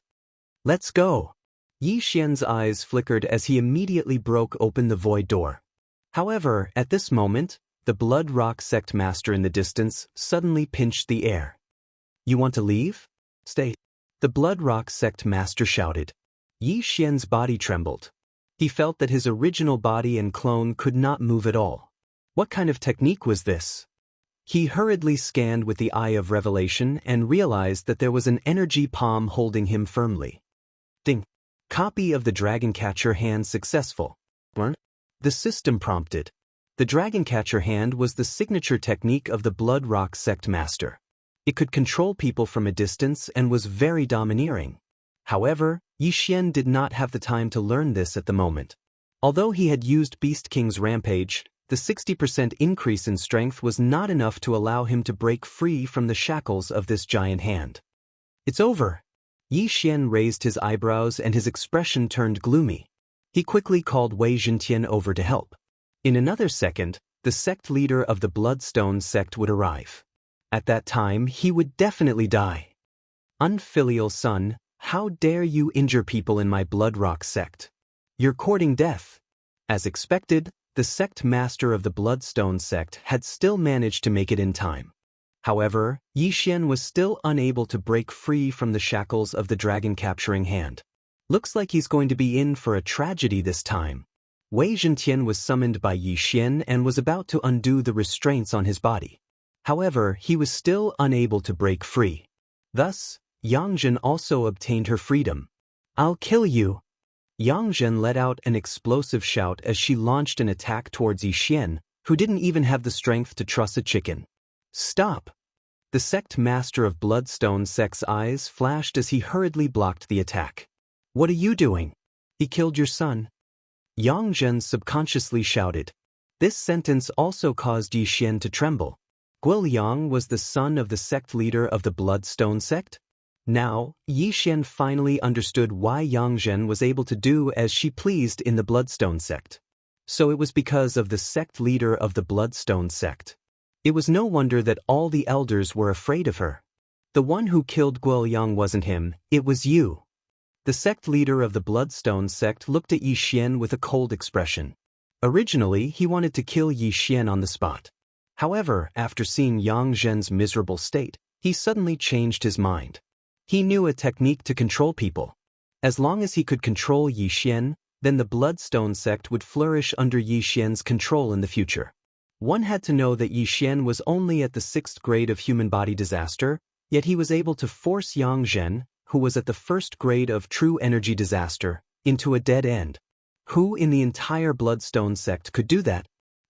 Let's go. Yi Xian's eyes flickered as he immediately broke open the void door. However, at this moment, the Blood Rock sect master in the distance suddenly pinched the air. You want to leave? Stay. The Blood Rock sect master shouted. Yi Xian's body trembled. He felt that his original body and clone could not move at all. What kind of technique was this? He hurriedly scanned with the Eye of Revelation and realized that there was an energy palm holding him firmly. Ding. Copy of the Dragon Catcher Hand successful. The system prompted. The Dragon Catcher Hand was the signature technique of the Blood Rock sect master. It could control people from a distance and was very domineering. However, Yi Xian did not have the time to learn this at the moment. Although he had used Beast King's Rampage, the 60% increase in strength was not enough to allow him to break free from the shackles of this giant hand. It's over. Yi Xian raised his eyebrows and his expression turned gloomy. He quickly called Wei Zhentian over to help. In another second, the sect leader of the Bloodstone sect would arrive. At that time, he would definitely die. Unfilial son, how dare you injure people in my Blood Rock sect? You're courting death. As expected, the sect master of the Bloodstone sect had still managed to make it in time. However, Yi Xian was still unable to break free from the shackles of the dragon capturing hand. Looks like he's going to be in for a tragedy this time. Wei Zhentian was summoned by Yi Xian and was about to undo the restraints on his body. However, he was still unable to break free. Thus, Yang Zhen also obtained her freedom. I'll kill you. Yang Zhen let out an explosive shout as she launched an attack towards Yi Xian, who didn't even have the strength to truss a chicken. Stop! The sect master of Bloodstone sect's eyes flashed as he hurriedly blocked the attack. What are you doing? He killed your son. Yang Zhen subconsciously shouted. This sentence also caused Yi Xian to tremble. Guiliang was the son of the sect leader of the Bloodstone sect? Now, Yi Xian finally understood why Yang Zhen was able to do as she pleased in the Bloodstone sect. So it was because of the sect leader of the Bloodstone sect. It was no wonder that all the elders were afraid of her. The one who killed Guiliang wasn't him, it was you. The sect leader of the Bloodstone sect looked at Yi Xian with a cold expression. Originally, he wanted to kill Yi Xian on the spot. However, after seeing Yang Zhen's miserable state, he suddenly changed his mind. He knew a technique to control people. As long as he could control Yi Xian, then the Bloodstone sect would flourish under Yi Xian's control in the future. One had to know that Yi Xian was only at the 6th grade of human body disaster, yet he was able to force Yang Zhen, who was at the 1st grade of true energy disaster, into a dead end. Who in the entire Bloodstone sect could do that?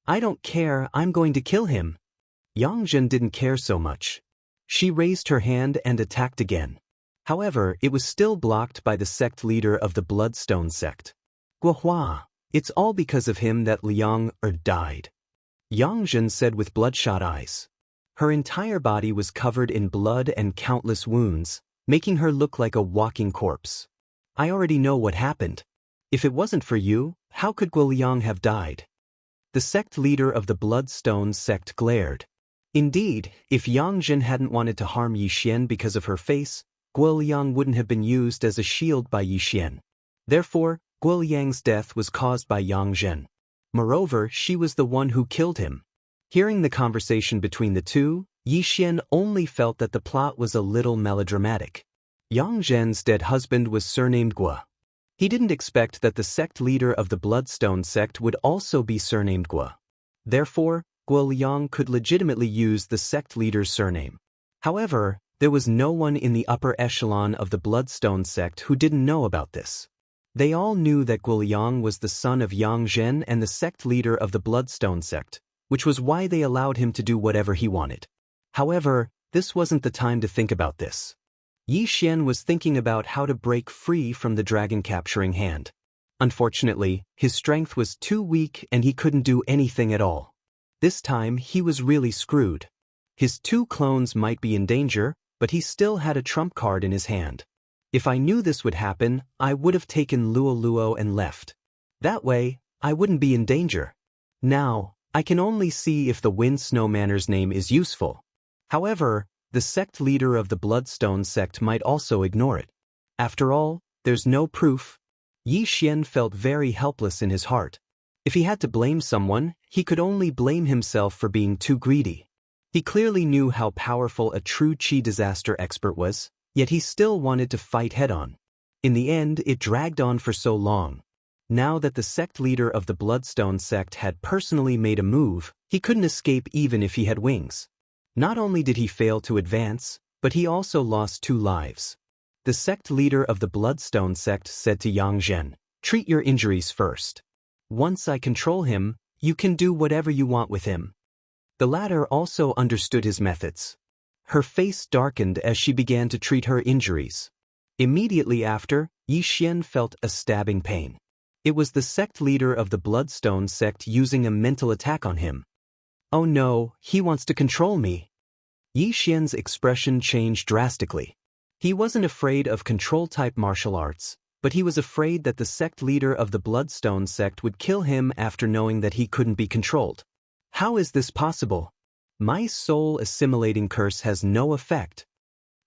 I don't care, I'm going to kill him. Yang Zhen didn't care so much. She raised her hand and attacked again. However, it was still blocked by the sect leader of the Bloodstone sect. Guohua, it's all because of him that Liang died. Yang Zhen said with bloodshot eyes. Her entire body was covered in blood and countless wounds, making her look like a walking corpse. I already know what happened. If it wasn't for you, how could Guo Liang have died? The sect leader of the Bloodstone sect glared. Indeed, if Yang Zhen hadn't wanted to harm Yi Xian because of her face, Guo Liang wouldn't have been used as a shield by Yi Xian. Therefore, Guo Liang's death was caused by Yang Zhen. Moreover, she was the one who killed him. Hearing the conversation between the two, Yi Xian only felt that the plot was a little melodramatic. Yang Zhen's dead husband was surnamed Guo. He didn't expect that the sect leader of the Bloodstone sect would also be surnamed Guo. Therefore, Guo Liang could legitimately use the sect leader's surname. However, there was no one in the upper echelon of the Bloodstone sect who didn't know about this. They all knew that Guo Liang was the son of Yang Zhen and the sect leader of the Bloodstone sect, which was why they allowed him to do whatever he wanted. However, this wasn't the time to think about this. Yi Xian was thinking about how to break free from the dragon-capturing hand. Unfortunately, his strength was too weak and he couldn't do anything at all. This time, he was really screwed. His 2 clones might be in danger, but he still had a trump card in his hand. If I knew this would happen, I would have taken Luo Luo and left. That way, I wouldn't be in danger. Now, I can only see if the Wind Snow Manor's name is useful. However, the sect leader of the Bloodstone sect might also ignore it. After all, there's no proof. Yi Xian felt very helpless in his heart. If he had to blame someone, he could only blame himself for being too greedy. He clearly knew how powerful a true Qi disaster expert was, yet he still wanted to fight head-on. In the end, it dragged on for so long. Now that the sect leader of the Bloodstone sect had personally made a move, he couldn't escape even if he had wings. Not only did he fail to advance, but he also lost 2 lives. The sect leader of the Bloodstone sect said to Yang Zhen, "Treat your injuries first. Once I control him, you can do whatever you want with him." The latter also understood his methods. Her face darkened as she began to treat her injuries. Immediately after, Yi Xian felt a stabbing pain. It was the sect leader of the Bloodstone sect using a mental attack on him. Oh no, he wants to control me. Yi Xian's expression changed drastically. He wasn't afraid of control-type martial arts, but he was afraid that the sect leader of the Bloodstone sect would kill him after knowing that he couldn't be controlled. How is this possible? My soul-assimilating curse has no effect.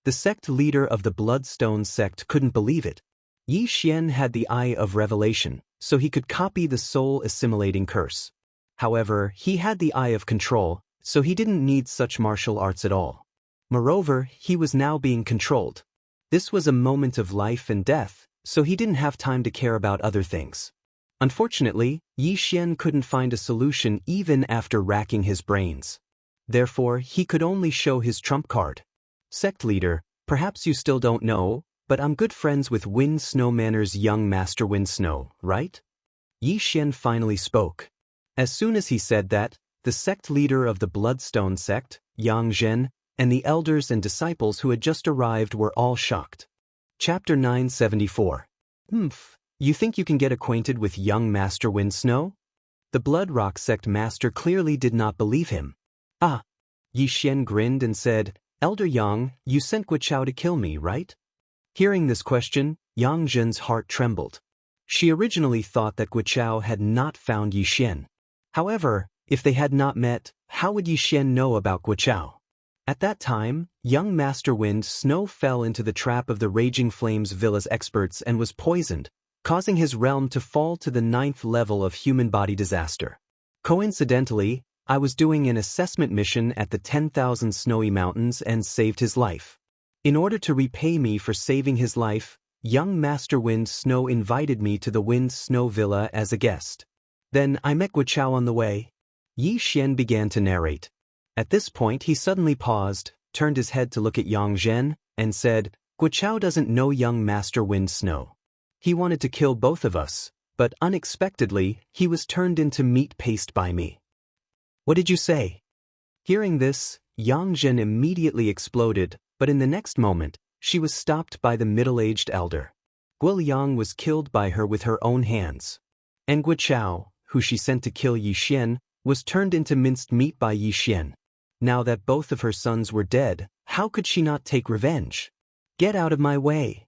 The sect leader of the Bloodstone sect couldn't believe it. Yi Xian had the Eye of Revelation, so he could copy the soul-assimilating curse. However, he had the Eye of Control, so he didn't need such martial arts at all. Moreover, he was now being controlled. This was a moment of life and death, so he didn't have time to care about other things. Unfortunately, Yi Xian couldn't find a solution even after racking his brains. Therefore, he could only show his trump card. Sect leader, perhaps you still don't know, but I'm good friends with Wind Snow Manor's young master Wind Snow, right? Yi Xian finally spoke. As soon as he said that, the sect leader of the Bloodstone sect, Yang Zhen, and the elders and disciples who had just arrived were all shocked. Chapter 974. You think you can get acquainted with young Master Wind Snow? The Blood Rock sect master clearly did not believe him. Ah! Yi Xian grinned and said, "Elder Yang, you sent Guochao to kill me, right?" Hearing this question, Yang Zhen's heart trembled. She originally thought that Guochao had not found Yi Xian. However, if they had not met, how would Yi Xian know about Guochao? At that time, young Master Wind Snow fell into the trap of the Raging Flames Villa's experts and was poisoned, causing his realm to fall to the 9th level of human body disaster. Coincidentally, I was doing an assessment mission at the 10,000 Snowy Mountains and saved his life. In order to repay me for saving his life, young Master Wind Snow invited me to the Wind Snow Villa as a guest. Then I met Guoqiao on the way. Yi Xian began to narrate. At this point he suddenly paused, turned his head to look at Yang Zhen, and said, Guoqiao doesn't know young Master Wind Snow. He wanted to kill both of us, but unexpectedly, he was turned into meat paste by me. What did you say? Hearing this, Yang Zhen immediately exploded, but in the next moment, she was stopped by the middle-aged elder. Guoliang was killed by her with her own hands. And Guoqiao, who she sent to kill Yi Xian, was turned into minced meat by Yi Xian. Now that both of her sons were dead, how could she not take revenge? Get out of my way!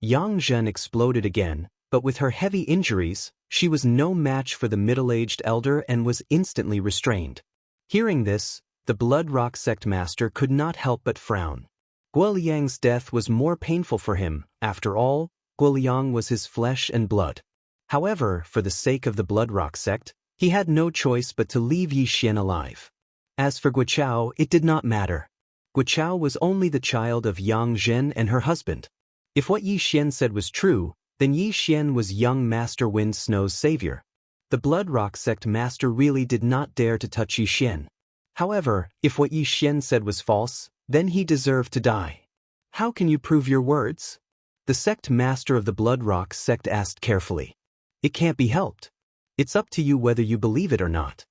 Yang Zhen exploded again, but with her heavy injuries, she was no match for the middle-aged elder and was instantly restrained. Hearing this, the Blood Rock sect master could not help but frown. Guoliang's death was more painful for him. After all, Guoliang was his flesh and blood. However, for the sake of the Blood Rock sect, he had no choice but to leave Yi Xian alive. As for Guoqiao, it did not matter. Guoqiao was only the child of Yang Zhen and her husband. If what Yi Xian said was true, then Yi Xian was young Master Wind Snow's savior. The Blood Rock sect master really did not dare to touch Yi Xian. However, if what Yi Xian said was false, then he deserved to die. How can you prove your words? The sect master of the Blood Rock sect asked carefully. It can't be helped. It's up to you whether you believe it or not.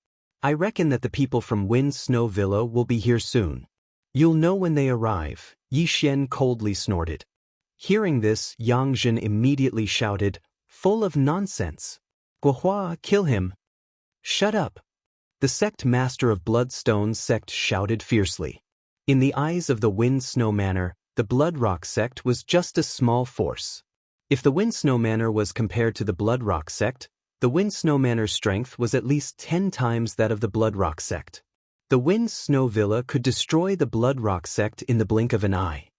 I reckon that the people from Wind Snow Villa will be here soon. You'll know when they arrive, Yi Xian coldly snorted. Hearing this, Yang Zhen immediately shouted, full of nonsense. Guohua, kill him. Shut up. The sect master of Bloodstone sect shouted fiercely. In the eyes of the Wind Snow Manor, the Blood Rock sect was just a small force. If the Wind Snow Manor was compared to the Blood Rock sect, the Wind Snow Manor's strength was at least 10 times that of the Blood Rock sect. The Wind Snow Villa could destroy the Blood Rock sect in the blink of an eye.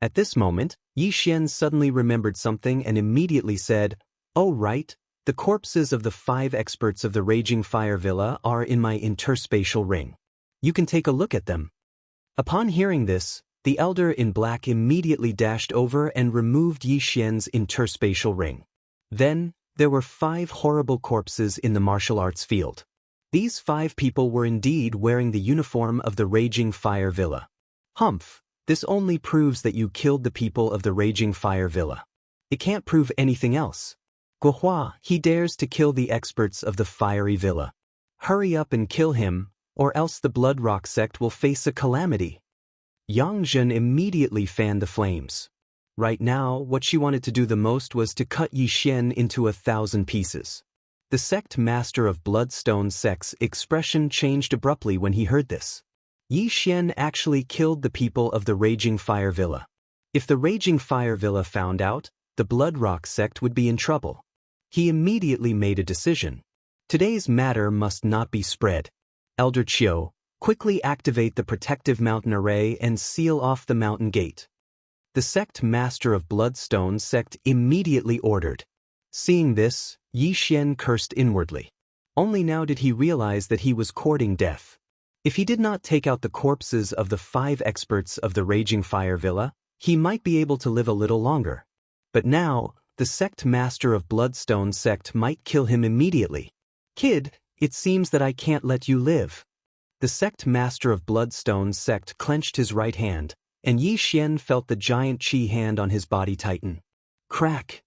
At this moment, Yi Xian suddenly remembered something and immediately said, Oh right, the corpses of the 5 experts of the Raging Fire Villa are in my interspatial ring. You can take a look at them. Upon hearing this, the elder in black immediately dashed over and removed Yi Xian's interspatial ring. Then, there were 5 horrible corpses in the martial arts field. These 5 people were indeed wearing the uniform of the Raging Fire Villa. Humph, this only proves that you killed the people of the Raging Fire Villa. It can't prove anything else. Guohua, he dares to kill the experts of the Fiery Villa. Hurry up and kill him, or else the Blood Rock sect will face a calamity. Yang Zhen immediately fanned the flames. Right now, what she wanted to do the most was to cut Yi Xian into 1,000 pieces. The sect master of Bloodstone sect's expression changed abruptly when he heard this. Yi Xian actually killed the people of the Raging Fire Villa. If the Raging Fire Villa found out, the Blood Rock sect would be in trouble. He immediately made a decision. Today's matter must not be spread. Elder Qiu, quickly activate the protective mountain array and seal off the mountain gate. The sect master of Bloodstone sect immediately ordered. Seeing this, Yi Xian cursed inwardly. Only now did he realize that he was courting death. If he did not take out the corpses of the 5 experts of the Raging Fire Villa, he might be able to live a little longer. But now, the sect master of Bloodstone sect might kill him immediately. Kid, it seems that I can't let you live. The sect master of Bloodstone sect clenched his right hand, and Yi Xian felt the giant qi hand on his body tighten. Crack!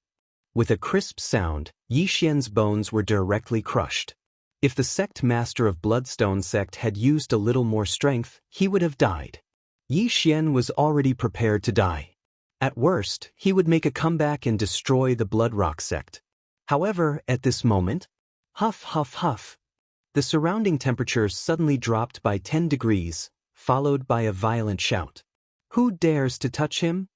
With a crisp sound, Yi Xian's bones were directly crushed. If the sect master of Bloodstone sect had used a little more strength, he would have died. Yi Xian was already prepared to die. At worst, he would make a comeback and destroy the Blood Rock sect. However, at this moment, huff huff huff, the surrounding temperature suddenly dropped by 10 degrees, followed by a violent shout. Who dares to touch him?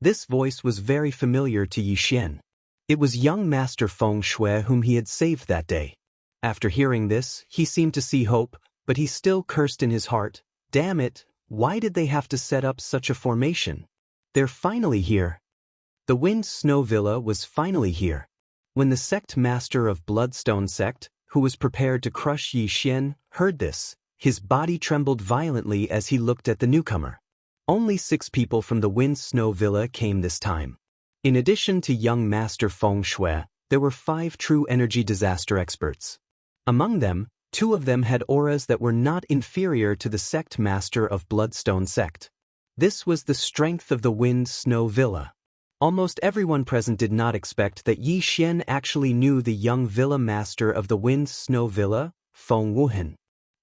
This voice was very familiar to Yi Xian. It was young Master Feng Shui whom he had saved that day. After hearing this, he seemed to see hope, but he still cursed in his heart. Damn it, Why did they have to set up such a formation? They're finally here. The Wind Snow Villa was finally here. When the sect master of Bloodstone Sect, who was prepared to crush Yi Xian, heard this, his body trembled violently as he looked at the newcomer. Only 6 people from the Wind Snow Villa came this time. In addition to young Master Feng Shui, there were 5 true energy disaster experts. Among them, 2 of them had auras that were not inferior to the sect master of Bloodstone Sect. This was the strength of the Wind Snow Villa. Almost everyone present did not expect that Yi Xian actually knew the young villa master of the Wind Snow Villa, Feng Wuhan.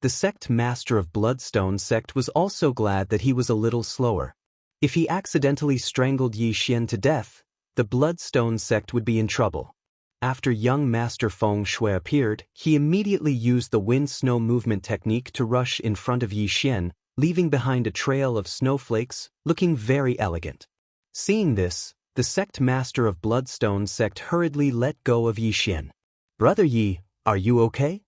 The sect master of Bloodstone Sect was also glad that he was a little slower. If he accidentally strangled Yi Xian to death, the Bloodstone Sect would be in trouble. After young Master Feng Shui appeared, he immediately used the wind snow movement technique to rush in front of Yi Xian, leaving behind a trail of snowflakes, looking very elegant. Seeing this, the sect master of Bloodstone Sect hurriedly let go of Yi Xian. "Brother Yi, are you okay?"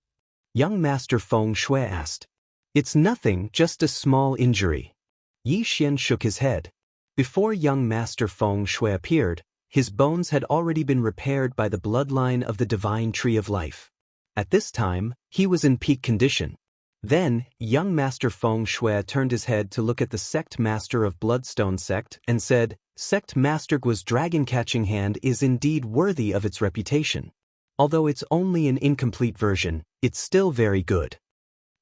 Young Master Feng Shui asked. "It's nothing, just a small injury." Yi Xian shook his head. Before young Master Feng Shui appeared, his bones had already been repaired by the bloodline of the divine tree of life. At this time, he was in peak condition. Then, young Master Feng Shui turned his head to look at the sect master of Bloodstone Sect and said, "Sect Master Guo's dragon-catching hand is indeed worthy of its reputation. Although it's only an incomplete version, it's still very good."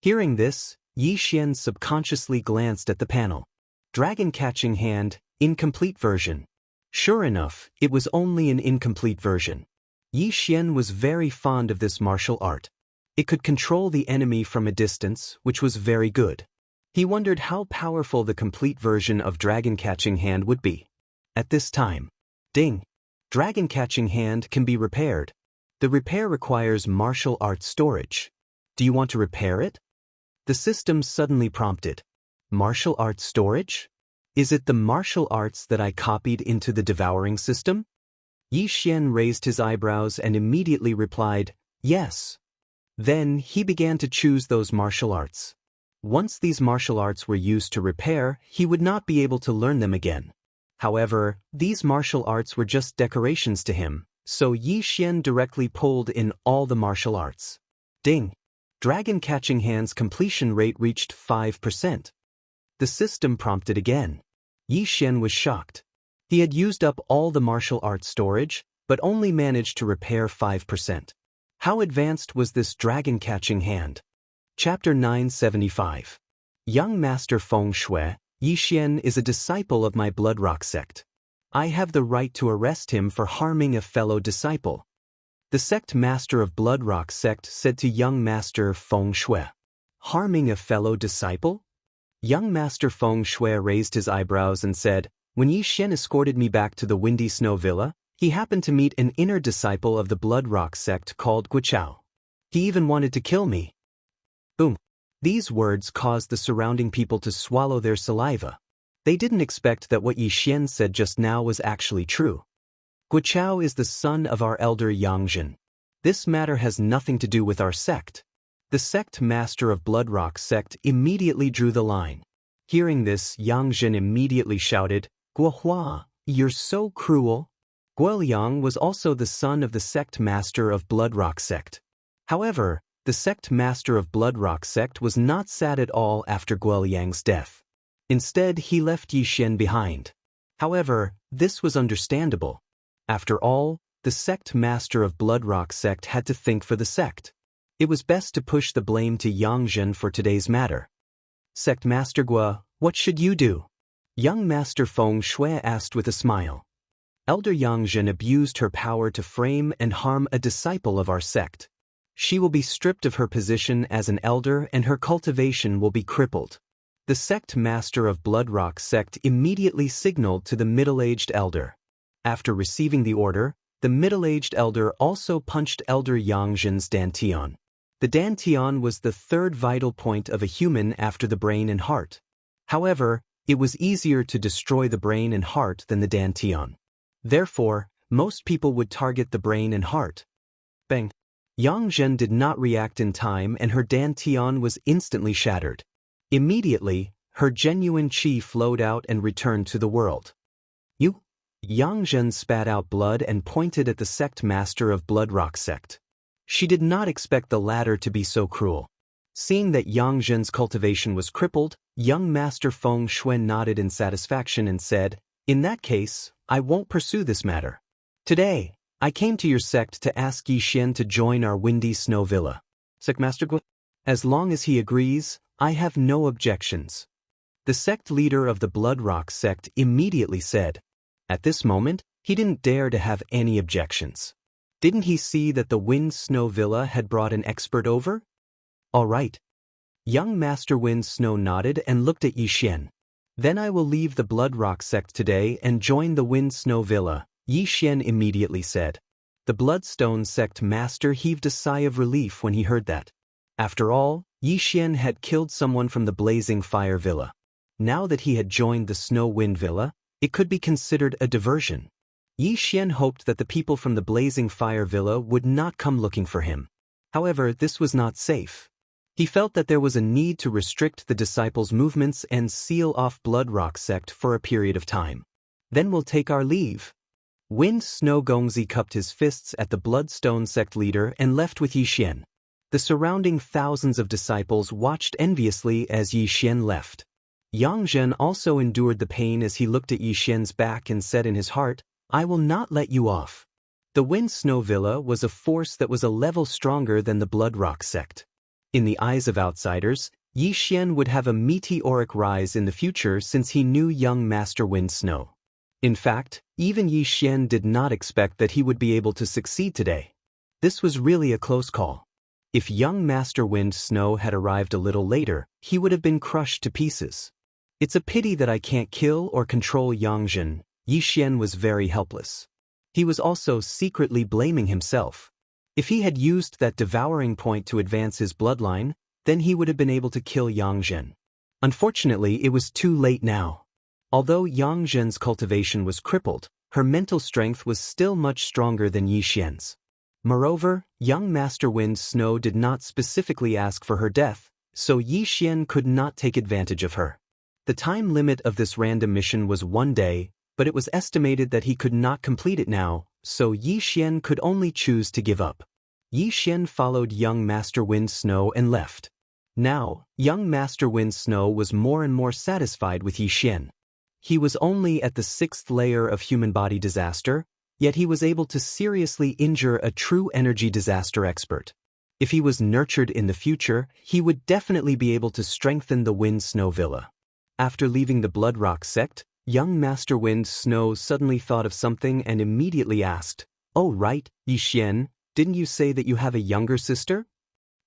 Hearing this, Yi Xian subconsciously glanced at the panel. Dragon-catching hand, incomplete version. Sure enough, it was only an incomplete version. Yi Xian was very fond of this martial art. It could control the enemy from a distance, which was very good. He wondered how powerful the complete version of Dragon-catching hand would be. At this time, ding! Dragon-catching hand can be repaired. The repair requires martial arts storage. Do you want to repair it? The system suddenly prompted. Martial arts storage? Is it the martial arts that I copied into the devouring system? Yi Xian raised his eyebrows and immediately replied, "Yes." Then he began to choose those martial arts. Once these martial arts were used to repair, he would not be able to learn them again. However, these martial arts were just decorations to him, so Yi Xian directly pulled in all the martial arts. Ding! Dragon-catching hand's completion rate reached 5%. The system prompted again. Yi Xian was shocked. He had used up all the martial arts storage, but only managed to repair 5%. How advanced was this dragon-catching hand? Chapter 975. Young Master Feng Shui, Yi Xian is a disciple of my Bloodrock sect. I have the right to arrest him for harming a fellow disciple. The sect master of Bloodrock sect said to young Master Feng Shui. Harming a fellow disciple? Young Master Feng Shui raised his eyebrows and said, "When Yi Xian escorted me back to the Windy Snow Villa, he happened to meet an inner disciple of the Bloodrock sect called Wuxia. He even wanted to kill me." Boom. These words caused the surrounding people to swallow their saliva. They didn't expect that what Yi Xian said just now was actually true. Wuxia is the son of our elder Xianxia. This matter has nothing to do with our sect. The sect master of Bloodrock sect immediately drew the line. Hearing this, Xianxia immediately shouted, "Guohua, you're so cruel." Guoliang was also the son of the sect master of Bloodrock sect. However, the sect master of Bloodrock sect was not sad at all after Guoliang's death. Instead, he left Yi Xian behind. However, this was understandable. After all, the sect master of Bloodrock sect had to think for the sect. It was best to push the blame to Xianxia for today's matter. "Sect Master Guo, what should you do?" Young Master Feng Shui asked with a smile. Elder Xianxia abused her power to frame and harm a disciple of our sect. She will be stripped of her position as an elder and her cultivation will be crippled. The sect master of Bloodrock sect immediately signaled to the middle-aged elder. After receiving the order, the middle-aged elder also punched Elder Yangzhen's dantian. The dantian was the third vital point of a human after the brain and heart. However, it was easier to destroy the brain and heart than the dantian. Therefore, most people would target the brain and heart. Bang! Yangzhen did not react in time and her dantian was instantly shattered. Immediately, her genuine qi flowed out and returned to the world. You? Yang Zhen spat out blood and pointed at the sect master of Bloodrock sect. She did not expect the latter to be so cruel. Seeing that Yang Zhen's cultivation was crippled, young Master Feng Xuan nodded in satisfaction and said, "In that case, I won't pursue this matter. Today, I came to your sect to ask Yixian to join our Windy Snow Villa. Sect Master Gu? As long as he agrees, I have no objections." The sect leader of the Bloodrock sect immediately said. At this moment, he didn't dare to have any objections. Didn't he see that the Wind Snow Villa had brought an expert over? All right. Young Master Wind Snow nodded and looked at Yixian. Then I will leave the Bloodrock sect today and join the Wind Snow Villa, Yixian immediately said. The Bloodstone sect master heaved a sigh of relief when he heard that. After all, Yixian had killed someone from the Blazing Fire Villa. Now that he had joined the Snow Wind Villa, it could be considered a diversion. Yixian hoped that the people from the Blazing Fire Villa would not come looking for him. However, this was not safe. He felt that there was a need to restrict the disciples' movements and seal off Bloodrock sect for a period of time. Then we'll take our leave. Wind Snow Gongzi cupped his fists at the Bloodstone sect leader and left with Yixian. The surrounding thousands of disciples watched enviously as Yixian left. Yang Zhen also endured the pain as he looked at Yixian's back and said in his heart, "I will not let you off." The Wind Snow Villa was a force that was a level stronger than the Bloodrock sect. In the eyes of outsiders, Yixian would have a meteoric rise in the future since he knew young Master Wind Snow. In fact, even Yixian did not expect that he would be able to succeed today. This was really a close call. If young Master Wind Snow had arrived a little later, he would have been crushed to pieces. It's a pity that I can't kill or control Yang Zhen. Yixian was very helpless. He was also secretly blaming himself. If he had used that devouring point to advance his bloodline, then he would have been able to kill Yang Zhen. Unfortunately, it was too late now. Although Yang Zhen's cultivation was crippled, her mental strength was still much stronger than Yixian's. Moreover, young Master Wind Snow did not specifically ask for her death, so Yixian could not take advantage of her. The time limit of this random mission was 1 day, but it was estimated that he could not complete it now, so Yixian could only choose to give up. Yixian followed young Master Wind Snow and left. Now, young Master Wind Snow was more and more satisfied with Yixian. He was only at the 6th layer of human body disaster, yet he was able to seriously injure a true energy disaster expert. If he was nurtured in the future, he would definitely be able to strengthen the Wind Snow Villa. After leaving the Bloodrock sect, young Master Wind Snow suddenly thought of something and immediately asked, "Oh right, Yixian, didn't you say that you have a younger sister?"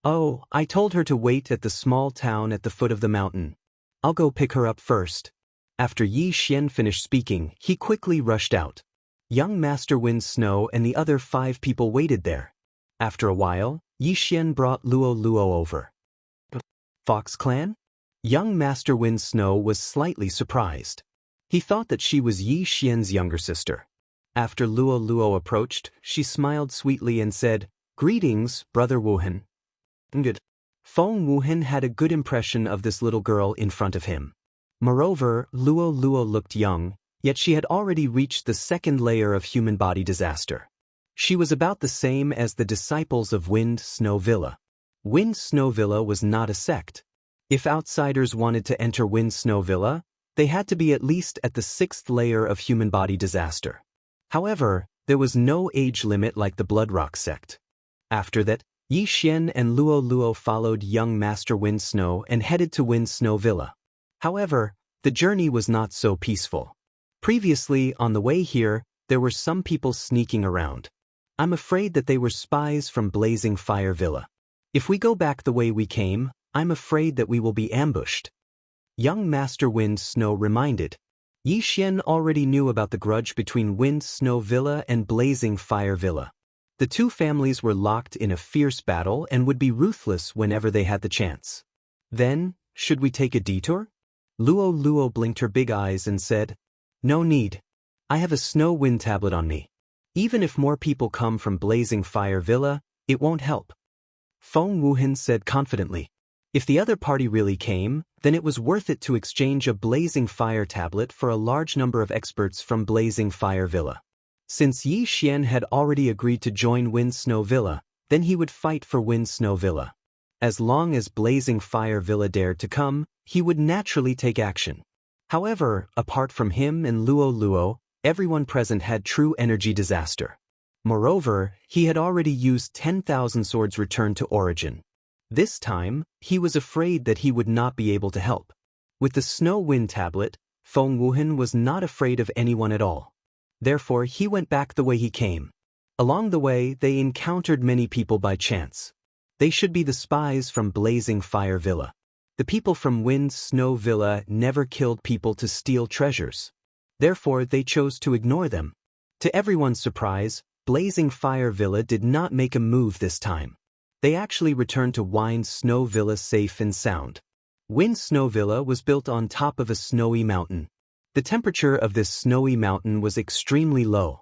"Oh, I told her to wait at the small town at the foot of the mountain. I'll go pick her up first." After Yixian finished speaking, he quickly rushed out. Young Master Wind Snow and the other 5 people waited there. After a while, Yixian brought Luo Luo over. Fox Clan? Young Master Wind Snow was slightly surprised. He thought that she was Yixian's younger sister. After Luo Luo approached, she smiled sweetly and said, "Greetings, Brother Wuhan." Good. Feng Wuhan had a good impression of this little girl in front of him. Moreover, Luo Luo looked young, yet she had already reached the 2nd layer of human body disaster. She was about the same as the disciples of Wind Snow Villa. Wind Snow Villa was not a sect. If outsiders wanted to enter Wind Snow Villa, they had to be at least at the 6th layer of human body disaster. However, there was no age limit like the Bloodrock sect. After that, Yixian and Luo Luo followed young Master Wind Snow and headed to Wind Snow Villa. However, the journey was not so peaceful. Previously, on the way here, there were some people sneaking around. I'm afraid that they were spies from Blazing Fire Villa. If we go back the way we came, I'm afraid that we will be ambushed. Young Master Wind Snow reminded. Yixian already knew about the grudge between Wind Snow Villa and Blazing Fire Villa. The 2 families were locked in a fierce battle and would be ruthless whenever they had the chance. Then, should we take a detour? Luo Luo blinked her big eyes and said, "No need. I have a snow wind tablet on me. Even if more people come from Blazing Fire Villa, it won't help." Feng Wuhan said confidently. If the other party really came, then it was worth it to exchange a Blazing Fire tablet for a large number of experts from Blazing Fire Villa. Since Yi Xian had already agreed to join Wind Snow Villa, then he would fight for Wind Snow Villa. As long as Blazing Fire Villa dared to come, he would naturally take action. However, apart from him and Luo Luo, everyone present had true energy disaster. Moreover, he had already used 10,000 swords returned to origin. This time, he was afraid that he would not be able to help. With the Snow Wind tablet, Feng Wuhan was not afraid of anyone at all. Therefore, he went back the way he came. Along the way, they encountered many people by chance. They should be the spies from Blazing Fire Villa. The people from Wind Snow Villa never killed people to steal treasures. Therefore, they chose to ignore them. To everyone's surprise, Blazing Fire Villa did not make a move this time. They actually returned to Wind Snow Villa safe and sound. Wind Snow Villa was built on top of a snowy mountain. The temperature of this snowy mountain was extremely low.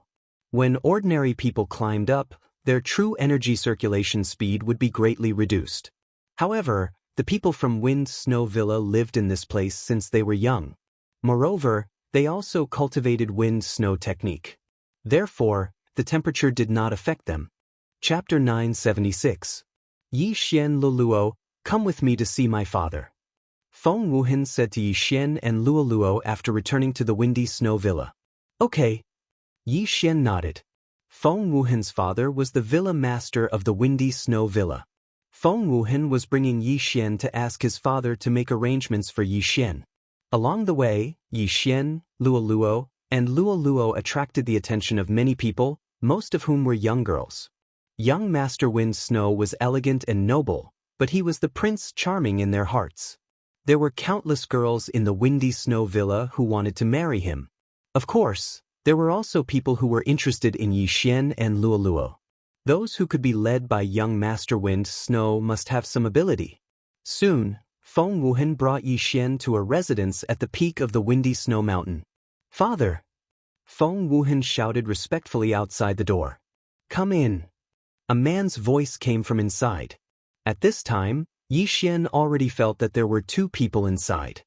When ordinary people climbed up, their true energy circulation speed would be greatly reduced. However, the people from Wind Snow Villa lived in this place since they were young. Moreover, they also cultivated wind snow technique. Therefore, the temperature did not affect them. Chapter 976. Yi Xian Luluo, come with me to see my father. Feng Wuhan said to Yi Xian and Luo Luo after returning to the Windy Snow Villa. Okay. Yi Xian nodded. Feng Wuhan's father was the villa master of the Windy Snow Villa. Feng Wuhan was bringing Yi Xian to ask his father to make arrangements for Yi Xian. Along the way, Yi Xian, Luo Luo, and Luo Luo attracted the attention of many people, most of whom were young girls. Young Master Wind Snow was elegant and noble, but he was the Prince Charming in their hearts. There were countless girls in the Windy Snow Villa who wanted to marry him. Of course, there were also people who were interested in Yi Xian and Luo Luo. Those who could be led by young Master Wind Snow must have some ability. Soon, Feng Wuhan brought Yi Xian to a residence at the peak of the Windy Snow Mountain. Father! Feng Wuhan shouted respectfully outside the door. Come in. A man's voice came from inside. At this time, Yi Xian already felt that there were two people inside.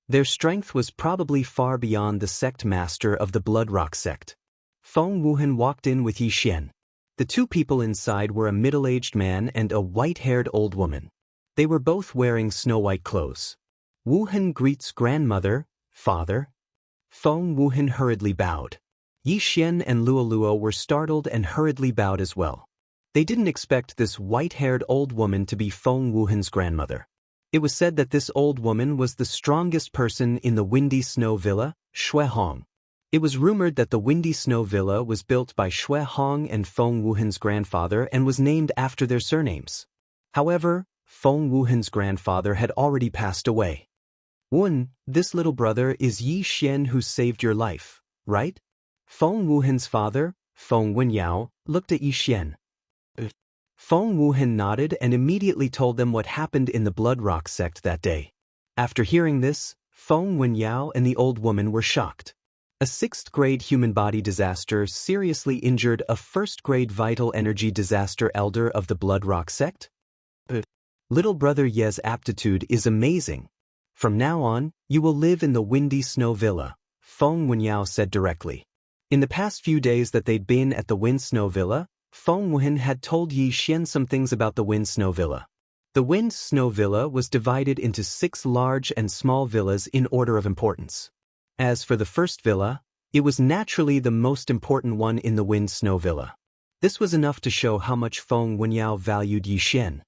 Their strength was probably far beyond the sect master of the Blood Rock sect. Feng Wuhan walked in with Yi Xian. The two people inside were a middle-aged man and a white-haired old woman. They were both wearing snow-white clothes. Wuhan greets grandmother, father. Feng Wuhan hurriedly bowed. Yi Xian and Luo Luo were startled and hurriedly bowed as well. They didn't expect this white-haired old woman to be Feng Wuhan's grandmother. It was said that this old woman was the strongest person in the Windy Snow Villa, Shui Hong. It was rumored that the Windy Snow Villa was built by Shui Hong and Feng Wuhan's grandfather and was named after their surnames. However, Feng Wuhan's grandfather had already passed away. Wen, this little brother is Yi Xian who saved your life, right? Feng Wuhan's father, Feng Wenyao, looked at Yi Xian. Feng Wuhan nodded and immediately told them what happened in the Blood Rock sect that day. After hearing this, Feng Wenyao and the old woman were shocked. A 6th-grade human body disaster seriously injured a 1st-grade vital energy disaster elder of the Blood Rock sect? Little brother Ye's aptitude is amazing. From now on, you will live in the Windy Snow Villa, Feng Wenyao said directly. In the past few days that they'd been at the Wind Snow Villa, Feng Wuhan had told Yi Xian some things about the Wind Snow Villa. The Wind Snow Villa was divided into 6 large and small villas in order of importance. As for the first villa, it was naturally the most important one in the Wind Snow Villa. This was enough to show how much Feng Wenyao valued Yi Xian.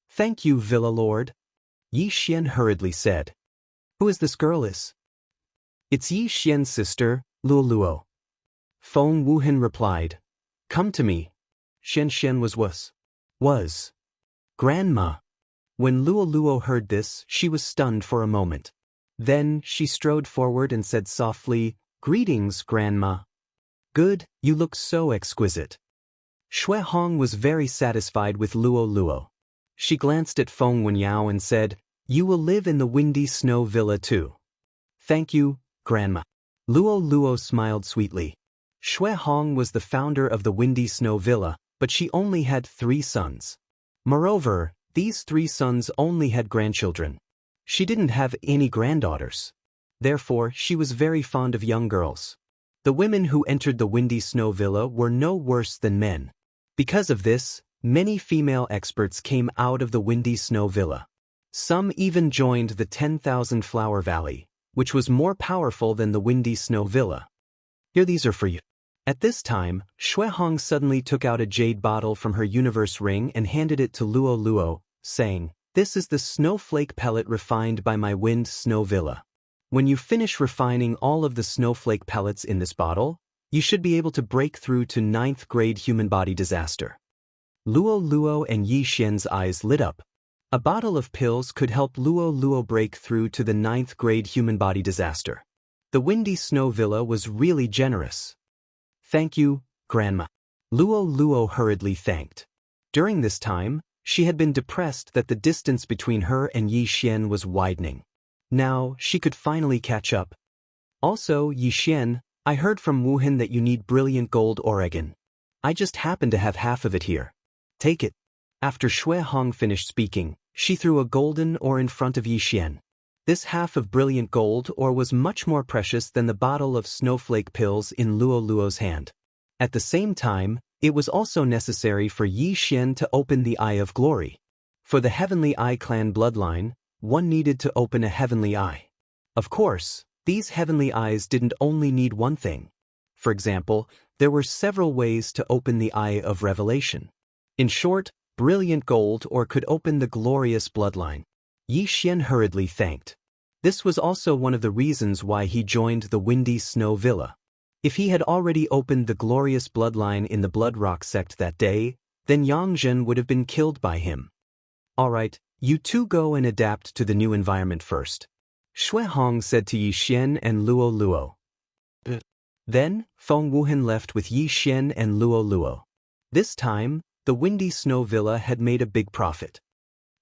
Thank you, Villa Lord. Yi Xian hurriedly said. Who is this girl is? It's Yi Xian's sister, Luo Luo. Feng Wuhan replied. Come to me. Xianxia was. Grandma. When Luo Luo heard this, she was stunned for a moment. Then she strode forward and said softly, Greetings, Grandma. Good, you look so exquisite. Shui Hong was very satisfied with Luo Luo. She glanced at Feng Wenyao and said, You will live in the Windy Snow Villa too. Thank you, Grandma. Luo Luo smiled sweetly. Shui Hong was the founder of the Windy Snow Villa, but she only had 3 sons. Moreover, these 3 sons only had grandchildren. She didn't have any granddaughters. Therefore, she was very fond of young girls. The women who entered the Windy Snow Villa were no worse than men. Because of this, many female experts came out of the Windy Snow Villa. Some even joined the 10,000 Flower Valley, which was more powerful than the Windy Snow Villa. Here, these are for you. At this time, Xuehong suddenly took out a jade bottle from her universe ring and handed it to Luo Luo, saying, "This is the snowflake pellet refined by my Wind Snow Villa. When you finish refining all of the snowflake pellets in this bottle, you should be able to break through to 9th grade human body disaster." Luo Luo and Yi Xian's eyes lit up. A bottle of pills could help Luo Luo break through to the 9th grade human body disaster. The Windy Snow Villa was really generous. "Thank you, Grandma." Luo Luo hurriedly thanked. During this time, she had been depressed that the distance between her and Yi Xian was widening. Now, she could finally catch up. "Also, Yi Xian, I heard from Wuhan that you need brilliant gold Oregon. I just happen to have half of it here. Take it." After Xuehong finished speaking, she threw a golden ore in front of Yi Xian. This half of brilliant gold ore was much more precious than the bottle of snowflake pills in Luo Luo's hand. At the same time, it was also necessary for Yi Xian to open the Eye of Glory. For the Heavenly Eye clan bloodline, one needed to open a heavenly eye. Of course, these heavenly eyes didn't only need one thing. For example, there were several ways to open the Eye of Revelation. In short, brilliant gold ore could open the glorious bloodline. Yi Xian hurriedly thanked. This was also one of the reasons why he joined the Windy Snow Villa. If he had already opened the glorious bloodline in the Blood Rock sect that day, then Yang Zhen would have been killed by him. "Alright, you two go and adapt to the new environment first," Xuehong said to Yi Xian and Luo Luo. Then, Feng Wuhan left with Yi Xian and Luo Luo. This time, the Windy Snow Villa had made a big profit.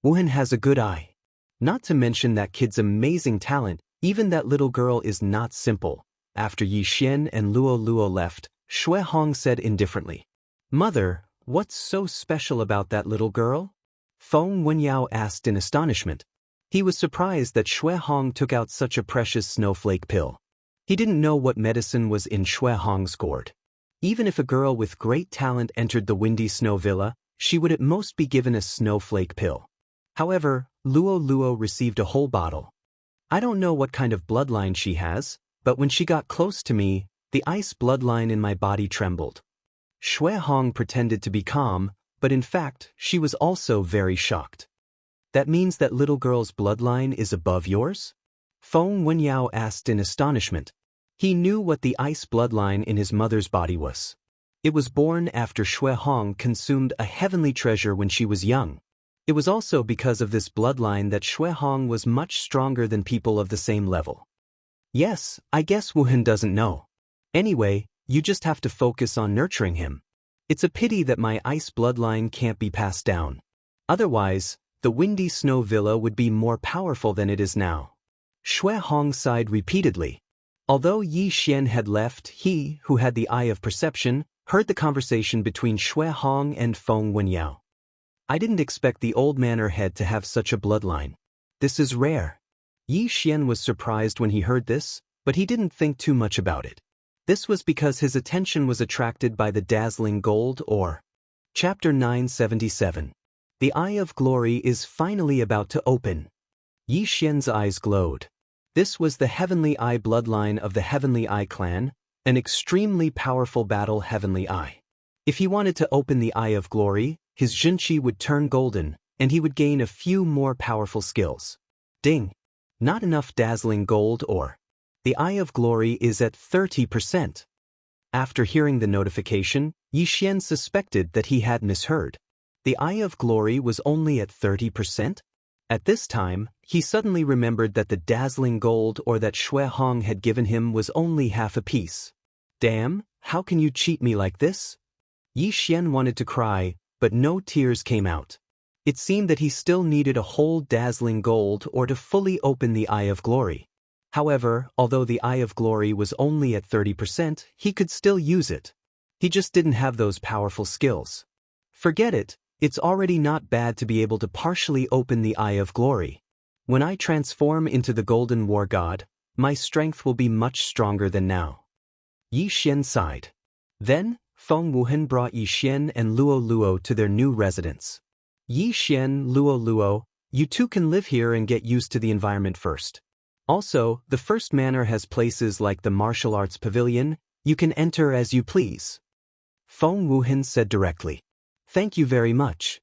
Wuhan has a good eye. Not to mention that kid's amazing talent, even that little girl is not simple. After Yi Xian and Luo Luo left, Xuehong said indifferently, "Mother, what's so special about that little girl?" Feng Wenyao asked in astonishment. He was surprised that Xuehong took out such a precious snowflake pill. He didn't know what medicine was in Xuehong's gourd. Even if a girl with great talent entered the Windy Snow Villa, she would at most be given a snowflake pill. However, Luo Luo received a whole bottle. I don't know what kind of bloodline she has, but when she got close to me, the ice bloodline in my body trembled. Xuehong pretended to be calm, but in fact, she was also very shocked. "That means that little girl's bloodline is above yours?" Feng Wenyao asked in astonishment. He knew what the ice bloodline in his mother's body was. It was born after Xuehong consumed a heavenly treasure when she was young. It was also because of this bloodline that Xuehong was much stronger than people of the same level. "Yes, I guess Wuhan doesn't know. Anyway, you just have to focus on nurturing him. It's a pity that my ice bloodline can't be passed down. Otherwise, the Windy Snow Villa would be more powerful than it is now." Xuehong sighed repeatedly. Although Yi Xian had left, he, who had the eye of perception, heard the conversation between Xuehong and Feng Wenyao. "I didn't expect the old manor head to have such a bloodline. This is rare." Yi Xian was surprised when he heard this, but he didn't think too much about it. This was because his attention was attracted by the dazzling gold ore. Chapter 977. The Eye of Glory is finally about to open. Yi Xian's eyes glowed. This was the Heavenly Eye bloodline of the Heavenly Eye clan, an extremely powerful battle Heavenly Eye. If he wanted to open the Eye of Glory, his Zhenqi would turn golden, and he would gain a few more powerful skills. Ding! Not enough dazzling gold ore. The Eye of Glory is at 30%. After hearing the notification, Yi Xian suspected that he had misheard. The Eye of Glory was only at 30%? At this time, he suddenly remembered that the dazzling gold ore that Xuehong had given him was only half a piece. Damn, how can you cheat me like this? Yi Xian wanted to cry, but no tears came out. It seemed that he still needed a whole dazzling gold ore to fully open the Eye of Glory. However, although the Eye of Glory was only at 30%, he could still use it. He just didn't have those powerful skills. Forget it, it's already not bad to be able to partially open the Eye of Glory. When I transform into the Golden War God, my strength will be much stronger than now. Yi Xian sighed. Then, Feng Wuhan brought Yi Xian and Luo Luo to their new residence. Yi Xian, Luo Luo, you two can live here and get used to the environment first. Also, the first manor has places like the martial arts pavilion. You can enter as you please. Feng Wuhan said directly. Thank you very much.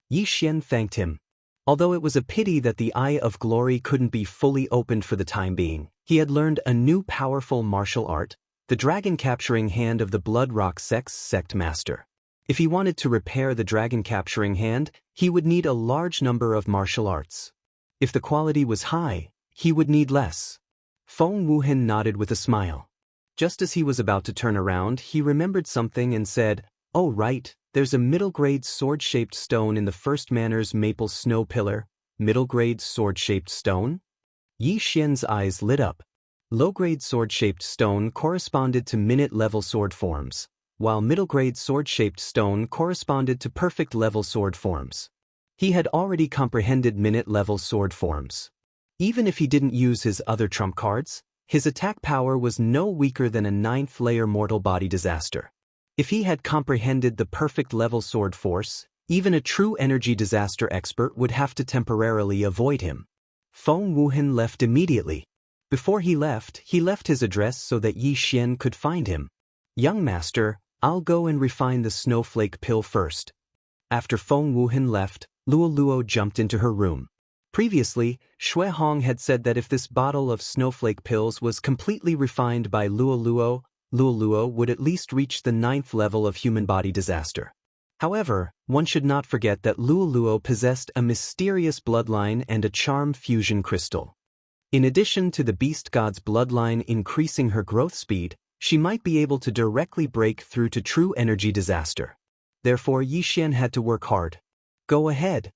Yi Xian thanked him. Although it was a pity that the Eye of Glory couldn't be fully opened for the time being, he had learned a new powerful martial art, the dragon-capturing hand of the Blood Rock sect's sect master. If he wanted to repair the dragon-capturing hand, he would need a large number of martial arts. If the quality was high, he would need less. Feng Wuhan nodded with a smile. Just as he was about to turn around, he remembered something and said, "Oh right, there's a middle-grade sword-shaped stone in the first manor's maple snow pillar." Middle-grade sword-shaped stone? Yi Xian's eyes lit up. Low-grade sword-shaped stone corresponded to minute-level sword forms, while middle-grade sword-shaped stone corresponded to perfect-level sword forms. He had already comprehended minute-level sword forms. Even if he didn't use his other trump cards, his attack power was no weaker than a 9th-layer mortal body disaster. If he had comprehended the perfect-level sword force, even a true energy disaster expert would have to temporarily avoid him. Feng Wuhan left immediately. Before he left his address so that Yi Xian could find him. "Young master, I'll go and refine the snowflake pill first." After Feng Wuhan left, Luo Luo jumped into her room. Previously, Shui Hong had said that if this bottle of snowflake pills was completely refined by Luo Luo would at least reach the 9th level of human body disaster. However, one should not forget that Luo Luo possessed a mysterious bloodline and a charm fusion crystal. In addition to the beast god's bloodline increasing her growth speed, she might be able to directly break through to true energy disaster. Therefore, Yi Xian had to work hard. "Go ahead."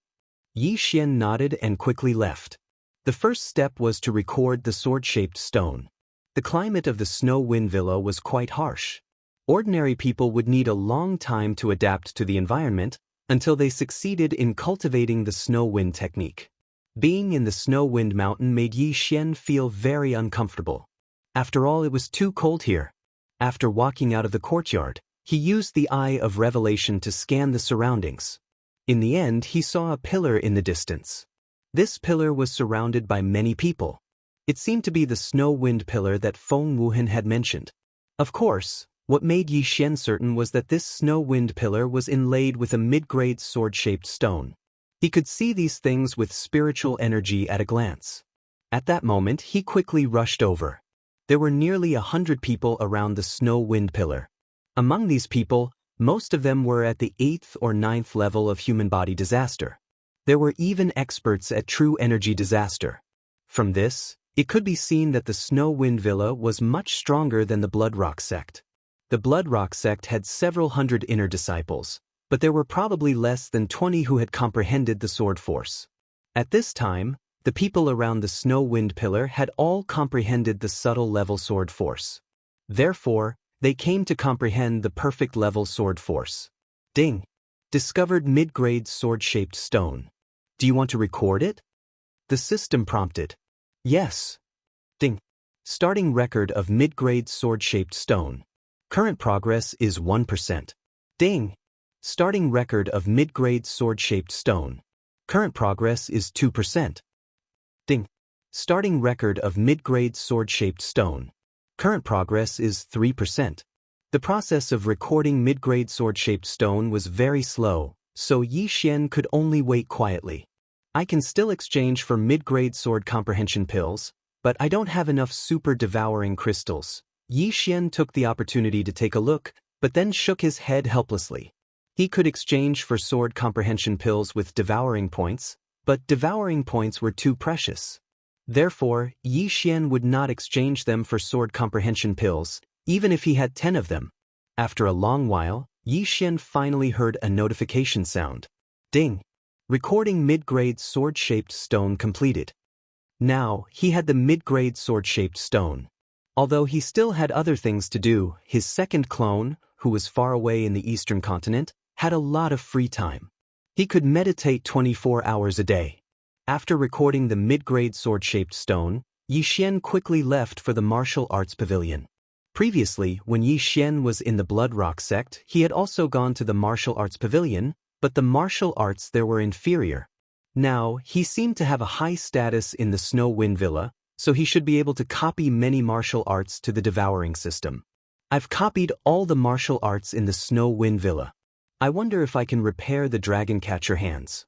Yi Xian nodded and quickly left. The first step was to record the sword-shaped stone. The climate of the Snow Wind Villa was quite harsh. Ordinary people would need a long time to adapt to the environment until they succeeded in cultivating the snow wind technique. Being in the Snow Wind Mountain made Yi Xian feel very uncomfortable. After all, it was too cold here. After walking out of the courtyard, he used the Eye of Revelation to scan the surroundings. In the end, he saw a pillar in the distance. This pillar was surrounded by many people. It seemed to be the Snow Wind pillar that Feng Wuhan had mentioned. Of course, what made Yi Xian certain was that this Snow Wind pillar was inlaid with a mid-grade sword-shaped stone. He could see these things with spiritual energy at a glance. At that moment, he quickly rushed over. There were nearly 100 people around the Snow Wind pillar. Among these people, most of them were at the 8th or 9th level of human body disaster. There were even experts at true energy disaster. From this, it could be seen that the Snow Wind Villa was much stronger than the Blood Rock sect. The Blood Rock sect had several hundred inner disciples, but there were probably less than 20 who had comprehended the sword force. At this time, the people around the Snow Wind Pillar had all comprehended the subtle level sword force. Therefore, they came to comprehend the perfect level sword force. Ding! Discovered mid-grade sword-shaped stone. Do you want to record it? The system prompted. Yes. Ding! Starting record of mid-grade sword-shaped stone. Current progress is 1%. Ding! Starting record of mid-grade sword-shaped stone. Current progress is 2%. Ding! Starting record of mid-grade sword-shaped stone. Current progress is 3%. The process of recording mid-grade sword-shaped stone was very slow, so Yi Xian could only wait quietly. I can still exchange for mid-grade sword comprehension pills, but I don't have enough super devouring crystals. Yi Xian took the opportunity to take a look, but then shook his head helplessly. He could exchange for sword comprehension pills with devouring points, but devouring points were too precious. Therefore, Yi Xian would not exchange them for sword comprehension pills, even if he had 10 of them. After a long while, Yi Xian finally heard a notification sound. Ding! Recording mid-grade sword-shaped stone completed. Now, he had the mid-grade sword-shaped stone. Although he still had other things to do, his second clone, who was far away in the eastern continent, had a lot of free time. He could meditate 24 hours a day. After recording the mid-grade sword-shaped stone, Yixian quickly left for the martial arts pavilion. Previously, when Yixian was in the Blood Rock sect, he had also gone to the martial arts pavilion, but the martial arts there were inferior. Now, he seemed to have a high status in the Snow Wind Villa, so he should be able to copy many martial arts to the devouring system. I've copied all the martial arts in the Snow Wind Villa. I wonder if I can repair the dragon catcher hands.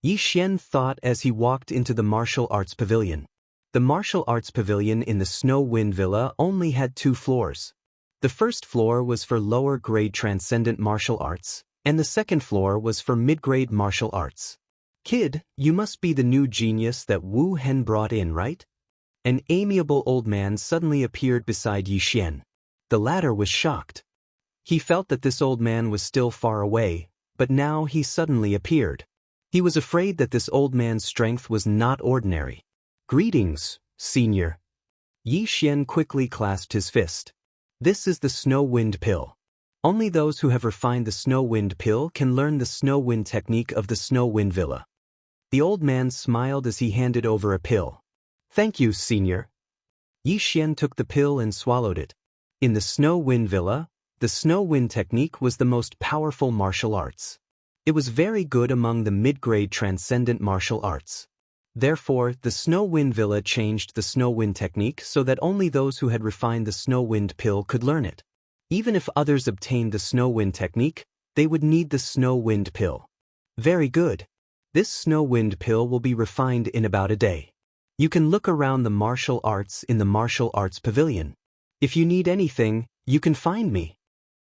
Yixian thought as he walked into the martial arts pavilion. The martial arts pavilion in the Snow Wind Villa only had 2 floors. The first floor was for lower-grade transcendent martial arts, and the second floor was for mid-grade martial arts. Kid, you must be the new genius that Wu Hen brought in, right? An amiable old man suddenly appeared beside Yixian. The latter was shocked. He felt that this old man was still far away, but now he suddenly appeared. He was afraid that this old man's strength was not ordinary. Greetings, senior. Yixian quickly clasped his fist. This is the Snow Wind Pill. Only those who have refined the Snow Wind Pill can learn the Snow Wind technique of the Snow Wind Villa. The old man smiled as he handed over a pill. Thank you, senior. Yixian took the pill and swallowed it. In the Snow Wind Villa, the Snow Wind technique was the most powerful martial arts. It was very good among the mid-grade transcendent martial arts. Therefore, the Snow Wind Villa changed the Snow Wind technique so that only those who had refined the Snow Wind Pill could learn it. Even if others obtained the Snow Wind technique, they would need the Snow Wind Pill. Very good. This Snow Wind Pill will be refined in about a day. You can look around the martial arts in the martial arts pavilion. If you need anything, you can find me.